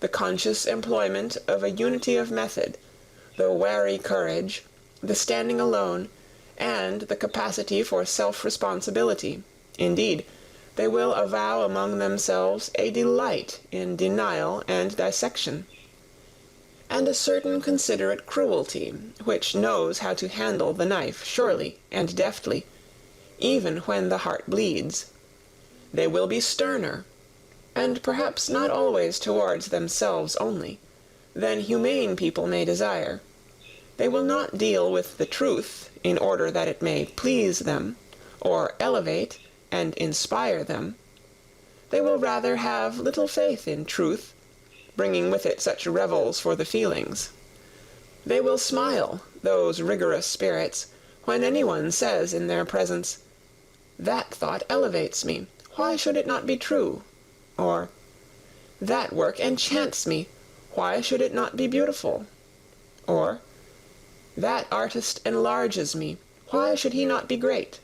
the conscious employment of a unity of method, the wary courage, the standing alone, and the capacity for self-responsibility. Indeed, they will avow among themselves a delight in denial and dissection, and a certain considerate cruelty, which knows how to handle the knife surely and deftly, even when the heart bleeds. They will be sterner, and perhaps not always towards themselves only, than humane people may desire. They will not deal with the truth in order that it may please them, or elevate and inspire them. They will rather have little faith in truth, bringing with it such revels for the feelings. They will smile, those rigorous spirits, when anyone says in their presence, "That thought elevates me, why should it not be true?" Or, "That work enchants me, why should it not be beautiful?" Or, "That artist enlarges me, why should he not be great?"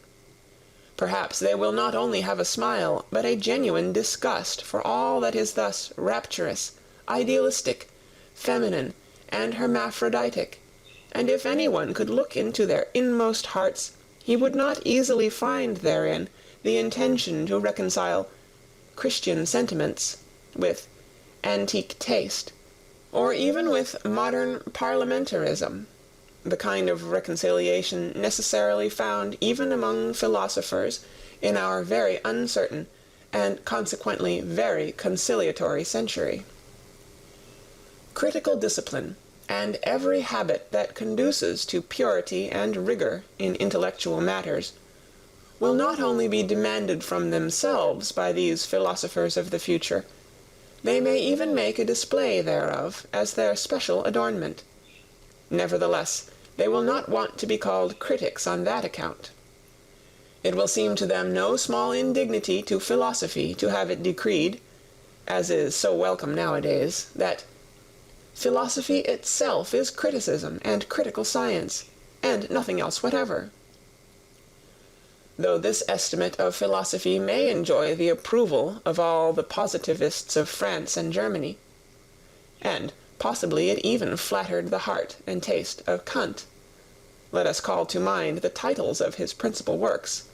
Perhaps they will not only have a smile, but a genuine disgust for all that is thus rapturous, idealistic, feminine, and hermaphroditic, and if anyone could look into their inmost hearts, he would not easily find therein the intention to reconcile Christian sentiments with antique taste, or even with modern parliamentarism, the kind of reconciliation necessarily found even among philosophers in our very uncertain and consequently very conciliatory century. Critical discipline, and every habit that conduces to purity and rigor in intellectual matters, will not only be demanded from themselves by these philosophers of the future, they may even make a display thereof as their special adornment. Nevertheless, they will not want to be called critics on that account. It will seem to them no small indignity to philosophy to have it decreed, as is so welcome nowadays, that philosophy itself is criticism and critical science, and nothing else whatever. Though this estimate of philosophy may enjoy the approval of all the positivists of France and Germany, and possibly it even flattered the heart and taste of Kant, let us call to mind the titles of his principal works.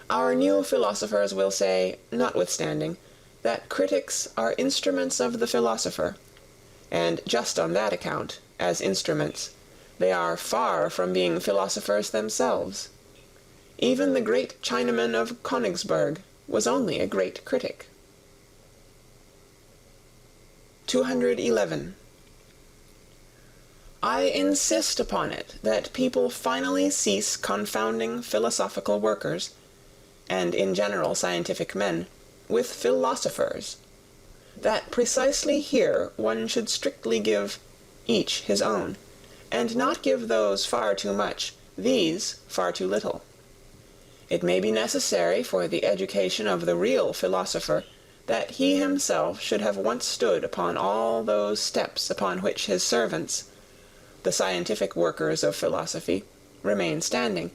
Our new philosophers will say, notwithstanding, that critics are instruments of the philosopher, and just on that account, as instruments, they are far from being philosophers themselves. Even the great Chinaman of Königsberg was only a great critic. 211. I insist upon it that people finally cease confounding philosophical workers, and in general scientific men, with philosophers. That precisely here one should strictly give each his own, and not give those far too much, these far too little. It may be necessary for the education of the real philosopher that he himself should have once stood upon all those steps upon which his servants, the scientific workers of philosophy, remain standing,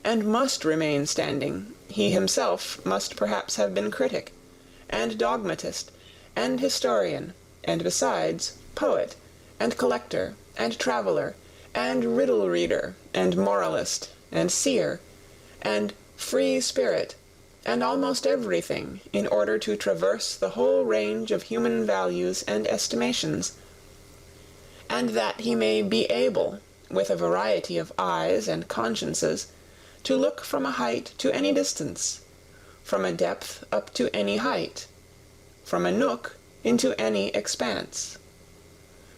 and must remain standing. He himself must perhaps have been critic, and dogmatist, and historian, and besides, poet, and collector, and traveller, and riddle reader, and moralist, and seer, and free spirit, and almost everything, in order to traverse the whole range of human values and estimations, and that he may be able, with a variety of eyes and consciences, to look from a height to any distance, from a depth up to any height, from a nook into any expanse.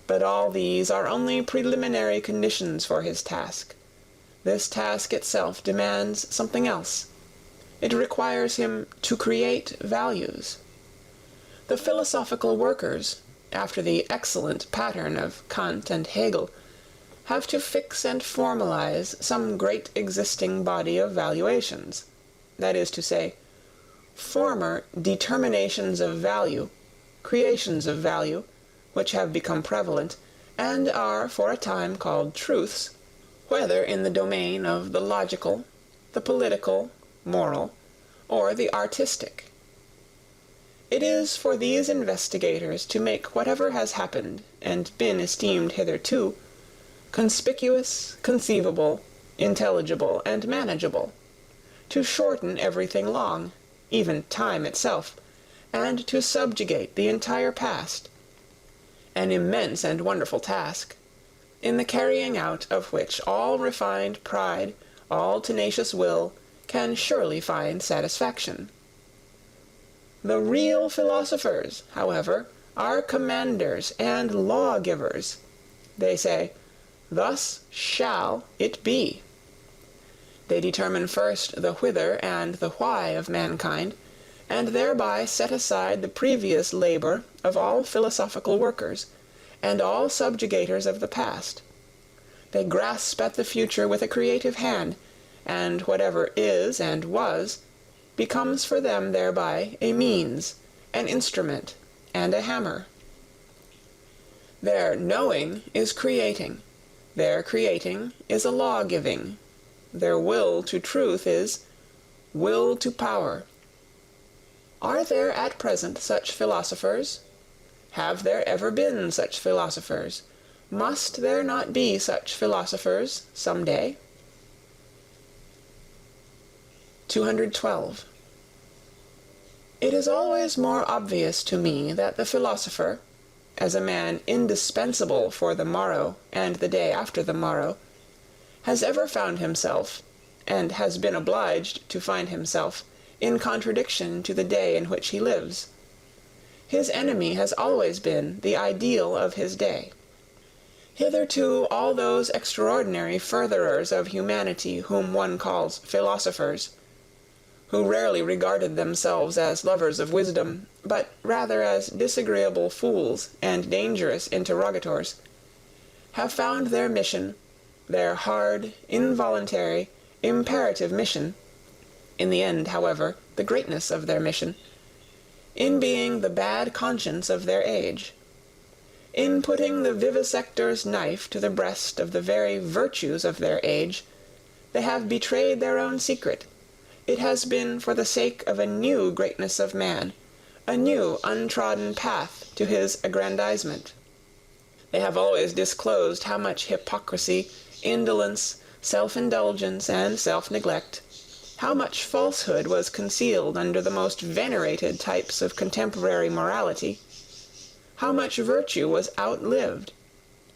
But all these are only preliminary conditions for his task. This task itself demands something else. It requires him to create values. The philosophical workers, after the excellent pattern of Kant and Hegel, have to fix and formalize some great existing body of valuations, that is to say, former determinations of value, creations of value, which have become prevalent, and are for a time called truths, whether in the domain of the logical, the political, moral, or the artistic. It is for these investigators to make whatever has happened and been esteemed hitherto conspicuous, conceivable, intelligible, and manageable, to shorten everything long, even time itself, and to subjugate the entire past, an immense and wonderful task, in the carrying out of which all refined pride, all tenacious will, can surely find satisfaction. The real philosophers, however, are commanders and lawgivers. They say, "Thus shall it be." They determine first the whither and the why of mankind, and thereby set aside the previous labor of all philosophical workers, and all subjugators of the past. They grasp at the future with a creative hand, and whatever is and was becomes for them thereby a means, an instrument, and a hammer. Their knowing is creating, their creating is a law-giving, their will to truth is will to power. Are there at present such philosophers? Have there ever been such philosophers? Must there not be such philosophers some day? 212. It is always more obvious to me that the philosopher, as a man indispensable for the morrow and the day after the morrow, has ever found himself, and has been obliged to find himself, in contradiction to the day in which he lives. His enemy has always been the ideal of his day. Hitherto all those extraordinary furtherers of humanity whom one calls philosophers, who rarely regarded themselves as lovers of wisdom, but rather as disagreeable fools and dangerous interrogators, have found their mission, their hard, involuntary, imperative mission, in the end, however, the greatness of their mission, in being the bad conscience of their age. In putting the vivisector's knife to the breast of the very virtues of their age, they have betrayed their own secret. It has been for the sake of a new greatness of man, a new untrodden path to his aggrandizement. They have always disclosed how much hypocrisy, indolence, self-indulgence, and self-neglect, how much falsehood was concealed under the most venerated types of contemporary morality, how much virtue was outlived.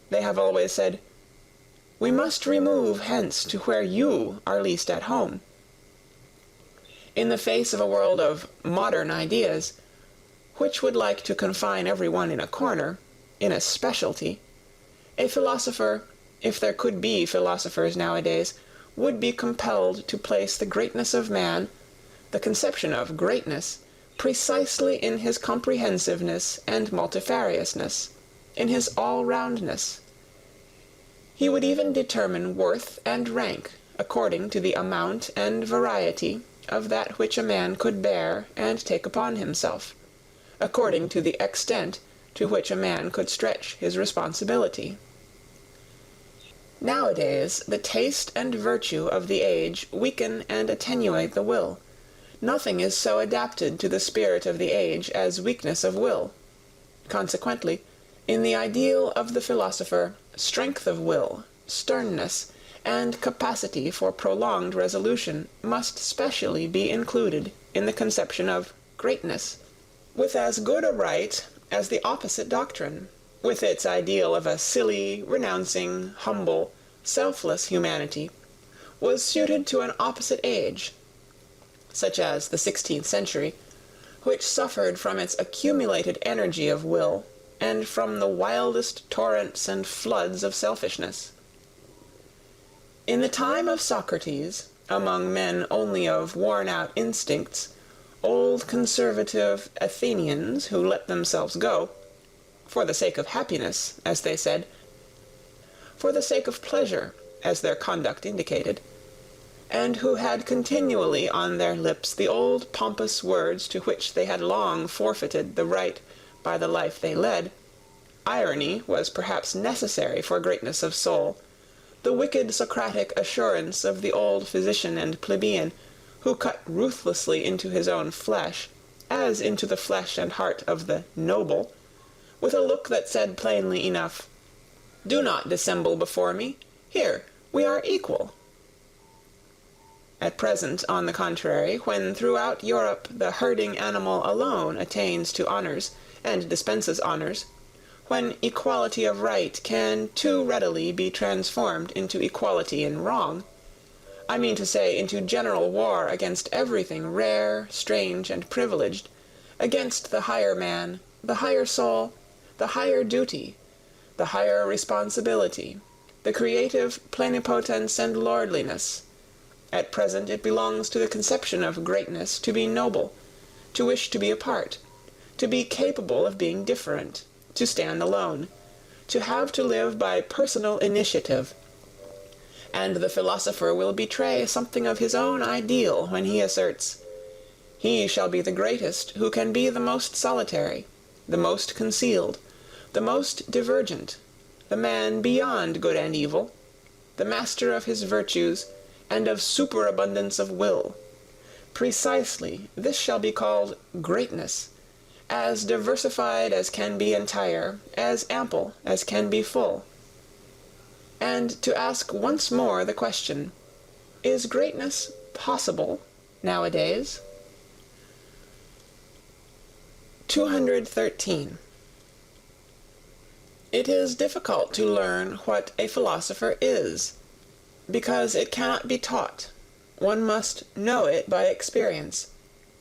They have always said, "We must remove hence to where you are least at home." In the face of a world of modern ideas, which would like to confine everyone in a corner, in a specialty, a philosopher, if there could be philosophers nowadays, would be compelled to place the greatness of man, the conception of greatness, precisely in his comprehensiveness and multifariousness, in his all-roundness. He would even determine worth and rank according to the amount and variety of that which a man could bear and take upon himself, according to the extent to which a man could stretch his responsibility. Nowadays, the taste and virtue of the age weaken and attenuate the will. Nothing is so adapted to the spirit of the age as weakness of will. Consequently, in the ideal of the philosopher, strength of will, sternness, and capacity for prolonged resolution must specially be included in the conception of greatness, with as good a right as the opposite doctrine, with its ideal of a silly, renouncing, humble, selfless humanity, was suited to an opposite age, such as the 16th century, which suffered from its accumulated energy of will and from the wildest torrents and floods of selfishness. In the time of Socrates, among men only of worn-out instincts, old conservative Athenians who let themselves go, for the sake of happiness, as they said, for the sake of pleasure, as their conduct indicated, and who had continually on their lips the old pompous words to which they had long forfeited the right by the life they led, irony was perhaps necessary for greatness of soul, the wicked Socratic assurance of the old physician and plebeian, who cut ruthlessly into his own flesh, as into the flesh and heart of the noble, with a look that said plainly enough, "Do not dissemble before me. Here, we are equal." At present, on the contrary, when throughout Europe the herding animal alone attains to honors and dispenses honors, when equality of right can too readily be transformed into equality in wrong, I mean to say into general war against everything rare, strange, and privileged, against the higher man, the higher soul, the higher duty, the higher responsibility, the creative plenipotence and lordliness. At present it belongs to the conception of greatness to be noble, to wish to be apart, to be capable of being different, to stand alone, to have to live by personal initiative. And the philosopher will betray something of his own ideal when he asserts, "He shall be the greatest who can be the most solitary, the most concealed, the most divergent, the man beyond good and evil, the master of his virtues, and of superabundance of will. Precisely, this shall be called greatness, as diversified as can be entire, as ample as can be full." And to ask once more the question, is greatness possible nowadays? 213. It is difficult to learn what a philosopher is, because it cannot be taught. One must know it by experience,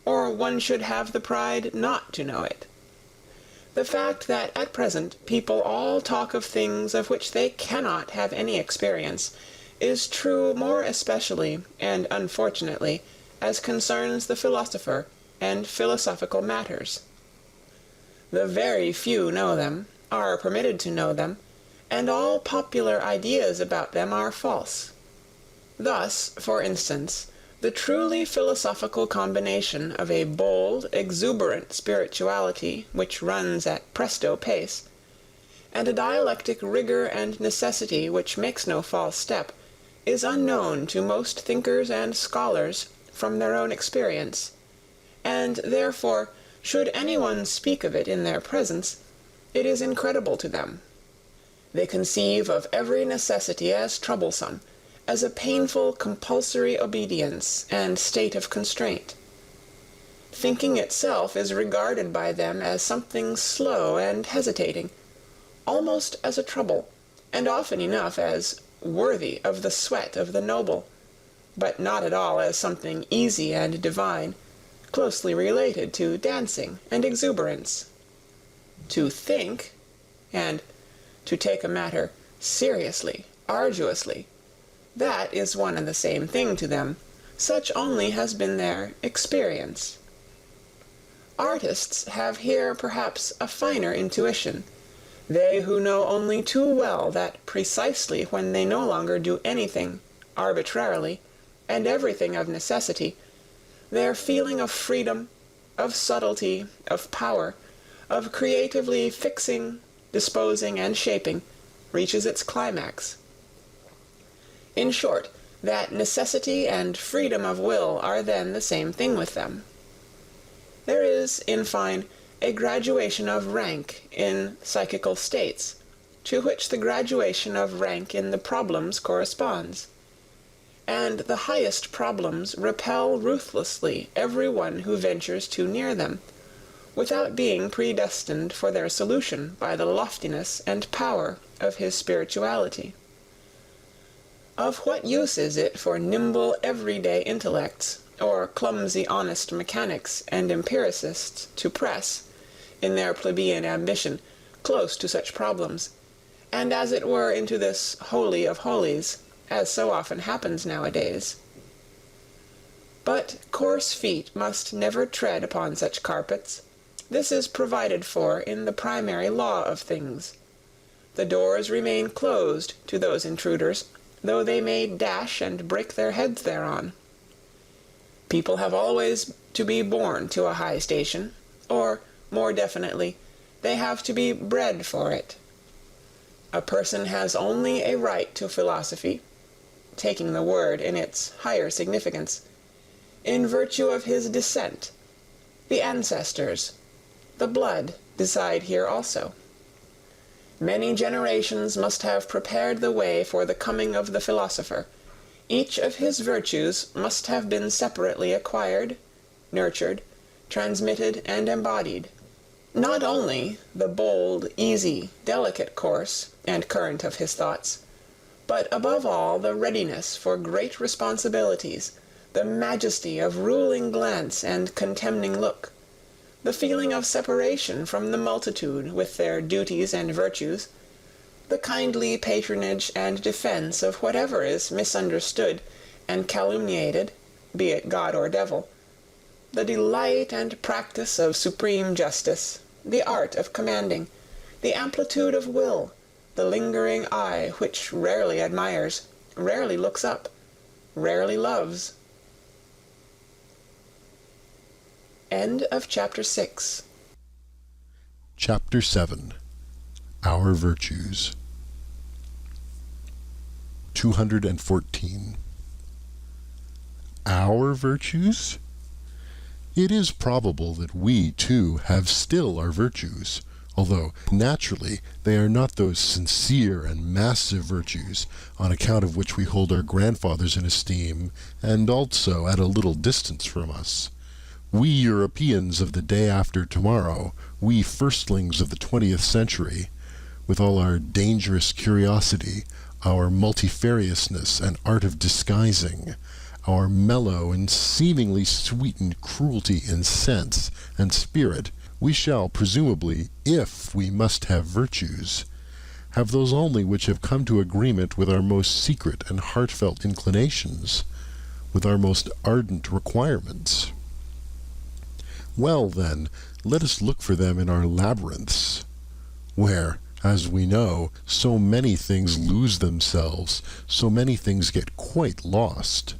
or one should have the pride not to know it. The fact that at present people all talk of things of which they cannot have any experience is true more especially and unfortunately as concerns the philosopher and philosophical matters. The very few know them, are permitted to know them, and all popular ideas about them are false. Thus, for instance, the truly philosophical combination of a bold, exuberant spirituality which runs at presto pace, and a dialectic rigor and necessity which makes no false step, is unknown to most thinkers and scholars from their own experience, and therefore, should anyone speak of it in their presence, it is incredible to them. They conceive of every necessity as troublesome, as a painful compulsory obedience and state of constraint. Thinking itself is regarded by them as something slow and hesitating, almost as a trouble, and often enough as worthy of the sweat of the noble, but not at all as something easy and divine, closely related to dancing and exuberance. To think, and to take a matter seriously, arduously, that is one and the same thing to them. Such only has been their experience. Artists have here perhaps a finer intuition, they who know only too well that precisely when they no longer do anything arbitrarily, and everything of necessity, their feeling of freedom, of subtlety, of power, of creatively fixing, disposing, and shaping, reaches its climax. In short, that necessity and freedom of will are then the same thing with them. There is, in fine, a graduation of rank in psychical states, to which the graduation of rank in the problems corresponds. And the highest problems repel ruthlessly every one who ventures too near them, without being predestined for their solution by the loftiness and power of his spirituality. Of what use is it for nimble everyday intellects, or clumsy honest mechanics and empiricists to press, in their plebeian ambition, close to such problems, and as it were into this holy of holies, as so often happens nowadays? But coarse feet must never tread upon such carpets. This is provided for in the primary law of things. The doors remain closed to those intruders, though they may dash and break their heads thereon. People have always to be born to a high station, or, more definitely, they have to be bred for it. A person has only a right to philosophy, taking the word in its higher significance, in virtue of his descent. The ancestors, the blood, decide here also. Many generations must have prepared the way for the coming of the philosopher. Each of his virtues must have been separately acquired, nurtured, transmitted, and embodied. Not only the bold, easy, delicate course and current of his thoughts, but above all the readiness for great responsibilities, the majesty of ruling glance and contemning look, the feeling of separation from the multitude with their duties and virtues, the kindly patronage and defense of whatever is misunderstood and calumniated, be it God or devil, the delight and practice of supreme justice, the art of commanding, the amplitude of will, the lingering eye which rarely admires, rarely looks up, rarely loves. End of chapter 6. Chapter 7. Our Virtues. 214. Our virtues? It is probable that we, too, have still our virtues, although, naturally, they are not those sincere and massive virtues on account of which we hold our grandfathers in esteem, and also at a little distance from us. We Europeans of the day after tomorrow, we firstlings of the 20th century, with all our dangerous curiosity, our multifariousness and art of disguising, our mellow and seemingly sweetened cruelty in sense and spirit, we shall, presumably, if we must have virtues, have those only which have come to agreement with our most secret and heartfelt inclinations, with our most ardent requirements. Well, then, let us look for them in our labyrinths, where, as we know, so many things lose themselves, so many things get quite lost.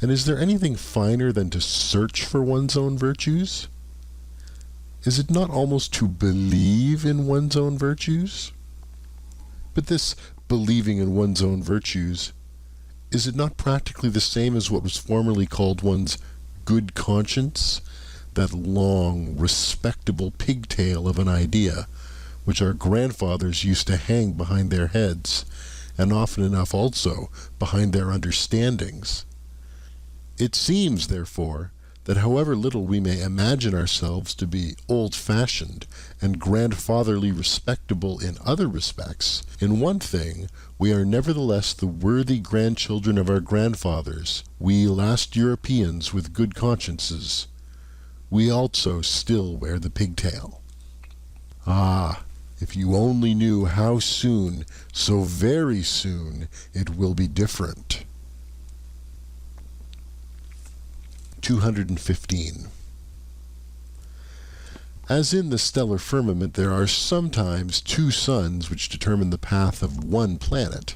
And is there anything finer than to search for one's own virtues? Is it not almost to believe in one's own virtues? But this believing in one's own virtues, is it not practically the same as what was formerly called one's good conscience, that long, respectable pigtail of an idea, which our grandfathers used to hang behind their heads, and often enough also behind their understandings? It seems, therefore, that however little we may imagine ourselves to be old-fashioned and grandfatherly respectable in other respects, in one thing we are nevertheless the worthy grandchildren of our grandfathers, we last Europeans with good consciences. We also still wear the pigtail. Ah, if you only knew how soon, so very soon, it will be different. 215. As in the stellar firmament there are sometimes two suns which determine the path of one planet,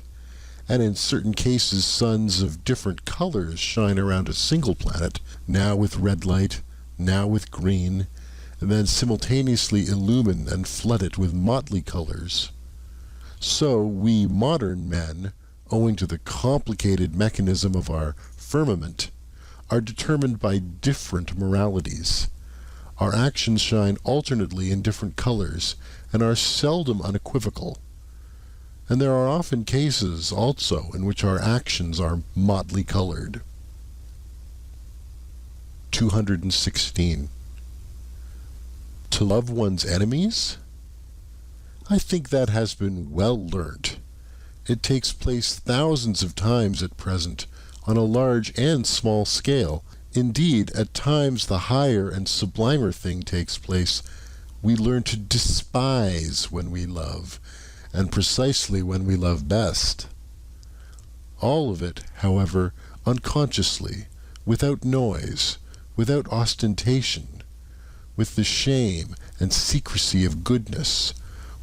and in certain cases suns of different colors shine around a single planet, now with red light, now with green, and then simultaneously illumine and flood it with motley colors. So we modern men, owing to the complicated mechanism of our firmament, are determined by different moralities. Our actions shine alternately in different colors, and are seldom unequivocal. And there are often cases, also, in which our actions are motley colored. 216. To love one's enemies? I think that has been well learnt. It takes place thousands of times at present, on a large and small scale. Indeed, at times the higher and sublimer thing takes place. We learn to despise when we love, and precisely when we love best. All of it, however, unconsciously, without noise, without ostentation, with the shame and secrecy of goodness,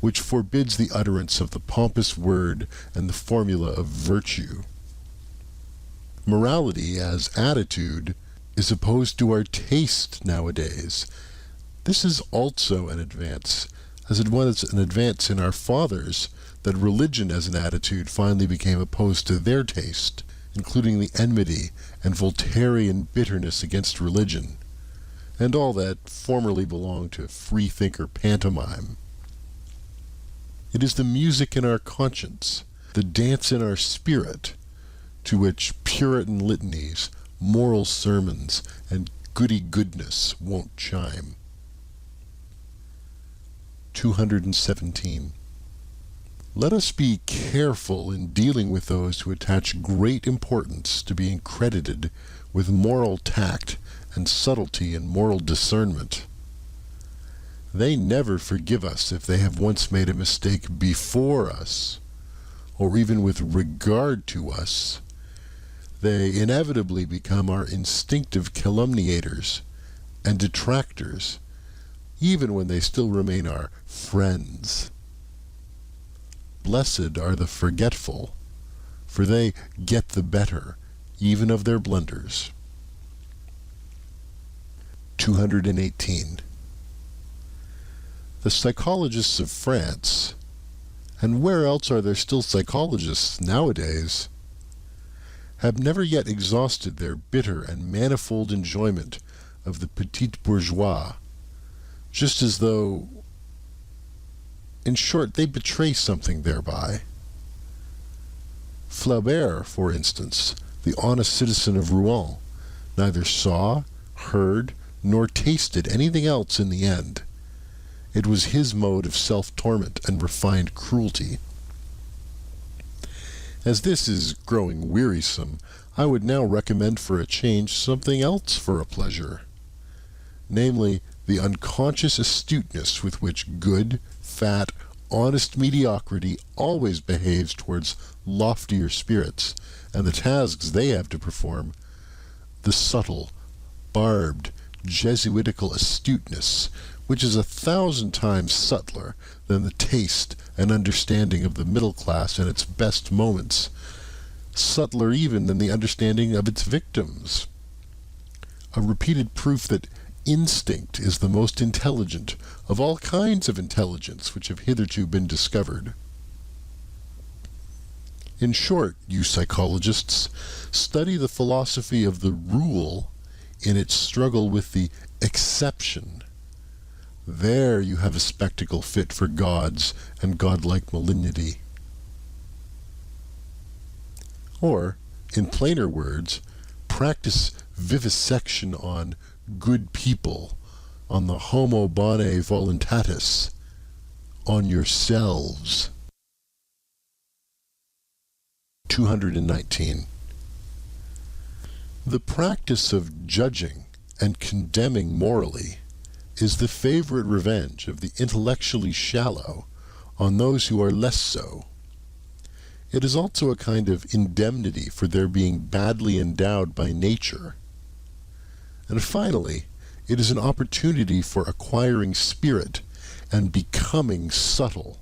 which forbids the utterance of the pompous word and the formula of virtue. Morality, as attitude, is opposed to our taste nowadays. This is also an advance, as it was an advance in our fathers, that religion as an attitude finally became opposed to their taste, including the enmity and Voltairean bitterness against religion, and all that formerly belonged to freethinker pantomime. It is the music in our conscience, the dance in our spirit, to which Puritan litanies, moral sermons, and goody-goodness won't chime. 217. Let us be careful in dealing with those who attach great importance to being credited with moral tact and subtlety and moral discernment. They never forgive us if they have once made a mistake before us, or even with regard to us. They inevitably become our instinctive calumniators and detractors, even when they still remain our friends. Blessed are the forgetful, for they get the better, even of their blunders. 218. The psychologists of France, and where else are there still psychologists nowadays, have never yet exhausted their bitter and manifold enjoyment of the petit bourgeois, just as though, in short, they betray something thereby. Flaubert, for instance, the honest citizen of Rouen, neither saw, heard, nor tasted anything else in the end. It was his mode of self-torment and refined cruelty. As this is growing wearisome, I would now recommend for a change something else for a pleasure, namely the unconscious astuteness with which good, fat, honest mediocrity always behaves towards loftier spirits and the tasks they have to perform, the subtle, barbed, Jesuitical astuteness, which is 1,000 times subtler than the taste and understanding of the middle class in its best moments, subtler even than the understanding of its victims. A repeated proof that instinct is the most intelligent of all kinds of intelligence which have hitherto been discovered. In short, you psychologists, study the philosophy of the rule in its struggle with the exception. There you have a spectacle fit for gods and godlike malignity. Or, in plainer words, practice vivisection on good people, on the homo bone voluntatis, on yourselves. 219. The practice of judging and condemning morally is the favorite revenge of the intellectually shallow on those who are less so. It is also a kind of indemnity for their being badly endowed by nature. And finally, it is an opportunity for acquiring spirit and becoming subtle.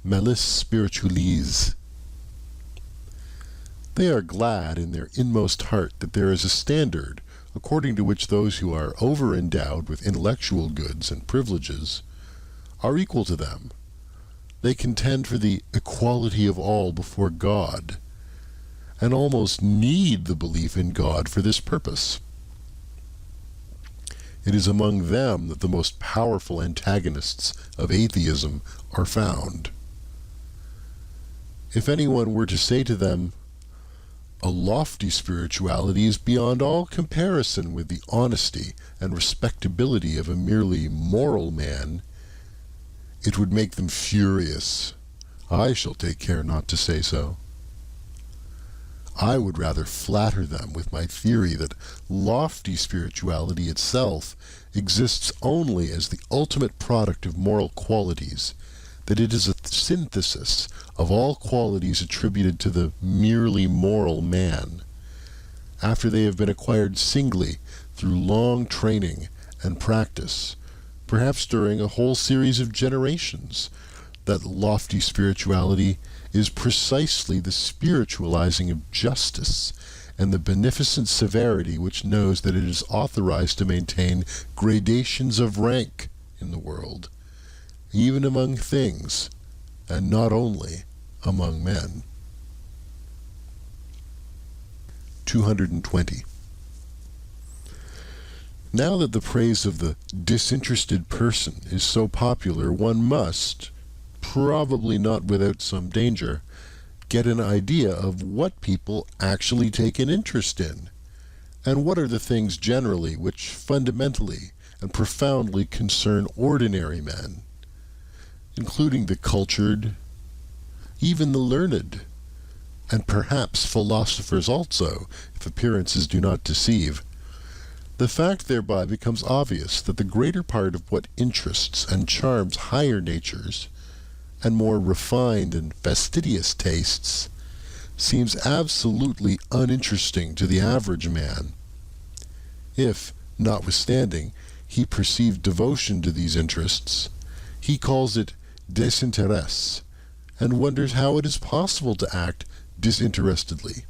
Malice spiritualis. They are glad in their inmost heart that there is a standard according to which those who are over-endowed with intellectual goods and privileges are equal to them. They contend for the equality of all before God, and almost need the belief in God for this purpose. It is among them that the most powerful antagonists of atheism are found. If anyone were to say to them, "A lofty spirituality is beyond all comparison with the honesty and respectability of a merely moral man," it would make them furious. I shall take care not to say so. I would rather flatter them with my theory that lofty spirituality itself exists only as the ultimate product of moral qualities, that it is a synthesis of all qualities attributed to the merely moral man, after they have been acquired singly through long training and practice, perhaps during a whole series of generations. That lofty spirituality is precisely the spiritualizing of justice and the beneficent severity which knows that it is authorized to maintain gradations of rank in the world, even among things, and not only among men. 220. Now that the praise of the disinterested person is so popular, one must, probably not without some danger, get an idea of what people actually take an interest in, and what are the things generally which fundamentally and profoundly concern ordinary men, including the cultured, even the learned, and perhaps philosophers also, if appearances do not deceive. The fact thereby becomes obvious that the greater part of what interests and charms higher natures, and more refined and fastidious tastes, seems absolutely uninteresting to the average man. If, notwithstanding, he perceive devotion to these interests, he calls it désintérêt, and wonders how it is possible to act disinterestedly.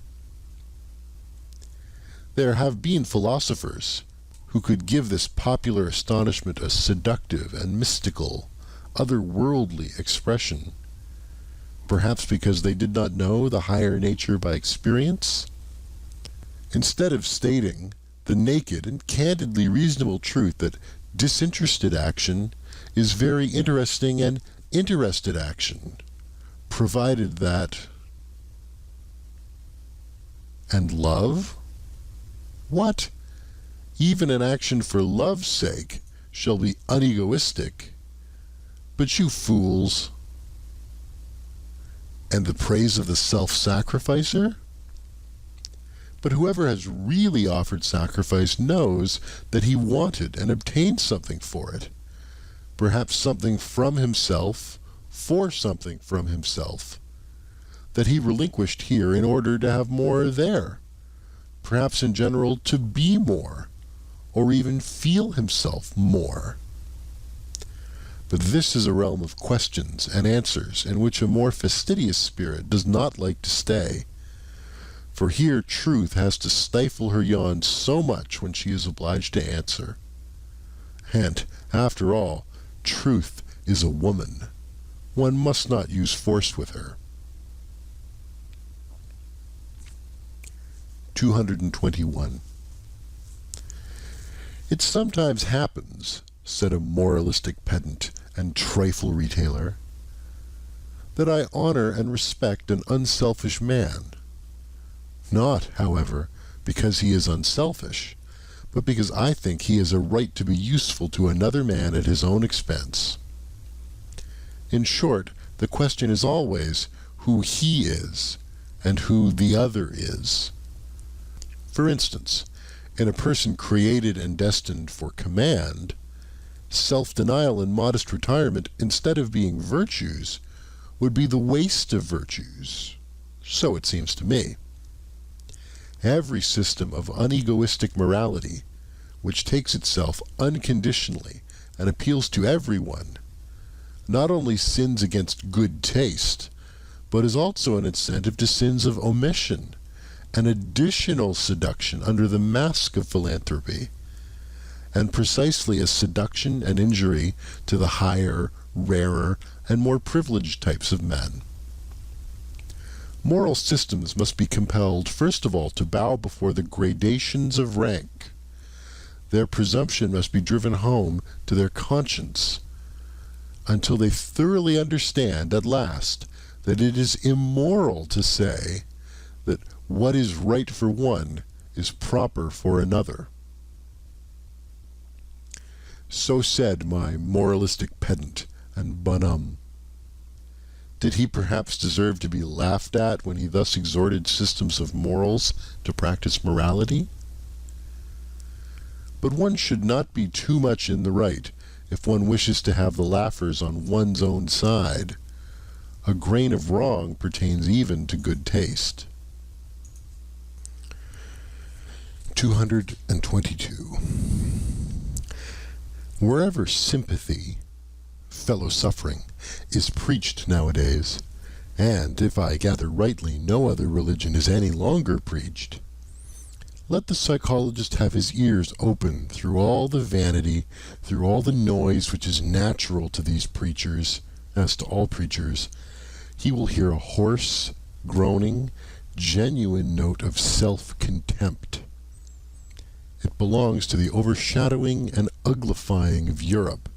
There have been philosophers who could give this popular astonishment a seductive and mystical, otherworldly expression, perhaps because they did not know the higher nature by experience. Instead of stating the naked and candidly reasonable truth that disinterested action is very interesting and interested action, provided that... And love? What? Even an action for love's sake shall be unegoistic, but you fools. And the praise of the self-sacrificer? But whoever has really offered sacrifice knows that he wanted and obtained something for it, perhaps something from himself, for something from himself, that he relinquished here in order to have more there, perhaps in general to be more, or even feel himself more. But this is a realm of questions and answers in which a more fastidious spirit does not like to stay, for here truth has to stifle her yawn so much when she is obliged to answer. And, after all, truth is a woman. One must not use force with her. 221. It sometimes happens, said a moralistic pedant and trifle retailer, that I honor and respect an unselfish man. Not, however, because he is unselfish, but because I think he has a right to be useful to another man at his own expense. In short, the question is always who he is and who the other is. For instance, in a person created and destined for command, self-denial and modest retirement, instead of being virtues, would be the waste of virtues. So it seems to me. Every system of unegoistic morality, which takes itself unconditionally and appeals to everyone, not only sins against good taste, but is also an incentive to sins of omission, an additional seduction under the mask of philanthropy, and precisely a seduction and injury to the higher, rarer, and more privileged types of men. Moral systems must be compelled, first of all, to bow before the gradations of rank. Their presumption must be driven home to their conscience, until they thoroughly understand at last that it is immoral to say that what is right for one is proper for another. So said my moralistic pedant and bonhomme. Did he perhaps deserve to be laughed at when he thus exhorted systems of morals to practice morality? But one should not be too much in the right if one wishes to have the laughers on one's own side. A grain of wrong pertains even to good taste. 222. Wherever sympathy, fellow suffering, is preached nowadays, and, if I gather rightly, no other religion is any longer preached, let the psychologist have his ears open through all the vanity, through all the noise which is natural to these preachers, as to all preachers. He will hear a hoarse, groaning, genuine note of self-contempt. It belongs to the overshadowing and uglifying of Europe,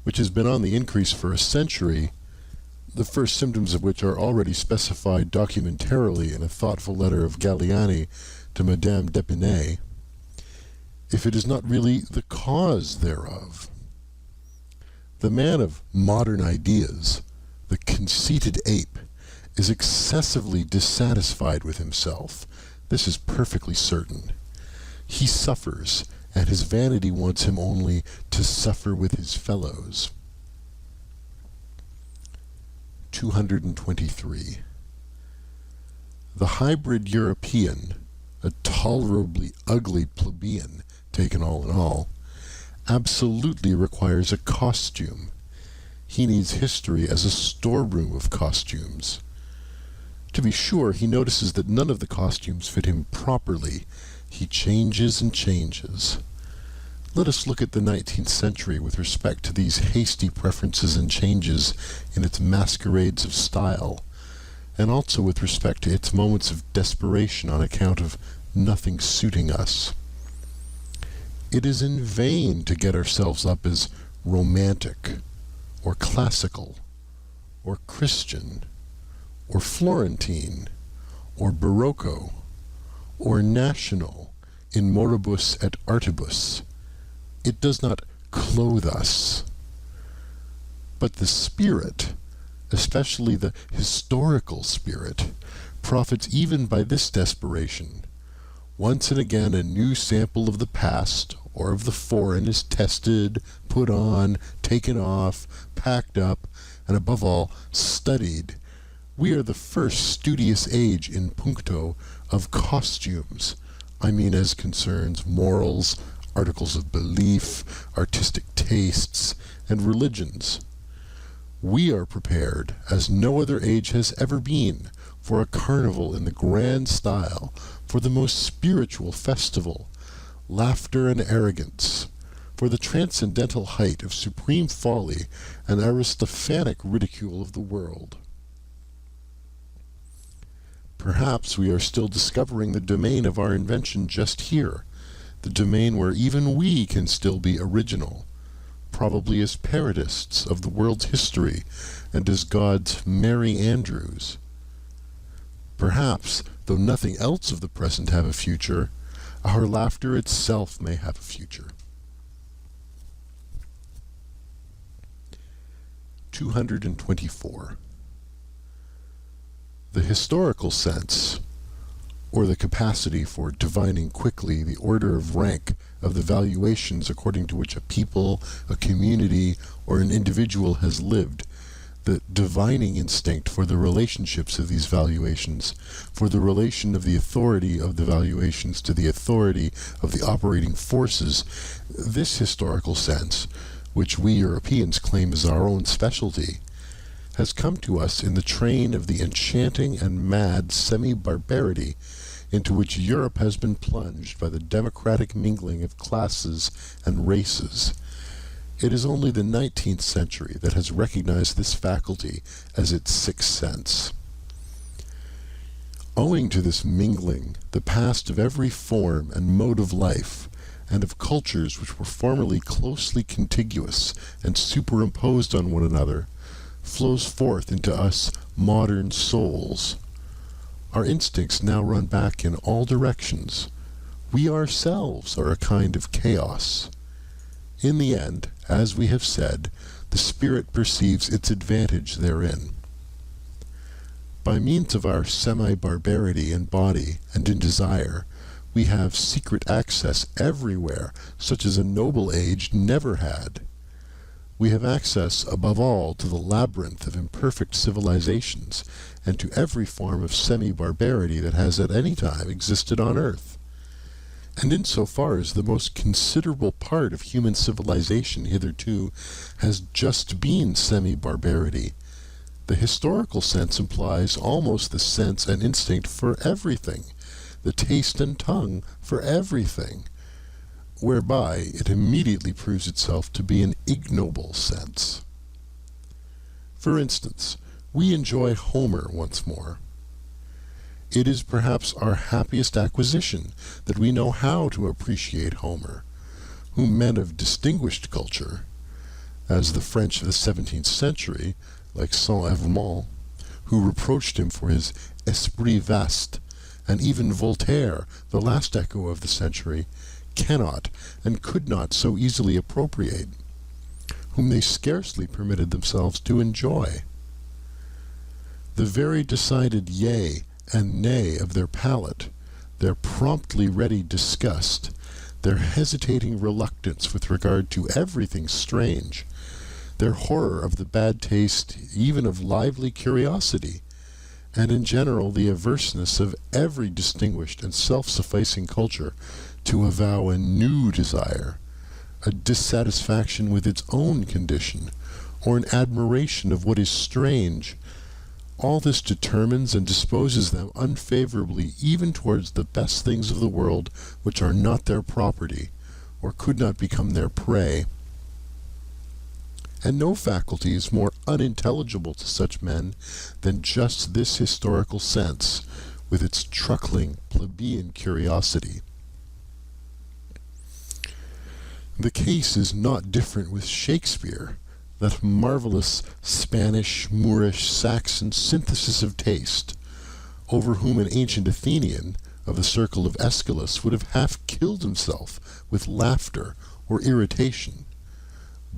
which has been on the increase for a century, the first symptoms of which are already specified documentarily in a thoughtful letter of Galliani to Madame d'Épinay, if it is not really the cause thereof. The man of modern ideas, the conceited ape, is excessively dissatisfied with himself. This is perfectly certain. He suffers, and his vanity wants him only to suffer with his fellows. 223. The hybrid European, a tolerably ugly plebeian, taken all in all, absolutely requires a costume. He needs history as a storeroom of costumes. To be sure, he notices that none of the costumes fit him properly. He changes and changes. Let us look at the 19th century with respect to these hasty preferences and changes in its masquerades of style, and also with respect to its moments of desperation on account of nothing suiting us. It is in vain to get ourselves up as romantic, or classical, or Christian, or Florentine, or Barocco, or national, in moribus et artibus. It does not clothe us. But the spirit, especially the historical spirit, profits even by this desperation. Once and again a new sample of the past or of the foreign is tested, put on, taken off, packed up, and above all, studied. We are the first studious age in puncto of costumes. I mean as concerns morals, articles of belief, artistic tastes, and religions. We are prepared, as no other age has ever been, for a carnival in the grand style, for the most spiritual festival, laughter and arrogance, for the transcendental height of supreme folly and Aristophanic ridicule of the world. Perhaps we are still discovering the domain of our invention just here, the domain where even we can still be original, probably as parodists of the world's history and as God's Merry Andrews. Perhaps, though nothing else of the present have a future, our laughter itself may have a future. 224. The historical sense, or the capacity for divining quickly the order of rank of the valuations according to which a people, a community, or an individual has lived, the divining instinct for the relationships of these valuations, for the relation of the authority of the valuations to the authority of the operating forces, this historical sense, which we Europeans claim as our own specialty, has come to us in the train of the enchanting and mad semi-barbarity into which Europe has been plunged by the democratic mingling of classes and races. It is only the 19th century that has recognized this faculty as its sixth sense. Owing to this mingling, the past of every form and mode of life, and of cultures which were formerly closely contiguous and superimposed on one another, flows forth into us modern souls. Our instincts now run back in all directions. We ourselves are a kind of chaos. In the end, as we have said, the spirit perceives its advantage therein. By means of our semi-barbarity in body and in desire, we have secret access everywhere, such as a noble age never had. We have access, above all, to the labyrinth of imperfect civilizations, and to every form of semi-barbarity that has at any time existed on earth. And insofar as the most considerable part of human civilization hitherto has just been semi-barbarity, the historical sense implies almost the sense and instinct for everything, the taste and tongue for everything, whereby it immediately proves itself to be an ignoble sense. For instance, we enjoy Homer once more. It is perhaps our happiest acquisition that we know how to appreciate Homer, whom men of distinguished culture, as the French of the 17th century, like Saint-Evremont, who reproached him for his esprit vaste, and even Voltaire, the last echo of the century, cannot and could not so easily appropriate, whom they scarcely permitted themselves to enjoy. The very decided yea and nay of their palate, their promptly ready disgust, their hesitating reluctance with regard to everything strange, their horror of the bad taste even of lively curiosity, and in general the averseness of every distinguished and self-sufficing culture to avow a new desire, a dissatisfaction with its own condition, or an admiration of what is strange. All this determines and disposes them unfavorably even towards the best things of the world which are not their property, or could not become their prey. And no faculty is more unintelligible to such men than just this historical sense, with its truckling, plebeian curiosity. The case is not different with Shakespeare, that marvelous Spanish, Moorish, Saxon synthesis of taste, over whom an ancient Athenian of the circle of Aeschylus would have half killed himself with laughter or irritation.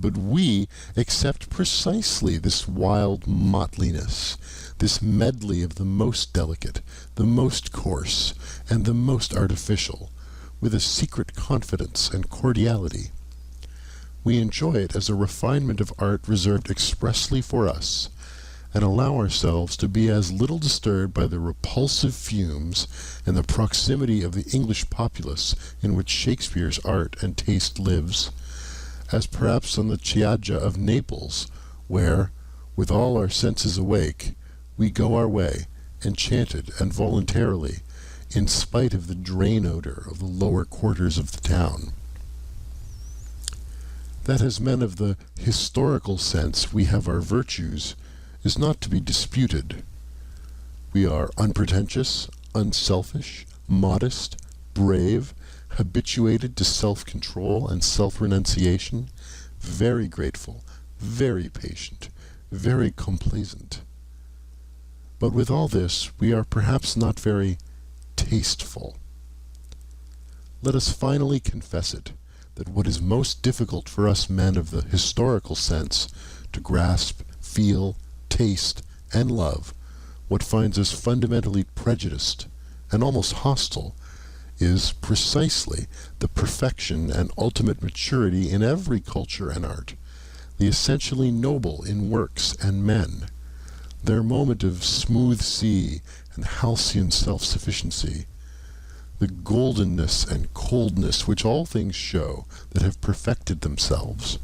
But we accept precisely this wild mottliness, this medley of the most delicate, the most coarse, and the most artificial, with a secret confidence and cordiality. We enjoy it as a refinement of art reserved expressly for us, and allow ourselves to be as little disturbed by the repulsive fumes and the proximity of the English populace in which Shakespeare's art and taste lives, as perhaps on the Chioggia of Naples, where, with all our senses awake, we go our way, enchanted and voluntarily, in spite of the drain odor of the lower quarters of the town. That as men of the historical sense we have our virtues is not to be disputed. We are unpretentious, unselfish, modest, brave, habituated to self-control and self-renunciation, very grateful, very patient, very complaisant. But with all this, we are perhaps not very tasteful. Let us finally confess it, that what is most difficult for us men of the historical sense to grasp, feel, taste, and love, what finds us fundamentally prejudiced and almost hostile, is precisely the perfection and ultimate maturity in every culture and art, the essentially noble in works and men, their moment of smooth sea and halcyon self-sufficiency, the goldenness and coldness which all things show that have perfected themselves.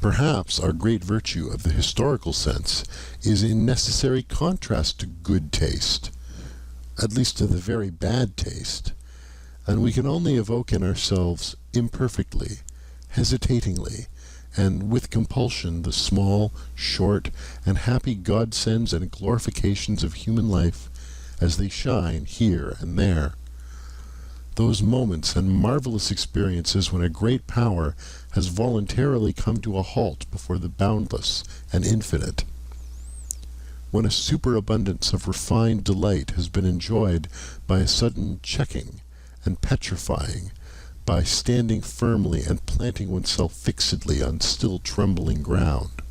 Perhaps our great virtue of the historical sense is in necessary contrast to good taste, at least to the very bad taste, and we can only evoke in ourselves imperfectly, hesitatingly, and with compulsion the small, short, and happy godsends and glorifications of human life as they shine here and there. Those moments and marvelous experiences when a great power has voluntarily come to a halt before the boundless and infinite. When a superabundance of refined delight has been enjoyed by a sudden checking and petrifying, by standing firmly and planting oneself fixedly on still trembling ground.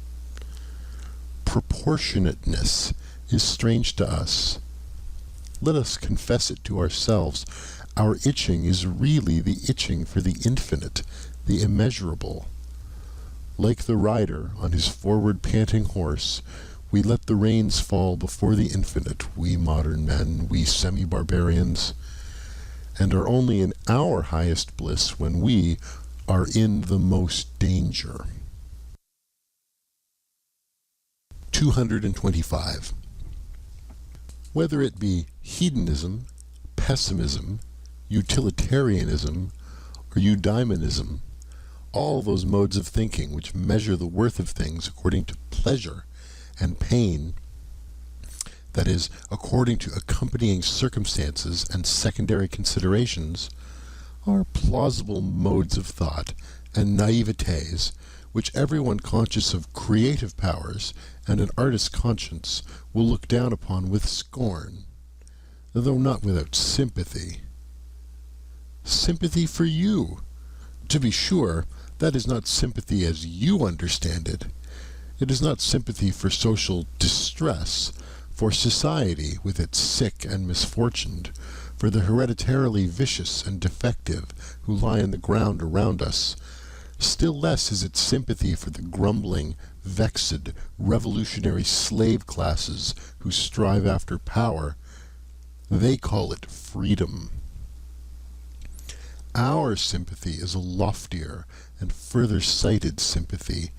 Proportionateness is strange to us. Let us confess it to ourselves. Our itching is really the itching for the infinite, the immeasurable. Like the rider on his forward panting horse, we let the reins fall before the infinite, we modern men, we semi-barbarians, and are only in our highest bliss when we are in the most danger. 225. Whether it be hedonism, pessimism, utilitarianism, or eudaimonism, all those modes of thinking which measure the worth of things according to pleasure and pain, that is, according to accompanying circumstances and secondary considerations, are plausible modes of thought and naivetés which everyone conscious of creative powers and an artist's conscience will look down upon with scorn, though not without sympathy. Sympathy for you! To be sure, that is not sympathy as you understand it. It is not sympathy for social distress, for society with its sick and misfortuned, for the hereditarily vicious and defective who lie on the ground around us. Still less is it sympathy for the grumbling, vexed, revolutionary slave classes who strive after power. They call it freedom. Our sympathy is a loftier and further-sighted sympathy.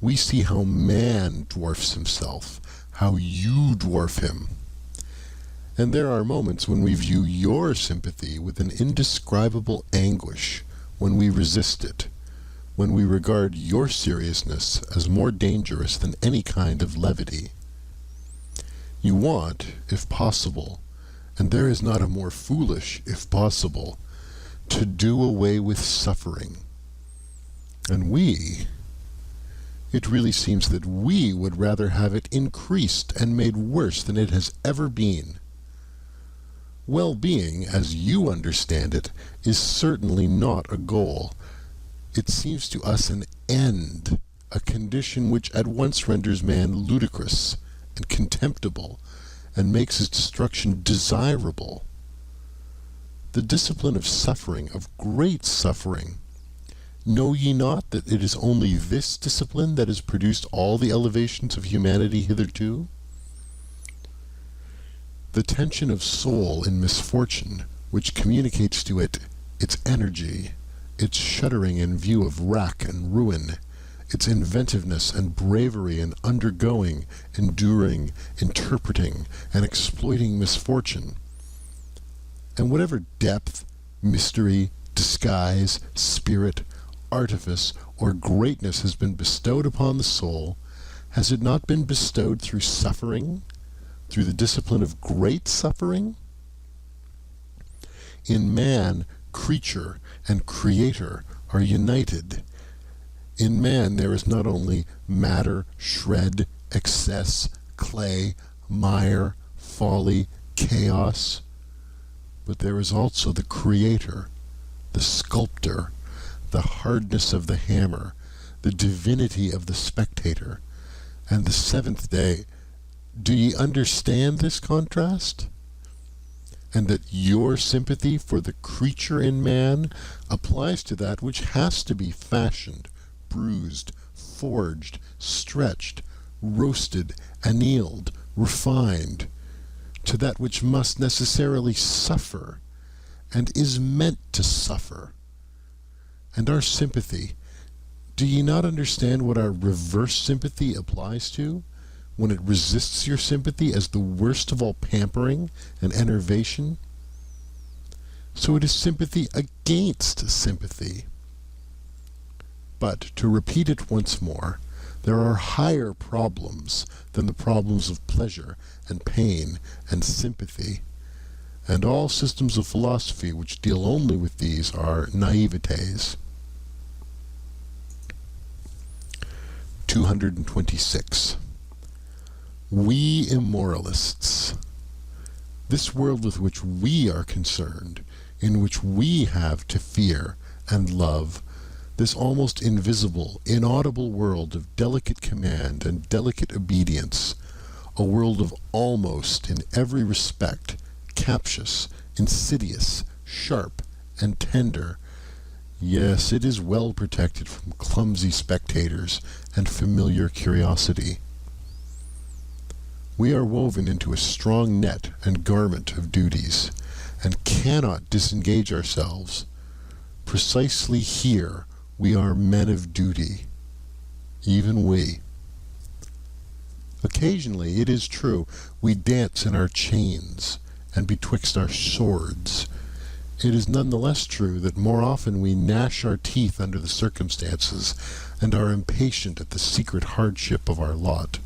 We see how man dwarfs himself, how you dwarf him. And there are moments when we view your sympathy with an indescribable anguish, when we resist it, when we regard your seriousness as more dangerous than any kind of levity. You want, if possible, and there is not a more foolish, if possible, to do away with suffering. And it really seems that we would rather have it increased and made worse than it has ever been. Well-being, as you understand it, is certainly not a goal. it seems to us an end, a condition which at once renders man ludicrous and contemptible, and makes his destruction desirable. The discipline of suffering, of great suffering. Know ye not that it is only this discipline that has produced all the elevations of humanity hitherto? The tension of soul in misfortune, which communicates to it its energy, its shuddering in view of wrack and ruin, its inventiveness and bravery in undergoing, enduring, interpreting, and exploiting misfortune. And whatever depth, mystery, disguise, spirit, artifice, or greatness has been bestowed upon the soul, has it not been bestowed through suffering, through the discipline of great suffering? In man, creature and creator are united. In man there is not only matter, shred, excess, clay, mire, folly, chaos, but there is also the creator, the sculptor, the hardness of the hammer, the divinity of the spectator, and the seventh day. Do ye understand this contrast? And that your sympathy for the creature in man applies to that which has to be fashioned, bruised, forged, stretched, roasted, annealed, refined, to that which must necessarily suffer, and is meant to suffer. And our sympathy, do ye not understand what our reverse sympathy applies to, when it resists your sympathy as the worst of all pampering and enervation? So it is sympathy against sympathy. But, to repeat it once more, there are higher problems than the problems of pleasure and pain and sympathy, and all systems of philosophy which deal only with these are naïvetés. 226. We immoralists. This world with which we are concerned, in which we have to fear and love, this almost invisible, inaudible world of delicate command and delicate obedience, a world of almost, in every respect, captious, insidious, sharp, and tender. Yes, it is well protected from clumsy spectators and familiar curiosity. We are woven into a strong net and garment of duties, and cannot disengage ourselves. Precisely here we are men of duty, even we. Occasionally, it is true, we dance in our chains and betwixt our swords. It is none the less true that more often we gnash our teeth under the circumstances and are impatient at the secret hardship of our lot.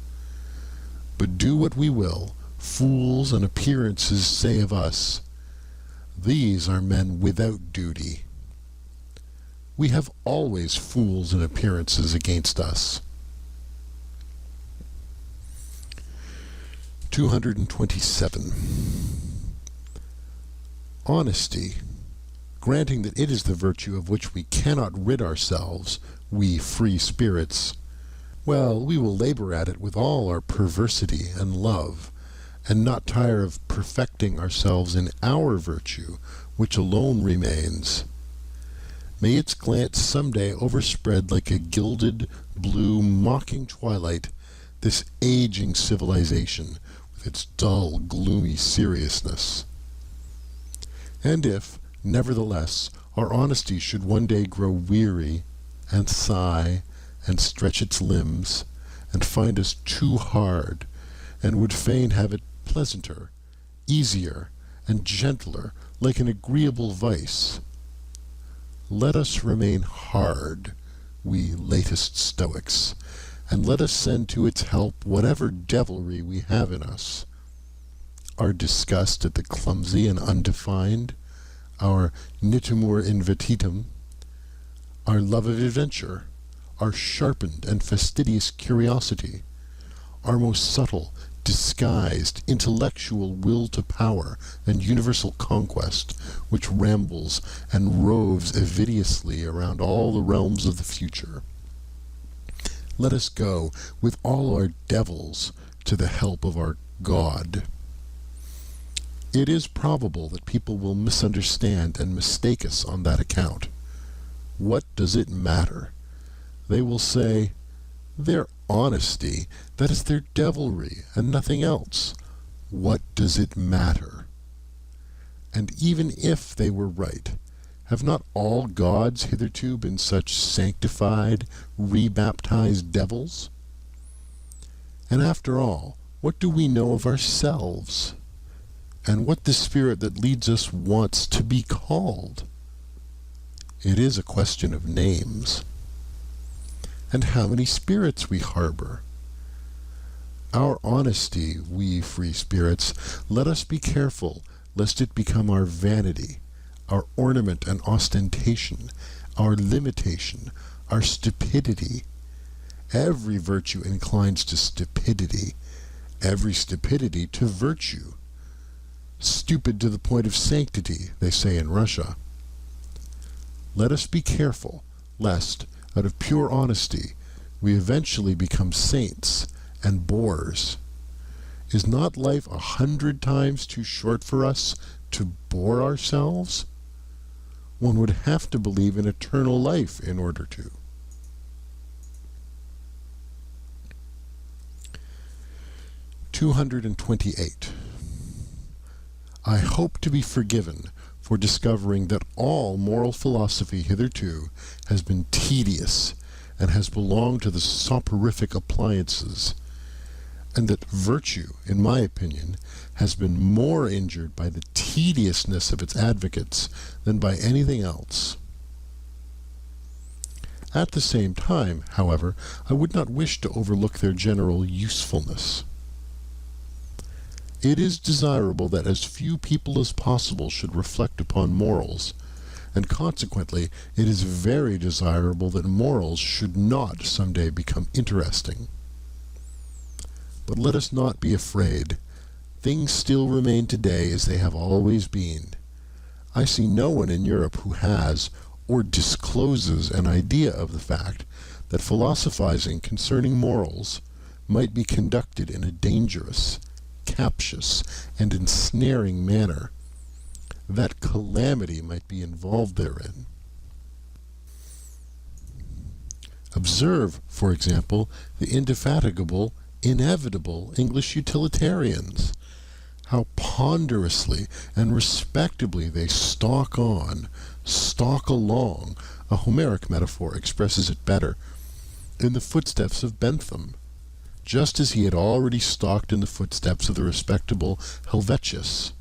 But do what we will, fools and appearances say of us, these are men without duty. We have always fools and appearances against us. 227. Honesty, granting that it is the virtue of which we cannot rid ourselves, we free spirits, well, we will labor at it with all our perversity and love, and not tire of perfecting ourselves in our virtue, which alone remains. May its glance some day overspread like a gilded, blue, mocking twilight this aging civilization with its dull, gloomy seriousness. And if, nevertheless, our honesty should one day grow weary, and sigh, and stretch its limbs, and find us too hard, and would fain have it pleasanter, easier, and gentler, like an agreeable vice, let us remain hard, we latest Stoics, and let us send to its help whatever devilry we have in us. Our disgust at the clumsy and undefined, our nitimur invetitum, our love of adventure, our sharpened and fastidious curiosity, our most subtle, disguised intellectual will to power and universal conquest, which rambles and roves avidiously around all the realms of the future. Let us go with all our devils to the help of our God. It is probable that people will misunderstand and mistake us on that account. What does it matter? They will say, their honesty, that is their devilry, and nothing else. What does it matter? And even if they were right, have not all gods hitherto been such sanctified, rebaptized devils? And after all, what do we know of ourselves? And what the spirit that leads us wants to be called? It is a question of names. And how many spirits we harbor? Our honesty, we free spirits, let us be careful lest it become our vanity, our ornament and ostentation, our limitation, our stupidity. Every virtue inclines to stupidity, every stupidity to virtue. Stupid to the point of sanctity, they say in Russia. Let us be careful, lest, out of pure honesty, we eventually become saints and bores. Is not life 100 times too short for us to bore ourselves? One would have to believe in eternal life in order to. (228) I hope to be forgiven for discovering that all moral philosophy hitherto has been tedious and has belonged to the soporific appliances, and that virtue, in my opinion, has been more injured by the tediousness of its advocates than by anything else. At the same time, however, I would not wish to overlook their general usefulness. It is desirable that as few people as possible should reflect upon morals, and consequently it is very desirable that morals should not some day become interesting. But let us not be afraid. Things still remain today as they have always been. I see no one in Europe who has, or discloses an idea of the fact that philosophizing concerning morals might be conducted in a dangerous, captious, and ensnaring manner, that calamity might be involved therein. Observe, for example, the indefatigable, inevitable English utilitarians, how ponderously and respectably they stalk on, stalk along, a Homeric metaphor expresses it better, in the footsteps of Bentham, just as he had already stalked in the footsteps of the respectable Helvetius.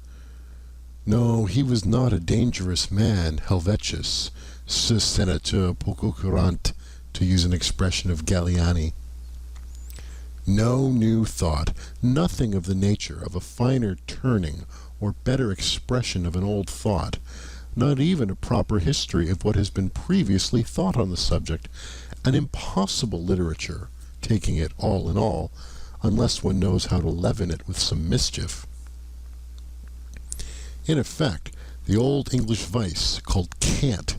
No, he was not a dangerous man, Helvetius, ce sénateur poco courant, to use an expression of Galliani. No new thought, nothing of the nature of a finer turning or better expression of an old thought, not even a proper history of what has been previously thought on the subject, an impossible literature, taking it all in all, unless one knows how to leaven it with some mischief. In effect, the old English vice called cant,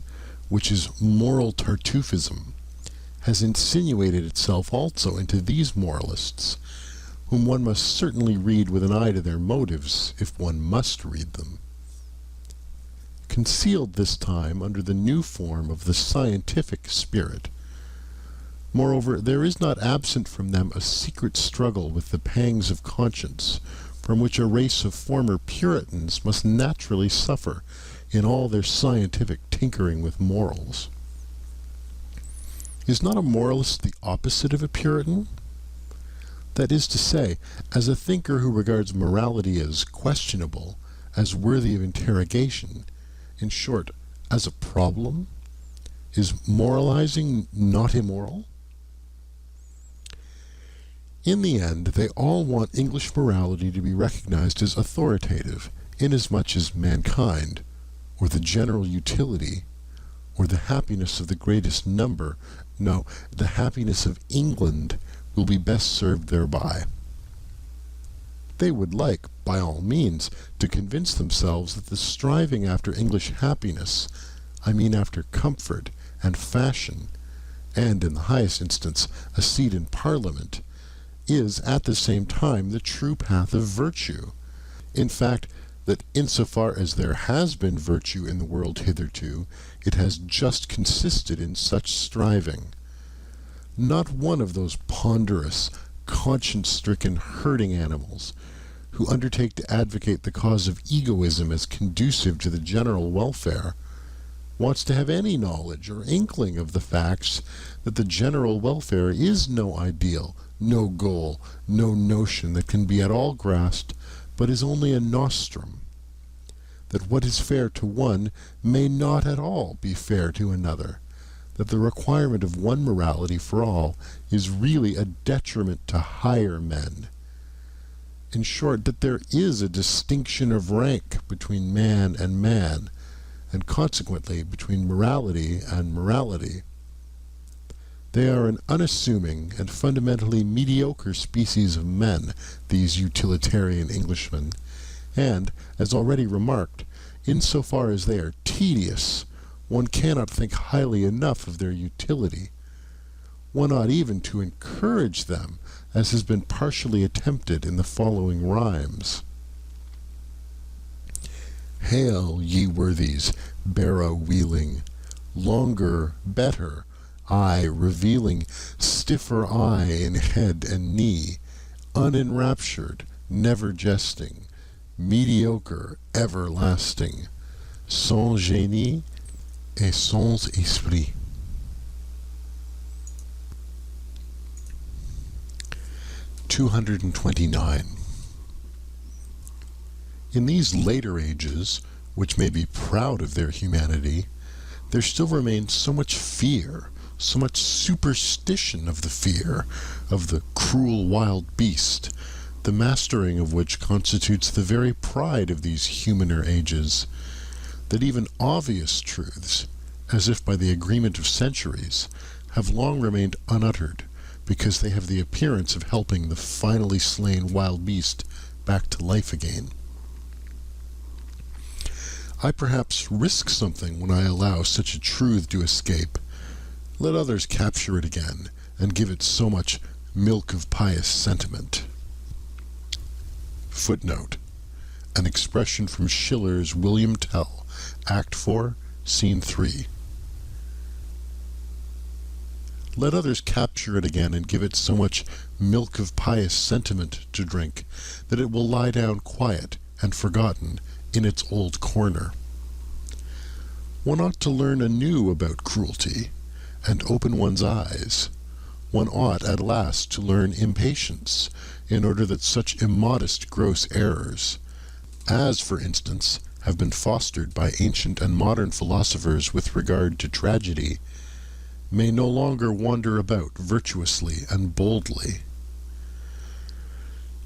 which is moral Tartuffism, has insinuated itself also into these moralists, whom one must certainly read with an eye to their motives, if one must read them. Concealed this time under the new form of the scientific spirit. Moreover, there is not absent from them a secret struggle with the pangs of conscience, from which a race of former Puritans must naturally suffer in all their scientific tinkering with morals. Is not a moralist the opposite of a Puritan? That is to say, as a thinker who regards morality as questionable, as worthy of interrogation, in short, as a problem? Is moralizing not immoral? In the end, they all want English morality to be recognized as authoritative, inasmuch as mankind, or the general utility, or the happiness of the greatest number, the happiness of England, will be best served thereby. They would like, by all means, to convince themselves that the striving after English happiness, I mean after comfort and fashion, and in the highest instance a seat in Parliament, is at the same time the true path of virtue. In fact, that insofar as there has been virtue in the world hitherto, it has just consisted in such striving. Not one of those ponderous, conscience-stricken herding animals who undertake to advocate the cause of egoism as conducive to the general welfare wants to have any knowledge or inkling of the facts that the general welfare is no ideal, no goal, no notion that can be at all grasped, but is only a nostrum, that what is fair to one may not at all be fair to another, that the requirement of one morality for all is really a detriment to higher men. In short, that there is a distinction of rank between man, and consequently between morality and morality. They are an unassuming and fundamentally mediocre species of men, these utilitarian Englishmen, and, as already remarked, insofar as they are tedious, one cannot think highly enough of their utility. One ought even to encourage them, as has been partially attempted in the following rhymes. Hail, ye worthies, barrow-wheeling, longer, better, eye revealing, stiffer eye in head and knee, unenraptured, never jesting, mediocre, everlasting, sans génie et sans esprit. (229) In these later ages, which may be proud of their humanity, there still remains so much fear, so much superstition of the fear of the cruel wild beast, the mastering of which constitutes the very pride of these humaner ages, that even obvious truths, as if by the agreement of centuries, have long remained unuttered, because they have the appearance of helping the finally slain wild beast back to life again. I perhaps risk something when I allow such a truth to escape. Let others capture it again, and give it so much milk of pious sentiment. Footnote: an expression from Schiller's William Tell, Act 4, Scene 3. Let others capture it again and give it so much milk of pious sentiment to drink that it will lie down quiet and forgotten in its old corner. One ought to learn anew about cruelty and open one's eyes. One ought at last to learn impatience in order that such immodest gross errors, as for instance have been fostered by ancient and modern philosophers with regard to tragedy, may no longer wander about virtuously and boldly.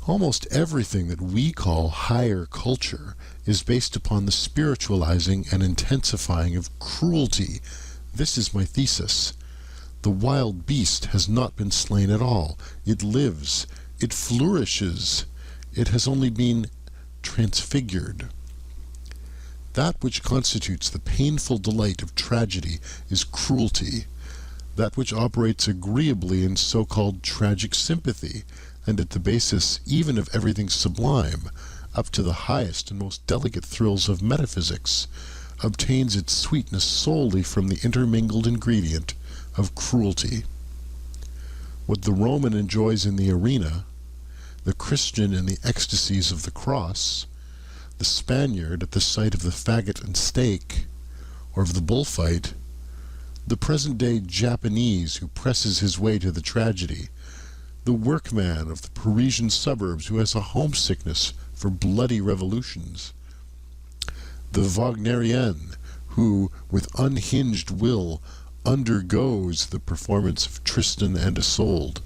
Almost everything that we call higher culture is based upon the spiritualizing and intensifying of cruelty. This is my thesis. The wild beast has not been slain at all. It lives. It flourishes. It has only been transfigured. That which constitutes the painful delight of tragedy is cruelty. That which operates agreeably in so-called tragic sympathy, and at the basis even of everything sublime, up to the highest and most delicate thrills of metaphysics, obtains its sweetness solely from the intermingled ingredient of cruelty. What the Roman enjoys in the arena, the Christian in the ecstasies of the cross, the Spaniard at the sight of the faggot and stake, or of the bullfight, the present-day Japanese who presses his way to the tragedy, the workman of the Parisian suburbs who has a homesickness for bloody revolutions, the Wagnerian who, with unhinged will, undergoes the performance of Tristan and Isolde.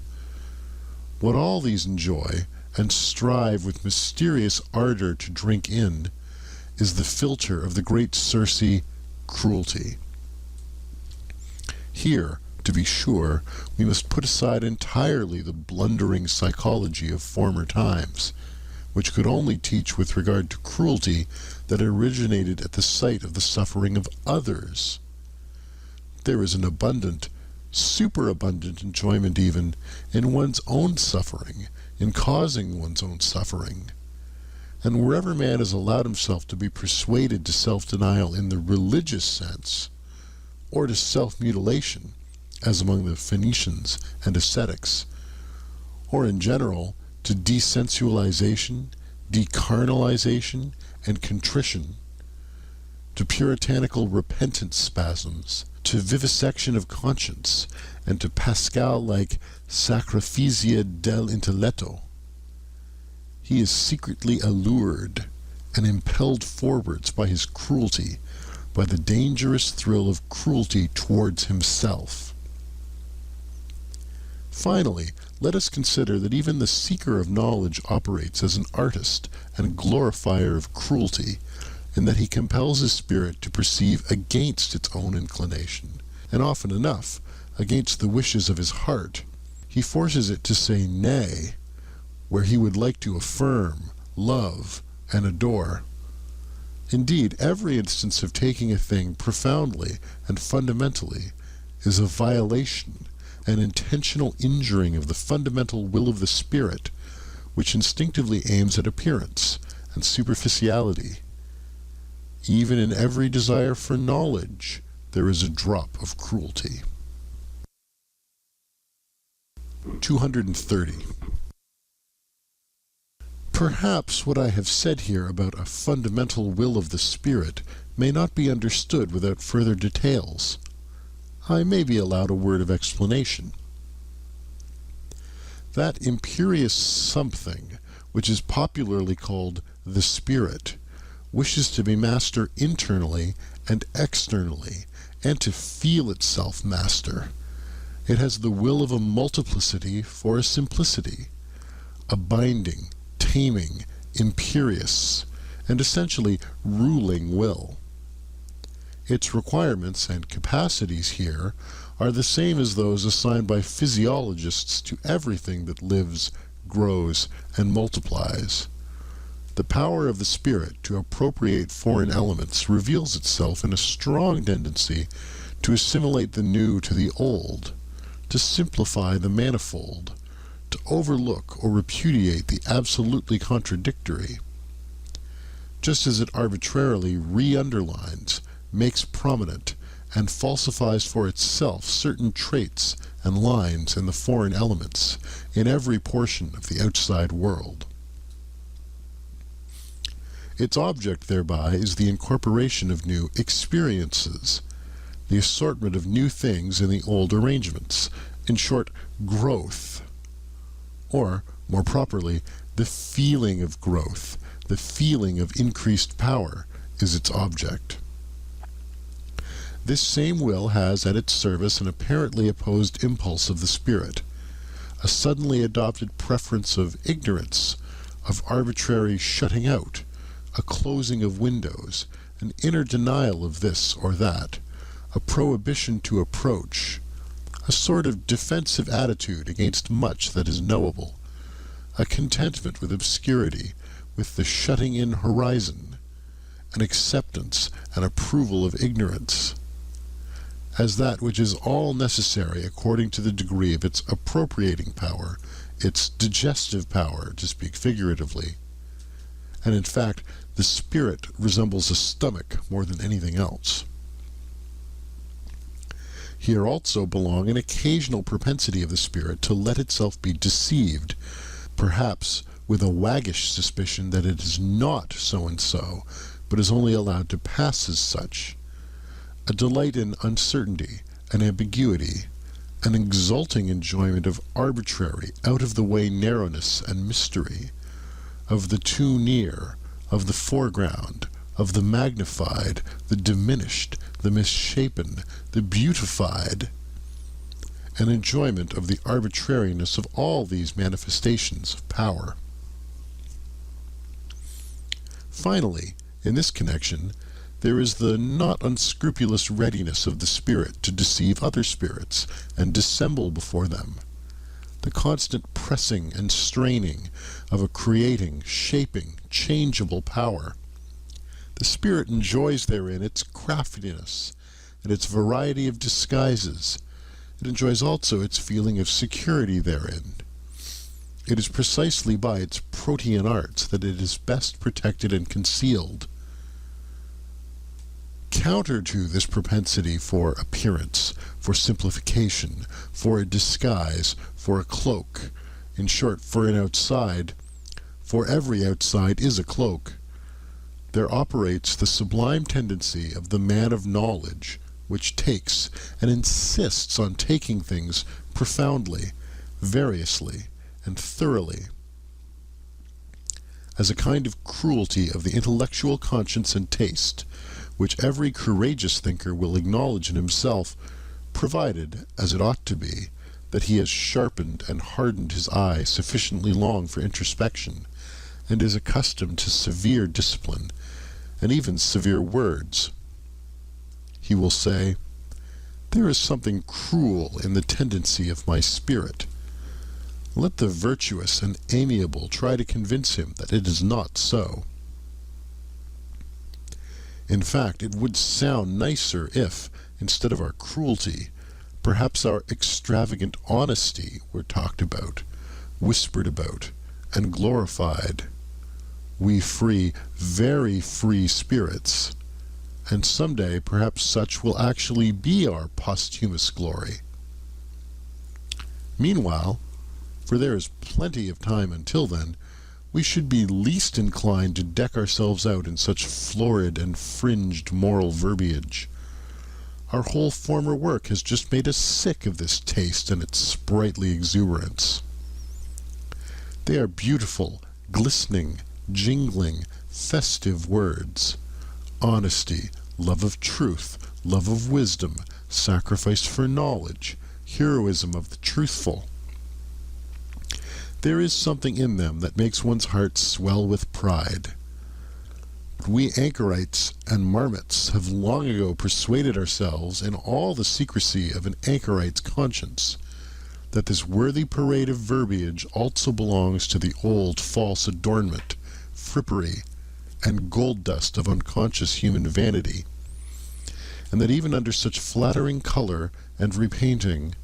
What all these enjoy, and strive with mysterious ardor to drink in, is the filter of the great Circe, cruelty. Here, to be sure, we must put aside entirely the blundering psychology of former times, which could only teach with regard to cruelty that originated at the sight of the suffering of others. There is an abundant, superabundant enjoyment even in one's own suffering, in causing one's own suffering. And wherever man has allowed himself to be persuaded to self-denial in the religious sense, or to self-mutilation, as among the Phoenicians and ascetics, or in general to desensualization, decarnalization, and contrition, to puritanical repentance spasms, to vivisection of conscience, and to Pascal-like sacrificia del intelletto, he is secretly allured and impelled forwards by his cruelty, by the dangerous thrill of cruelty towards himself. Finally, let us consider that even the seeker of knowledge operates as an artist and a glorifier of cruelty, in that he compels his spirit to perceive against its own inclination, and often enough against the wishes of his heart. He forces it to say nay, where he would like to affirm, love, and adore. Indeed, every instance of taking a thing profoundly and fundamentally is a violation, an intentional injuring of the fundamental will of the spirit, which instinctively aims at appearance and superficiality. Even in every desire for knowledge, there is a drop of cruelty. 230. Perhaps what I have said here about a fundamental will of the spirit may not be understood without further details. I may be allowed a word of explanation. That imperious something, which is popularly called the spirit, wishes to be master internally and externally, and to feel itself master. It has the will of a multiplicity for a simplicity, a binding, taming, imperious, and essentially ruling will. Its requirements and capacities here are the same as those assigned by physiologists to everything that lives, grows, and multiplies. The power of the spirit to appropriate foreign elements reveals itself in a strong tendency to assimilate the new to the old, to simplify the manifold, to overlook or repudiate the absolutely contradictory, just as it arbitrarily re-underlines, makes prominent, and falsifies for itself certain traits and lines in the foreign elements in every portion of the outside world. Its object thereby is the incorporation of new experiences, the assortment of new things in the old arrangements, in short, growth, or, more properly, the feeling of growth, the feeling of increased power is its object. This same will has at its service an apparently opposed impulse of the spirit, a suddenly adopted preference of ignorance, of arbitrary shutting out, a closing of windows, an inner denial of this or that, a prohibition to approach, a sort of defensive attitude against much that is knowable, a contentment with obscurity, with the shutting-in horizon, an acceptance and approval of ignorance, as that which is all necessary according to the degree of its appropriating power, its digestive power, to speak figuratively. And in fact, the spirit resembles a stomach more than anything else. Here also belong an occasional propensity of the spirit to let itself be deceived, perhaps with a waggish suspicion that it is not so-and-so, but is only allowed to pass as such, a delight in uncertainty and ambiguity, an exulting enjoyment of arbitrary, out-of-the-way narrowness and mystery, of the too near, of the foreground, of the magnified, the diminished, the misshapen, the beautified, an enjoyment of the arbitrariness of all these manifestations of power. Finally, in this connection, there is the not unscrupulous readiness of the spirit to deceive other spirits and dissemble before them, the constant pressing and straining of a creating, shaping, changeable power. The spirit enjoys therein its craftiness and its variety of disguises. It enjoys also its feeling of security therein. It is precisely by its protean arts that it is best protected and concealed. Counter to this propensity for appearance, for simplification, for a disguise, for a cloak, in short, for an outside, for every outside is a cloak, there operates the sublime tendency of the man of knowledge, which takes and insists on taking things profoundly, variously, and thoroughly. As a kind of cruelty of the intellectual conscience and taste, which every courageous thinker will acknowledge in himself, provided, as it ought to be, that he has sharpened and hardened his eye sufficiently long for introspection, and is accustomed to severe discipline, and even severe words. He will say, "There is something cruel in the tendency of my spirit." Let the virtuous and amiable try to convince him that it is not so. In fact, it would sound nicer if, instead of our cruelty, perhaps our extravagant honesty were talked about, whispered about, and glorified. We free, very free spirits, and someday perhaps such will actually be our posthumous glory. Meanwhile, for there is plenty of time until then, we should be least inclined to deck ourselves out in such florid and fringed moral verbiage. Our whole former work has just made us sick of this taste and its sprightly exuberance. They are beautiful, glistening, jingling, festive words. Honesty, love of truth, love of wisdom, sacrifice for knowledge, heroism of the truthful. There is something in them that makes one's heart swell with pride. We anchorites and marmots have long ago persuaded ourselves, in all the secrecy of an anchorite's conscience, that this worthy parade of verbiage also belongs to the old false adornment, frippery, and gold dust of unconscious human vanity, and that even under such flattering color and repainting,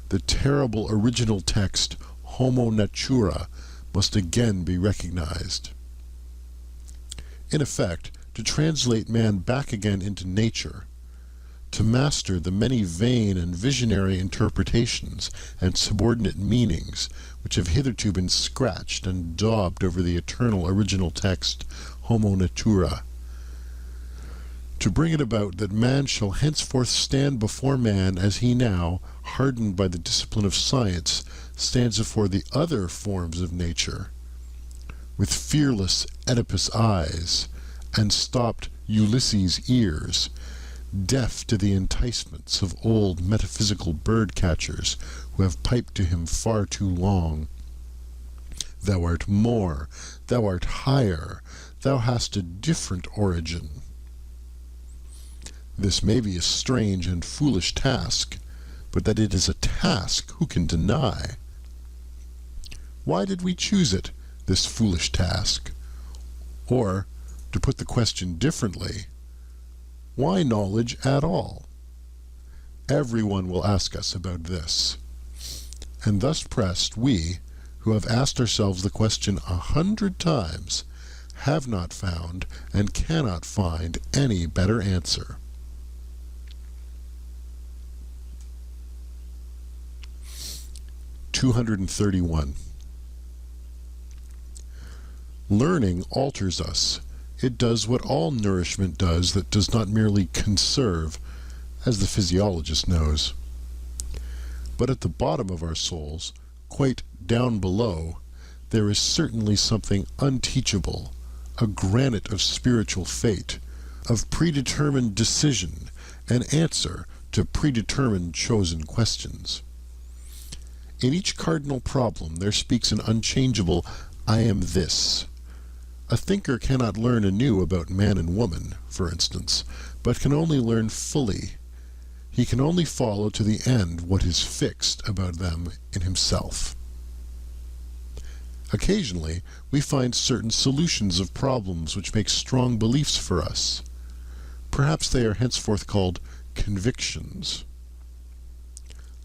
the terrible original text homo natura must again be recognized. In effect, to translate man back again into nature, to master the many vain and visionary interpretations and subordinate meanings which have hitherto been scratched and daubed over the eternal original text homo natura, to bring it about that man shall henceforth stand before man as he now, hardened by the discipline of science, stands before the other forms of nature, with fearless Oedipus eyes and stopped Ulysses ears, deaf to the enticements of old metaphysical bird-catchers who have piped to him far too long. Thou art more, thou art higher, thou hast a different origin. This may be a strange and foolish task, but that it is a task who can deny? Why did we choose it, this foolish task? Or, to put the question differently, why knowledge at all? Everyone will ask us about this. And thus pressed, we, who have asked ourselves the question 100 times, have not found and cannot find any better answer. (231) Learning alters us. It does what all nourishment does that does not merely conserve, as the physiologist knows. But at the bottom of our souls, quite down below, there is certainly something unteachable, a granite of spiritual fate, of predetermined decision and answer to predetermined chosen questions. In each cardinal problem there speaks an unchangeable "I am this." A thinker cannot learn anew about man and woman, for instance, but can only learn fully. He can only follow to the end what is fixed about them in himself. Occasionally, we find certain solutions of problems which make strong beliefs for us. Perhaps they are henceforth called convictions.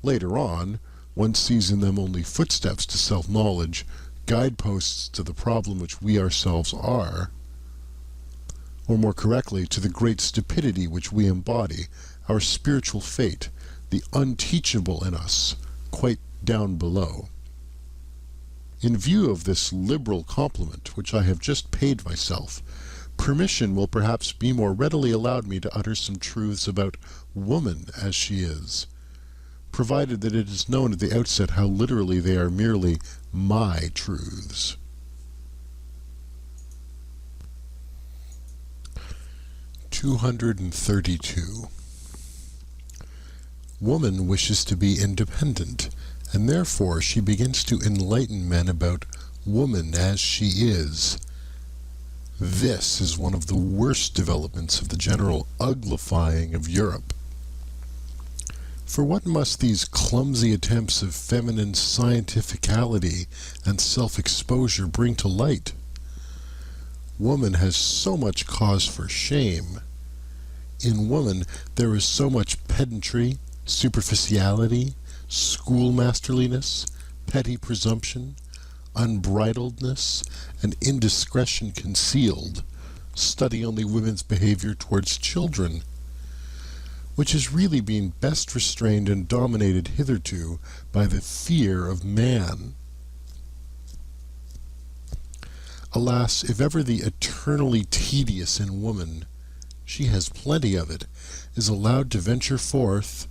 Later on, one sees in them only footsteps to self-knowledge, guideposts to the problem which we ourselves are, or more correctly, to the great stupidity which we embody, our spiritual fate, the unteachable in us, quite down below. In view of this liberal compliment which I have just paid myself, permission will perhaps be more readily allowed me to utter some truths about woman as she is, provided that it is known at the outset how literally they are merely my truths. (232) Woman wishes to be independent, and therefore she begins to enlighten men about woman as she is. This is one of the worst developments of the general uglifying of Europe. For what must these clumsy attempts of feminine scientificality and self-exposure bring to light? Woman has so much cause for shame. In woman there is so much pedantry, superficiality, schoolmasterliness, petty presumption, unbridledness, and indiscretion concealed. Study only women's behavior towards children, which has really been best restrained and dominated hitherto by the fear of man. Alas, if ever the eternally tedious in woman, she has plenty of it, is allowed to venture forth,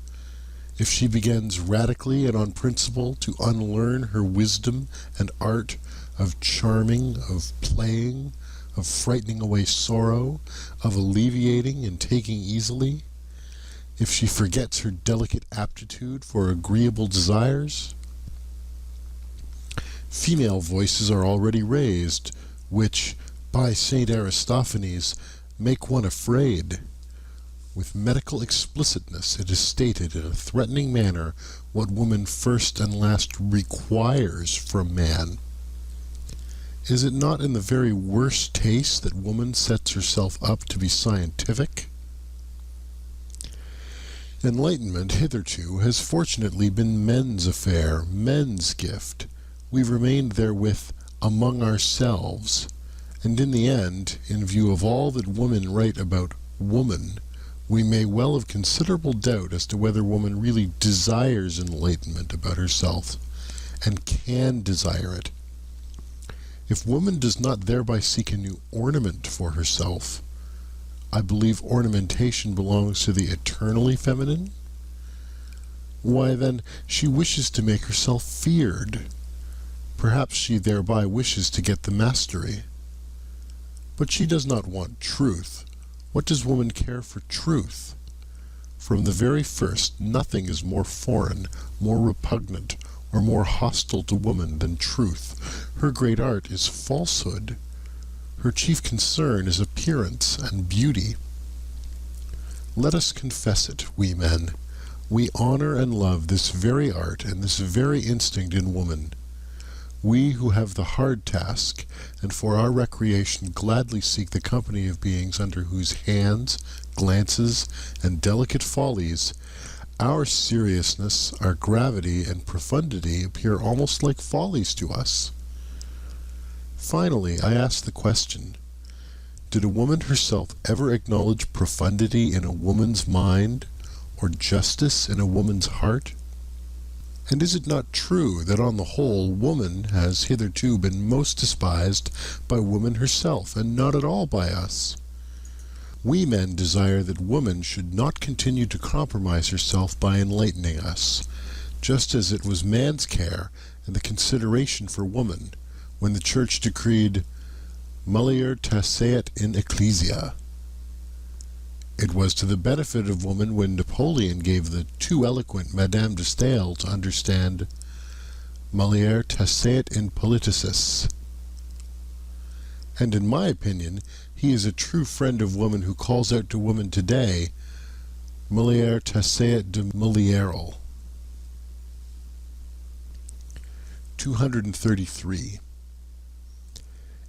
if she begins radically and on principle to unlearn her wisdom and art of charming, of playing, of frightening away sorrow, of alleviating and taking easily, if she forgets her delicate aptitude for agreeable desires, female voices are already raised, which, by St. Aristophanes, make one afraid. With medical explicitness it is stated in a threatening manner what woman first and last requires from man. Is it not in the very worst taste that woman sets herself up to be scientific? Enlightenment hitherto has fortunately been men's affair, men's gift. We've remained therewith among ourselves, and in the end, in view of all that women write about woman, we may well have considerable doubt as to whether woman really desires enlightenment about herself, and can desire it. If woman does not thereby seek a new ornament for herself, I believe ornamentation belongs to the eternally feminine. Why then, she wishes to make herself feared. Perhaps she thereby wishes to get the mastery. But she does not want truth. What does woman care for truth? From the very first, nothing is more foreign, more repugnant, or more hostile to woman than truth. Her great art is falsehood. Her chief concern is appearance and beauty. Let us confess it, we men. We honor and love this very art and this very instinct in woman. We who have the hard task, and for our recreation gladly seek the company of beings under whose hands, glances, and delicate follies, our seriousness, our gravity, and profundity appear almost like follies to us. Finally, I ask the question, did a woman herself ever acknowledge profundity in a woman's mind, or justice in a woman's heart? And is it not true that on the whole woman has hitherto been most despised by woman herself, and not at all by us? We men desire that woman should not continue to compromise herself by enlightening us, just as it was man's care and the consideration for woman, when the Church decreed, Mulier taceat in ecclesia. It was to the benefit of woman when Napoleon gave the too eloquent Madame de Staël to understand, Mulier taceat in politicis. And in my opinion, he is a true friend of woman who calls out to woman today, Mulier taceat de mulieral. 233.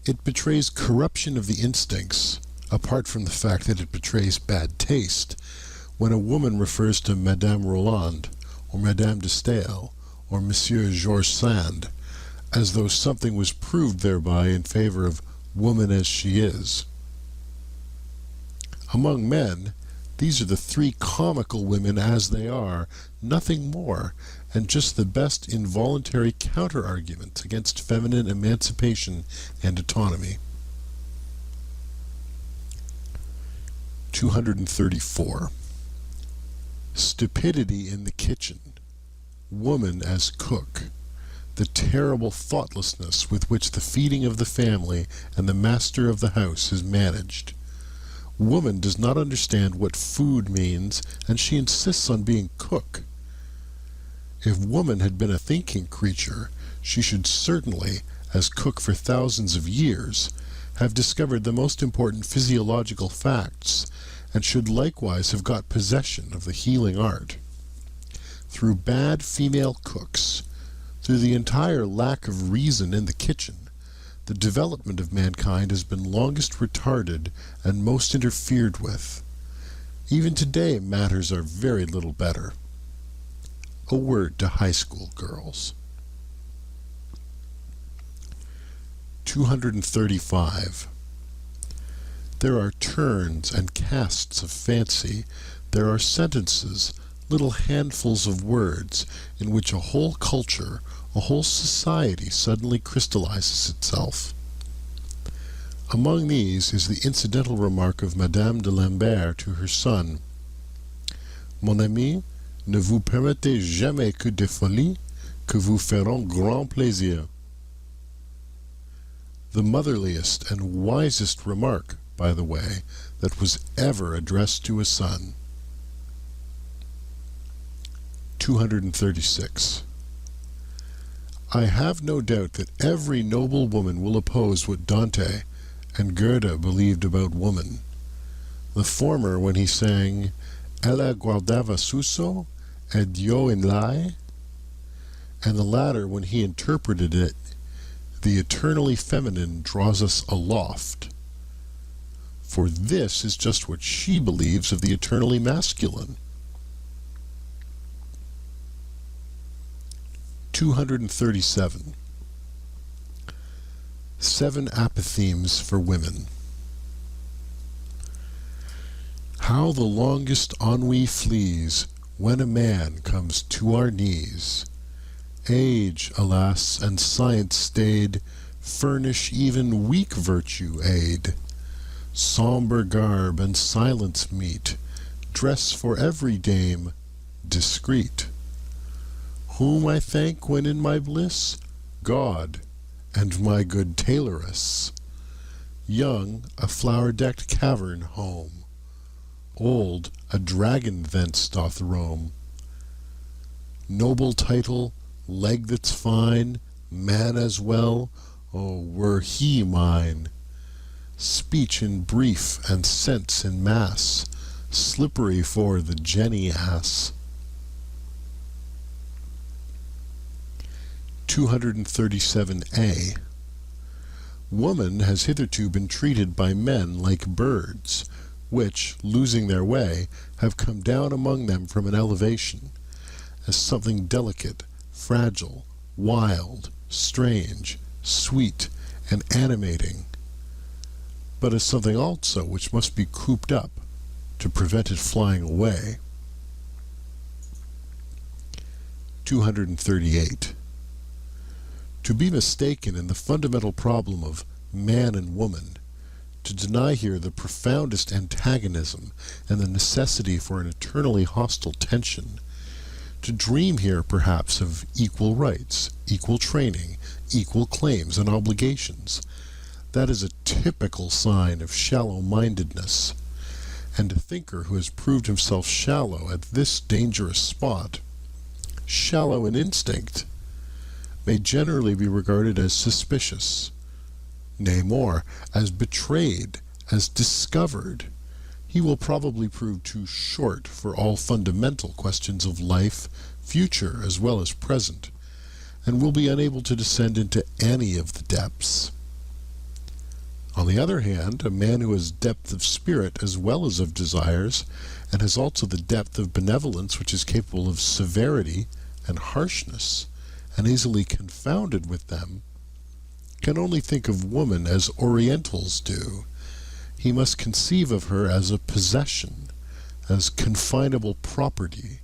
It betrays corruption of the instincts, apart from the fact that it betrays bad taste, when a woman refers to Madame Roland, or Madame de Staël, or Monsieur Georges Sand, as though something was proved thereby in favor of woman as she is. Among men, these are the three comical women as they are, nothing more, and just the best involuntary counter-arguments against feminine emancipation and autonomy. 234. Stupidity in the kitchen. Woman as cook. The terrible thoughtlessness with which the feeding of the family and the master of the house is managed. Woman does not understand what food means, and she insists on being cook. If woman had been a thinking creature, she should certainly, as cook for thousands of years, have discovered the most important physiological facts, and should likewise have got possession of the healing art. Through bad female cooks, through the entire lack of reason in the kitchen, the development of mankind has been longest retarded and most interfered with. Even today matters are very little better. A word to high school girls. 235. There are turns and casts of fancy. There are sentences, little handfuls of words, in which a whole culture, a whole society suddenly crystallizes itself. Among these is the incidental remark of Madame de Lambert to her son, "Mon ami, ne vous permettez jamais que des folies, que vous feront grand plaisir." The motherliest and wisest remark, by the way, that was ever addressed to a son. 236. I have no doubt that every noble woman will oppose what Dante and Goethe believed about woman. The former when he sang "Ella guardava Suso ed io in lei," and the latter when he interpreted it, "The eternally feminine draws us aloft." For this is just what she believes of the eternally masculine. 237. 7 apothegms for women. How the longest ennui flees when a man comes to our knees. Age, alas, and science staid furnish even weak virtue aid. Sombre garb and silence meet, dress for every dame discreet. Whom I thank when in my bliss? God and my good tailoress. Young, a flower-decked cavern home. Old, a dragon thence doth roam. Noble title, leg that's fine, man as well, oh, were he mine. Speech in brief and sense in mass, slippery for the jenny ass. 237a. Woman has hitherto been treated by men like birds, which, losing their way, have come down among them from an elevation, as something delicate, fragile, wild, strange, sweet, and animating, but as something also which must be cooped up to prevent it flying away. 238. To be mistaken in the fundamental problem of man and woman, to deny here the profoundest antagonism and the necessity for an eternally hostile tension, to dream here perhaps of equal rights, equal training, equal claims and obligations, that is a typical sign of shallow-mindedness, and a thinker who has proved himself shallow at this dangerous spot, shallow in instinct, may generally be regarded as suspicious, nay more, as betrayed, as discovered. He will probably prove too short for all fundamental questions of life, future as well as present, and will be unable to descend into any of the depths. On the other hand, a man who has depth of spirit as well as of desires, and has also the depth of benevolence which is capable of severity and harshness, and easily confounded with them, can only think of woman as Orientals do. He must conceive of her as a possession, as confinable property,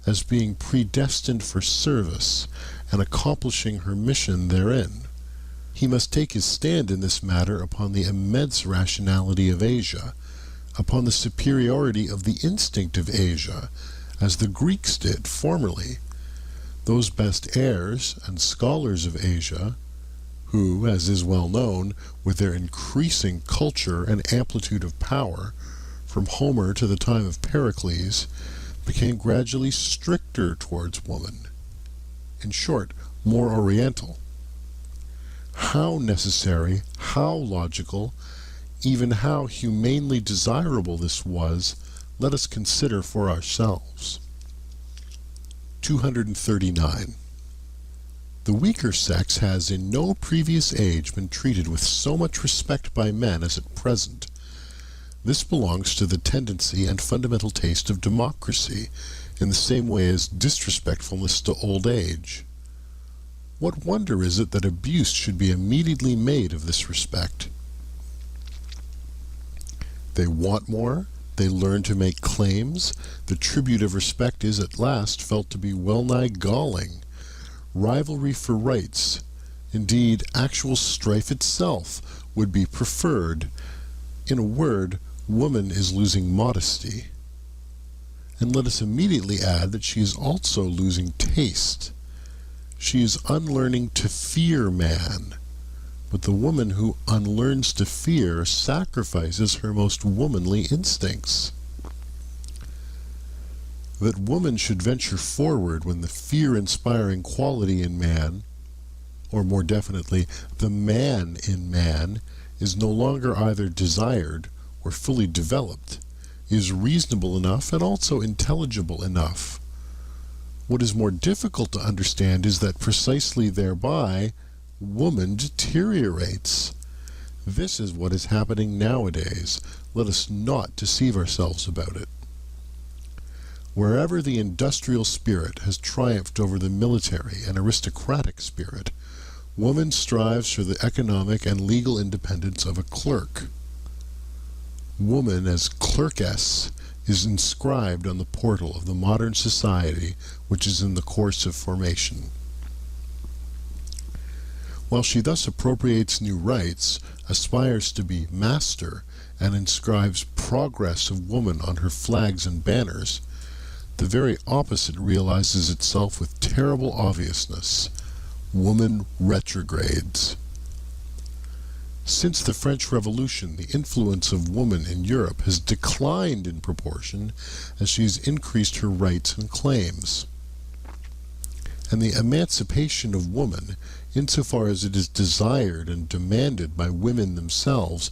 as being predestined for service, and accomplishing her mission therein. He must take his stand in this matter upon the immense rationality of Asia, upon the superiority of the instinct of Asia, as the Greeks did formerly. Those best heirs and scholars of Asia, who, as is well known, with their increasing culture and amplitude of power, from Homer to the time of Pericles, became gradually stricter towards woman. In short, more oriental. How necessary, how logical, even how humanely desirable this was, let us consider for ourselves. 239. The weaker sex has in no previous age been treated with so much respect by men as at present. This belongs to the tendency and fundamental taste of democracy, in the same way as disrespectfulness to old age. What wonder is it that abuse should be immediately made of this respect? They want more, they learn to make claims, the tribute of respect is at last felt to be well-nigh galling. Rivalry for rights, indeed actual strife itself, would be preferred. In a word, woman is losing modesty. And let us immediately add that she is also losing taste. She is unlearning to fear man. But the woman who unlearns to fear sacrifices her most womanly instincts. That woman should venture forward when the fear-inspiring quality in man, or more definitely, the man in man, is no longer either desired or fully developed, is reasonable enough and also intelligible enough. What is more difficult to understand is that precisely thereby, woman deteriorates. This is what is happening nowadays. Let us not deceive ourselves about it. Wherever the industrial spirit has triumphed over the military and aristocratic spirit, woman strives for the economic and legal independence of a clerk. Woman as clerkess is inscribed on the portal of the modern society which is in the course of formation. While she thus appropriates new rights, aspires to be master, and inscribes progress of woman on her flags and banners, the very opposite realizes itself with terrible obviousness. Woman retrogrades. Since the French Revolution, the influence of woman in Europe has declined in proportion as she has increased her rights and claims. And the emancipation of woman, insofar as it is desired and demanded by women themselves,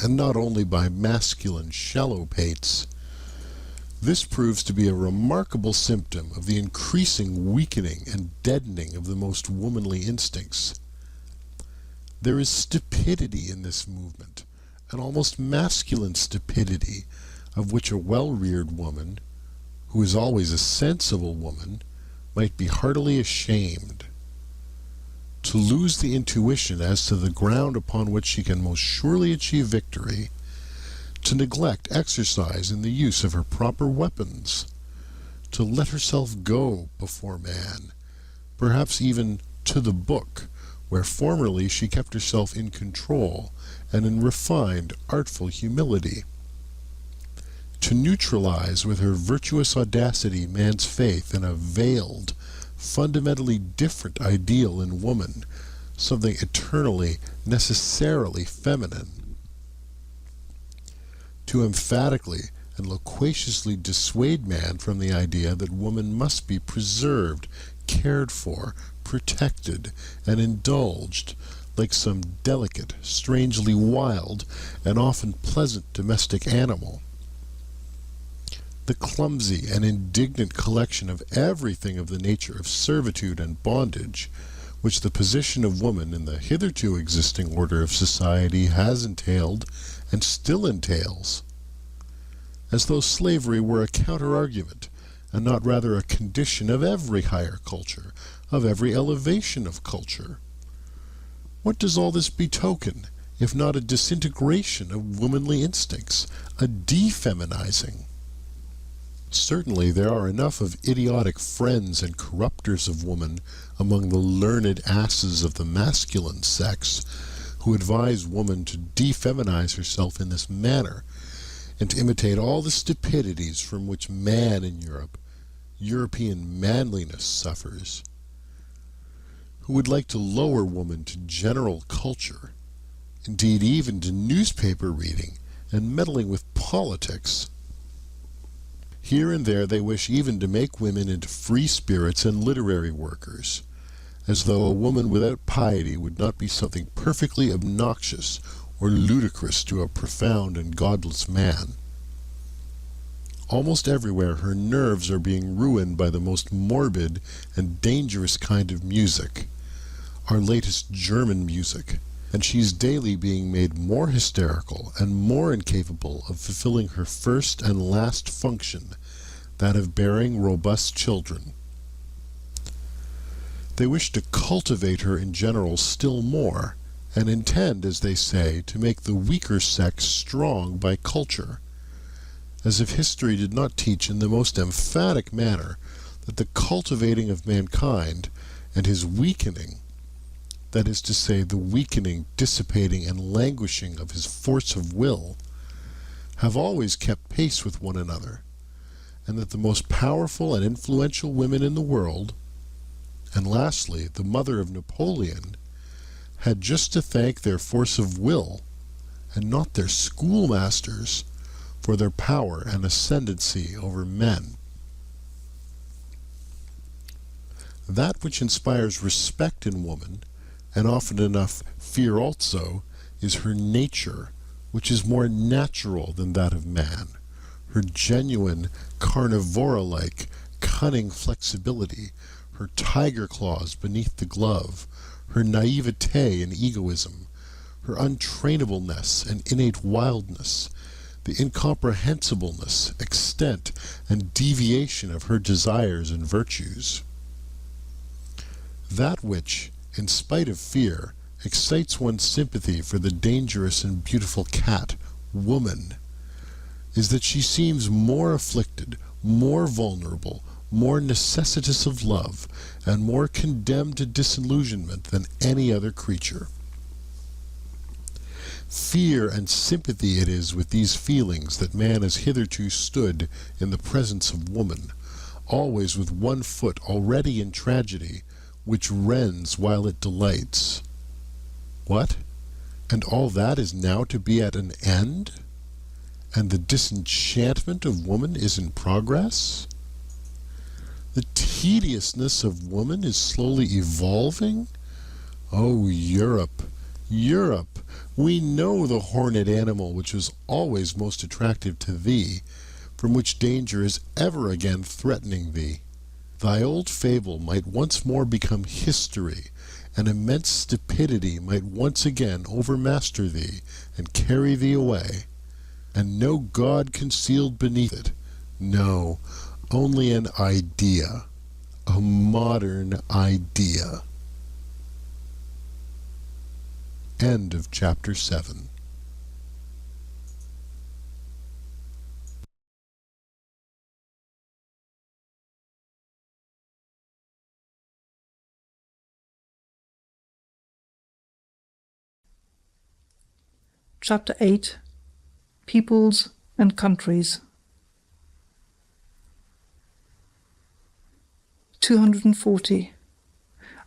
and not only by masculine shallow-pates, this proves to be a remarkable symptom of the increasing weakening and deadening of the most womanly instincts. There is stupidity in this movement, an almost masculine stupidity, of which a well-reared woman, who is always a sensible woman, might be heartily ashamed. To lose the intuition as to the ground upon which she can most surely achieve victory, to neglect exercise in the use of her proper weapons, to let herself go before man, perhaps even to the book, where formerly she kept herself in control and in refined, artful humility. To neutralize with her virtuous audacity man's faith in a veiled, fundamentally different ideal in woman, something eternally, necessarily feminine. To emphatically and loquaciously dissuade man from the idea that woman must be preserved, cared for, protected, and indulged, like some delicate, strangely wild, and often pleasant domestic animal. The clumsy and indignant collection of everything of the nature of servitude and bondage, which the position of woman in the hitherto existing order of society has entailed and still entails, as though slavery were a counter-argument, and not rather a condition of every higher culture, of every elevation of culture. What does all this betoken, if not a disintegration of womanly instincts, a defeminizing? Certainly there are enough of idiotic friends and corrupters of woman among the learned asses of the masculine sex, who advise woman to defeminize herself in this manner, and to imitate all the stupidities from which man in Europe, European manliness, suffers, who would like to lower woman to general culture, indeed even to newspaper reading and meddling with politics. Here and there they wish even to make women into free spirits and literary workers, as though a woman without piety would not be something perfectly obnoxious or ludicrous to a profound and godless man. Almost everywhere her nerves are being ruined by the most morbid and dangerous kind of music, our latest German music, and she's daily being made more hysterical and more incapable of fulfilling her first and last function, that of bearing robust children. They wish to cultivate her in general still more, and intend, as they say, to make the weaker sex strong by culture, as if history did not teach in the most emphatic manner that the cultivating of mankind and his weakening, that is to say, the weakening, dissipating, and languishing of his force of will, have always kept pace with one another, and that the most powerful and influential women in the world, and lastly, the mother of Napoleon, had just to thank their force of will, and not their schoolmasters, for their power and ascendancy over men. That which inspires respect in woman, and often enough fear also, is her nature, which is more natural than that of man, her genuine, carnivora-like, cunning flexibility, her tiger claws beneath the glove, her naivete and egoism, her untrainableness and innate wildness, the incomprehensibleness, extent, and deviation of her desires and virtues. That which, in spite of fear, excites one's sympathy for the dangerous and beautiful cat, woman, is that she seems more afflicted, more vulnerable, more necessitous of love, and more condemned to disillusionment than any other creature. Fear and sympathy it is with these feelings that man has hitherto stood in the presence of woman, always with one foot already in tragedy, which rends while it delights. What? And all that is now to be at an end? And the disenchantment of woman is in progress? The tediousness of woman is slowly evolving? Oh, Europe, Europe, we know the horned animal which was always most attractive to thee, from which danger is ever again threatening thee. Thy old fable might once more become history, and immense stupidity might once again overmaster thee and carry thee away, and no God concealed beneath it, no, only an idea, a modern idea. End of chapter 7. Chapter 8. Peoples and Countries. 240.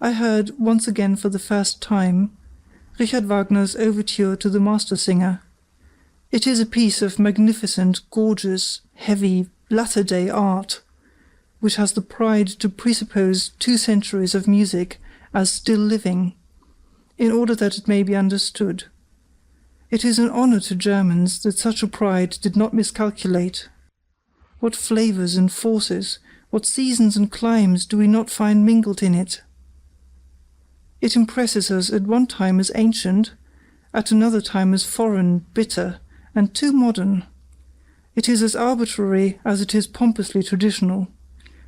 I heard, once again for the first time, Richard Wagner's overture to the Master Singer. It is a piece of magnificent, gorgeous, heavy, latter-day art, which has the pride to presuppose 2 centuries of music as still living, in order that it may be understood. It is an honor to Germans that such a pride did not miscalculate. What flavors and forces, what seasons and climes do we not find mingled in it? It impresses us at one time as ancient, at another time as foreign, bitter, and too modern. It is as arbitrary as it is pompously traditional.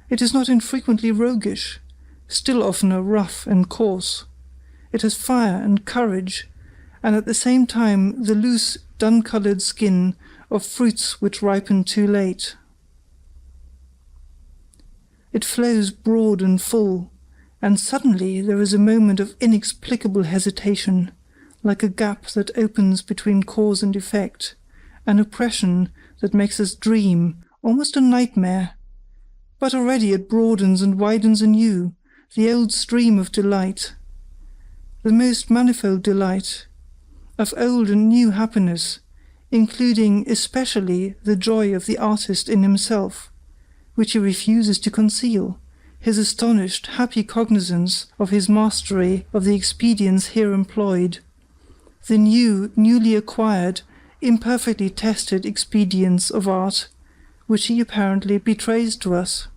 It is not infrequently roguish, still oftener rough and coarse. It has fire and courage, and at the same time the loose, dun-coloured skin of fruits which ripen too late. It flows broad and full, and suddenly there is a moment of inexplicable hesitation, like a gap that opens between cause and effect, an oppression that makes us dream, almost a nightmare. But already it broadens and widens anew, the old stream of delight, the most manifold delight, of old and new happiness, including especially the joy of the artist in himself, which he refuses to conceal, his astonished, happy cognizance of his mastery of the expedients here employed, the new, newly acquired, imperfectly tested expedients of art, which he apparently betrays to us.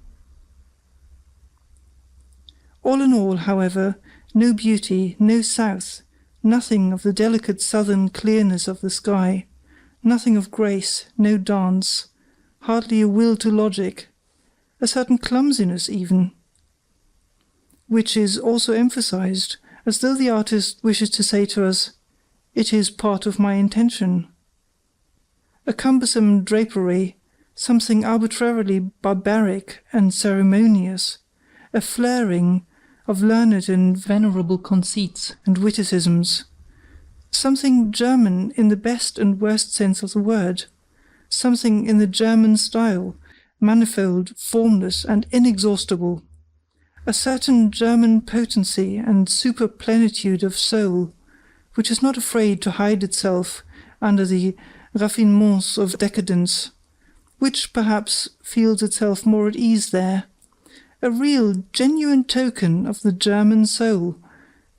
All in all, however, no beauty, no south, nothing of the delicate southern clearness of the sky, nothing of grace, no dance, hardly a will to logic, a certain clumsiness even, which is also emphasized, as though the artist wishes to say to us, "It is part of my intention." A cumbersome drapery, something arbitrarily barbaric and ceremonious, a flaring of learned and venerable conceits and witticisms, something German in the best and worst sense of the word, something in the German style, manifold, formless, and inexhaustible, a certain German potency and superplenitude of soul, which is not afraid to hide itself under the raffinements of decadence, which perhaps feels itself more at ease there, a real, genuine token of the German soul,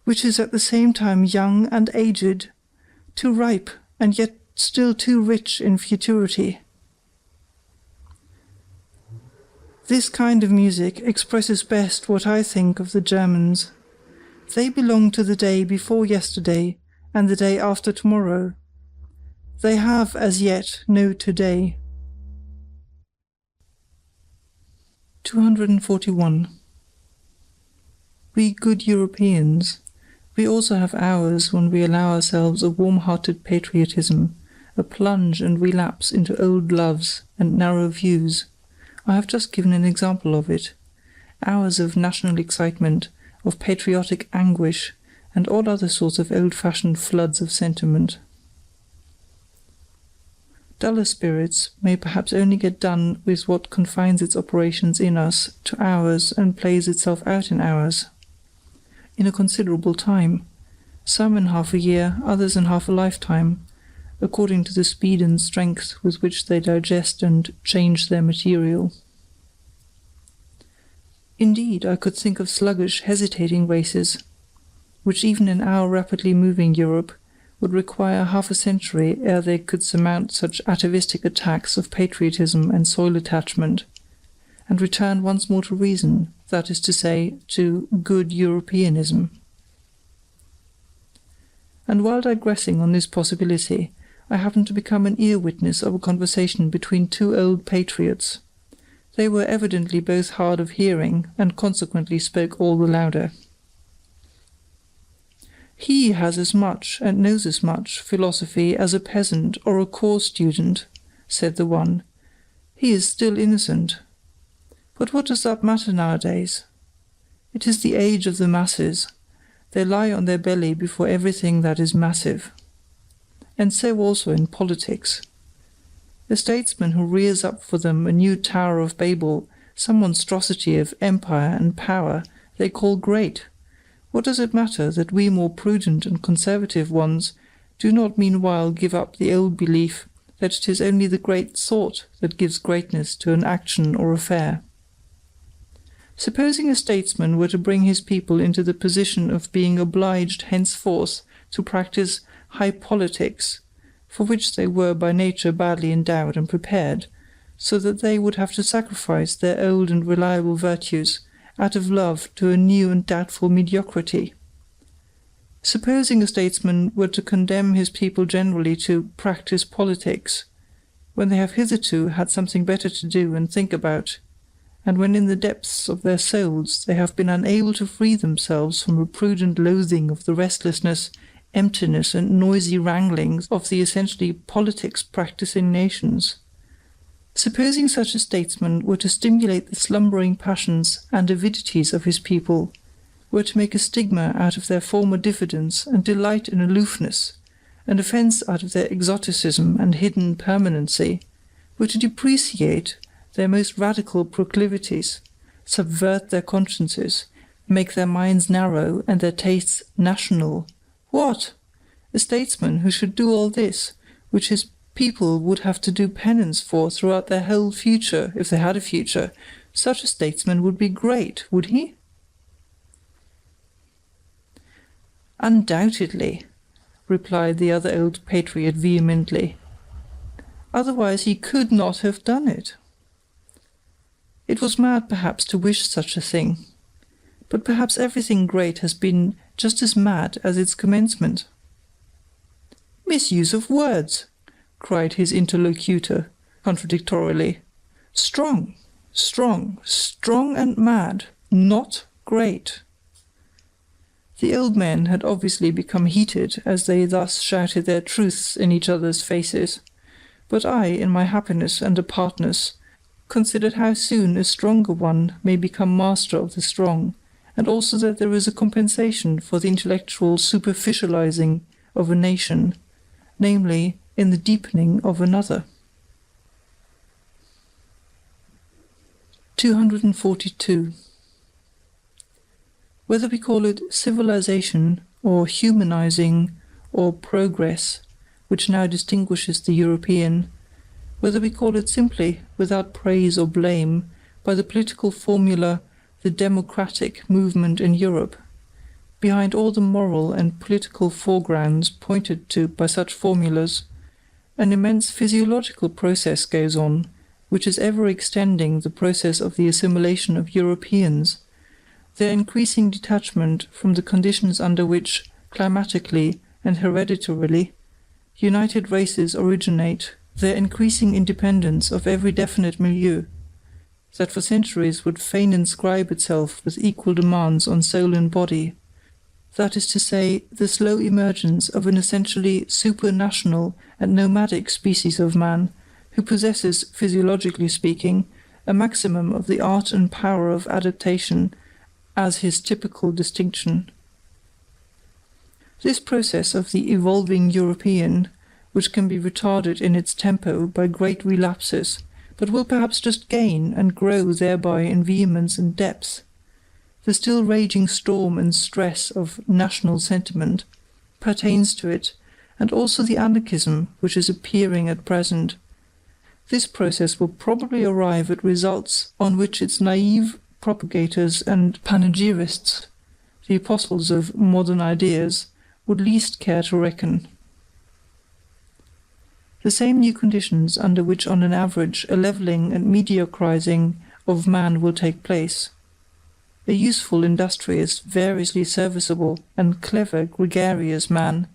which is at the same time young and aged, too ripe and yet still too rich in futurity. This kind of music expresses best what I think of the Germans. They belong to the day before yesterday and the day after tomorrow. They have as yet no today. 241. We good Europeans, we also have hours when we allow ourselves a warm-hearted patriotism, a plunge and relapse into old loves and narrow views. I have just given an example of it. Hours of national excitement, of patriotic anguish, and all other sorts of old-fashioned floods of sentiment. Duller spirits may perhaps only get done with what confines its operations in us to hours and plays itself out in hours, in a considerable time, some in half a year, others in half a lifetime, according to the speed and strength with which they digest and change their material. Indeed, I could think of sluggish, hesitating races, which even in our rapidly moving Europe would require half a century ere they could surmount such atavistic attacks of patriotism and soil attachment, and return once more to reason, that is to say, to good Europeanism. And while digressing on this possibility, I happened to become an ear-witness of a conversation between two old patriots. They were evidently both hard of hearing, and consequently spoke all the louder. He has as much, and knows as much, philosophy as a peasant or a corps student, said the one. He is still innocent. But what does that matter nowadays? It is the age of the masses. They lie on their belly before everything that is massive. And so also in politics. A statesman who rears up for them a new Tower of Babel, some monstrosity of empire and power, they call great. What does it matter that we more prudent and conservative ones do not meanwhile give up the old belief that it is only the great thought that gives greatness to an action or affair? Supposing a statesman were to bring his people into the position of being obliged henceforth to practice high politics, for which they were by nature badly endowed and prepared, so that they would have to sacrifice their old and reliable virtues out of love to a new and doubtful mediocrity. Supposing a statesman were to condemn his people generally to practice politics, when they have hitherto had something better to do and think about, and when in the depths of their souls they have been unable to free themselves from a prudent loathing of the restlessness, emptiness, and noisy wranglings of the essentially politics-practicing nations. Supposing such a statesman were to stimulate the slumbering passions and avidities of his people, were to make a stigma out of their former diffidence and delight in aloofness, an offence out of their exoticism and hidden permanency, were to depreciate their most radical proclivities, subvert their consciences, make their minds narrow and their tastes national. What? A statesman who should do all this, which his people would have to do penance for throughout their whole future, if they had a future, such a statesman would be great, would he? Undoubtedly, replied the other old patriot vehemently. Otherwise he could not have done it. It was mad, perhaps, to wish such a thing, but perhaps everything great has been just as mad as its commencement. Misuse of words, cried his interlocutor, contradictorily. Strong, strong, strong and mad, not great. The old men had obviously become heated as they thus shouted their truths in each other's faces, but I, in my happiness and apartness, considered how soon a stronger one may become master of the strong, and also that there is a compensation for the intellectual superficializing of a nation, namely, in the deepening of another. 242. Whether we call it civilization, or humanizing, or progress, which now distinguishes the European, whether we call it simply, without praise or blame, by the political formula, the democratic movement in Europe, behind all the moral and political foregrounds pointed to by such formulas, an immense physiological process goes on, which is ever extending the process of the assimilation of Europeans, their increasing detachment from the conditions under which, climatically and hereditarily, united races originate, their increasing independence of every definite milieu, that for centuries would fain inscribe itself with equal demands on soul and body, that is to say, the slow emergence of an essentially supranational and nomadic species of man, who possesses, physiologically speaking, a maximum of the art and power of adaptation as his typical distinction. This process of the evolving European, which can be retarded in its tempo by great relapses, but will perhaps just gain and grow thereby in vehemence and depth, the still raging storm and stress of national sentiment pertains to it, and also the anarchism which is appearing at present. This process will probably arrive at results on which its naive propagators and panegyrists, the apostles of modern ideas, would least care to reckon. The same new conditions under which on an average a levelling and mediocrising of man will take place, a useful, industrious, variously serviceable, and clever, gregarious man,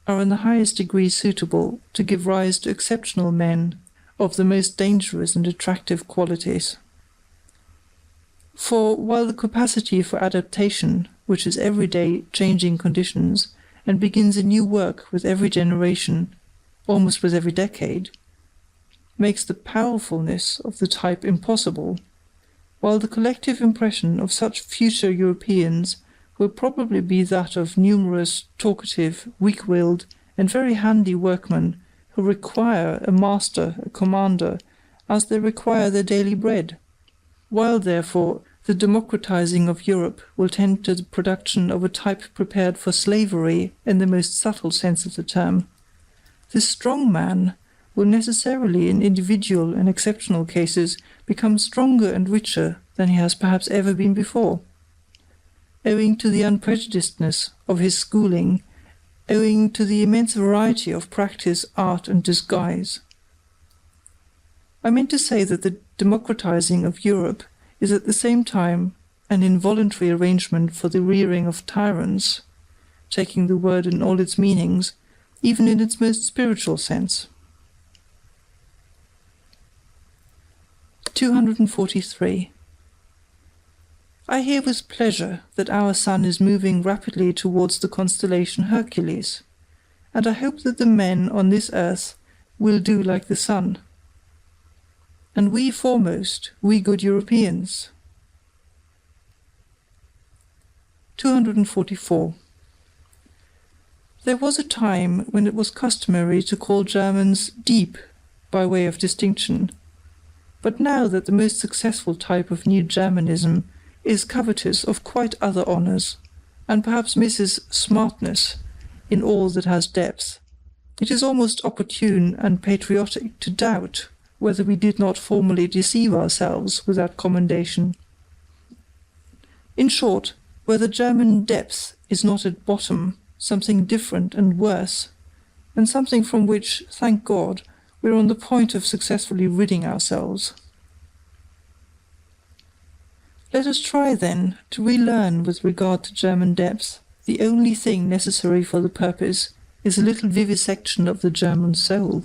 are in the highest degree suitable to give rise to exceptional men of the most dangerous and attractive qualities. For while the capacity for adaptation, which is every day changing conditions, and begins a new work with every generation, almost with every decade, makes the powerfulness of the type impossible, while the collective impression of such future Europeans will probably be that of numerous, talkative, weak-willed, and very handy workmen who require a master, a commander, as they require their daily bread, while, therefore, the democratizing of Europe will tend to the production of a type prepared for slavery in the most subtle sense of the term. This strong man will necessarily, in individual and exceptional cases, become stronger and richer than he has perhaps ever been before, owing to the unprejudicedness of his schooling, owing to the immense variety of practice, art, and disguise. I meant to say that the democratizing of Europe is at the same time an involuntary arrangement for the rearing of tyrants, taking the word in all its meanings, even in its most spiritual sense. 243. I hear with pleasure that our sun is moving rapidly towards the constellation Hercules, and I hope that the men on this earth will do like the sun. And we foremost, we good Europeans. 244. There was a time when it was customary to call Germans deep by way of distinction, but now that the most successful type of New Germanism is covetous of quite other honours, and perhaps misses smartness in all that has depth, it is almost opportune and patriotic to doubt whether we did not formerly deceive ourselves with that commendation. In short, whether German depth is not at bottom something different and worse, and something from which, thank God, we are on the point of successfully ridding ourselves. Let us try, then, to relearn with regard to German depth. The only thing necessary for the purpose is a little vivisection of the German soul.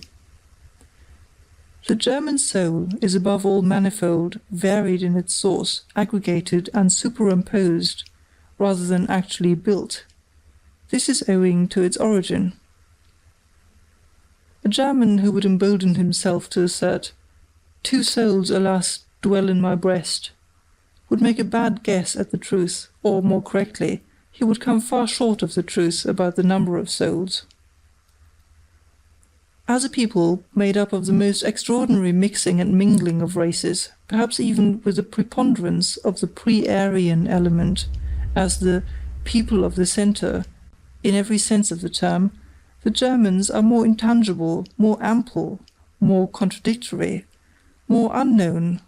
The German soul is above all manifold, varied in its source, aggregated and superimposed, rather than actually built. This is owing to its origin. A German who would embolden himself to assert, "Two souls, alas, dwell in my breast," would make a bad guess at the truth, or, more correctly, he would come far short of the truth about the number of souls. As a people made up of the most extraordinary mixing and mingling of races, perhaps even with the preponderance of the pre-Aryan element, as the people of the centre, in every sense of the term, the Germans are more intangible, more ample, more contradictory, more unknown,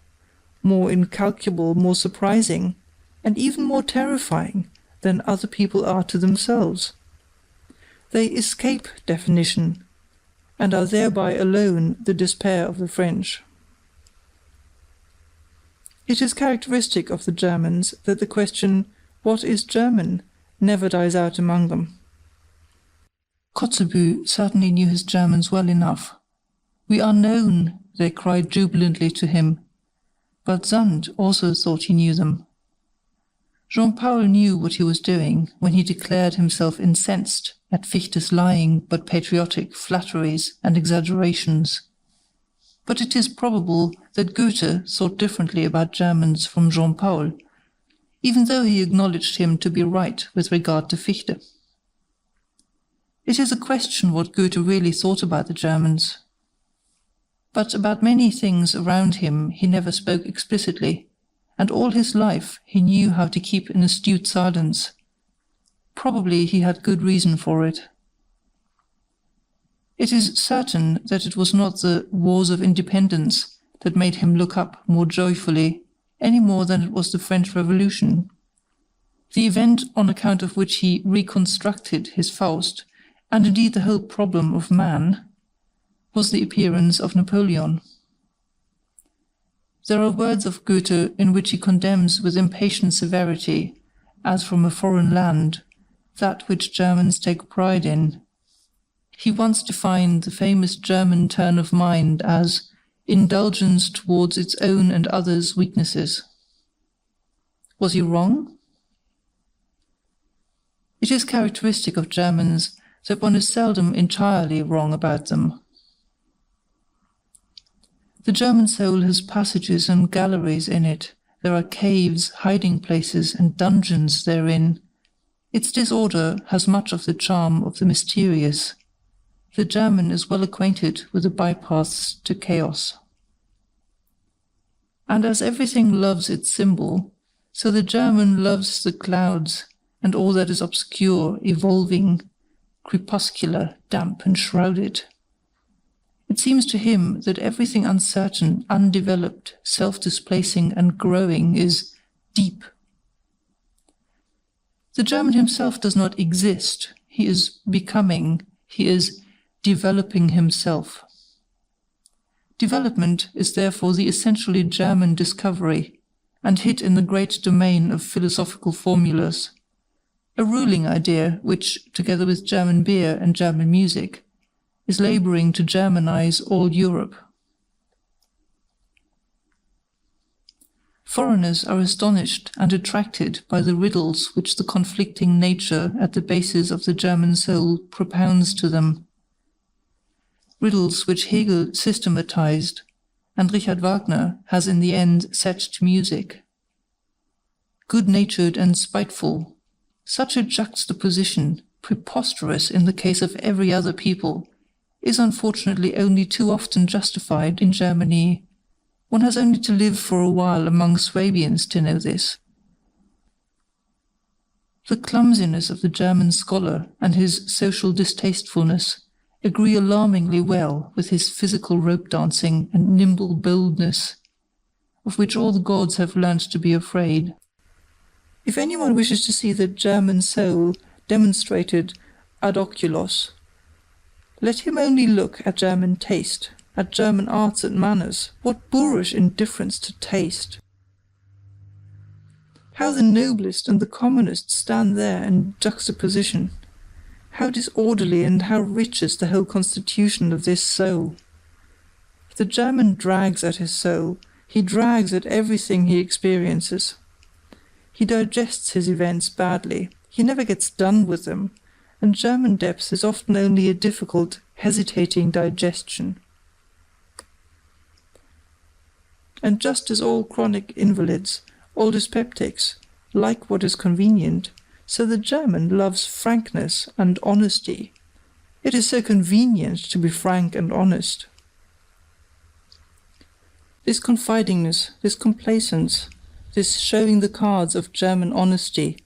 more incalculable, more surprising, and even more terrifying than other people are to themselves. They escape definition, and are thereby alone the despair of the French. It is characteristic of the Germans that the question, "What is German?" never dies out among them. Kotzebue certainly knew his Germans well enough. "We are known," they cried jubilantly to him, but Sand also thought he knew them. Jean-Paul knew what he was doing when he declared himself incensed at Fichte's lying but patriotic flatteries and exaggerations. But it is probable that Goethe thought differently about Germans from Jean-Paul, even though he acknowledged him to be right with regard to Fichte. It is a question what Goethe really thought about the Germans. But about many things around him he never spoke explicitly, and all his life he knew how to keep an astute silence. Probably he had good reason for it. It is certain that it was not the wars of independence that made him look up more joyfully, any more than it was the French Revolution. The event on account of which he reconstructed his Faust, and indeed the whole problem of man, was the appearance of Napoleon. There are words of Goethe in which he condemns with impatient severity, as from a foreign land, that which Germans take pride in. He once defined the famous German turn of mind as indulgence towards its own and others' weaknesses. Was he wrong? It is characteristic of Germans that one is seldom entirely wrong about them. The German soul has passages and galleries in it. There are caves, hiding places, and dungeons therein. Its disorder has much of the charm of the mysterious. The German is well acquainted with the bypaths to chaos. And as everything loves its symbol, so the German loves the clouds and all that is obscure, evolving, crepuscular, damp, and shrouded. It seems to him that everything uncertain, undeveloped, self-displacing, and growing is deep. The German himself does not exist. He is becoming, he is developing himself. Development is therefore the essentially German discovery, and hit in the great domain of philosophical formulas. a ruling idea which, together with German beer and German music, is laboring to Germanize all Europe. Foreigners are astonished and attracted by the riddles which the conflicting nature at the basis of the German soul propounds to them. Riddles which Hegel systematized and Richard Wagner has in the end set to music. Good-natured and spiteful, such a juxtaposition, preposterous in the case of every other people, is unfortunately only too often justified in Germany. One has only to live for a while among Swabians to know this. The clumsiness of the German scholar and his social distastefulness agree alarmingly well with his physical rope dancing and nimble boldness, of which all the gods have learnt to be afraid. If anyone wishes to see the German soul demonstrated ad oculos, let him only look at German taste, at German arts and manners. What boorish indifference to taste! How the noblest and the commonest stand there in juxtaposition! How disorderly and how rich is the whole constitution of this soul! If the German drags at his soul, he drags at everything he experiences. He digests his events badly, he never gets done with them, and German depth is often only a difficult, hesitating digestion. And just as all chronic invalids, all dyspeptics, like what is convenient, so the German loves frankness and honesty. It is so convenient to be frank and honest. This confidingness, this complacence, this showing the cards of German honesty,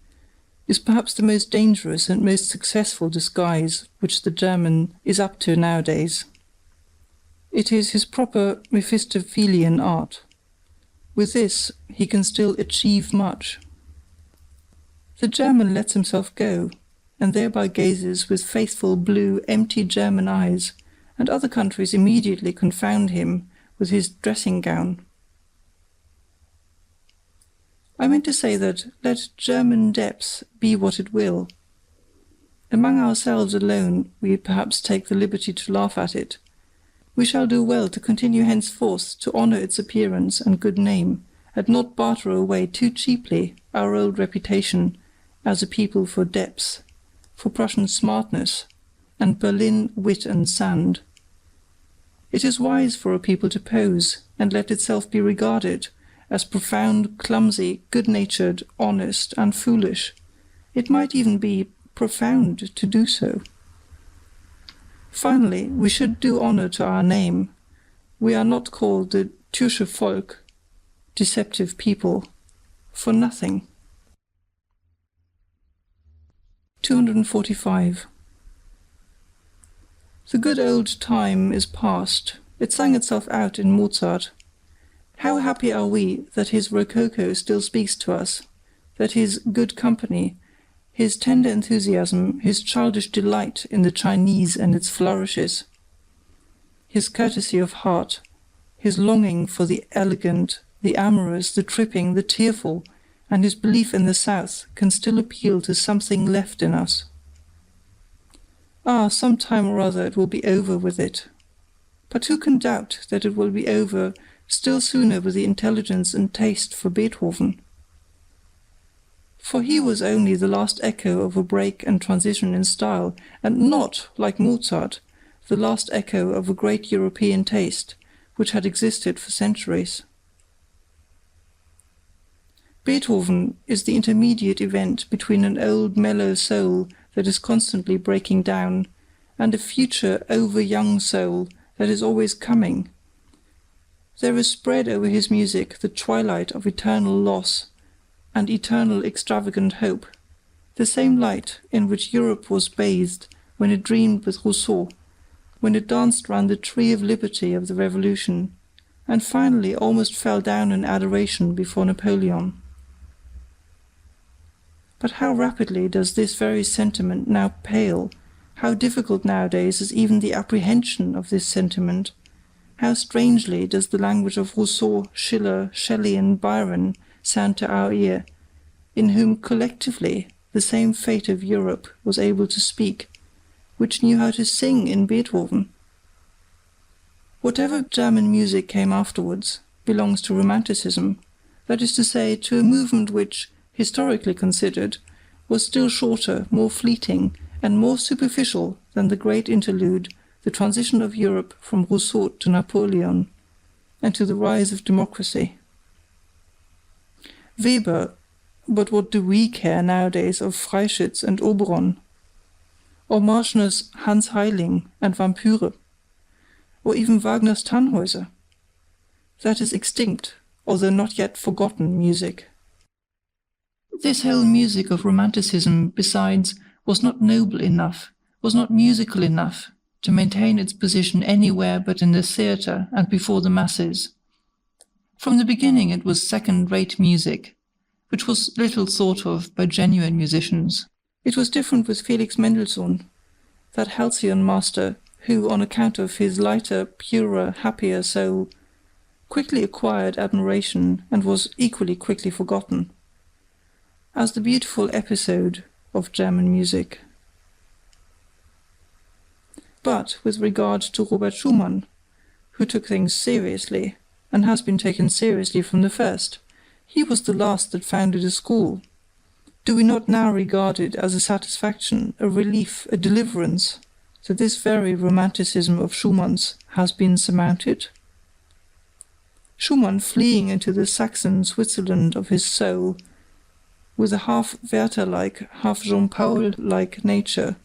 is perhaps the most dangerous and most successful disguise which the German is up to nowadays. It is his proper Mephistophelian art. With this he can still achieve much. The German lets himself go, and thereby gazes with faithful blue, empty German eyes, and other countries immediately confound him with his dressing gown. I mean to say that, let German depth be what it will. Among ourselves alone we perhaps take the liberty to laugh at it. We shall do well to continue henceforth to honour its appearance and good name, and not barter away too cheaply our old reputation as a people for depth, for Prussian smartness, and Berlin wit and sand. It is wise for a people to pose, and let itself be regarded as profound, clumsy, good-natured, honest, and foolish. It might even be profound to do so. Finally, we should do honour to our name. We are not called the Türsche Volk, deceptive people, for nothing. 245. The good old time is past. It sang itself out in Mozart. How happy are we that his rococo still speaks to us, that his good company, his tender enthusiasm, his childish delight in the Chinese and its flourishes, his courtesy of heart, his longing for the elegant, the amorous, the tripping, the tearful, and his belief in the South can still appeal to something left in us. Ah, some time or other it will be over with it. But who can doubt that it will be over still sooner with the intelligence and taste for Beethoven? For he was only the last echo of a break and transition in style, and not, like Mozart, the last echo of a great European taste, which had existed for centuries. Beethoven is the intermediate event between an old mellow soul that is constantly breaking down, and a future over-young soul that is always coming. There is spread over his music the twilight of eternal loss and eternal extravagant hope, the same light in which Europe was bathed when it dreamed with Rousseau, when it danced round the tree of liberty of the Revolution, and finally almost fell down in adoration before Napoleon. But how rapidly does this very sentiment now pale, how difficult nowadays is even the apprehension of this sentiment, how strangely does the language of Rousseau, Schiller, Shelley and Byron sound to our ear, in whom collectively the same fate of Europe was able to speak, which knew how to sing in Beethoven. Whatever German music came afterwards belongs to Romanticism, that is to say, to a movement which, historically considered, was still shorter, more fleeting, and more superficial than the great interlude, the transition of Europe from Rousseau to Napoleon, and to the rise of democracy. Weber, but what do we care nowadays of Freischütz and Oberon? Or Marschner's Hans Heiling and Vampyre? Or even Wagner's Tannhäuser? That is extinct, although not yet forgotten music. This whole music of Romanticism, besides, was not noble enough, was not musical enough, to maintain its position anywhere but in the theatre and before the masses. From the beginning it was second-rate music, which was little thought of by genuine musicians. It was different with Felix Mendelssohn, that halcyon master who, on account of his lighter, purer, happier soul, quickly acquired admiration and was equally quickly forgotten, as the beautiful episode of German music. But with regard to Robert Schumann, who took things seriously, and has been taken seriously from the first, he was the last that founded a school. Do we not now regard it as a satisfaction, a relief, a deliverance, that this very Romanticism of Schumann's has been surmounted? Schumann, fleeing into the Saxon Switzerland of his soul, with a half Werther-like, half Jean-Paul-like nature,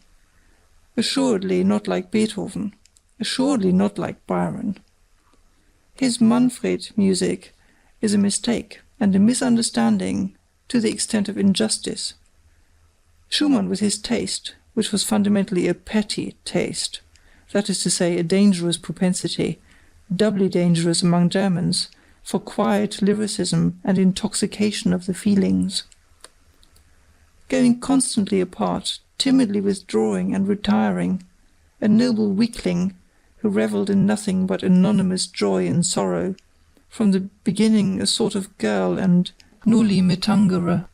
assuredly not like Beethoven, assuredly not like Byron. His Manfred music is a mistake and a misunderstanding to the extent of injustice. Schumann, with his taste, which was fundamentally a petty taste, that is to say, a dangerous propensity, doubly dangerous among Germans, for quiet lyricism and intoxication of the feelings. Going constantly apart, timidly withdrawing and retiring, a noble weakling who revelled in nothing but anonymous joy and sorrow, from the beginning a sort of girl and nulli me tangere.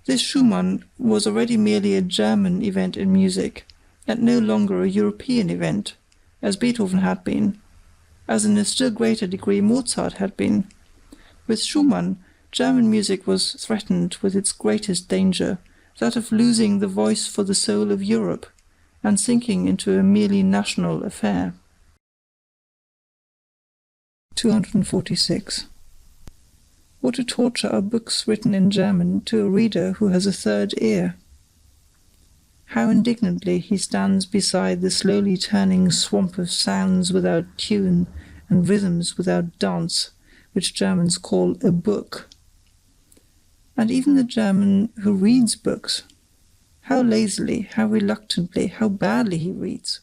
This Schumann was already merely a German event in music, and no longer a European event, as Beethoven had been, as in a still greater degree Mozart had been. With Schumann, German music was threatened with its greatest danger, that of losing the voice for the soul of Europe, and sinking into a merely national affair. 246. What a torture are books written in German to a reader who has a third ear! How indignantly he stands beside the slowly turning swamp of sounds without tune and rhythms without dance, which Germans call a book. And even the German who reads books, how lazily, how reluctantly, how badly he reads.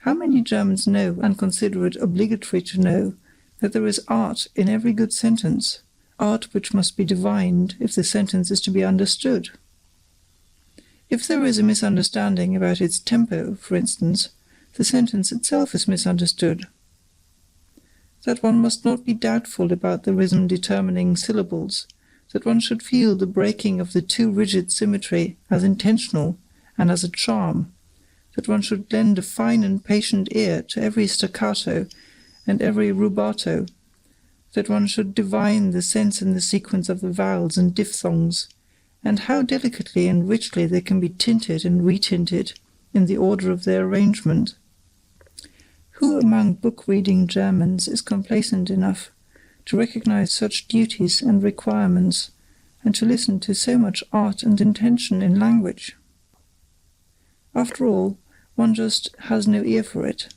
How many Germans know, and consider it obligatory to know, that there is art in every good sentence, art which must be divined if the sentence is to be understood? If there is a misunderstanding about its tempo, for instance, the sentence itself is misunderstood. That one must not be doubtful about the rhythm determining syllables, that one should feel the breaking of the too rigid symmetry as intentional and as a charm, that one should lend a fine and patient ear to every staccato and every rubato, that one should divine the sense and the sequence of the vowels and diphthongs, and how delicately and richly they can be tinted and retinted in the order of their arrangement. Who among book-reading Germans is complacent enough to recognize such duties and requirements, and to listen to so much art and intention in language? After all, one just has no ear for it.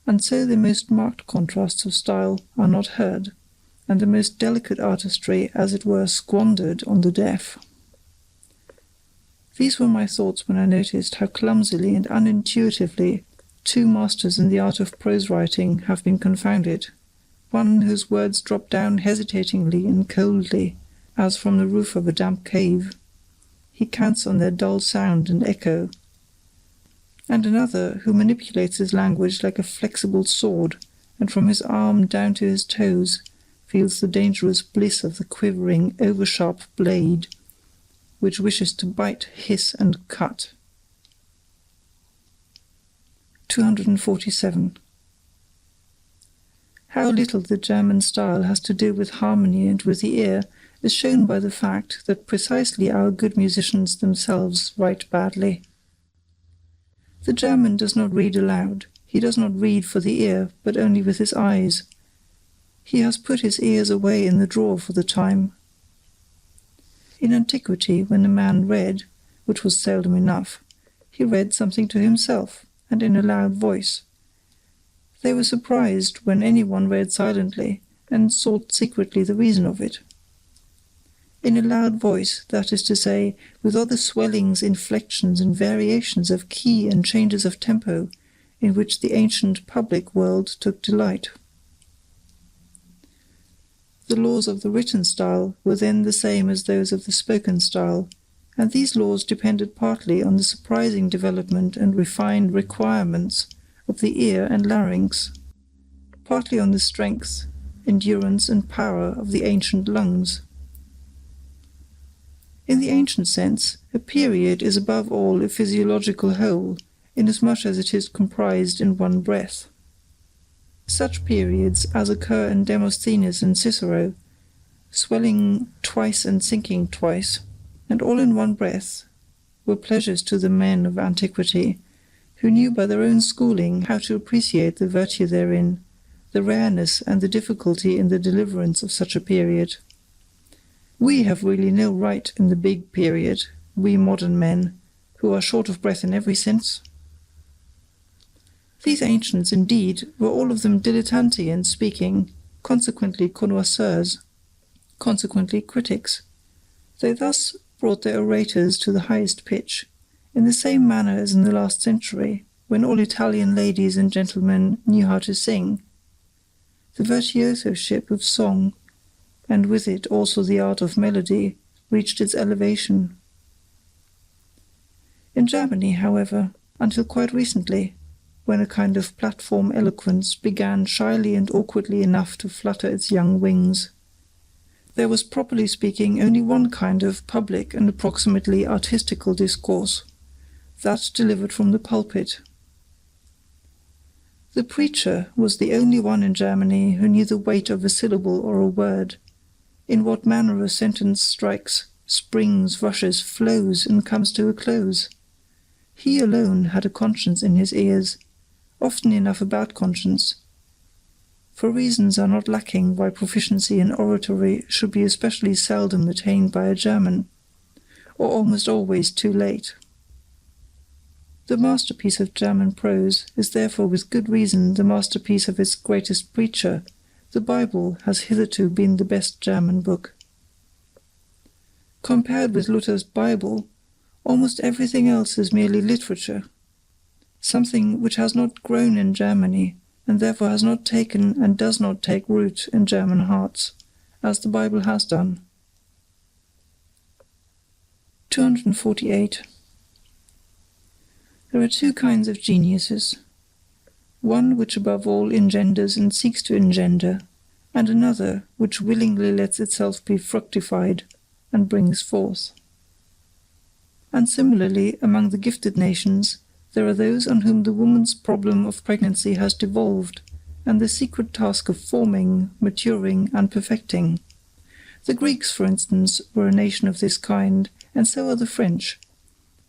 And so the most marked contrasts of style are not heard, and the most delicate artistry, as it were, squandered on the deaf. These were my thoughts when I noticed how clumsily and unintuitively two masters in the art of prose writing have been confounded, one whose words drop down hesitatingly and coldly, as from the roof of a damp cave. He counts on their dull sound and echo, and another who manipulates his language like a flexible sword, and from his arm down to his toes feels the dangerous bliss of the quivering, over-sharp blade, which wishes to bite, hiss, and cut. 247. How little the German style has to do with harmony and with the ear is shown by the fact that precisely our good musicians themselves write badly. The German does not read aloud. He does not read for the ear, but only with his eyes. He has put his ears away in the drawer for the time. In antiquity, when a man read, which was seldom enough, he read something to himself, and in a loud voice. They were surprised when anyone read silently, and sought secretly the reason of it. In a loud voice, that is to say, with all the swellings, inflections, and variations of key and changes of tempo, in which the ancient public world took delight. The laws of the written style were then the same as those of the spoken style, and these laws depended partly on the surprising development and refined requirements of the ear and larynx, partly on the strength, endurance, and power of the ancient lungs. In the ancient sense, a period is above all a physiological whole, inasmuch as it is comprised in one breath. Such periods as occur in Demosthenes and Cicero, swelling twice and sinking twice, and all in one breath, were pleasures to the men of antiquity, who knew by their own schooling how to appreciate the virtue therein, the rareness and the difficulty in the deliverance of such a period. We have really no right in the big period, we modern men, who are short of breath in every sense. These ancients, indeed, were all of them dilettanti in speaking, consequently connoisseurs, consequently critics. They thus brought their orators to the highest pitch, in the same manner as in the last century, when all Italian ladies and gentlemen knew how to sing. The virtuosoship of song, and with it also the art of melody, reached its elevation. In Germany, however, until quite recently, when a kind of platform eloquence began shyly and awkwardly enough to flutter its young wings, there was, properly speaking, only one kind of public and approximately artistical discourse, that delivered from the pulpit. The preacher was the only one in Germany who knew the weight of a syllable or a word, in what manner a sentence strikes, springs, rushes, flows, and comes to a close. He alone had a conscience in his ears, often enough about conscience, for reasons are not lacking why proficiency in oratory should be especially seldom attained by a German, or almost always too late. The masterpiece of German prose is therefore with good reason the masterpiece of its greatest preacher. The Bible has hitherto been the best German book. Compared with Luther's Bible, almost everything else is merely literature, something which has not grown in Germany, and therefore has not taken and does not take root in German hearts, as the Bible has done. 248. There are two kinds of geniuses, one which above all engenders and seeks to engender, and another which willingly lets itself be fructified and brings forth. And similarly, among the gifted nations, there are those on whom the woman's problem of pregnancy has devolved, and the secret task of forming, maturing, and perfecting. The Greeks, for instance, were a nation of this kind, and so are the French,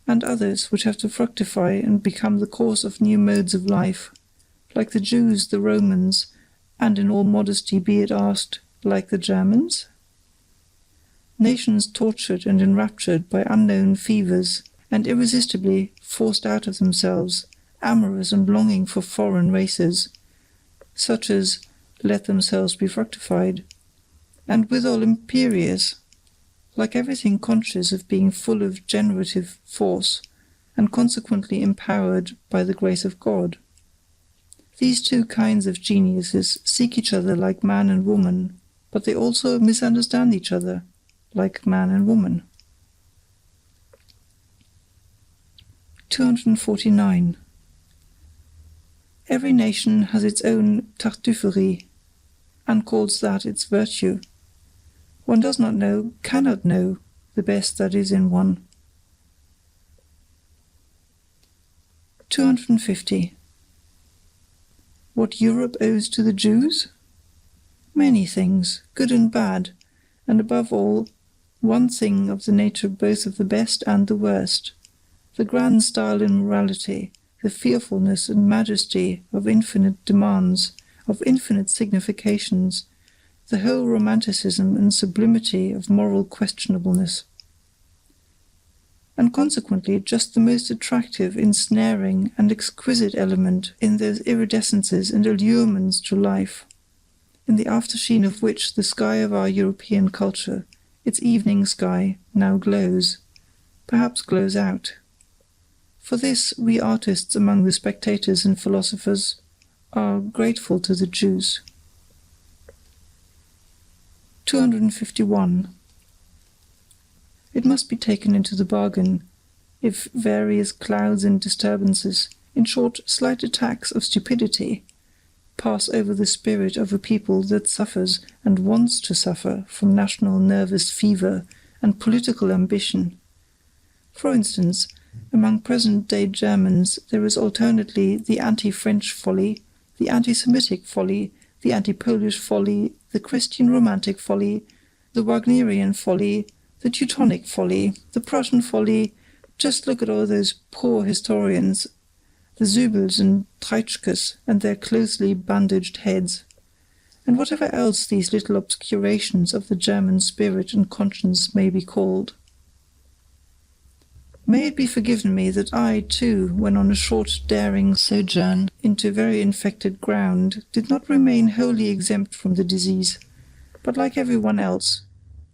and others which have to fructify and become the cause of new modes of life, like the Jews, the Romans, and in all modesty be it asked, like the Germans? Nations tortured and enraptured by unknown fevers, and irresistibly forced out of themselves, amorous and longing for foreign races, such as let themselves be fructified, and withal imperious, like everything conscious of being full of generative force, and consequently empowered by the grace of God. These two kinds of geniuses seek each other like man and woman, but they also misunderstand each other, like man and woman. 249. Every nation has its own tartuffery, and calls that its virtue. One does not know, cannot know, the best that is in one. 250. What Europe owes to the Jews? Many things, good and bad, and above all, one thing of the nature both of the best and the worst, the grand style in morality, the fearfulness and majesty of infinite demands, of infinite significations, the whole romanticism and sublimity of moral questionableness. And consequently just the most attractive, ensnaring, and exquisite element in those iridescences and allurements to life, in the aftersheen of which the sky of our European culture, its evening sky, now glows, perhaps glows out. For this we artists among the spectators and philosophers are grateful to the Jews. 251. It must be taken into the bargain, if various clouds and disturbances, in short, slight attacks of stupidity, pass over the spirit of a people that suffers and wants to suffer from national nervous fever and political ambition. For instance, among present-day Germans there is alternately the anti-French folly, the anti-Semitic folly, the anti-Polish folly, the Christian romantic folly, the Wagnerian folly, the Teutonic folly, the Prussian folly. Just look at all those poor historians, the Zübels and Treitschkes and their closely bandaged heads, and whatever else these little obscurations of the German spirit and conscience may be called. May it be forgiven me that I, too, when on a short daring sojourn into very infected ground, did not remain wholly exempt from the disease, but like everyone else,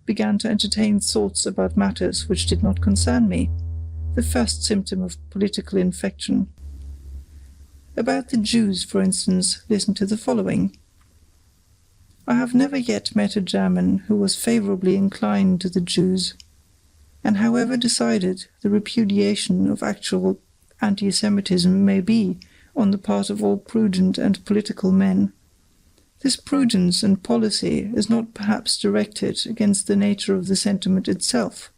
began to entertain thoughts about matters which did not concern me, the first symptom of political infection. About the Jews, for instance, listen to the following. I have never yet met a German who was favourably inclined to the Jews, and however decided the repudiation of actual anti-Semitism may be on the part of all prudent and political men, this prudence and policy is not perhaps directed against the nature of the sentiment itself,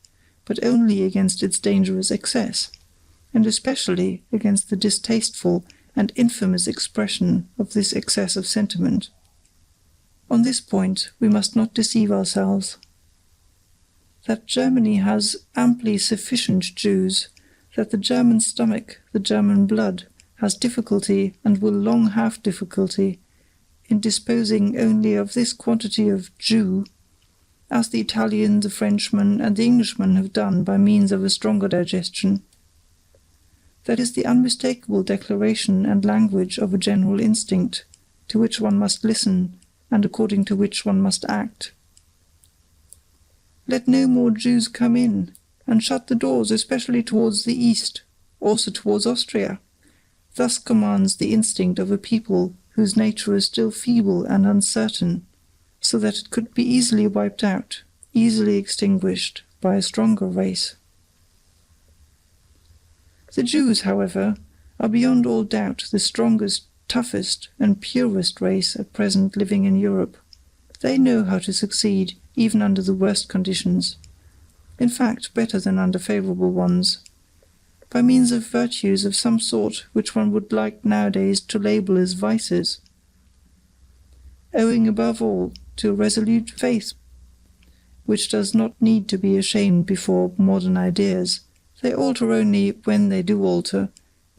but only against its dangerous excess, and especially against the distasteful and infamous expression of this excess of sentiment. On this point we must not deceive ourselves. That Germany has amply sufficient Jews, that the German stomach, the German blood, has difficulty and will long have difficulty in disposing only of this quantity of Jew, as the Italian, the Frenchman, and the Englishman have done by means of a stronger digestion. That is the unmistakable declaration and language of a general instinct, to which one must listen, and according to which one must act. Let no more Jews come in, and shut the doors especially towards the east, also towards Austria. Thus commands the instinct of a people whose nature is still feeble and uncertain, so that it could be easily wiped out, easily extinguished by a stronger race. The Jews, however, are beyond all doubt the strongest, toughest, and purest race at present living in Europe. They know how to succeed even under the worst conditions, in fact better than under favourable ones, by means of virtues of some sort which one would like nowadays to label as vices, owing above all to a resolute faith which does not need to be ashamed before modern ideas. They alter only when they do alter,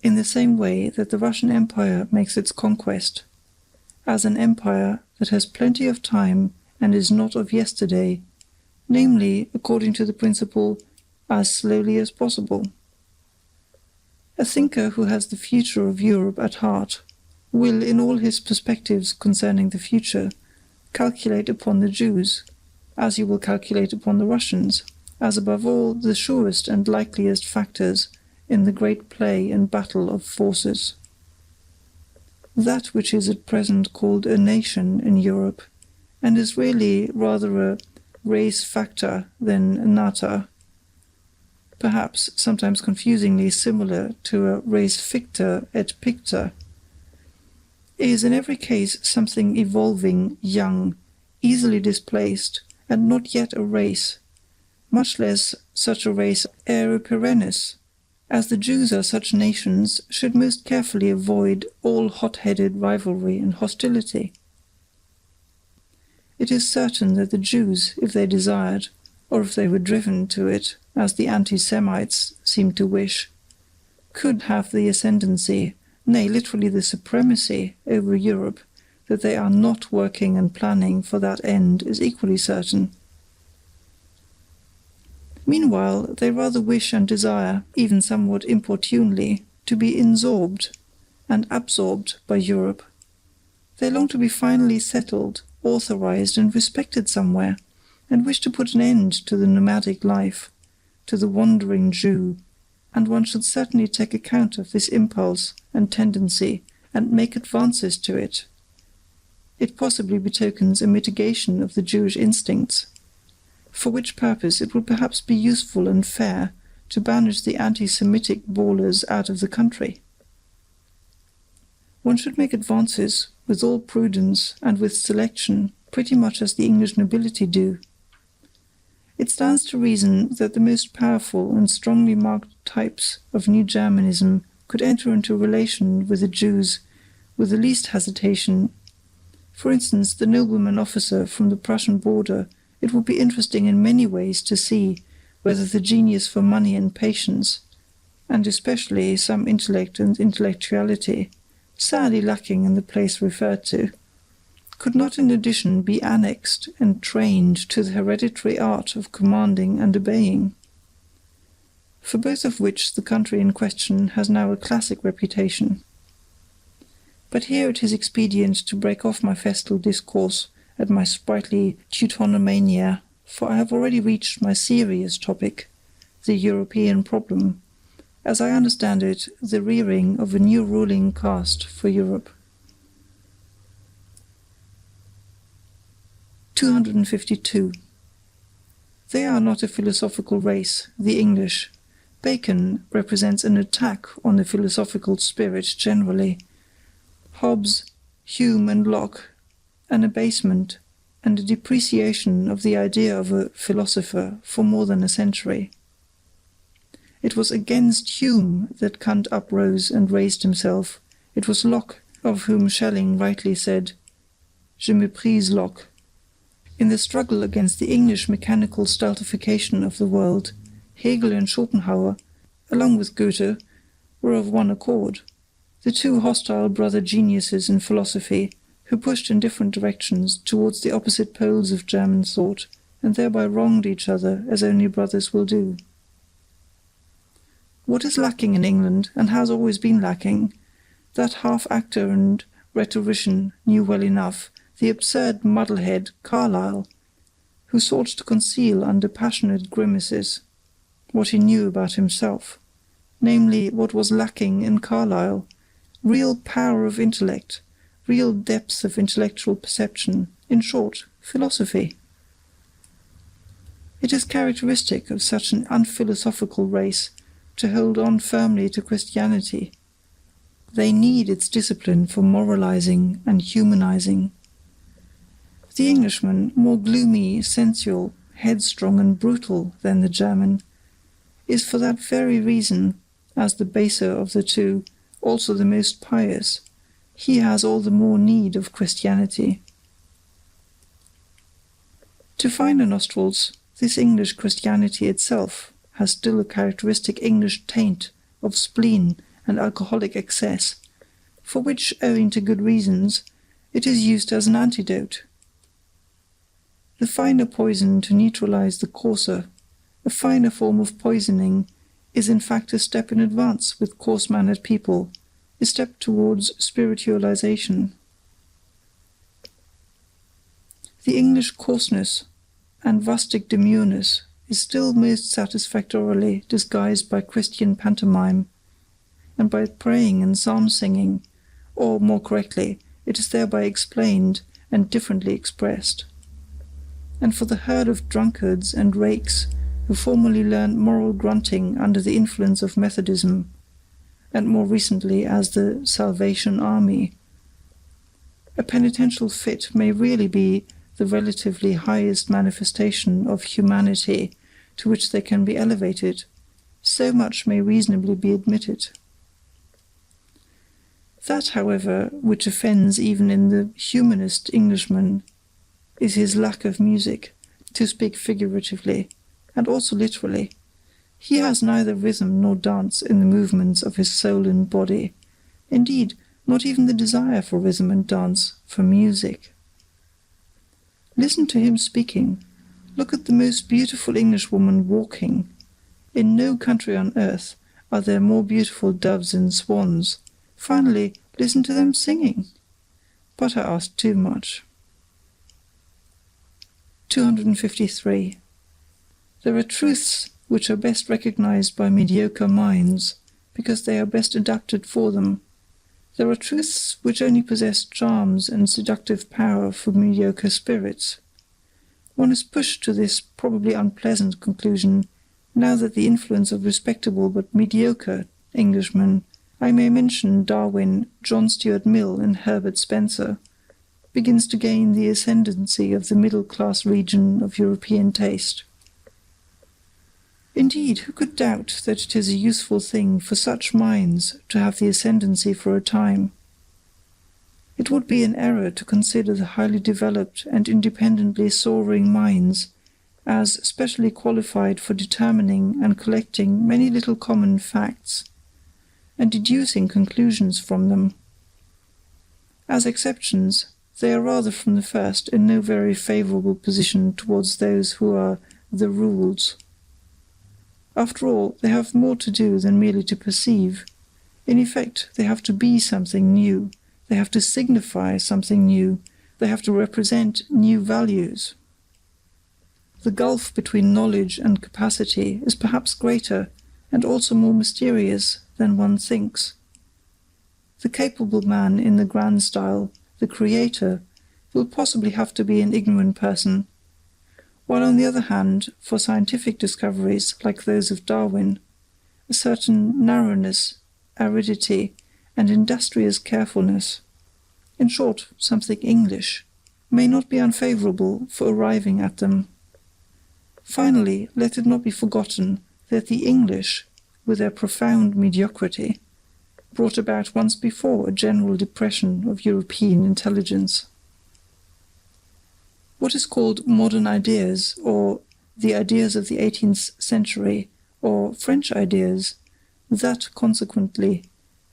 in the same way that the Russian Empire makes its conquest, as an empire that has plenty of time and is not of yesterday, namely according to the principle as slowly as possible. A thinker who has the future of Europe at heart will, in all his perspectives concerning the future, calculate upon the Jews, as he will calculate upon the Russians, as above all the surest and likeliest factors in the great play and battle of forces. That which is at present called a nation in Europe, and is really rather a res facta than a nata, perhaps sometimes confusingly similar to a res ficta et picta, is in every case something evolving, young, easily displaced, and not yet a race, much less such a race ere perennis, as the Jews are such nations should most carefully avoid all hot-headed rivalry and hostility. It is certain that the Jews, if they desired, or if they were driven to it, as the anti-Semites seem to wish, could have the ascendancy, nay, literally the supremacy over Europe. That they are not working and planning for that end is equally certain. Meanwhile, they rather wish and desire, even somewhat importunely, to be insorbed and absorbed by Europe. They long to be finally settled, authorized and respected somewhere, and wish to put an end to the nomadic life, to the wandering Jew, and one should certainly take account of this impulse and tendency and make advances to it. It possibly betokens a mitigation of the Jewish instincts, for which purpose it would perhaps be useful and fair to banish the anti-Semitic bawlers out of the country. One should make advances with all prudence and with selection, pretty much as the English nobility do. It stands to reason that the most powerful and strongly marked types of New Germanism could enter into relation with the Jews with the least hesitation. For instance, the nobleman officer from the Prussian border, it would be interesting in many ways to see whether the genius for money and patience, and especially some intellect and intellectuality, sadly lacking in the place referred to, could not in addition be annexed and trained to the hereditary art of commanding and obeying, for both of which the country in question has now a classic reputation. But here it is expedient to break off my festal discourse at my sprightly Teutonomania, for I have already reached my serious topic, the European problem, as I understand it, the rearing of a new ruling caste for Europe. 252. They are not a philosophical race, the English. Bacon represents an attack on the philosophical spirit generally. Hobbes, Hume and Locke, an abasement and a depreciation of the idea of a philosopher for more than a century. It was against Hume that Kant uprose and raised himself. It was Locke of whom Schelling rightly said, "Je méprise Locke." In the struggle against the English mechanical stultification of the world, Hegel and Schopenhauer, along with Goethe, were of one accord, the two hostile brother geniuses in philosophy, who pushed in different directions towards the opposite poles of German thought, and thereby wronged each other as only brothers will do. What is lacking in England, and has always been lacking, that half-actor and rhetorician knew well enough, the absurd muddlehead Carlyle, who sought to conceal under passionate grimaces what he knew about himself, namely what was lacking in Carlyle, real power of intellect, real depth of intellectual perception, in short, philosophy. It is characteristic of such an unphilosophical race to hold on firmly to Christianity. They need its discipline for moralizing and humanizing. The Englishman, more gloomy, sensual, headstrong and brutal than the German, is for that very reason, as the baser of the two, also the most pious. He has all the more need of Christianity. To finer nostrils, this English Christianity itself has still a characteristic English taint of spleen and alcoholic excess, for which, owing to good reasons, it is used as an antidote. The finer poison to neutralize the coarser, a finer form of poisoning, is in fact a step in advance with coarse-mannered people, a step towards spiritualization. The English coarseness and rustic demureness is still most satisfactorily disguised by Christian pantomime, and by praying and psalm-singing, or, more correctly, it is thereby explained and differently expressed. And for the herd of drunkards and rakes who formerly learned moral grunting under the influence of Methodism, and more recently as the Salvation Army, a penitential fit may really be the relatively highest manifestation of humanity to which they can be elevated, so much may reasonably be admitted. That, however, which offends even in the humanist Englishman is his lack of music, to speak figuratively, and also literally. He has neither rhythm nor dance in the movements of his soul and body, indeed, not even the desire for rhythm and dance, for music. Listen to him speaking. Look at the most beautiful Englishwoman walking. In no country on earth are there more beautiful doves and swans. Finally, listen to them singing. But I asked too much. 253. There are truths which are best recognized by mediocre minds, because they are best adapted for them. There are truths which only possess charms and seductive power for mediocre spirits. One is pushed to this probably unpleasant conclusion now that the influence of respectable but mediocre Englishmen, I may mention Darwin, John Stuart Mill and Herbert Spencer, begins to gain the ascendancy of the middle-class region of European taste. Indeed, who could doubt that it is a useful thing for such minds to have the ascendancy for a time? It would be an error to consider the highly developed and independently soaring minds as specially qualified for determining and collecting many little common facts, and deducing conclusions from them. As exceptions, they are rather from the first in no very favourable position towards those who are the rules. After all, they have more to do than merely to perceive. In effect, they have to be something new, they have to signify something new, they have to represent new values. The gulf between knowledge and capacity is perhaps greater and also more mysterious than one thinks. The capable man in the grand style, the creator, will possibly have to be an ignorant person, while on the other hand, for scientific discoveries like those of Darwin, a certain narrowness, aridity, and industrious carefulness, in short, something English, may not be unfavourable for arriving at them. Finally, let it not be forgotten that the English, with their profound mediocrity, brought about once before a general depression of European intelligence. What is called modern ideas, or the ideas of the 18th century, or French ideas, that, consequently,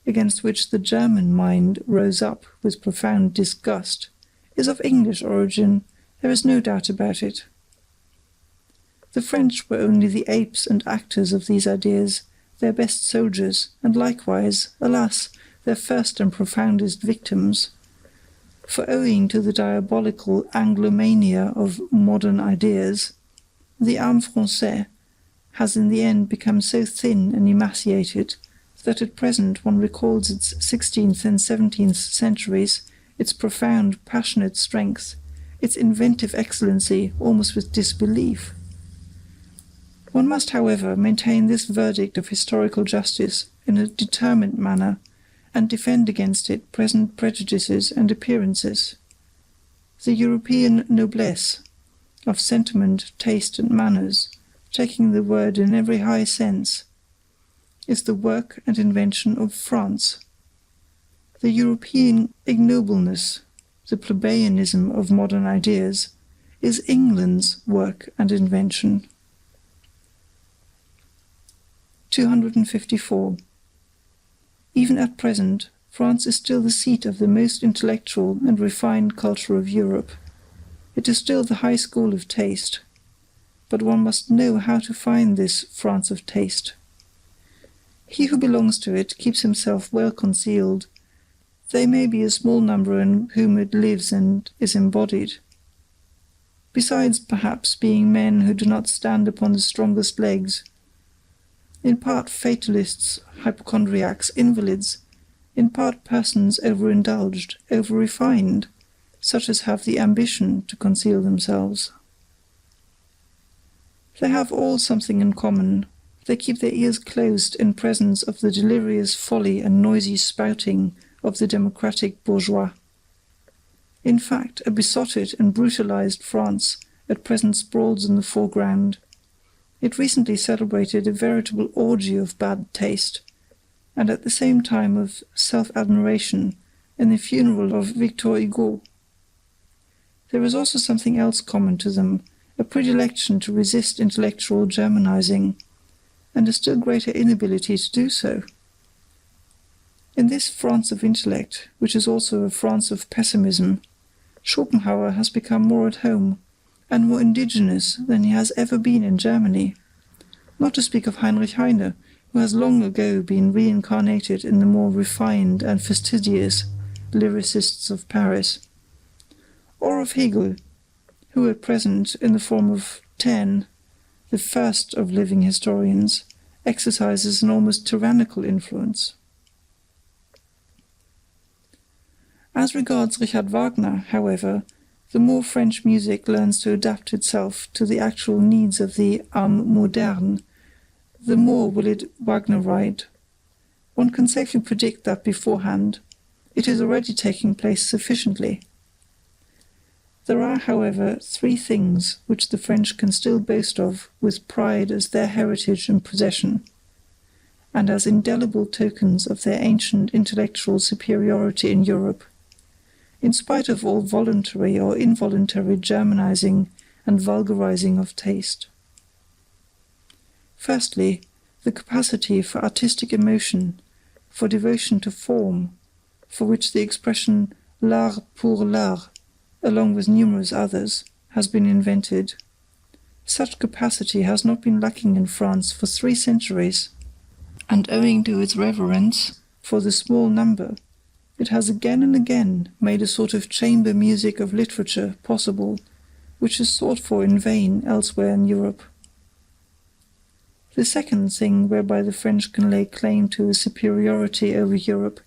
against which the German mind rose up with profound disgust, is of English origin, there is no doubt about it. The French were only the apes and actors of these ideas, their best soldiers, and likewise, alas, their first and profoundest victims. For owing to the diabolical Anglomania of modern ideas, the âme française has in the end become so thin and emaciated that at present one recalls its 16th and 17th centuries, its profound passionate strength, its inventive excellency almost with disbelief. One must, however, maintain this verdict of historical justice in a determined manner, and defend against it present prejudices and appearances. The European noblesse, of sentiment, taste, and manners, taking the word in every high sense, is the work and invention of France. The European ignobleness, the plebeianism of modern ideas, is England's work and invention. 254. Even at present, France is still the seat of the most intellectual and refined culture of Europe. It is still the high school of taste. But one must know how to find this France of taste. He who belongs to it keeps himself well concealed. They may be a small number in whom it lives and is embodied. Besides, perhaps, being men who do not stand upon the strongest legs, in part fatalists, hypochondriacs, invalids, in part persons overindulged, over-refined, such as have the ambition to conceal themselves. They have all something in common. They keep their ears closed in presence of the delirious folly and noisy spouting of the democratic bourgeois. In fact, a besotted and brutalized France at present sprawls in the foreground. It recently celebrated a veritable orgy of bad taste, and at the same time of self-admiration, in the funeral of Victor Hugo. There is also something else common to them, a predilection to resist intellectual Germanizing, and a still greater inability to do so. In this France of intellect, which is also a France of pessimism, Schopenhauer has become more at home, and more indigenous than he has ever been in Germany, not to speak of Heinrich Heine, who has long ago been reincarnated in the more refined and fastidious lyricists of Paris, or of Hegel, who at present, in the form of Taine, the first of living historians, exercises an almost tyrannical influence. As regards Richard Wagner, however, the more French music learns to adapt itself to the actual needs of the âme moderne, the more will it Wagneride. One can safely predict that beforehand. It is already taking place sufficiently. There are, however, three things which the French can still boast of with pride as their heritage and possession, and as indelible tokens of their ancient intellectual superiority in Europe, in spite of all voluntary or involuntary Germanizing and vulgarizing of taste. Firstly, the capacity for artistic emotion, for devotion to form, for which the expression l'art pour l'art, along with numerous others, has been invented. Such capacity has not been lacking in France for 3 centuries, and owing to its reverence for the small number, it has again and again made a sort of chamber music of literature possible, which is sought for in vain elsewhere in Europe. The second thing whereby the French can lay claim to a superiority over Europe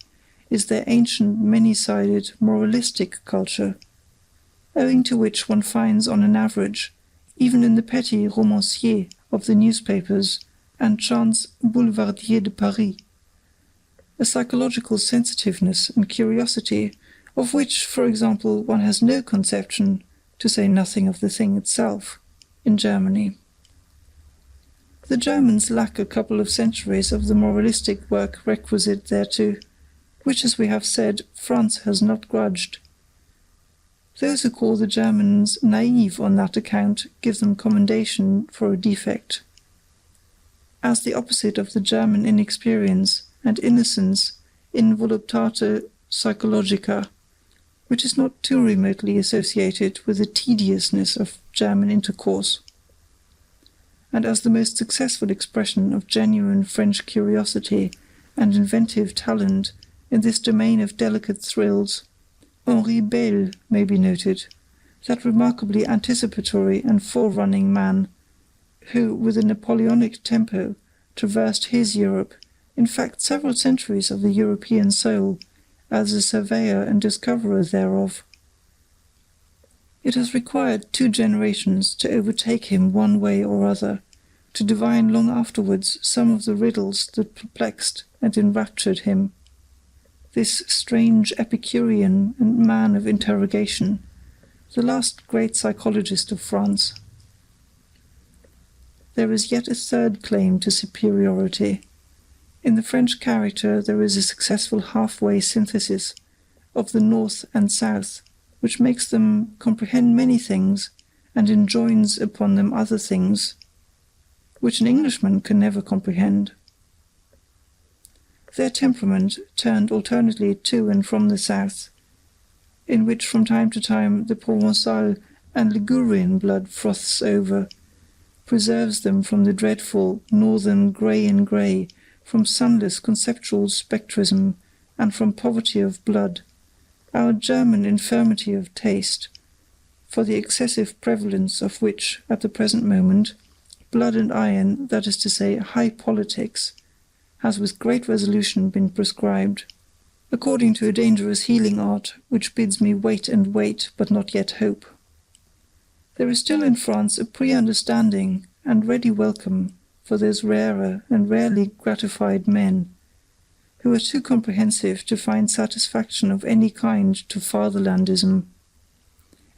is their ancient, many-sided, moralistic culture, owing to which one finds on an average, even in the petty romanciers of the newspapers and chants boulevardiers de Paris, a psychological sensitiveness and curiosity of which, for example, one has no conception, to say nothing of the thing itself, in Germany. The Germans lack a couple of centuries of the moralistic work requisite thereto, which, as we have said, France has not grudged. Those who call the Germans naive on that account give them commendation for a defect. As the opposite of the German inexperience and innocence in voluptate psychologica, which is not too remotely associated with the tediousness of German intercourse, and as the most successful expression of genuine French curiosity and inventive talent in this domain of delicate thrills, Henri Beyle may be noted, that remarkably anticipatory and forerunning man, who, with a Napoleonic tempo, traversed his Europe, in fact several centuries of the European soul, as a surveyor and discoverer thereof. It has required 2 generations to overtake him one way or other, to divine long afterwards some of the riddles that perplexed and enraptured him. This strange Epicurean and man of interrogation, the last great psychologist of France. There is yet a third claim to superiority. In the French character there is a successful halfway synthesis of the North and South, which makes them comprehend many things and enjoins upon them other things, which an Englishman can never comprehend. Their temperament, turned alternately to and from the south, in which from time to time the Provençal and Ligurian blood froths over, preserves them from the dreadful northern grey and grey, from sunless conceptual spectrism, and from poverty of blood, our German infirmity of taste, for the excessive prevalence of which, at the present moment, blood and iron, that is to say, high politics, has with great resolution been prescribed, according to a dangerous healing art, which bids me wait and wait, but not yet hope. There is still in France a pre-understanding and ready welcome for those rarer and rarely gratified men, who are too comprehensive to find satisfaction of any kind to fatherlandism,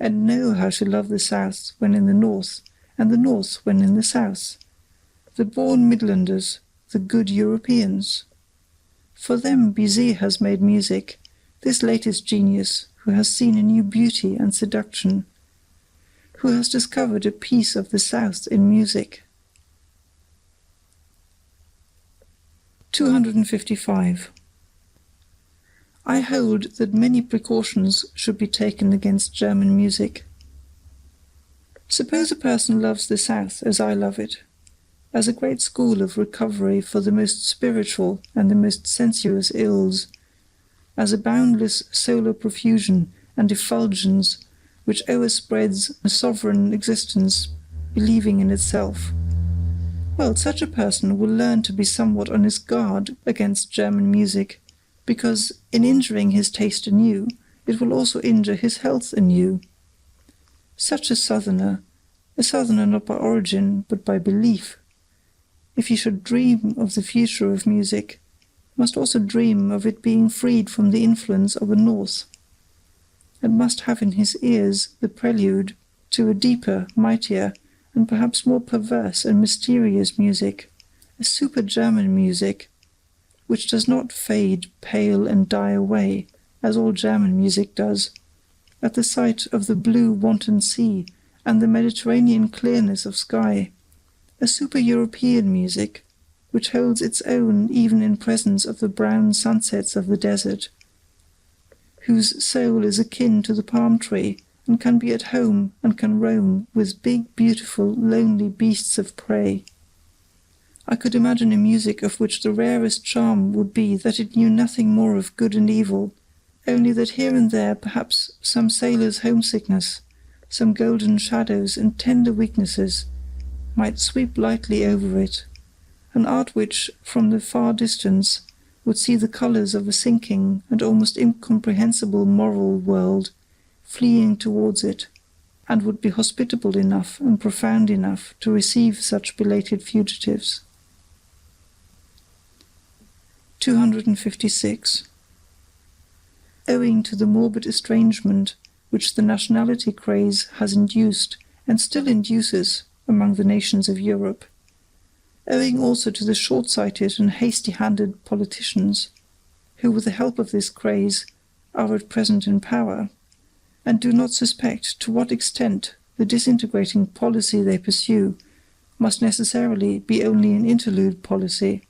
and know how to love the South when in the North, and the North when in the South, the born Midlanders, the good Europeans. For them Bizet has made music, this latest genius who has seen a new beauty and seduction, who has discovered a piece of the South in music. 255. I hold that many precautions should be taken against German music. Suppose a person loves the South as I love it, as a great school of recovery for the most spiritual and the most sensuous ills, as a boundless solar profusion and effulgence which overspreads a sovereign existence believing in itself. Well, such a person will learn to be somewhat on his guard against German music, because in injuring his taste anew, it will also injure his health anew. Such a southerner not by origin but by belief, if he should dream of the future of music, must also dream of it being freed from the influence of a North, and must have in his ears the prelude to a deeper, mightier, and perhaps more perverse and mysterious music, a super-German music, which does not fade, pale, and die away, as all German music does, at the sight of the blue wanton sea and the Mediterranean clearness of sky, a super-European music, which holds its own even in presence of the brown sunsets of the desert, whose soul is akin to the palm tree, and can be at home and can roam with big, beautiful, lonely beasts of prey. I could imagine a music of which the rarest charm would be that it knew nothing more of good and evil, only that here and there perhaps some sailor's homesickness, some golden shadows and tender weaknesses might sweep lightly over it, an art which, from the far distance, would see the colours of a sinking and almost incomprehensible moral world fleeing towards it, and would be hospitable enough and profound enough to receive such belated fugitives. 256. Owing to the morbid estrangement which the nationality craze has induced and still induces among the nations of Europe, owing also to the short-sighted and hasty-handed politicians, who with the help of this craze are at present in power, and do not suspect to what extent the disintegrating policy they pursue must necessarily be only an interlude policy.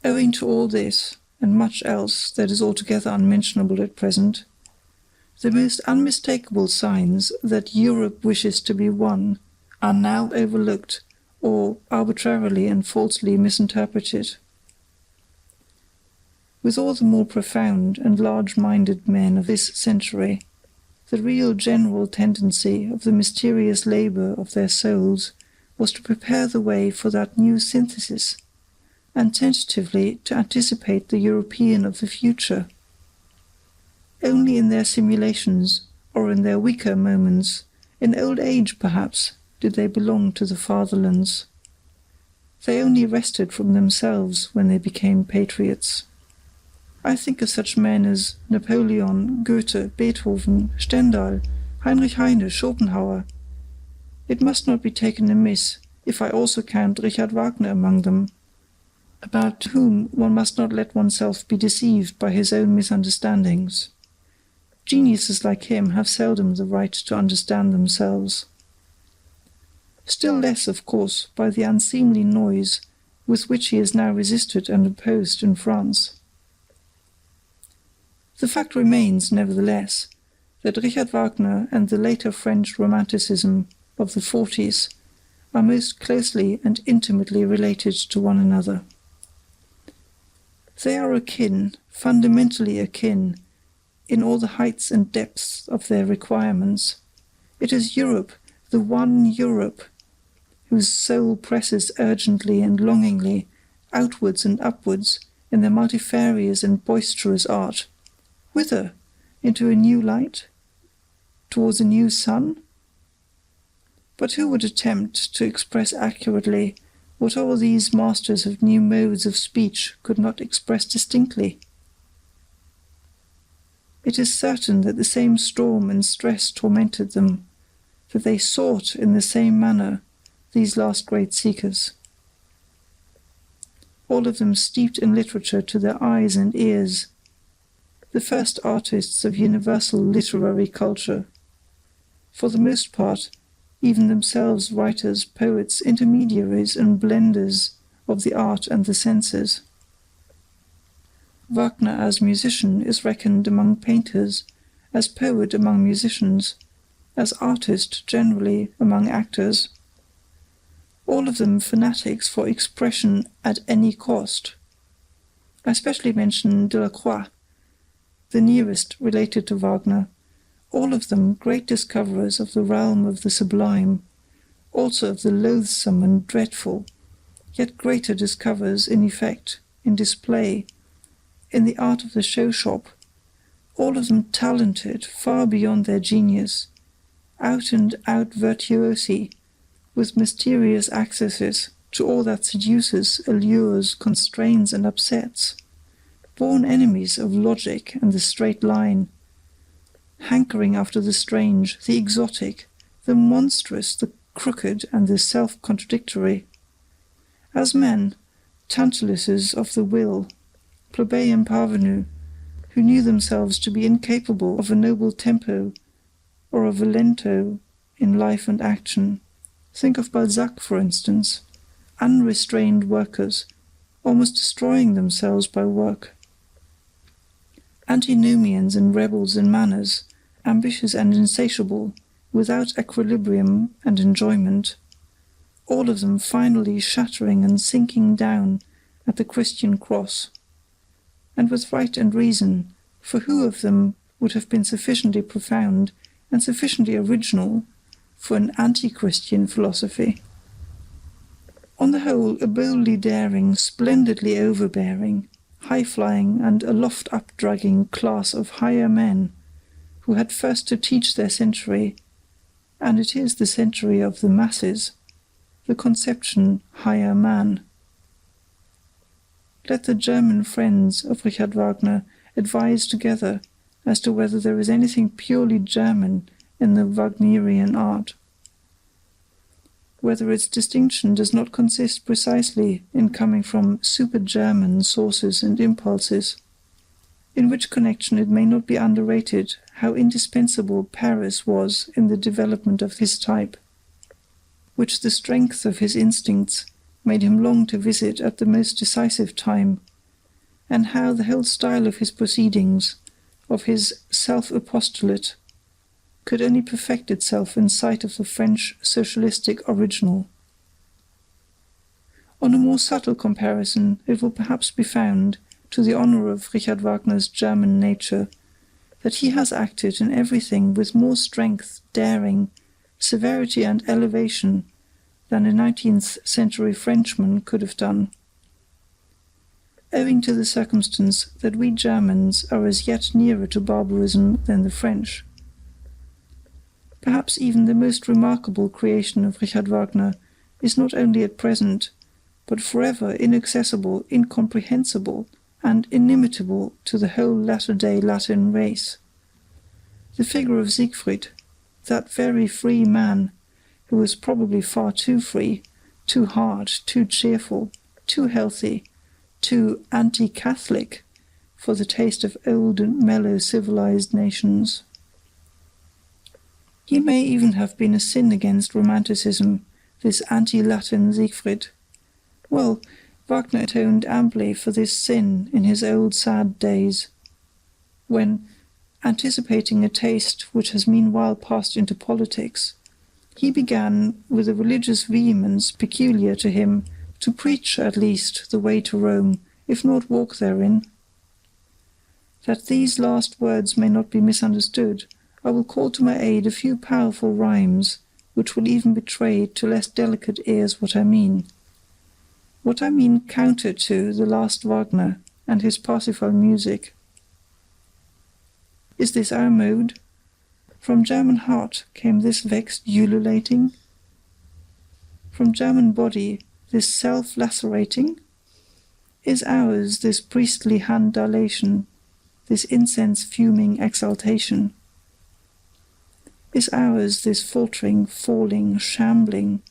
Owing to all this, and much else that is altogether unmentionable at present, the most unmistakable signs that Europe wishes to be one are now overlooked or arbitrarily and falsely misinterpreted. With all the more profound and large-minded men of this century, the real general tendency of the mysterious labour of their souls was to prepare the way for that new synthesis, and tentatively to anticipate the European of the future. Only in their simulations, or in their weaker moments, in old age perhaps, did they belong to the Fatherlands. They only rested from themselves when they became patriots. I think of such men as Napoleon, Goethe, Beethoven, Stendhal, Heinrich Heine, Schopenhauer. It must not be taken amiss if I also count Richard Wagner among them, about whom one must not let oneself be deceived by his own misunderstandings. Geniuses like him have seldom the right to understand themselves. Still less, of course, by the unseemly noise with which he is now resisted and opposed in France. The fact remains, nevertheless, that Richard Wagner and the later French Romanticism of the 40s are most closely and intimately related to one another. They are akin, fundamentally akin, in all the heights and depths of their requirements. It is Europe, the one Europe, whose soul presses urgently and longingly outwards and upwards in their multifarious and boisterous art. Whither? Into a new light? Towards a new sun? But who would attempt to express accurately what all these masters of new modes of speech could not express distinctly? It is certain that the same storm and stress tormented them, that they sought in the same manner, these last great seekers. all of them steeped in literature to their eyes and ears, the first artists of universal literary culture, for the most part even themselves writers, poets, intermediaries and blenders of the art and the senses. Wagner as musician is reckoned among painters, as poet among musicians, as artist generally among actors. All of them fanatics for expression at any cost. I especially mention Delacroix, the nearest related to Wagner, all of them great discoverers of the realm of the sublime, also of the loathsome and dreadful, yet greater discoverers in effect, in display, in the art of the show-shop, all of them talented far beyond their genius, out-and-out virtuosi, with mysterious accesses to all that seduces, allures, constrains and upsets, born enemies of logic and the straight line, hankering after the strange, the exotic, the monstrous, the crooked and the self-contradictory. As men, Tantalises of the will, plebeian parvenu, who knew themselves to be incapable of a noble tempo or of a lento in life and action. Think of Balzac, for instance, unrestrained workers, almost destroying themselves by work. Antinomians and rebels in manners, ambitious and insatiable, without equilibrium and enjoyment, all of them finally shattering and sinking down at the Christian cross. And with right and reason, for who of them would have been sufficiently profound and sufficiently original for an anti-Christian philosophy? On the whole, a boldly daring, splendidly overbearing, high-flying and aloft-up-dragging class of higher men, who had first to teach their century, and it is the century of the masses, the conception higher man. Let the German friends of Richard Wagner advise together as to whether there is anything purely German in the Wagnerian art, whether its distinction does not consist precisely in coming from super-German sources and impulses, in which connection it may not be underrated how indispensable Paris was in the development of his type, which the strength of his instincts made him long to visit at the most decisive time, and how the whole style of his proceedings, of his self-apostolate, could only perfect itself in sight of the French socialistic original. On a more subtle comparison, it will perhaps be found, to the honour of Richard Wagner's German nature, that he has acted in everything with more strength, daring, severity and elevation than a 19th century Frenchman could have done, owing to the circumstance that we Germans are as yet nearer to barbarism than the French. Perhaps even the most remarkable creation of Richard Wagner is not only at present, but forever inaccessible, incomprehensible, and inimitable to the whole latter-day Latin race. The figure of Siegfried, that very free man, who was probably far too free, too hard, too cheerful, too healthy, too anti-Catholic for the taste of old and mellow civilized nations. He may even have been a sin against Romanticism, this anti-Latin Siegfried. Well, Wagner atoned amply for this sin in his old sad days, when, anticipating a taste which has meanwhile passed into politics, he began, with a religious vehemence peculiar to him, to preach at least the way to Rome, if not walk therein. That these last words may not be misunderstood, I will call to my aid a few powerful rhymes, which will even betray to less delicate ears what I mean. What I mean counter to the last Wagner and his Parsifal music. Is this our mode? From German heart came this vexed ululating? From German body this self-lacerating? Is ours this priestly hand dilation, this incense-fuming exaltation? Is ours this faltering, falling, shambling,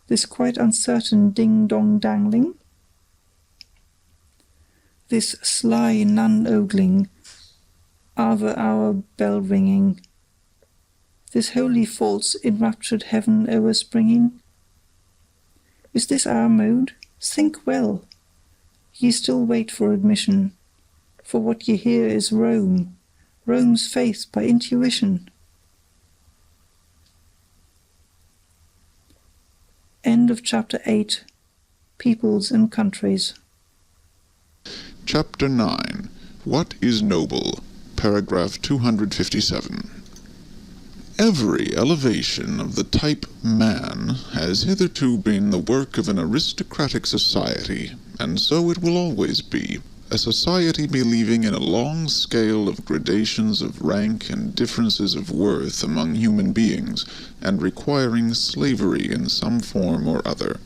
this quite uncertain ding-dong-dangling? this sly nun-ogling, hour bell-ringing, this holy false enraptured heaven o'erspringing? Is this our mode? Think well. Ye still wait for admission, for what ye hear is Rome, Rome's faith by intuition. End of chapter 8. Peoples and Countries. Chapter 9. What is Noble? Paragraph 257. Every elevation of the type man has hitherto been the work of an aristocratic society, and so it will always be, a society believing in a long scale of gradations of rank and differences of worth among human beings, and requiring slavery in some form or other.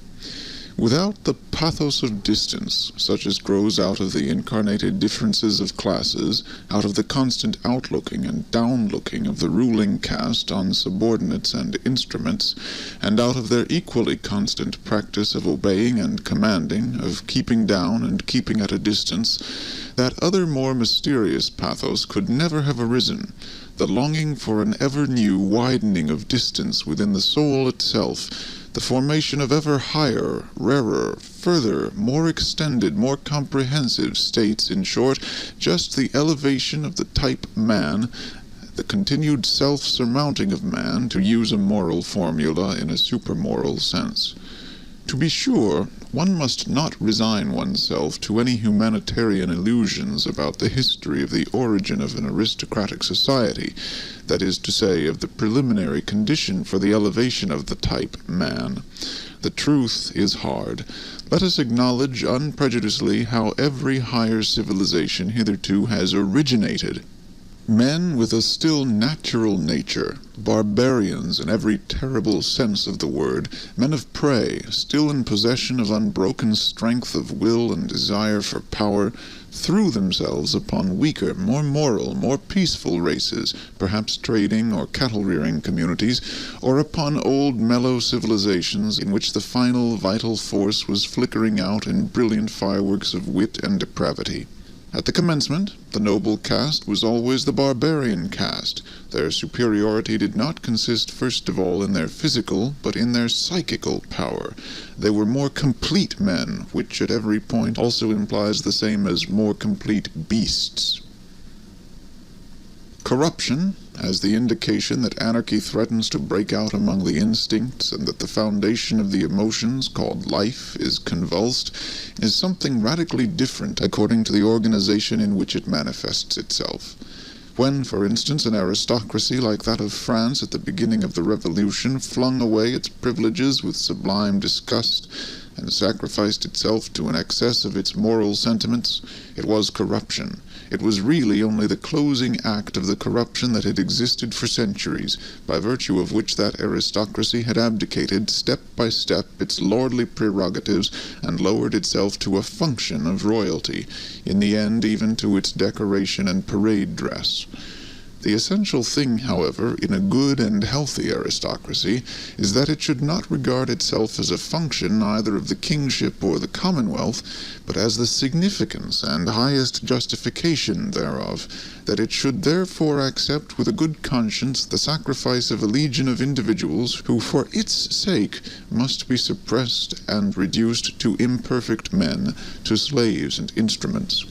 Without the pathos of distance, such as grows out of the incarnated differences of classes, out of the constant outlooking and downlooking of the ruling caste on subordinates and instruments, and out of their equally constant practice of obeying and commanding, of keeping down and keeping at a distance, that other more mysterious pathos could never have arisen, the longing for an ever-new widening of distance within the soul itself, the formation of ever higher, rarer, further, more extended, more comprehensive states, in short, just the elevation of the type man, the continued self-surmounting of man, to use a moral formula in a supermoral sense. To be sure, one must not resign oneself to any humanitarian illusions about the history of the origin of an aristocratic society, that is to say, of the preliminary condition for the elevation of the type man. The truth is hard. Let us acknowledge unprejudicedly how every higher civilization hitherto has originated. Men with a still natural nature, barbarians in every terrible sense of the word, men of prey, still in possession of unbroken strength of will and desire for power, threw themselves upon weaker, more moral, more peaceful races, perhaps trading or cattle-rearing communities, or upon old mellow civilizations in which the final vital force was flickering out in brilliant fireworks of wit and depravity. At the commencement, the noble caste was always the barbarian caste. Their superiority did not consist first of all in their physical, but in their psychical power. They were more complete men, which at every point also implies the same as more complete beasts. Corruption, as the indication that anarchy threatens to break out among the instincts and that the foundation of the emotions, called life, is convulsed, is something radically different according to the organization in which it manifests itself. When, for instance, an aristocracy like that of France at the beginning of the Revolution flung away its privileges with sublime disgust, and sacrificed itself to an excess of its moral sentiments, it was corruption. It was really only the closing act of the corruption that had existed for centuries, by virtue of which that aristocracy had abdicated, step by step, its lordly prerogatives, and lowered itself to a function of royalty, in the end even to its decoration and parade dress. The essential thing, however, in a good and healthy aristocracy, is that it should not regard itself as a function either of the kingship or the commonwealth, but as the significance and highest justification thereof, that it should therefore accept with a good conscience the sacrifice of a legion of individuals who for its sake must be suppressed and reduced to imperfect men, to slaves and instruments.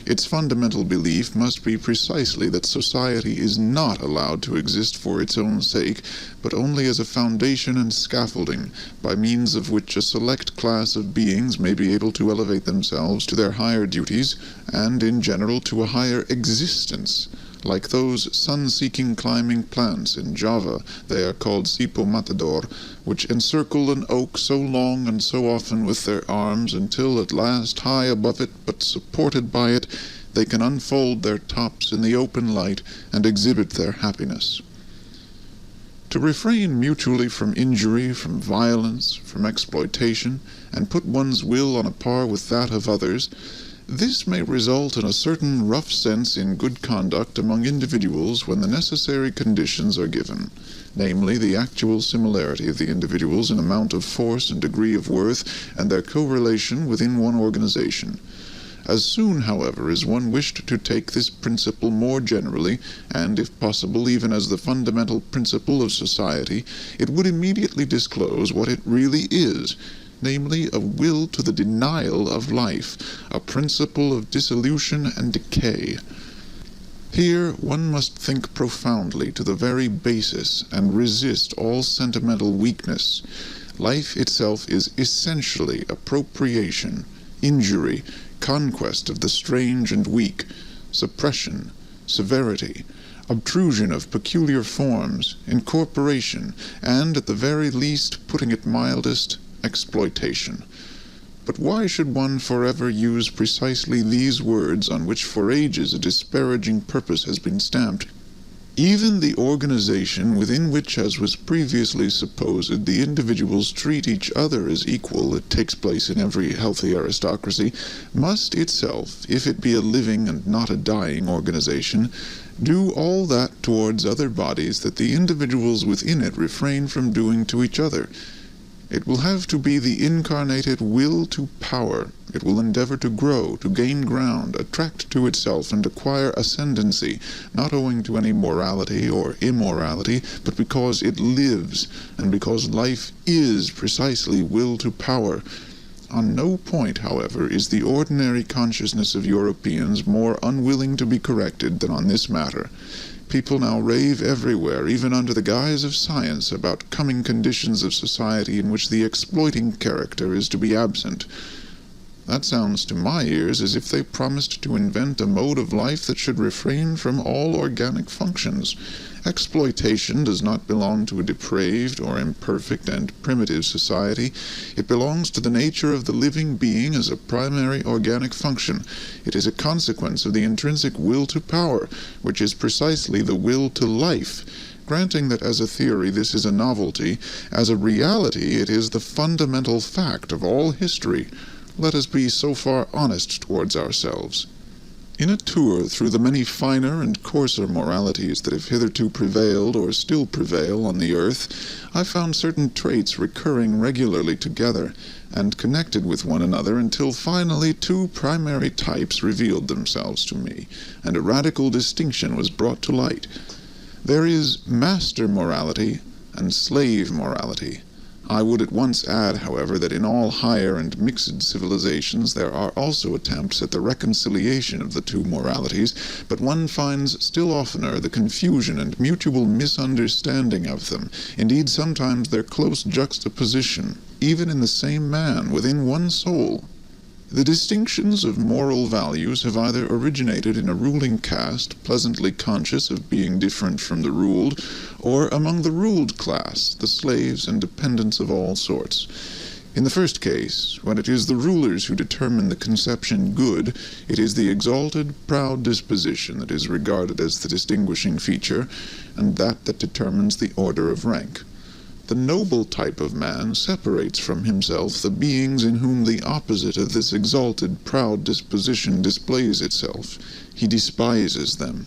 Its fundamental belief must be precisely that society is not allowed to exist for its own sake, but only as a foundation and scaffolding, by means of which a select class of beings may be able to elevate themselves to their higher duties, and in general to a higher existence. Like those sun-seeking climbing plants in Java, they are called sipo matador, which encircle an oak so long and so often with their arms until at last, high above it, but supported by it, they can unfold their tops in the open light and exhibit their happiness. To refrain mutually from injury, from violence, from exploitation, and put one's will on a par with that of others, this may result in a certain rough sense in good conduct among individuals when the necessary conditions are given, namely the actual similarity of the individuals in amount of force and degree of worth, and their correlation within one organization. As soon, however, as one wished to take this principle more generally, and, if possible, even as the fundamental principle of society, it would immediately disclose what it really is, namely a will to the denial of life, a principle of dissolution and decay. Here one must think profoundly to the very basis and resist all sentimental weakness. Life itself is essentially appropriation, injury, conquest of the strange and weak, suppression, severity, obtrusion of peculiar forms, incorporation, and, at the very least, putting it mildest, exploitation. But why should one forever use precisely these words on which for ages a disparaging purpose has been stamped? Even the organization within which, as was previously supposed, the individuals treat each other as equal, that takes place in every healthy aristocracy, must itself, if it be a living and not a dying organization, do all that towards other bodies that the individuals within it refrain from doing to each other. It will have to be the incarnated will to power. It will endeavor to grow, to gain ground, attract to itself, and acquire ascendancy, not owing to any morality or immorality, but because it lives, and because life is precisely will to power. On no point, however, is the ordinary consciousness of Europeans more unwilling to be corrected than on this matter. People now rave everywhere, even under the guise of science, about coming conditions of society in which the exploiting character is to be absent. That sounds to my ears as if they promised to invent a mode of life that should refrain from all organic functions. Exploitation does not belong to a depraved or imperfect and primitive society. It belongs to the nature of the living being as a primary organic function. It is a consequence of the intrinsic will to power, which is precisely the will to life. Granting that as a theory this is a novelty, as a reality it is the fundamental fact of all history. Let us be so far honest towards ourselves. In a tour through the many finer and coarser moralities that have hitherto prevailed or still prevail on the earth, I found certain traits recurring regularly together and connected with one another until finally two primary types revealed themselves to me, and a radical distinction was brought to light. There is master morality and slave morality. I would at once add, however, that in all higher and mixed civilizations there are also attempts at the reconciliation of the two moralities, but one finds still oftener the confusion and mutual misunderstanding of them, indeed sometimes their close juxtaposition, even in the same man, within one soul. The distinctions of moral values have either originated in a ruling caste, pleasantly conscious of being different from the ruled, or among the ruled class, the slaves and dependents of all sorts. In the first case, when it is the rulers who determine the conception good, it is the exalted, proud disposition that is regarded as the distinguishing feature, and that determines the order of rank. The noble type of man separates from himself the beings in whom the opposite of this exalted, proud disposition displays itself. He despises them.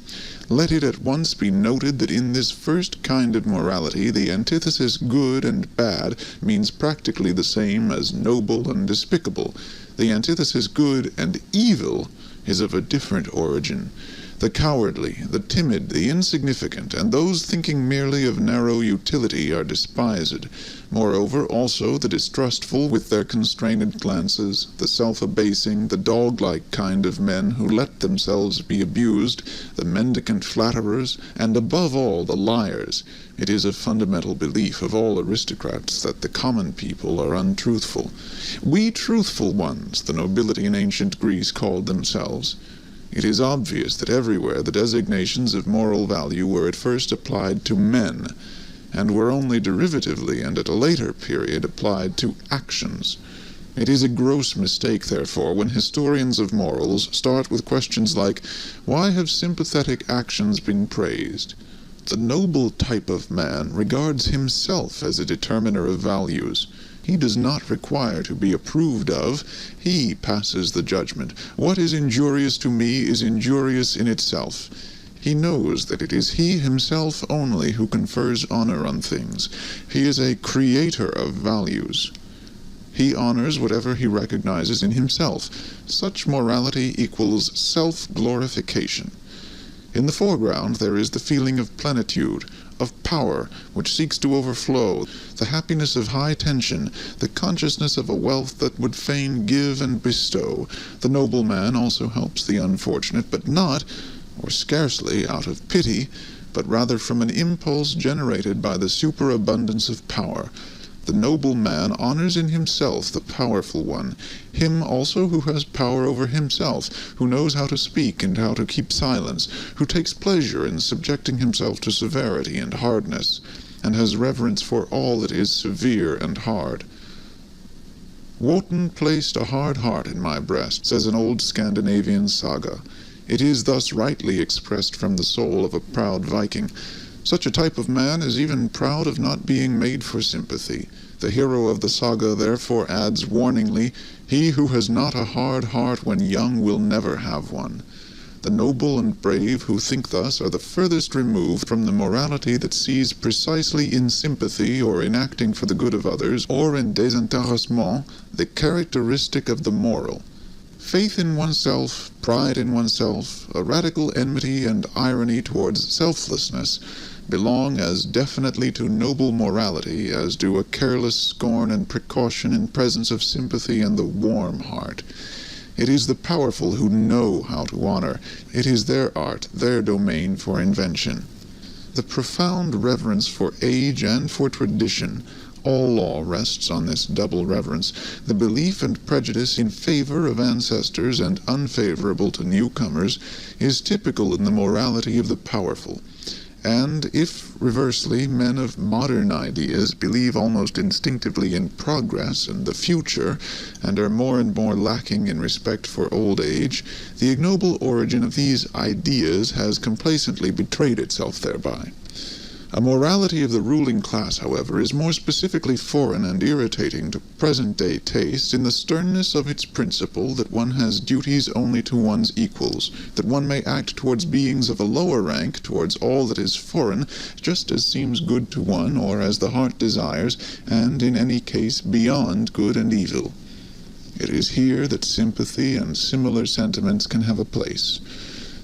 Let it at once be noted that in this first kind of morality the antithesis good and bad means practically the same as noble and despicable. The antithesis good and evil is of a different origin. The cowardly, the timid, the insignificant, and those thinking merely of narrow utility are despised. Moreover, also, the distrustful with their constrained glances, the self-abasing, the dog-like kind of men who let themselves be abused, the mendicant flatterers, and above all, the liars. It is a fundamental belief of all aristocrats that the common people are untruthful. We truthful ones, the nobility in ancient Greece called themselves. It is obvious that everywhere the designations of moral value were at first applied to men, and were only derivatively and at a later period applied to actions. It is a gross mistake, therefore, when historians of morals start with questions like, why have sympathetic actions been praised? The noble type of man regards himself as a determiner of values. He does not require to be approved of. He passes the judgment. What is injurious to me is injurious in itself. He knows that it is he himself only who confers honor on things. He is a creator of values. He honors whatever he recognizes in himself. Such morality equals self-glorification. In the foreground there is the feeling of plenitude, of power, which seeks to overflow, the happiness of high tension, the consciousness of a wealth that would fain give and bestow. The noble man also helps the unfortunate, but not, or scarcely, out of pity, but rather from an impulse generated by the superabundance of power. The noble man honors in himself the powerful one, him also who has power over himself, who knows how to speak and how to keep silence, who takes pleasure in subjecting himself to severity and hardness, and has reverence for all that is severe and hard. Wotan placed a hard heart in my breast, says an old Scandinavian saga. It is thus rightly expressed from the soul of a proud Viking. Such a type of man is even proud of not being made for sympathy. The hero of the saga therefore adds warningly, "He who has not a hard heart when young will never have one." The noble and brave who think thus are the furthest removed from the morality that sees precisely in sympathy or in acting for the good of others, or in désintéressement, the characteristic of the moral. Faith in oneself, pride in oneself, a radical enmity and irony towards selflessness belong as definitely to noble morality as do a careless scorn and precaution in presence of sympathy and the warm heart. It is the powerful who know how to honor. It is their art, their domain for invention. The profound reverence for age and for tradition. All law rests on this double reverence. The belief and prejudice in favor of ancestors and unfavorable to newcomers is typical in the morality of the powerful. And if, reversely, men of modern ideas believe almost instinctively in progress and the future, and are more and more lacking in respect for old age, the ignoble origin of these ideas has complacently betrayed itself thereby. A morality of the ruling class, however, is more specifically foreign and irritating to present-day taste in the sternness of its principle that one has duties only to one's equals, that one may act towards beings of a lower rank, towards all that is foreign, just as seems good to one or as the heart desires, and in any case beyond good and evil. It is here that sympathy and similar sentiments can have a place.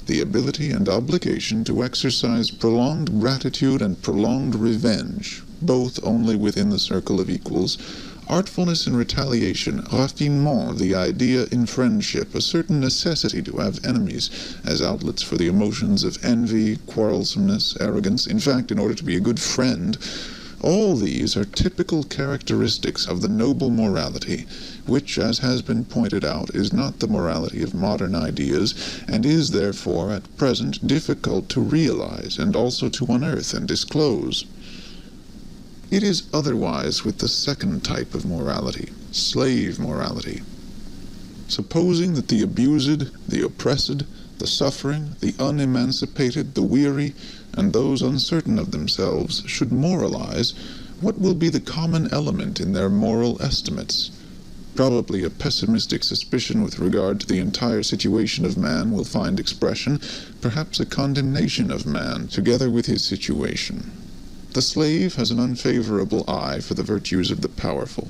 The ability and obligation to exercise prolonged gratitude and prolonged revenge, both only within the circle of equals, artfulness in retaliation, raffinement, the idea in friendship, a certain necessity to have enemies as outlets for the emotions of envy, quarrelsomeness, arrogance, in fact, in order to be a good friend. All these are typical characteristics of the noble morality, which, as has been pointed out, is not the morality of modern ideas, and is therefore at present difficult to realize, and also to unearth and disclose. It is otherwise with the second type of morality, slave morality. Supposing that the abused, the oppressed, the suffering, the unemancipated, the weary, and those uncertain of themselves should moralize, what will be the common element in their moral estimates? Probably a pessimistic suspicion with regard to the entire situation of man will find expression, perhaps a condemnation of man, together with his situation. The slave has an unfavorable eye for the virtues of the powerful.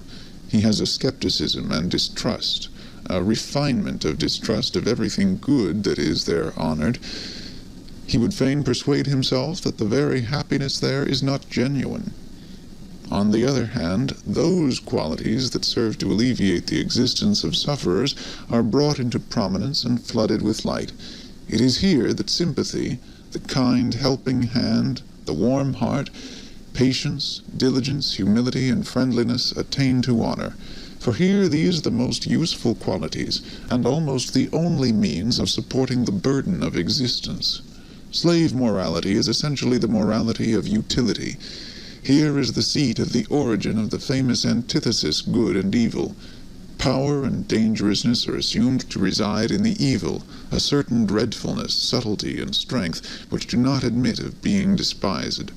He has a skepticism and distrust, a refinement of distrust of everything good that is there honored. He would fain persuade himself that the very happiness there is not genuine. On the other hand, those qualities that serve to alleviate the existence of sufferers are brought into prominence and flooded with light. It is here that sympathy, the kind helping hand, the warm heart, patience, diligence, humility, and friendliness attain to honor. For here these are the most useful qualities, and almost the only means of supporting the burden of existence. Slave morality is essentially the morality of utility. Here is the seat of the origin of the famous antithesis good and evil. Power and dangerousness are assumed to reside in the evil, a certain dreadfulness, subtlety, and strength which do not admit of being despised.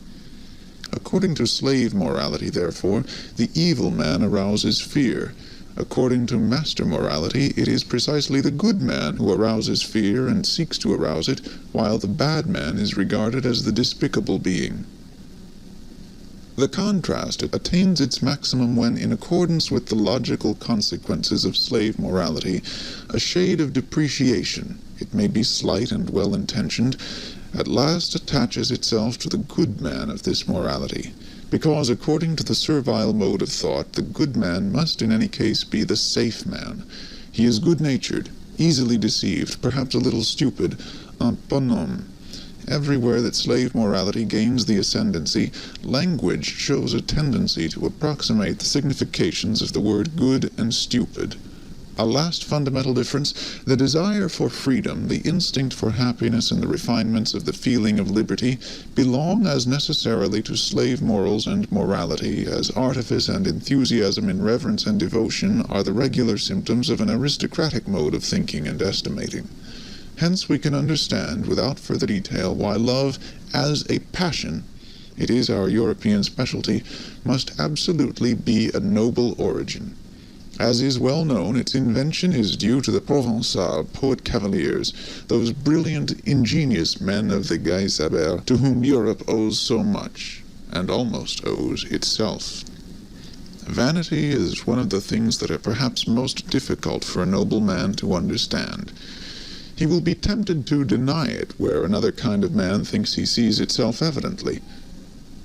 According to slave morality, therefore, the evil man arouses fear. According to master morality, it is precisely the good man who arouses fear and seeks to arouse it, while the bad man is regarded as the despicable being. The contrast attains its maximum when, in accordance with the logical consequences of slave morality, a shade of depreciation, it may be slight and well-intentioned, at last attaches itself to the good man of this morality, because, according to the servile mode of thought, the good man must in any case be the safe man. He is good-natured, easily deceived, perhaps a little stupid, un bonhomme. Everywhere that slave morality gains the ascendancy, language shows a tendency to approximate the significations of the word good and stupid. A last fundamental difference, the desire for freedom, the instinct for happiness, and the refinements of the feeling of liberty belong as necessarily to slave morals and morality as artifice and enthusiasm in reverence and devotion are the regular symptoms of an aristocratic mode of thinking and estimating. Hence we can understand, without further detail, why love, as a passion, it is our European specialty, must absolutely be a noble origin. As is well known, its invention is due to the Provençal poet-cavaliers, those brilliant, ingenious men of the Gai Saber, to whom Europe owes so much, and almost owes itself. Vanity is one of the things that are perhaps most difficult for a noble man to understand. He will be tempted to deny it where another kind of man thinks he sees it self-evidently.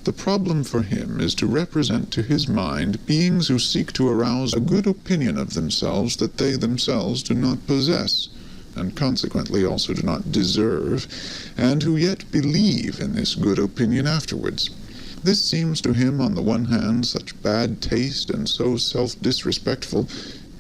The problem for him is to represent to his mind beings who seek to arouse a good opinion of themselves that they themselves do not possess, and consequently also do not deserve, and who yet believe in this good opinion afterwards. This seems to him on the one hand such bad taste and so self-disrespectful,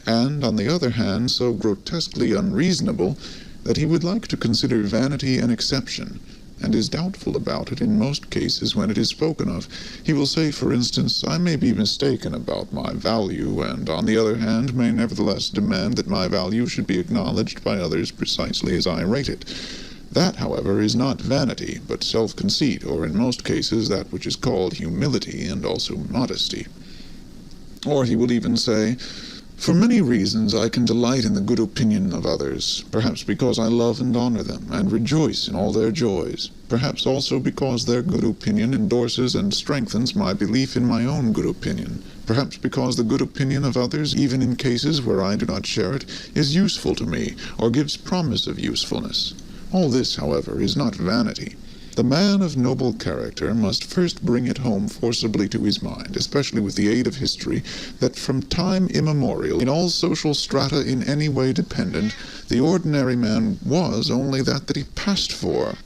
and on the other hand so grotesquely unreasonable, that he would like to consider vanity an exception, and is doubtful about it in most cases when it is spoken of. He will say, for instance, I may be mistaken about my value, and on the other hand may nevertheless demand that my value should be acknowledged by others precisely as I rate it. That, however, is not vanity, but self-conceit, or in most cases that which is called humility and also modesty. Or he will even say, for many reasons I can delight in the good opinion of others, perhaps because I love and honor them, and rejoice in all their joys, perhaps also because their good opinion endorses and strengthens my belief in my own good opinion, perhaps because the good opinion of others, even in cases where I do not share it, is useful to me, or gives promise of usefulness. All this, however, is not vanity. The man of noble character must first bring it home forcibly to his mind, especially with the aid of history, that from time immemorial, in all social strata in any way dependent, the ordinary man was only that he passed for.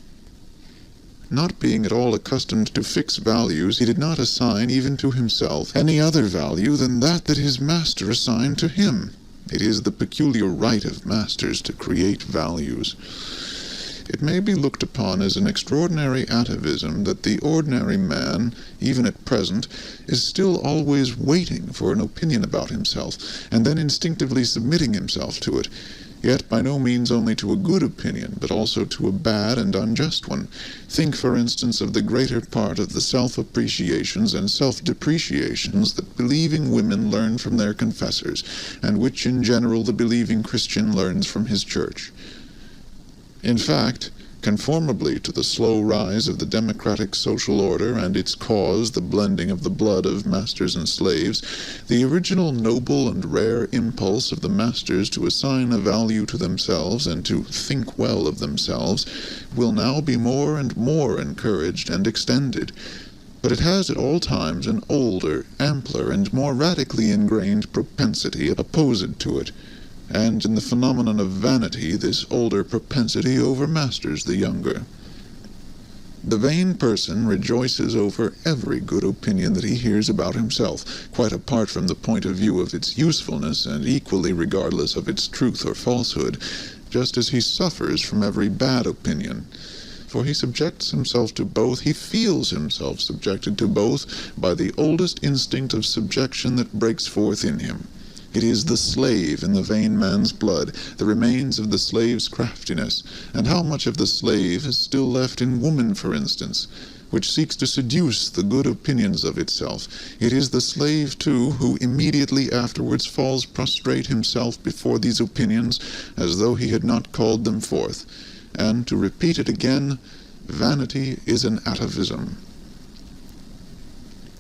Not being at all accustomed to fix values, he did not assign, even to himself, any other value than that his master assigned to him. It is the peculiar right of masters to create values. It may be looked upon as an extraordinary atavism that the ordinary man, even at present, is still always waiting for an opinion about himself, and then instinctively submitting himself to it, yet by no means only to a good opinion, but also to a bad and unjust one. Think, for instance, of the greater part of the self-appreciations and self-depreciations that believing women learn from their confessors, and which in general the believing Christian learns from his church. In fact, conformably to the slow rise of the democratic social order and its cause, the blending of the blood of masters and slaves, the original noble and rare impulse of the masters to assign a value to themselves and to think well of themselves will now be more and more encouraged and extended. But it has at all times an older, ampler, and more radically ingrained propensity opposed to it. And in the phenomenon of vanity, this older propensity overmasters the younger. The vain person rejoices over every good opinion that he hears about himself, quite apart from the point of view of its usefulness, and equally regardless of its truth or falsehood, just as he suffers from every bad opinion. For he subjects himself to both, he feels himself subjected to both, by the oldest instinct of subjection that breaks forth in him. It is the slave in the vain man's blood, the remains of the slave's craftiness, and how much of the slave is still left in woman, for instance, which seeks to seduce the good opinions of itself. It is the slave, too, who immediately afterwards falls prostrate himself before these opinions, as though he had not called them forth. And, to repeat it again, vanity is an atavism.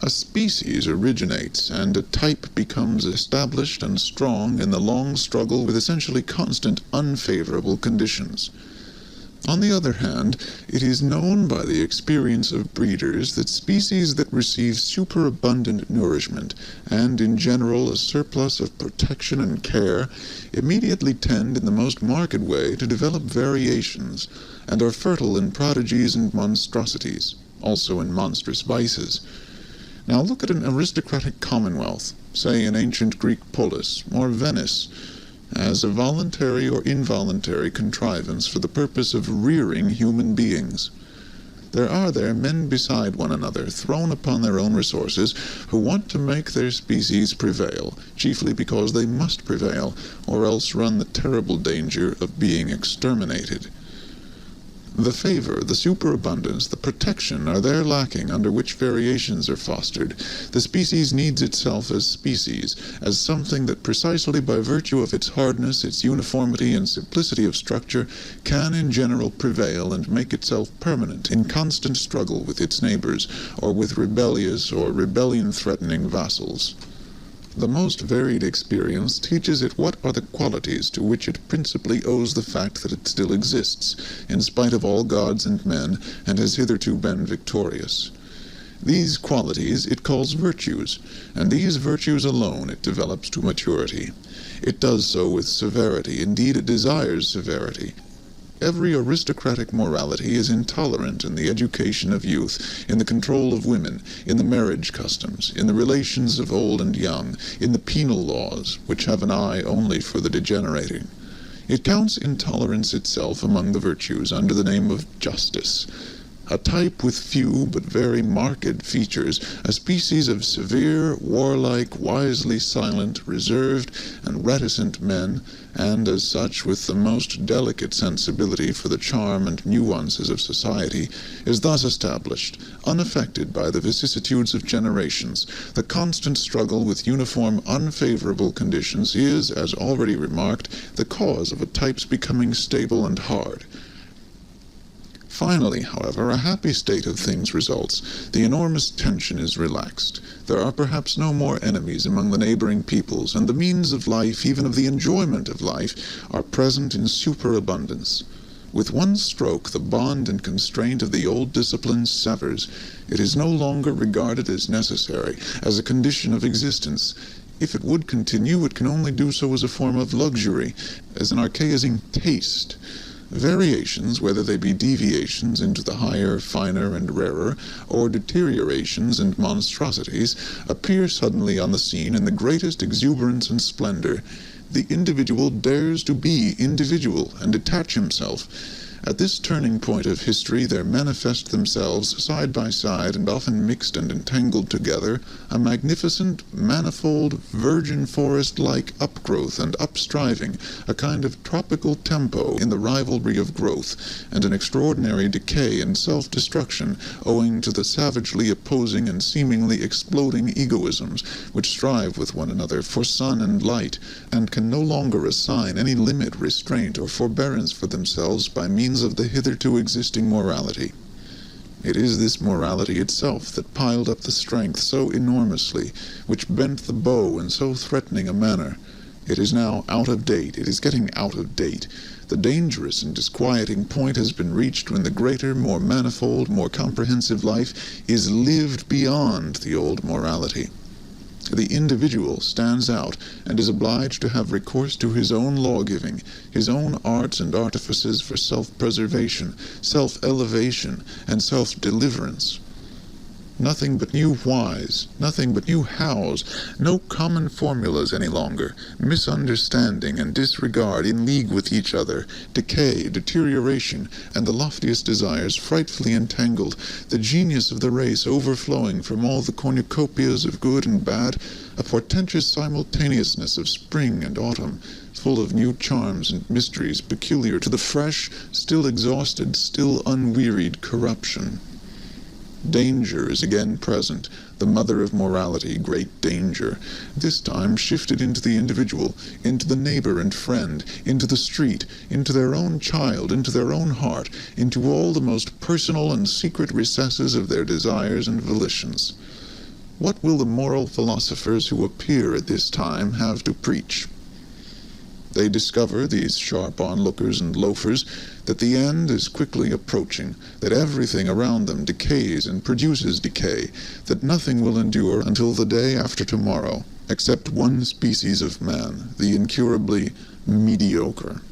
A species originates, and a type becomes established and strong in the long struggle with essentially constant unfavorable conditions. On the other hand, it is known by the experience of breeders that species that receive superabundant nourishment, and in general a surplus of protection and care, immediately tend in the most marked way to develop variations, and are fertile in prodigies and monstrosities, also in monstrous vices. Now look at an aristocratic commonwealth, say an ancient Greek polis, or Venice, as a voluntary or involuntary contrivance for the purpose of rearing human beings. There are there men beside one another, thrown upon their own resources, who want to make their species prevail, chiefly because they must prevail, or else run the terrible danger of being exterminated. The favor, the superabundance, the protection are there lacking under which variations are fostered. The species needs itself as species, as something that precisely by virtue of its hardness, its uniformity, and simplicity of structure, can in general prevail and make itself permanent in constant struggle with its neighbors, or with rebellious or rebellion-threatening vassals. The most varied experience teaches it what are the qualities to which it principally owes the fact that it still exists, in spite of all gods and men, and has hitherto been victorious. These qualities it calls virtues, and these virtues alone it develops to maturity. It does so with severity, indeed it desires severity. Every aristocratic morality is intolerant in the education of youth, in the control of women, in the marriage customs, in the relations of old and young, in the penal laws, which have an eye only for the degenerating. It counts intolerance itself among the virtues under the name of justice. A type with few but very marked features, a species of severe, warlike, wisely silent, reserved, and reticent men, and as such with the most delicate sensibility for the charm and nuances of society, is thus established, unaffected by the vicissitudes of generations. The constant struggle with uniform unfavorable conditions is, as already remarked, the cause of a type's becoming stable and hard. Finally, however, a happy state of things results. The enormous tension is relaxed. There are perhaps no more enemies among the neighboring peoples, and the means of life, even of the enjoyment of life, are present in superabundance. With one stroke, the bond and constraint of the old discipline severs. It is no longer regarded as necessary, as a condition of existence. If it would continue, it can only do so as a form of luxury, as an archaizing taste. Variations, whether they be deviations into the higher, finer, and rarer, or deteriorations and monstrosities, appear suddenly on the scene in the greatest exuberance and splendor. The individual dares to be individual and detach himself. At this turning point of history there manifest themselves, side by side, and often mixed and entangled together, a magnificent, manifold, virgin forest-like upgrowth and upstriving, a kind of tropical tempo in the rivalry of growth, and an extraordinary decay and self-destruction, owing to the savagely opposing and seemingly exploding egoisms, which strive with one another for sun and light, and can no longer assign any limit, restraint, or forbearance for themselves by means of the hitherto existing morality. It is this morality itself that piled up the strength so enormously, which bent the bow in so threatening a manner. It is now out of date. It is getting out of date. The dangerous and disquieting point has been reached when the greater, more manifold, more comprehensive life is lived beyond the old morality. The individual stands out and is obliged to have recourse to his own law-giving, his own arts and artifices for self-preservation, self-elevation, and self-deliverance. Nothing but new whys, nothing but new hows, no common formulas any longer, misunderstanding and disregard in league with each other, decay, deterioration, and the loftiest desires frightfully entangled, the genius of the race overflowing from all the cornucopias of good and bad, a portentous simultaneousness of spring and autumn, full of new charms and mysteries peculiar to the fresh, still exhausted, still unwearied corruption. Danger is again present, the mother of morality, great danger, this time shifted into the individual, into the neighbor and friend, into the street, into their own child, into their own heart, into all the most personal and secret recesses of their desires and volitions. What will the moral philosophers who appear at this time have to preach? They discover, these sharp onlookers and loafers, that the end is quickly approaching, that everything around them decays and produces decay, that nothing will endure until the day after tomorrow, except one species of man, the incurably mediocre.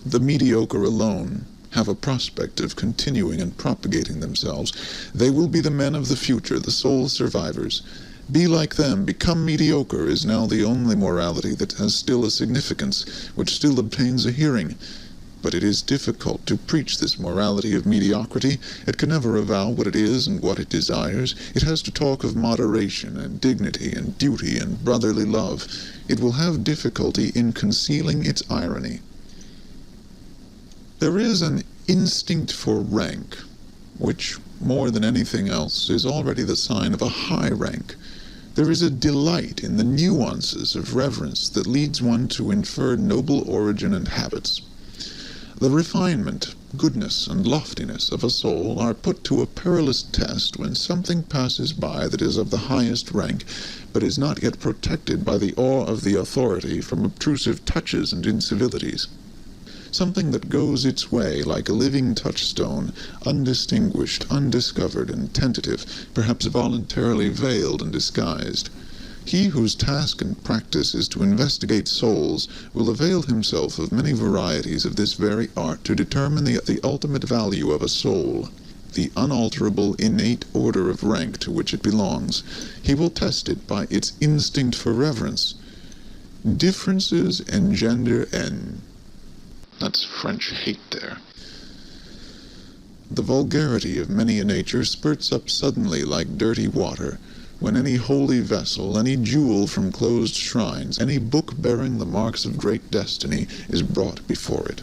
The mediocre alone have a prospect of continuing and propagating themselves. They will be the men of the future, the sole survivors. Be like them, become mediocre is now the only morality that has still a significance, which still obtains a hearing. But it is difficult to preach this morality of mediocrity. It can never avow what it is and what it desires. It has to talk of moderation and dignity and duty and brotherly love. It will have difficulty in concealing its irony. There is an instinct for rank, which, more than anything else, is already the sign of a high rank. There is a delight in the nuances of reverence that leads one to infer noble origin and habits. The refinement, goodness, and loftiness of a soul are put to a perilous test when something passes by that is of the highest rank, but is not yet protected by the awe of the authority from obtrusive touches and incivilities. Something that goes its way like a living touchstone, undistinguished, undiscovered, and tentative, perhaps voluntarily veiled and disguised. He whose task and practice is to investigate souls will avail himself of many varieties of this very art to determine the ultimate value of a soul, the unalterable innate order of rank to which it belongs. He will test it by its instinct for reverence. Differences engender en. That's French hate there. The vulgarity of many a nature spurts up suddenly like dirty water, when any holy vessel, any jewel from closed shrines, any book bearing the marks of great destiny is brought before it.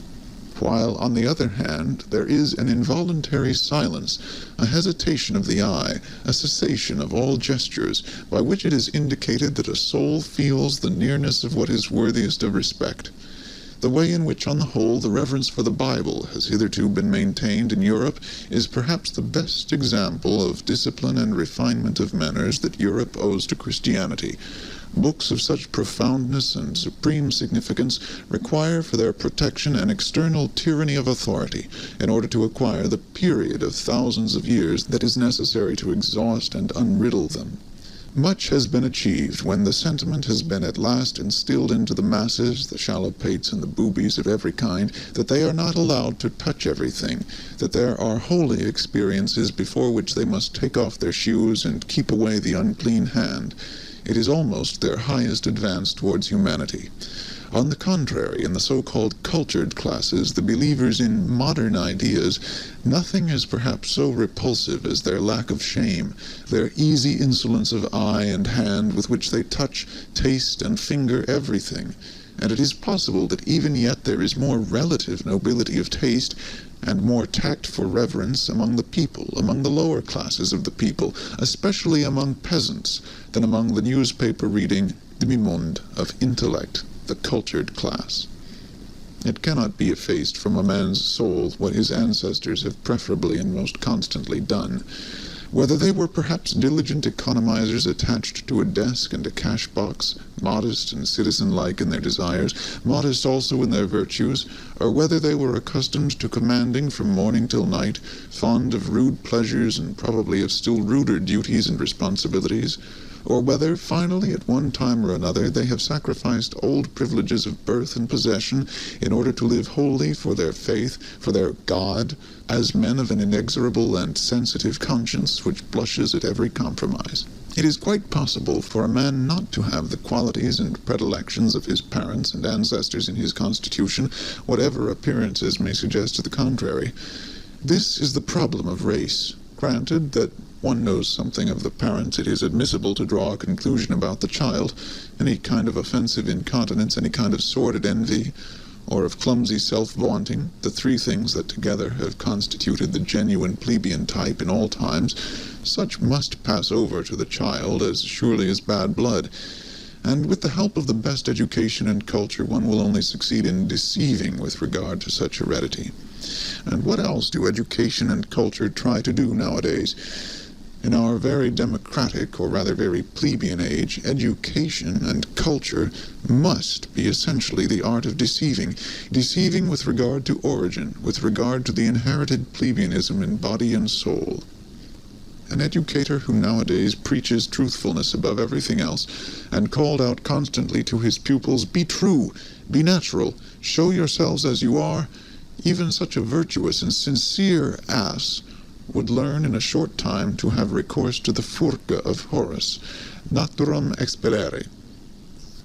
While, on the other hand, there is an involuntary silence, a hesitation of the eye, a cessation of all gestures, by which it is indicated that a soul feels the nearness of what is worthiest of respect. The way in which, on the whole, the reverence for the Bible has hitherto been maintained in Europe is perhaps the best example of discipline and refinement of manners that Europe owes to Christianity. Books of such profoundness and supreme significance require for their protection an external tyranny of authority, in order to acquire the period of thousands of years that is necessary to exhaust and unriddle them. Much has been achieved when the sentiment has been at last instilled into the masses, the shallow pates and the boobies of every kind, that they are not allowed to touch everything, that there are holy experiences before which they must take off their shoes and keep away the unclean hand. It is almost their highest advance towards humanity. On the contrary, in the so-called cultured classes, the believers in modern ideas, nothing is perhaps so repulsive as their lack of shame, their easy insolence of eye and hand with which they touch, taste, and finger everything. And it is possible that even yet there is more relative nobility of taste and more tact for reverence among the people, among the lower classes of the people, especially among peasants, than among the newspaper-reading demi-monde of intellect, the cultured class. It cannot be effaced from a man's soul what his ancestors have preferably and most constantly done. Whether they were perhaps diligent economizers attached to a desk and a cash-box, modest and citizen-like in their desires, modest also in their virtues, or whether they were accustomed to commanding from morning till night, fond of rude pleasures and probably of still ruder duties and responsibilities, or whether, finally, at one time or another, they have sacrificed old privileges of birth and possession in order to live wholly for their faith, for their God, as men of an inexorable and sensitive conscience which blushes at every compromise. It is quite possible for a man not to have the qualities and predilections of his parents and ancestors in his constitution, whatever appearances may suggest to the contrary. This is the problem of race. Granted that one knows something of the parents, it is admissible to draw a conclusion about the child. Any kind of offensive incontinence, any kind of sordid envy, or of clumsy self-vaunting, the three things that together have constituted the genuine plebeian type in all times, such must pass over to the child as surely as bad blood. And with the help of the best education and culture, one will only succeed in deceiving with regard to such heredity. And what else do education and culture try to do nowadays? In our very democratic, or rather very plebeian age, education and culture must be essentially the art of deceiving. Deceiving with regard to origin, with regard to the inherited plebeianism in body and soul. An educator who nowadays preaches truthfulness above everything else, and called out constantly to his pupils, "Be true, be natural, show yourselves as you are," even such a virtuous and sincere ass would learn in a short time to have recourse to the furca of Horace, naturam expellere.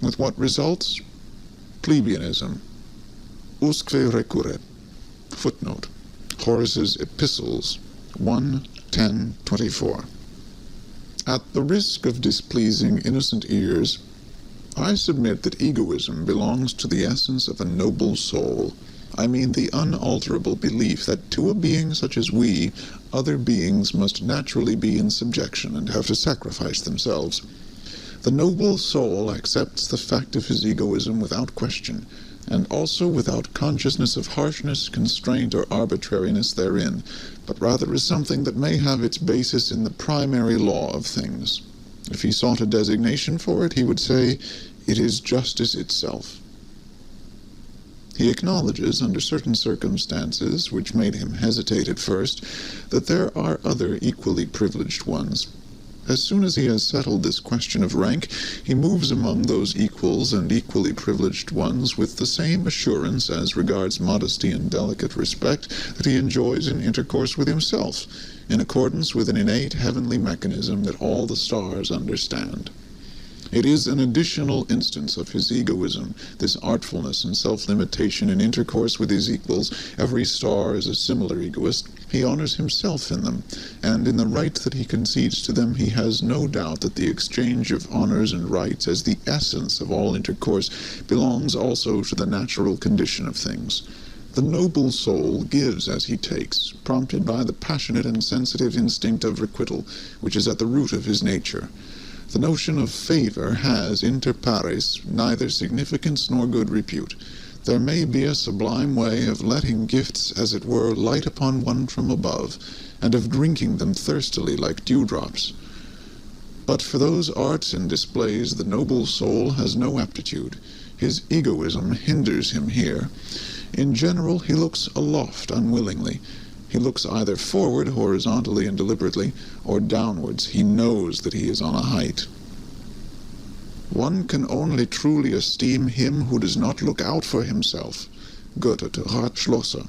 With what results? Plebeianism. Usque recurret. Footnote. Horace's Epistles 1:10-24. At the risk of displeasing innocent ears, I submit that egoism belongs to the essence of a noble soul. I mean the unalterable belief that to a being such as we, other beings must naturally be in subjection and have to sacrifice themselves. The noble soul accepts the fact of his egoism without question, and also without consciousness of harshness, constraint, or arbitrariness therein, but rather as something that may have its basis in the primary law of things. If he sought a designation for it, he would say, "It is justice itself." He acknowledges, under certain circumstances, which made him hesitate at first, that there are other equally privileged ones. As soon as he has settled this question of rank, he moves among those equals and equally privileged ones with the same assurance as regards modesty and delicate respect that he enjoys in intercourse with himself, in accordance with an innate heavenly mechanism that all the stars understand. It is an additional instance of his egoism, this artfulness and self-limitation in intercourse with his equals. Every star is a similar egoist. He honors himself in them, and in the right that he concedes to them he has no doubt that the exchange of honors and rights as the essence of all intercourse belongs also to the natural condition of things. The noble soul gives as he takes, prompted by the passionate and sensitive instinct of requital, which is at the root of his nature. The notion of favor has, inter pares, neither significance nor good repute. There may be a sublime way of letting gifts, as it were, light upon one from above, and of drinking them thirstily like dewdrops. But for those arts and displays the noble soul has no aptitude. His egoism hinders him here. In general, he looks aloft unwillingly. He looks either forward horizontally and deliberately, or downwards. He knows that he is on a height. One can only truly esteem him who does not look out for himself. Goethe to Ratschlosser.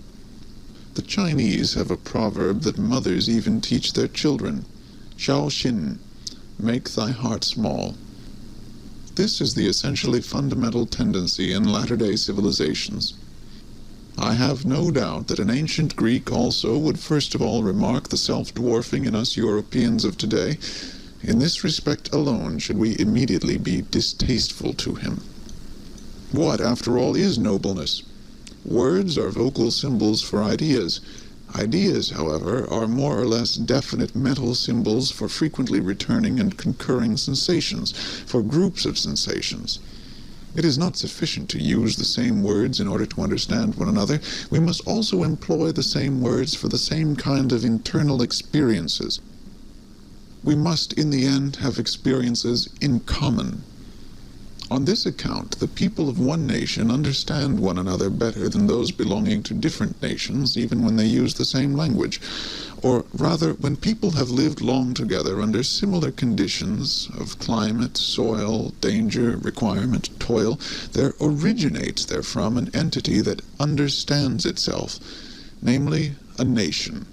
The Chinese have a proverb that mothers even teach their children. Xiao Xin, make thy heart small. This is the essentially fundamental tendency in latter-day civilizations. I have no doubt that an ancient Greek also would first of all remark the self-dwarfing in us Europeans of today. In this respect alone should we immediately be distasteful to him. What, after all, is nobleness? Words are vocal symbols for ideas. Ideas, however, are more or less definite mental symbols for frequently returning and concurring sensations, for groups of sensations. It is not sufficient to use the same words in order to understand one another. We must also employ the same words for the same kind of internal experiences. We must, in the end, have experiences in common. On this account, the people of one nation understand one another better than those belonging to different nations, even when they use the same language. Or rather, when people have lived long together under similar conditions of climate, soil, danger, requirement, toil, there originates therefrom an entity that understands itself, namely, a nation.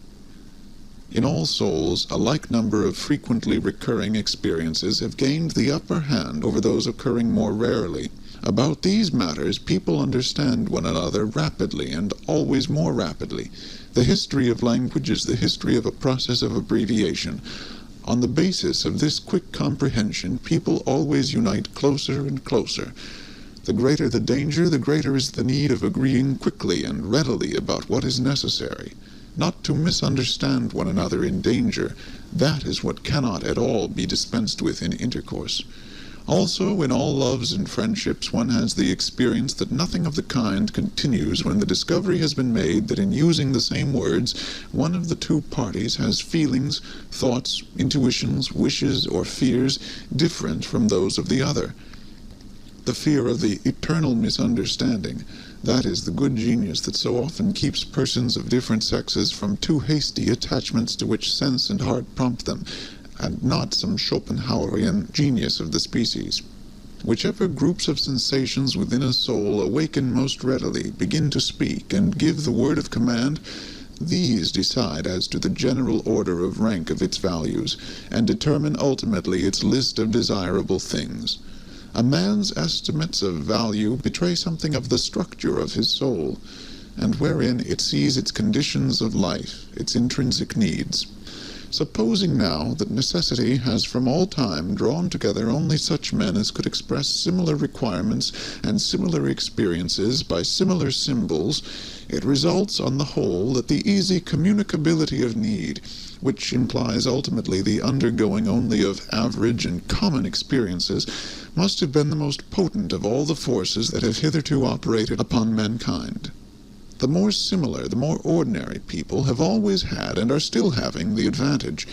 In all souls, a like number of frequently recurring experiences have gained the upper hand over those occurring more rarely. About these matters, people understand one another rapidly and always more rapidly. The history of language is the history of a process of abbreviation. On the basis of this quick comprehension, people always unite closer and closer. The greater the danger, the greater is the need of agreeing quickly and readily about what is necessary. Not to misunderstand one another in danger, that is what cannot at all be dispensed with in intercourse. Also, in all loves and friendships, one has the experience that nothing of the kind continues when the discovery has been made that in using the same words, one of the two parties has feelings, thoughts, intuitions, wishes, or fears different from those of the other. The fear of the eternal misunderstanding, that is the good genius that so often keeps persons of different sexes from too hasty attachments to which sense and heart prompt them, and not some Schopenhauerian genius of the species. Whichever groups of sensations within a soul awaken most readily, begin to speak, and give the word of command, these decide as to the general order of rank of its values, and determine ultimately its list of desirable things. A man's estimates of value betray something of the structure of his soul, and wherein it sees its conditions of life, its intrinsic needs. Supposing now that necessity has from all time drawn together only such men as could express similar requirements and similar experiences by similar symbols, it results on the whole that the easy communicability of need, which implies ultimately the undergoing only of average and common experiences, must have been the most potent of all the forces that have hitherto operated upon mankind. The more similar, the more ordinary people have always had and are still having the advantage.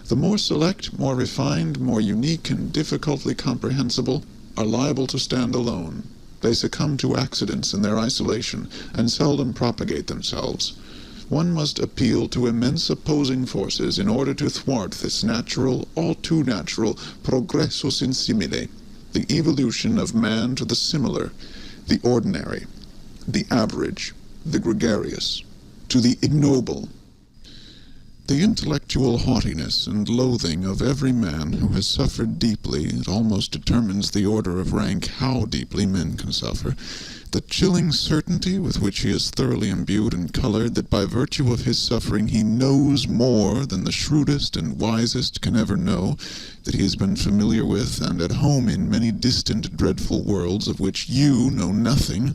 The more select, more refined, more unique, and difficultly comprehensible are liable to stand alone. They succumb to accidents in their isolation, and seldom propagate themselves. One must appeal to immense opposing forces in order to thwart this natural, all too natural, progressus in simile, the evolution of man to the similar, the ordinary, the average, the gregarious, to the ignoble. The intellectual haughtiness and loathing of every man who has suffered deeply, it almost determines the order of rank how deeply men can suffer. The chilling certainty with which he is thoroughly imbued and colored that by virtue of his suffering he knows more than the shrewdest and wisest can ever know, that he has been familiar with and at home in many distant dreadful worlds of which you know nothing.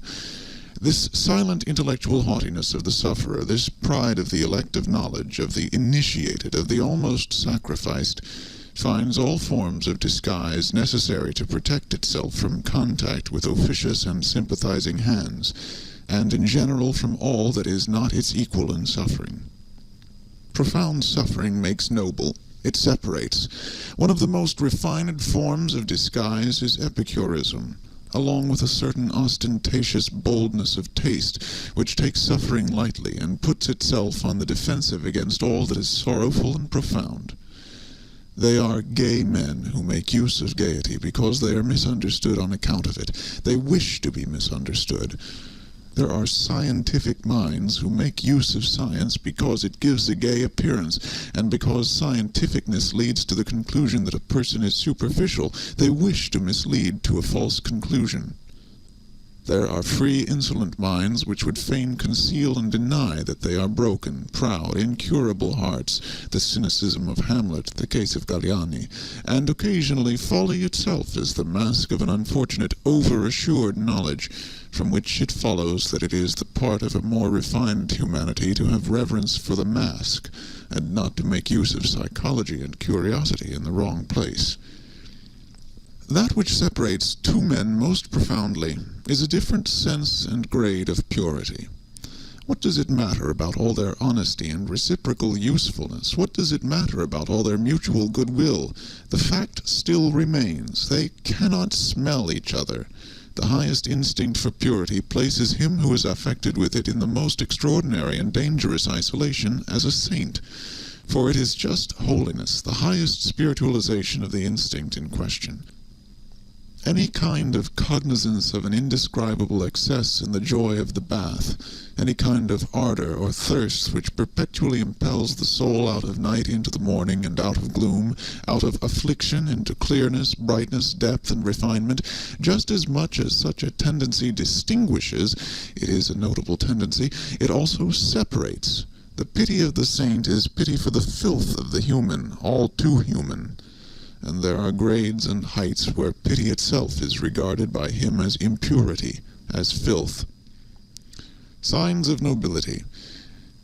This silent intellectual haughtiness of the sufferer, this pride of the elect of knowledge, of the initiated, of the almost sacrificed, finds all forms of disguise necessary to protect itself from contact with officious and sympathizing hands, and in general from all that is not its equal in suffering. Profound suffering makes noble. It separates. One of the most refined forms of disguise is epicurism, along with a certain ostentatious boldness of taste, which takes suffering lightly and puts itself on the defensive against all that is sorrowful and profound. They are gay men who make use of gaiety because they are misunderstood on account of it. They wish to be misunderstood. There are scientific minds who make use of science because it gives a gay appearance, and because scientificness leads to the conclusion that a person is superficial, they wish to mislead to a false conclusion. There are free, insolent minds which would fain conceal and deny that they are broken, proud, incurable hearts, the cynicism of Hamlet, the case of Galliani, and occasionally folly itself is the mask of an unfortunate over-assured knowledge, from which it follows that it is the part of a more refined humanity to have reverence for the mask, and not to make use of psychology and curiosity in the wrong place. That which separates two men most profoundly is a different sense and grade of purity. What does it matter about all their honesty and reciprocal usefulness? What does it matter about all their mutual goodwill? The fact still remains. They cannot smell each other. The highest instinct for purity places him who is affected with it in the most extraordinary and dangerous isolation as a saint, for it is just holiness, the highest spiritualization of the instinct in question. Any kind of cognizance of an indescribable excess in the joy of the bath, any kind of ardor or thirst which perpetually impels the soul out of night into the morning and out of gloom, out of affliction into clearness, brightness, depth, and refinement, just as much as such a tendency distinguishes, it is a notable tendency, it also separates. The pity of the saint is pity for the filth of the human, all too human. And there are grades and heights where pity itself is regarded by him as impurity, as filth. Signs of nobility.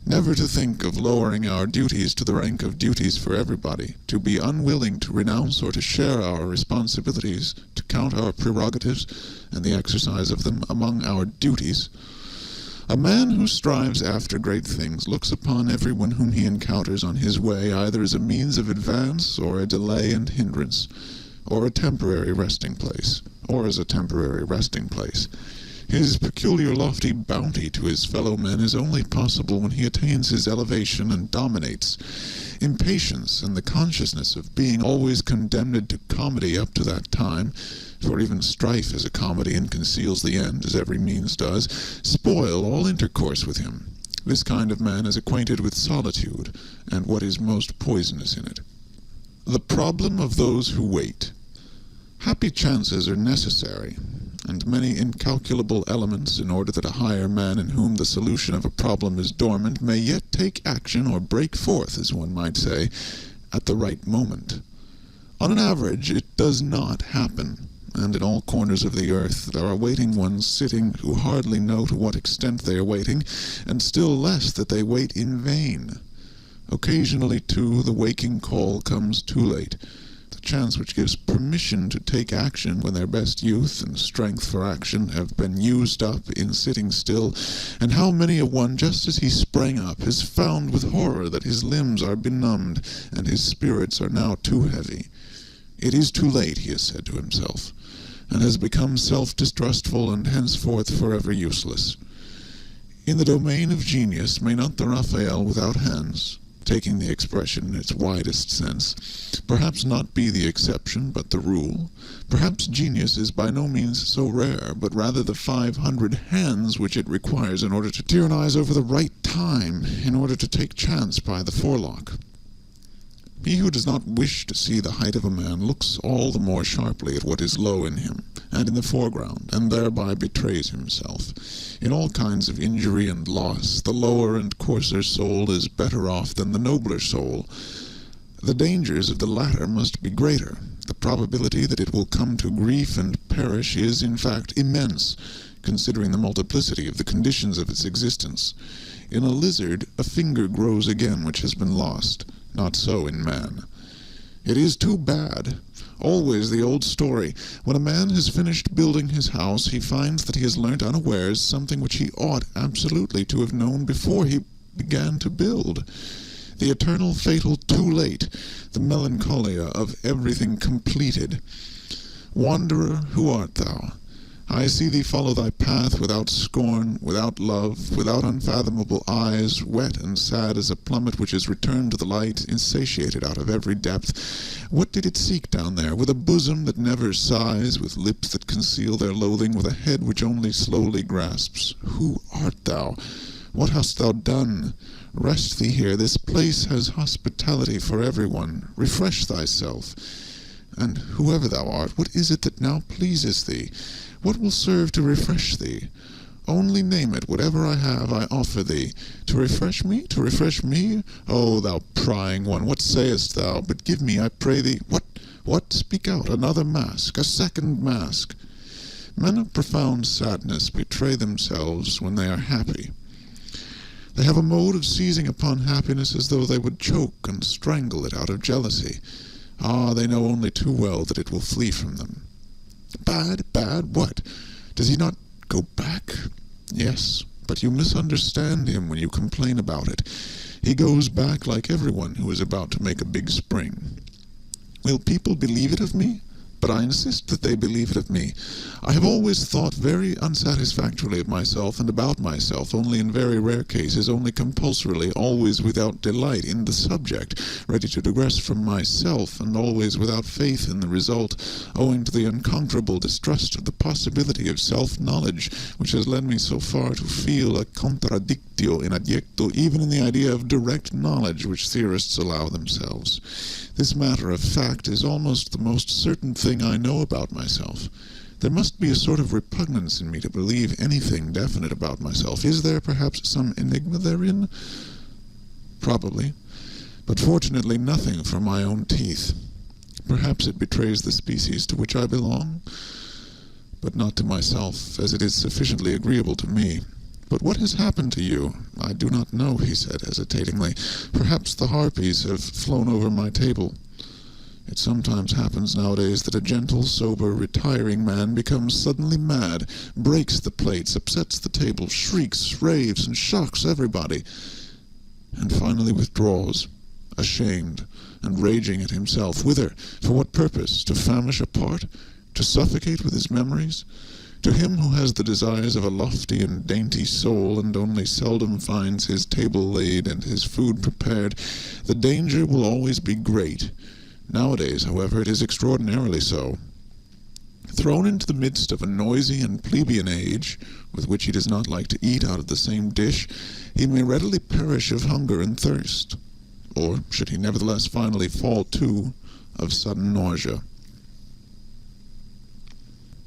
Never to think of lowering our duties to the rank of duties for everybody, to be unwilling to renounce or to share our responsibilities, to count our prerogatives and the exercise of them among our duties. A man who strives after great things looks upon everyone whom he encounters on his way either as a means of advance or a delay and hindrance, or a temporary resting place, or as a temporary resting place. His peculiar lofty bounty to his fellow men is only possible when he attains his elevation and dominates. Impatience and the consciousness of being always condemned to comedy up to that time, for even strife is a comedy and conceals the end, as every means does, spoil all intercourse with him. This kind of man is acquainted with solitude, and what is most poisonous in it. The problem of those who wait. Happy chances are necessary, and many incalculable elements in order that a higher man in whom the solution of a problem is dormant may yet take action or break forth, as one might say, at the right moment. On an average, it does not happen, and in all corners of the earth there are waiting ones sitting who hardly know to what extent they are waiting, and still less that they wait in vain. Occasionally, too, the waking call comes too late. The chance which gives permission to take action when their best youth and strength for action have been used up in sitting still, and how many a one, just as he sprang up, has found with horror that his limbs are benumbed, and his spirits are now too heavy. It is too late, he has said to himself, and has become self-distrustful and henceforth forever useless. In the domain of genius may not the Raphael without hands, taking the expression in its widest sense, perhaps not be the exception but the rule? Perhaps genius is by no means so rare, but rather the 500 hands which it requires in order to tyrannize over the right time, in order to take chance by the forelock. He who does not wish to see the height of a man looks all the more sharply at what is low in him, and in the foreground, and thereby betrays himself. In all kinds of injury and loss, the lower and coarser soul is better off than the nobler soul. The dangers of the latter must be greater. The probability that it will come to grief and perish is, in fact, immense, considering the multiplicity of the conditions of its existence. In a lizard, a finger grows again which has been lost. Not so in man. It is too bad. Always the old story. When a man has finished building his house, he finds that he has learnt unawares something which he ought absolutely to have known before he began to build. The eternal fatal too late, the melancholia of everything completed. Wanderer, who art thou? I see thee follow thy path without scorn, without love, without unfathomable eyes, wet and sad as a plummet which is returned to the light, insatiated out of every depth. What did it seek down there? With a bosom that never sighs, with lips that conceal their loathing, with a head which only slowly grasps. Who art thou? What hast thou done? Rest thee here. This place has hospitality for everyone. Refresh thyself. And whoever thou art, what is it that now pleases thee? What will serve to refresh thee? Only name it. Whatever I have, I offer thee. To refresh me? To refresh me? O thou prying one, what sayest thou? But give me, I pray thee, what? Speak out. Another mask, a second mask. Men of profound sadness betray themselves when they are happy. They have a mode of seizing upon happiness as though they would choke and strangle it out of jealousy. Ah, they know only too well that it will flee from them. Bad, what? Does he not go back? Yes, but you misunderstand him when you complain about it. He goes back like everyone who is about to make a big spring. Will people believe it of me? But I insist that they believe it of me. I have always thought very unsatisfactorily of myself and about myself, only in very rare cases, only compulsorily, always without delight in the subject, ready to digress from myself, and always without faith in the result, owing to the unconquerable distrust of the possibility of self-knowledge, which has led me so far to feel a contradictio in adjecto, even in the idea of direct knowledge which theorists allow themselves. This matter of fact is almost the most certain thing I know about myself. There must be a sort of repugnance in me to believe anything definite about myself. Is there perhaps some enigma therein? Probably, but fortunately nothing for my own teeth. Perhaps it betrays the species to which I belong, but not to myself, as it is sufficiently agreeable to me. "But what has happened to you?" "I do not know," he said hesitatingly. "Perhaps the harpies have flown over my table." It sometimes happens nowadays that a gentle, sober, retiring man becomes suddenly mad, breaks the plates, upsets the table, shrieks, raves, and shocks everybody, and finally withdraws, ashamed and raging at himself. Whither? For what purpose? To famish apart? To suffocate with his memories? To him who has the desires of a lofty and dainty soul, and only seldom finds his table laid and his food prepared, the danger will always be great. Nowadays, however, it is extraordinarily so. Thrown into the midst of a noisy and plebeian age, with which he does not like to eat out of the same dish, he may readily perish of hunger and thirst, or, should he nevertheless finally fall to, of sudden nausea.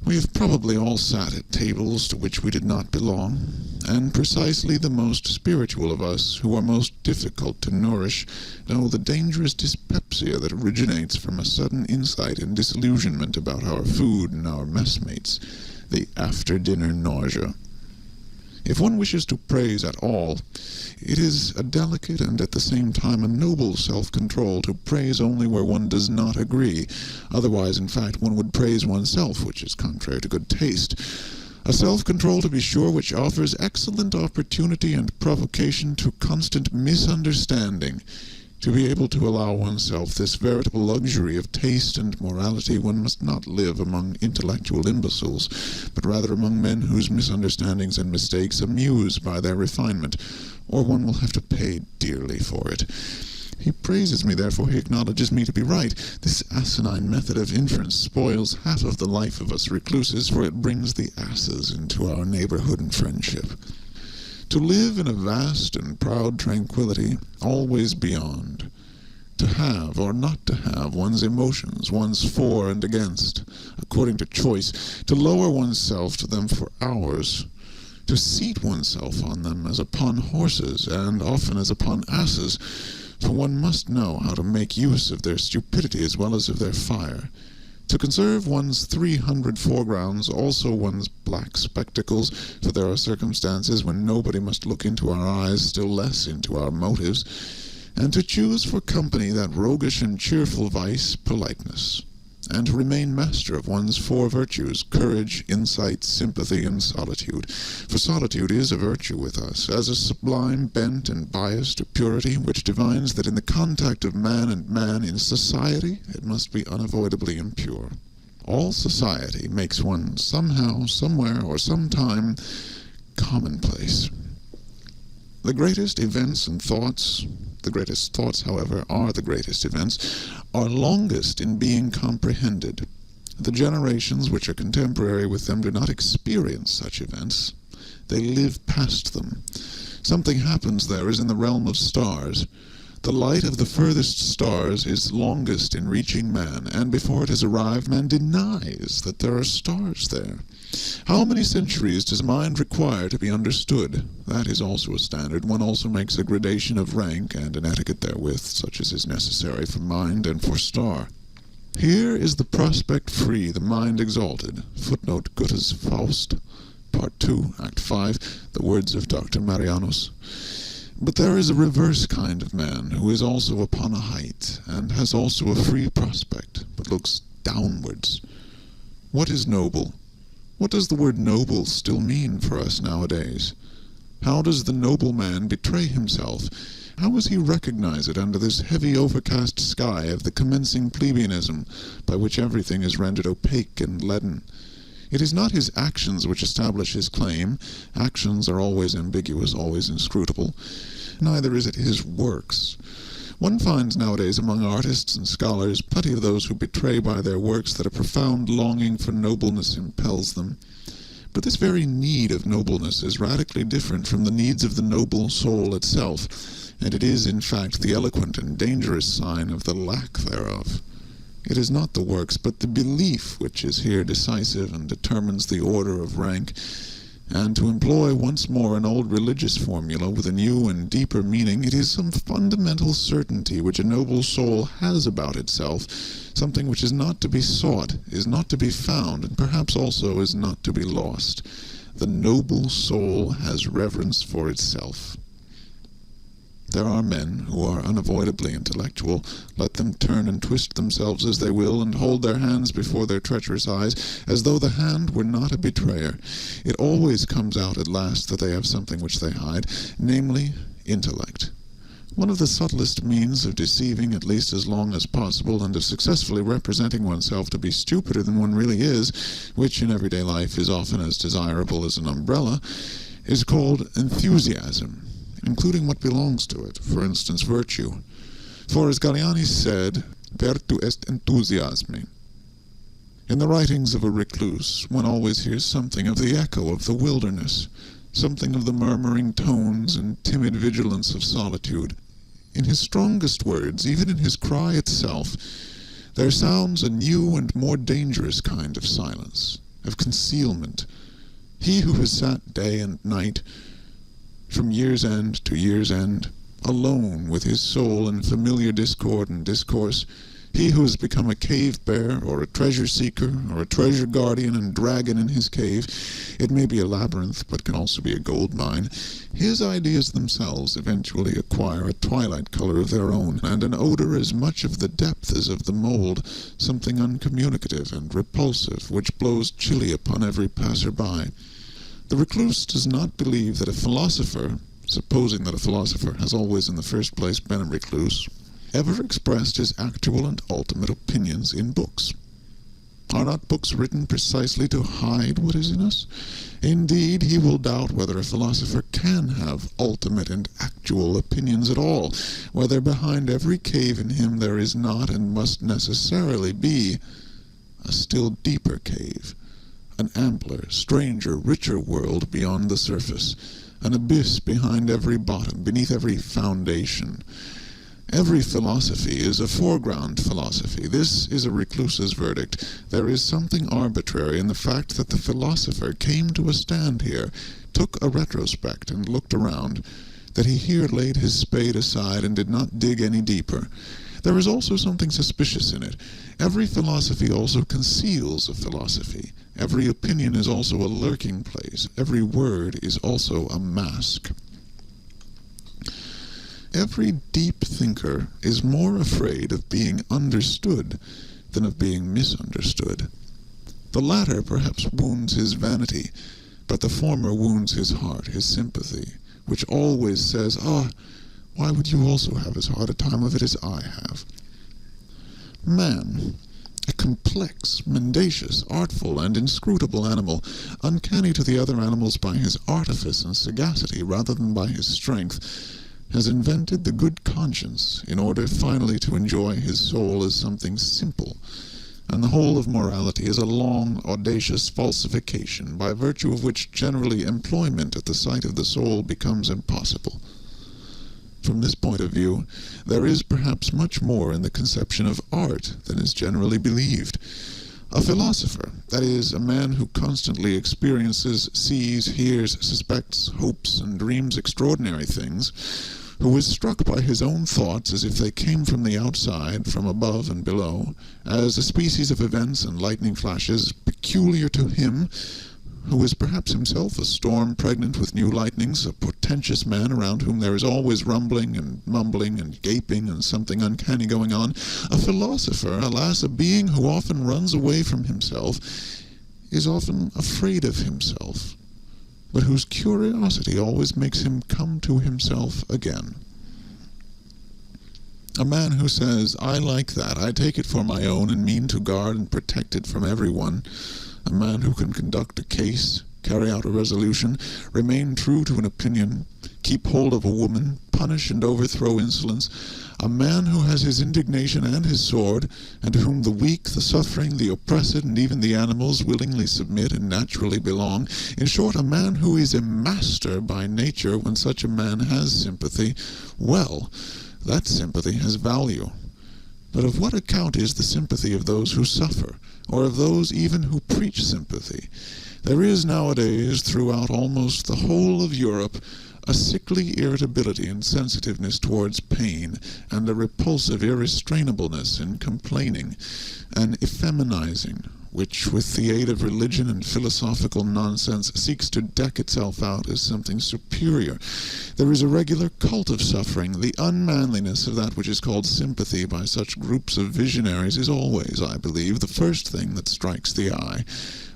We have probably all sat at tables to which we did not belong, and precisely the most spiritual of us, who are most difficult to nourish, know the dangerous dyspepsia that originates from a sudden insight and disillusionment about our food and our messmates, the after-dinner nausea. If one wishes to praise at all, it is a delicate and at the same time a noble self-control to praise only where one does not agree. Otherwise, in fact, one would praise oneself, which is contrary to good taste. A self-control, to be sure, which offers excellent opportunity and provocation to constant misunderstanding. To be able to allow oneself this veritable luxury of taste and morality, one must not live among intellectual imbeciles, but rather among men whose misunderstandings and mistakes amuse by their refinement, or one will have to pay dearly for it. He praises me, therefore he acknowledges me to be right. This asinine method of inference spoils half of the life of us recluses, for it brings the asses into our neighborhood and friendship. To live in a vast and proud tranquillity, always beyond. To have or not to have one's emotions, one's for and against, according to choice. To lower oneself to them for hours. To seat oneself on them as upon horses, and often as upon asses. For one must know how to make use of their stupidity as well as of their fire. To conserve one's 300 foregrounds, also one's black spectacles, for there are circumstances when nobody must look into our eyes, still less into our motives, and to choose for company that roguish and cheerful vice, politeness, and to remain master of one's four virtues, courage, insight, sympathy, and solitude. For solitude is a virtue with us, as a sublime bent and bias to purity, which divines that in the contact of man and man in society, it must be unavoidably impure. All society makes one somehow, somewhere, or sometime commonplace. The greatest events and thoughts, the greatest thoughts, however, are the greatest events, are longest in being comprehended. The generations which are contemporary with them do not experience such events. They live past them. Something happens there as in the realm of stars. The light of the furthest stars is longest in reaching man, and before it has arrived, man denies that there are stars there. How many centuries does mind require to be understood? That is also a standard. One also makes a gradation of rank and an etiquette therewith, such as is necessary for mind and for star. Here is the prospect free, the mind exalted. Footnote Goethe's Faust, Part 2, Act 5, the words of Dr. Marianus. But there is a reverse kind of man, who is also upon a height, and has also a free prospect, but looks downwards. What is noble? What does the word noble still mean for us nowadays? How does the noble man betray himself? How does he recognize it under this heavy overcast sky of the commencing plebeianism, by which everything is rendered opaque and leaden? It is not his actions which establish his claim. Actions are always ambiguous, always inscrutable. Neither is it his works. One finds nowadays among artists and scholars plenty of those who betray by their works that a profound longing for nobleness impels them. But this very need of nobleness is radically different from the needs of the noble soul itself, and it is, in fact, the eloquent and dangerous sign of the lack thereof. It is not the works, but the belief which is here decisive and determines the order of rank. And to employ once more an old religious formula with a new and deeper meaning, it is some fundamental certainty which a noble soul has about itself, something which is not to be sought, is not to be found, and perhaps also is not to be lost. The noble soul has reverence for itself. There are men who are unavoidably intellectual. Let them turn and twist themselves as they will, and hold their hands before their treacherous eyes, as though the hand were not a betrayer. It always comes out at last that they have something which they hide, namely, intellect. One of the subtlest means of deceiving at least as long as possible, and of successfully representing oneself to be stupider than one really is, which in everyday life is often as desirable as an umbrella, is called enthusiasm, including what belongs to it, for instance, virtue. For as Galiani said, virtu est enthusiasmi. In the writings of a recluse, one always hears something of the echo of the wilderness, something of the murmuring tones and timid vigilance of solitude. In his strongest words, even in his cry itself, there sounds a new and more dangerous kind of silence, of concealment. He who has sat day and night, from year's end to year's end, alone with his soul in familiar discord and discourse, he who has become a cave-bear, or a treasure-seeker, or a treasure-guardian and dragon in his cave, it may be a labyrinth, but can also be a gold mine, his ideas themselves eventually acquire a twilight color of their own, and an odor as much of the depth as of the mold, something uncommunicative and repulsive, which blows chilly upon every passer-by. The recluse does not believe that a philosopher, supposing that a philosopher has always in the first place been a recluse, ever expressed his actual and ultimate opinions in books. Are not books written precisely to hide what is in us? Indeed, he will doubt whether a philosopher can have ultimate and actual opinions at all, whether behind every cave in him there is not and must necessarily be a still deeper cave, an ampler, stranger, richer world beyond the surface, an abyss behind every bottom, beneath every foundation. Every philosophy is a foreground philosophy. This is a recluse's verdict. There is something arbitrary in the fact that the philosopher came to a stand here, took a retrospect and looked around, that he here laid his spade aside and did not dig any deeper. There is also something suspicious in it. Every philosophy also conceals a philosophy. Every opinion is also a lurking place. Every word is also a mask. Every deep thinker is more afraid of being understood than of being misunderstood. The latter perhaps wounds his vanity, but the former wounds his heart, his sympathy, which always says, why would you also have as hard a time of it as I have? Man, a complex, mendacious, artful, and inscrutable animal, uncanny to the other animals by his artifice and sagacity rather than by his strength, has invented the good conscience in order finally to enjoy his soul as something simple, and the whole of morality is a long, audacious falsification, by virtue of which generally employment at the sight of the soul becomes impossible. From this point of view, there is perhaps much more in the conception of art than is generally believed. A philosopher, that is, a man who constantly experiences, sees, hears, suspects, hopes, and dreams extraordinary things, who is struck by his own thoughts as if they came from the outside, from above and below, as a species of events and lightning flashes peculiar to him, who is perhaps himself a storm pregnant with new lightnings, a portentous man around whom there is always rumbling and mumbling and gaping and something uncanny going on, a philosopher, alas, a being who often runs away from himself, is often afraid of himself, but whose curiosity always makes him come to himself again. A man who says, I like that, I take it for my own and mean to guard and protect it from everyone, a man who can conduct a case, carry out a resolution, remain true to an opinion, keep hold of a woman, punish and overthrow insolence, a man who has his indignation and his sword, and to whom the weak, the suffering, the oppressed, and even the animals willingly submit and naturally belong, in short, a man who is a master by nature. When such a man has sympathy, well, that sympathy has value. But of what account is the sympathy of those who suffer, or of those even who preach sympathy? There is nowadays, throughout almost the whole of Europe, a sickly irritability and sensitiveness towards pain, and a repulsive irrestrainableness in complaining, an effeminizing, which, with the aid of religion and philosophical nonsense, seeks to deck itself out as something superior. There is a regular cult of suffering. The unmanliness of that which is called sympathy by such groups of visionaries is always, I believe, the first thing that strikes the eye.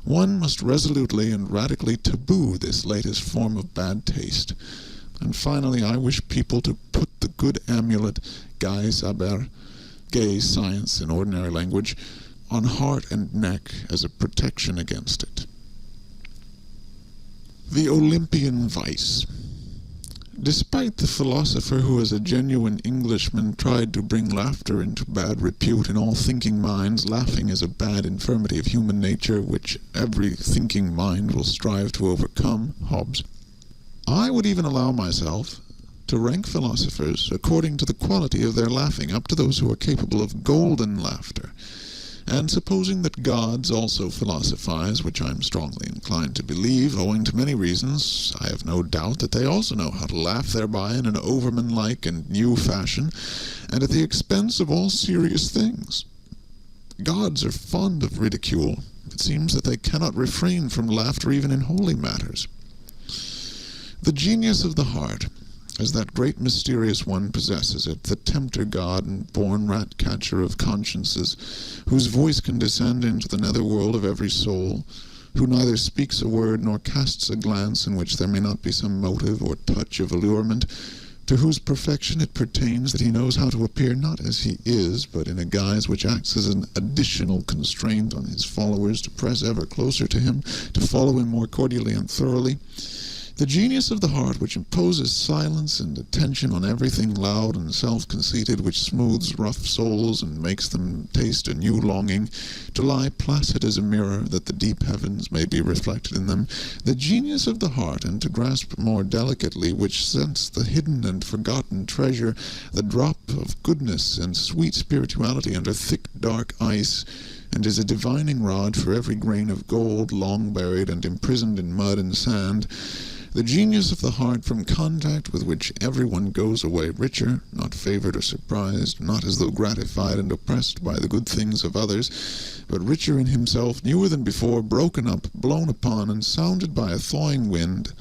One must resolutely and radically taboo this latest form of bad taste. And finally, I wish people to put the good amulet, gay saber, gay science in ordinary language, on heart and neck as a protection against it. The Olympian vice. Despite the philosopher who as a genuine Englishman tried to bring laughter into bad repute in all thinking minds, laughing is a bad infirmity of human nature which every thinking mind will strive to overcome, Hobbes, I would even allow myself to rank philosophers according to the quality of their laughing, up to those who are capable of golden laughter. And supposing that gods also philosophize, which I am strongly inclined to believe, owing to many reasons, I have no doubt that they also know how to laugh thereby in an overman-like and new fashion, and at the expense of all serious things. Gods are fond of ridicule. It seems that they cannot refrain from laughter even in holy matters. The genius of the heart, as that great mysterious one possesses it, the tempter god and born rat-catcher of consciences, whose voice can descend into the nether world of every soul, who neither speaks a word nor casts a glance in which there may not be some motive or touch of allurement, to whose perfection it pertains that he knows how to appear not as he is, but in a guise which acts as an additional constraint on his followers to press ever closer to him, to follow him more cordially and thoroughly. The genius of the heart, which imposes silence and attention on everything loud and self-conceited, which smooths rough souls and makes them taste a new longing, to lie placid as a mirror, that the deep heavens may be reflected in them. The genius of the heart, and to grasp more delicately, which scents the hidden and forgotten treasure, the drop of goodness and sweet spirituality under thick dark ice, and is a divining rod for every grain of gold long buried and imprisoned in mud and sand. The genius of the heart, from contact with which everyone goes away richer, not favored or surprised, not as though gratified and oppressed by the good things of others, but richer in himself, newer than before, broken up, blown upon, and sounded by a thawing wind,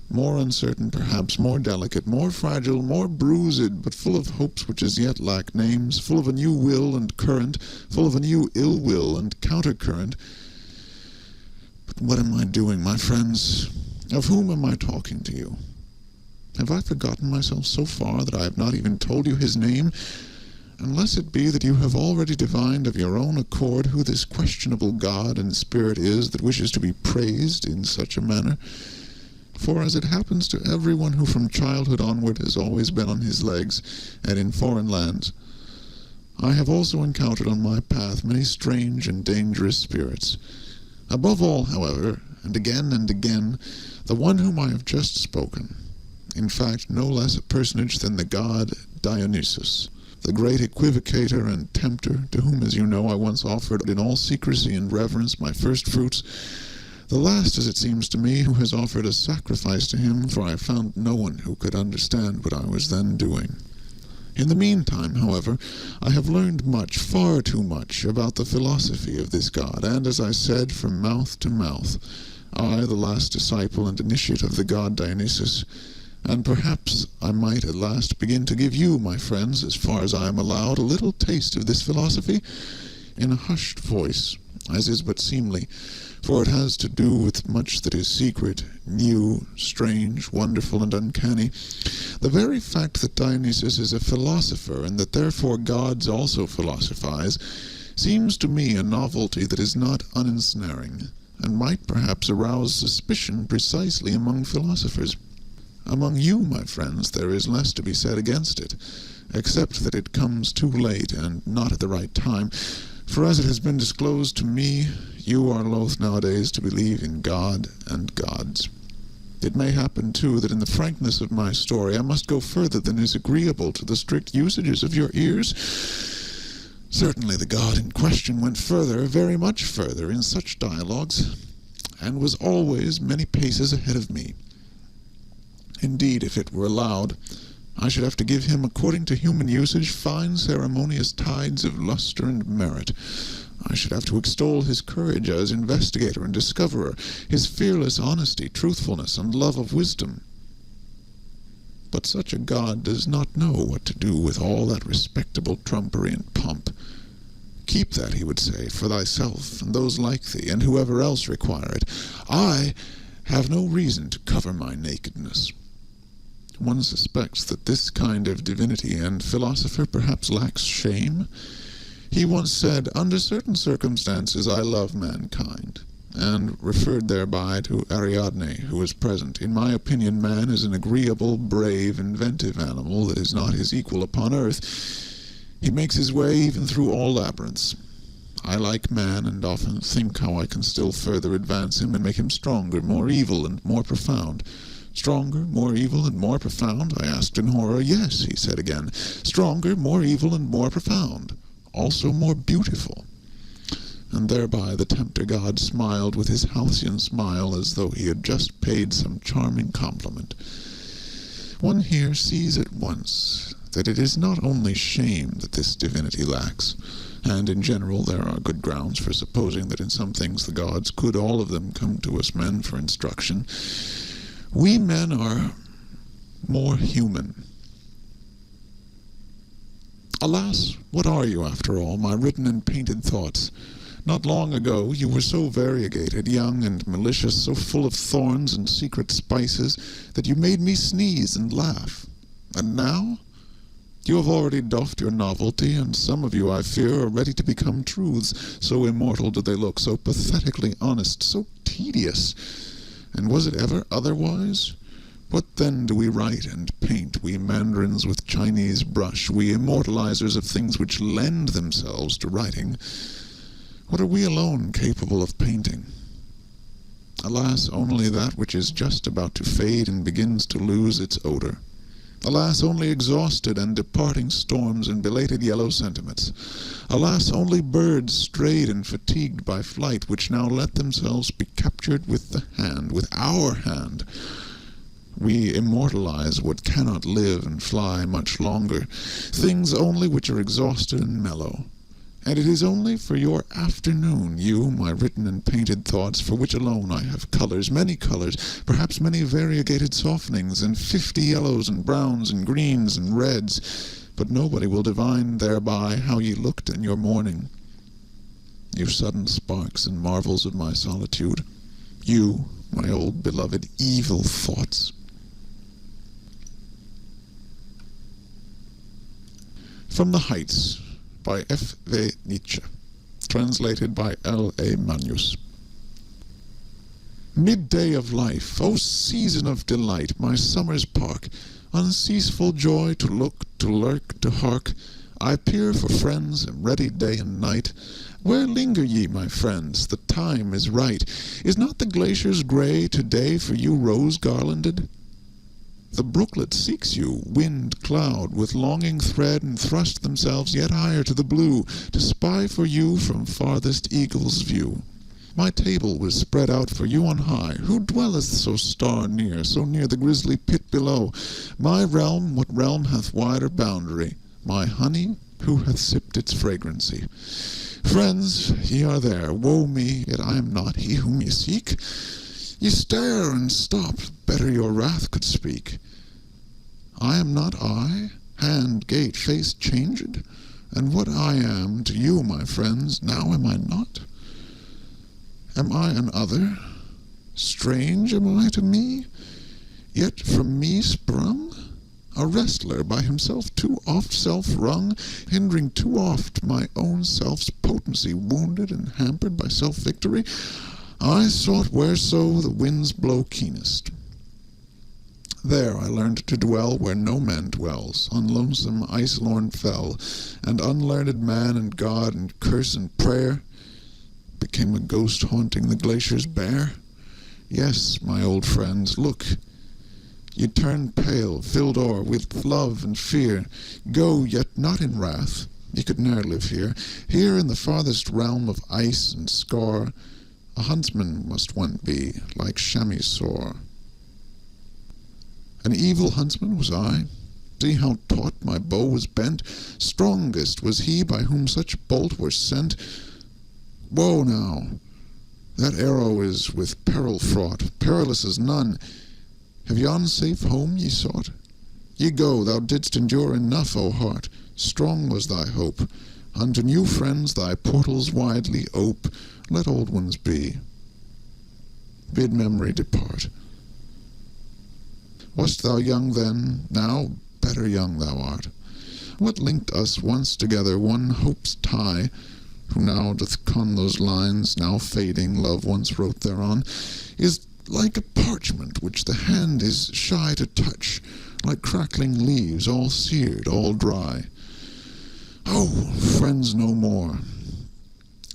more uncertain perhaps, more delicate, more fragile, more bruised, but full of hopes which as yet lack names, full of a new will and current, full of a new ill will and countercurrent. But what am I doing, my friends? Of whom am I talking to you? Have I forgotten myself so far that I have not even told you his name? Unless it be that you have already divined of your own accord who this questionable God and spirit is that wishes to be praised in such a manner. For as it happens to everyone who from childhood onward has always been on his legs, and in foreign lands, I have also encountered on my path many strange and dangerous spirits. Above all, however, and again, the one whom I have just spoken, in fact no less a personage than the god Dionysus, the great equivocator and tempter, to whom, as you know, I once offered in all secrecy and reverence my first fruits, the last, as it seems to me, who has offered a sacrifice to him, for I found no one who could understand what I was then doing. In the meantime, however, I have learned much, far too much, about the philosophy of this god, and, as I said, from mouth to mouth, I, the last disciple and initiate of the god Dionysus, and perhaps I might at last begin to give you, my friends, as far as I am allowed, a little taste of this philosophy, in a hushed voice, as is but seemly, for it has to do with much that is secret, new, strange, wonderful, and uncanny. The very fact that Dionysus is a philosopher, and that therefore gods also philosophize, seems to me a novelty that is not unensnaring, and might perhaps arouse suspicion precisely among philosophers. Among you, my friends, there is less to be said against it, except that it comes too late and not at the right time. For as it has been disclosed to me, you are loath nowadays to believe in God and gods. It may happen, too, that in the frankness of my story I must go further than is agreeable to the strict usages of your ears. Certainly the god in question went further, very much further, in such dialogues, and was always many paces ahead of me. Indeed, if it were allowed, I should have to give him, according to human usage, fine ceremonious tides of luster and merit. I should have to extol his courage as investigator and discoverer, his fearless honesty, truthfulness, and love of wisdom. But such a god does not know what to do with all that respectable trumpery and pomp. Keep that, he would say, for thyself, and those like thee, and whoever else require it. I have no reason to cover my nakedness. One suspects that this kind of divinity and philosopher perhaps lacks shame. He once said, "Under certain circumstances I love mankind," and referred thereby to Ariadne, who was present. In my opinion, man is an agreeable, brave, inventive animal that is not his equal upon earth. He makes his way even through all labyrinths. I like man, and often think how I can still further advance him and make him stronger, more evil, and more profound. Stronger, more evil, and more profound? I asked in horror. Yes, he said again. Stronger, more evil, and more profound. Also more beautiful. And thereby the tempter god smiled with his halcyon smile as though he had just paid some charming compliment. One here sees at once that it is not only shame that this divinity lacks, and in general there are good grounds for supposing that in some things the gods could all of them come to us men for instruction. We men are more human. Alas, what are you, after all, my written and painted thoughts? Not long ago you were so variegated, young and malicious, so full of thorns and secret spices, that you made me sneeze and laugh. And now? You have already doffed your novelty, and some of you, I fear, are ready to become truths. So immortal do they look, so pathetically honest, so tedious. And was it ever otherwise? What then do we write and paint, we mandarins with Chinese brush, we immortalizers of things which lend themselves to writing? What are we alone capable of painting? Alas, only that which is just about to fade and begins to lose its odor. Alas, only exhausted and departing storms and belated yellow sentiments. Alas, only birds strayed and fatigued by flight, which now let themselves be captured with the hand, with our hand. We immortalize what cannot live and fly much longer, things only which are exhausted and mellow. And it is only for your afternoon, you, my written and painted thoughts, for which alone I have colors, many colors, perhaps many variegated softenings, and 50 yellows and browns and greens and reds, but nobody will divine thereby how ye looked in your morning. You sudden sparks and marvels of my solitude, you, my old beloved evil thoughts. From the Heights, by F. V. Nietzsche, translated by L. A. Manius. Midday of life, O season of delight, my summer's park, unceaseful joy to look, to lurk, to hark, I peer for friends, am ready day and night. Where linger ye, my friends? The time is right. Is not the glacier's grey to-day for you rose-garlanded? The brooklet seeks you, wind, cloud, with longing thread, and thrust themselves yet higher to the blue, to spy for you from farthest eagle's view. My table was spread out for you on high. Who dwelleth so near the grisly pit below? My realm, what realm hath wider boundary? My honey, who hath sipped its fragrancy? Friends, ye are there, woe me, yet I am not he whom ye seek. Ye stare and stop, better your wrath could speak. I am not I, hand, gait, face changed, and what I am to you, my friends, now am I not? Am I an other? Strange am I to me? Yet from me sprung? A wrestler by himself too oft self-wrung, hindering too oft my own self's potency, wounded and hampered by self-victory, I sought whereso the winds blow keenest. There I learned to dwell where no man dwells, on lonesome ice-lorn fell, and unlearned man and God and curse and prayer became a ghost haunting the glaciers bare. Yes, my old friends, look, ye turn pale, filled o'er with love and fear. Go, yet not in wrath, ye could ne'er live here. Here in the farthest realm of ice and scar, a huntsman must one be, like chamois sore. An evil huntsman was I, See how taut my bow was bent. Strongest was he by whom such bolt were sent. Woe now! That arrow is with peril fraught, perilous as none. Have yon safe home ye sought? Ye go, thou didst endure enough, O heart. Strong was thy hope. Unto new friends thy portals widely ope. Let old ones be. Bid memory depart. Wast thou young then? Now better young thou art. What linked us once together, one hope's tie, who now doth con those lines, now fading, love once wrote thereon, is like a parchment which the hand is shy to touch, like crackling leaves, all seared, all dry. Oh, friends no more.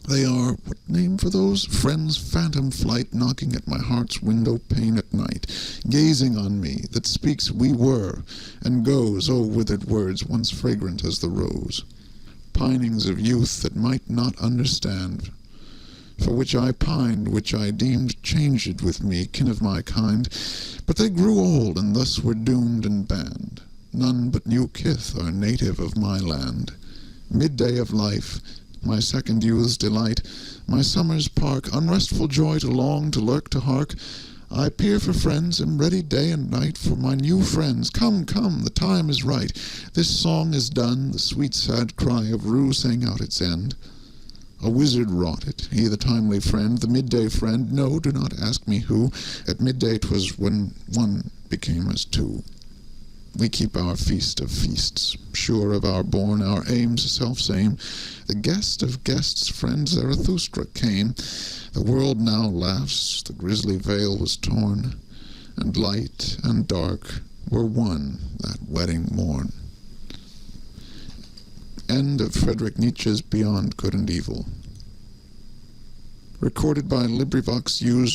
They are, what name for those? Friends' phantom flight, knocking at my heart's window pane at night, gazing on me, that speaks we were, and goes, oh, withered words, once fragrant as the rose. Pinings of youth that might not understand, for which I pined, which I deemed changed with me, kin of my kind, but they grew old, and thus were doomed and banned. None but new kith are native of my land. Midday of life, my second youth's delight, my summer's park, unrestful joy to long, to lurk, to hark. I peer for friends, am ready day and night for my new friends. Come, come, the time is right. This song is done, the sweet sad cry of rue sang out its end. A wizard wrought it, he the timely friend, the midday friend. No, do not ask me who. At midday 'twas when one became as two. We keep our feast of feasts, sure of our bourne, our aims self-same. The guest of guests, friend Zarathustra, came. The world now laughs, the grisly veil was torn, and light and dark were one that wedding morn. End of Friedrich Nietzsche's Beyond Good and Evil. Recorded by LibriVox user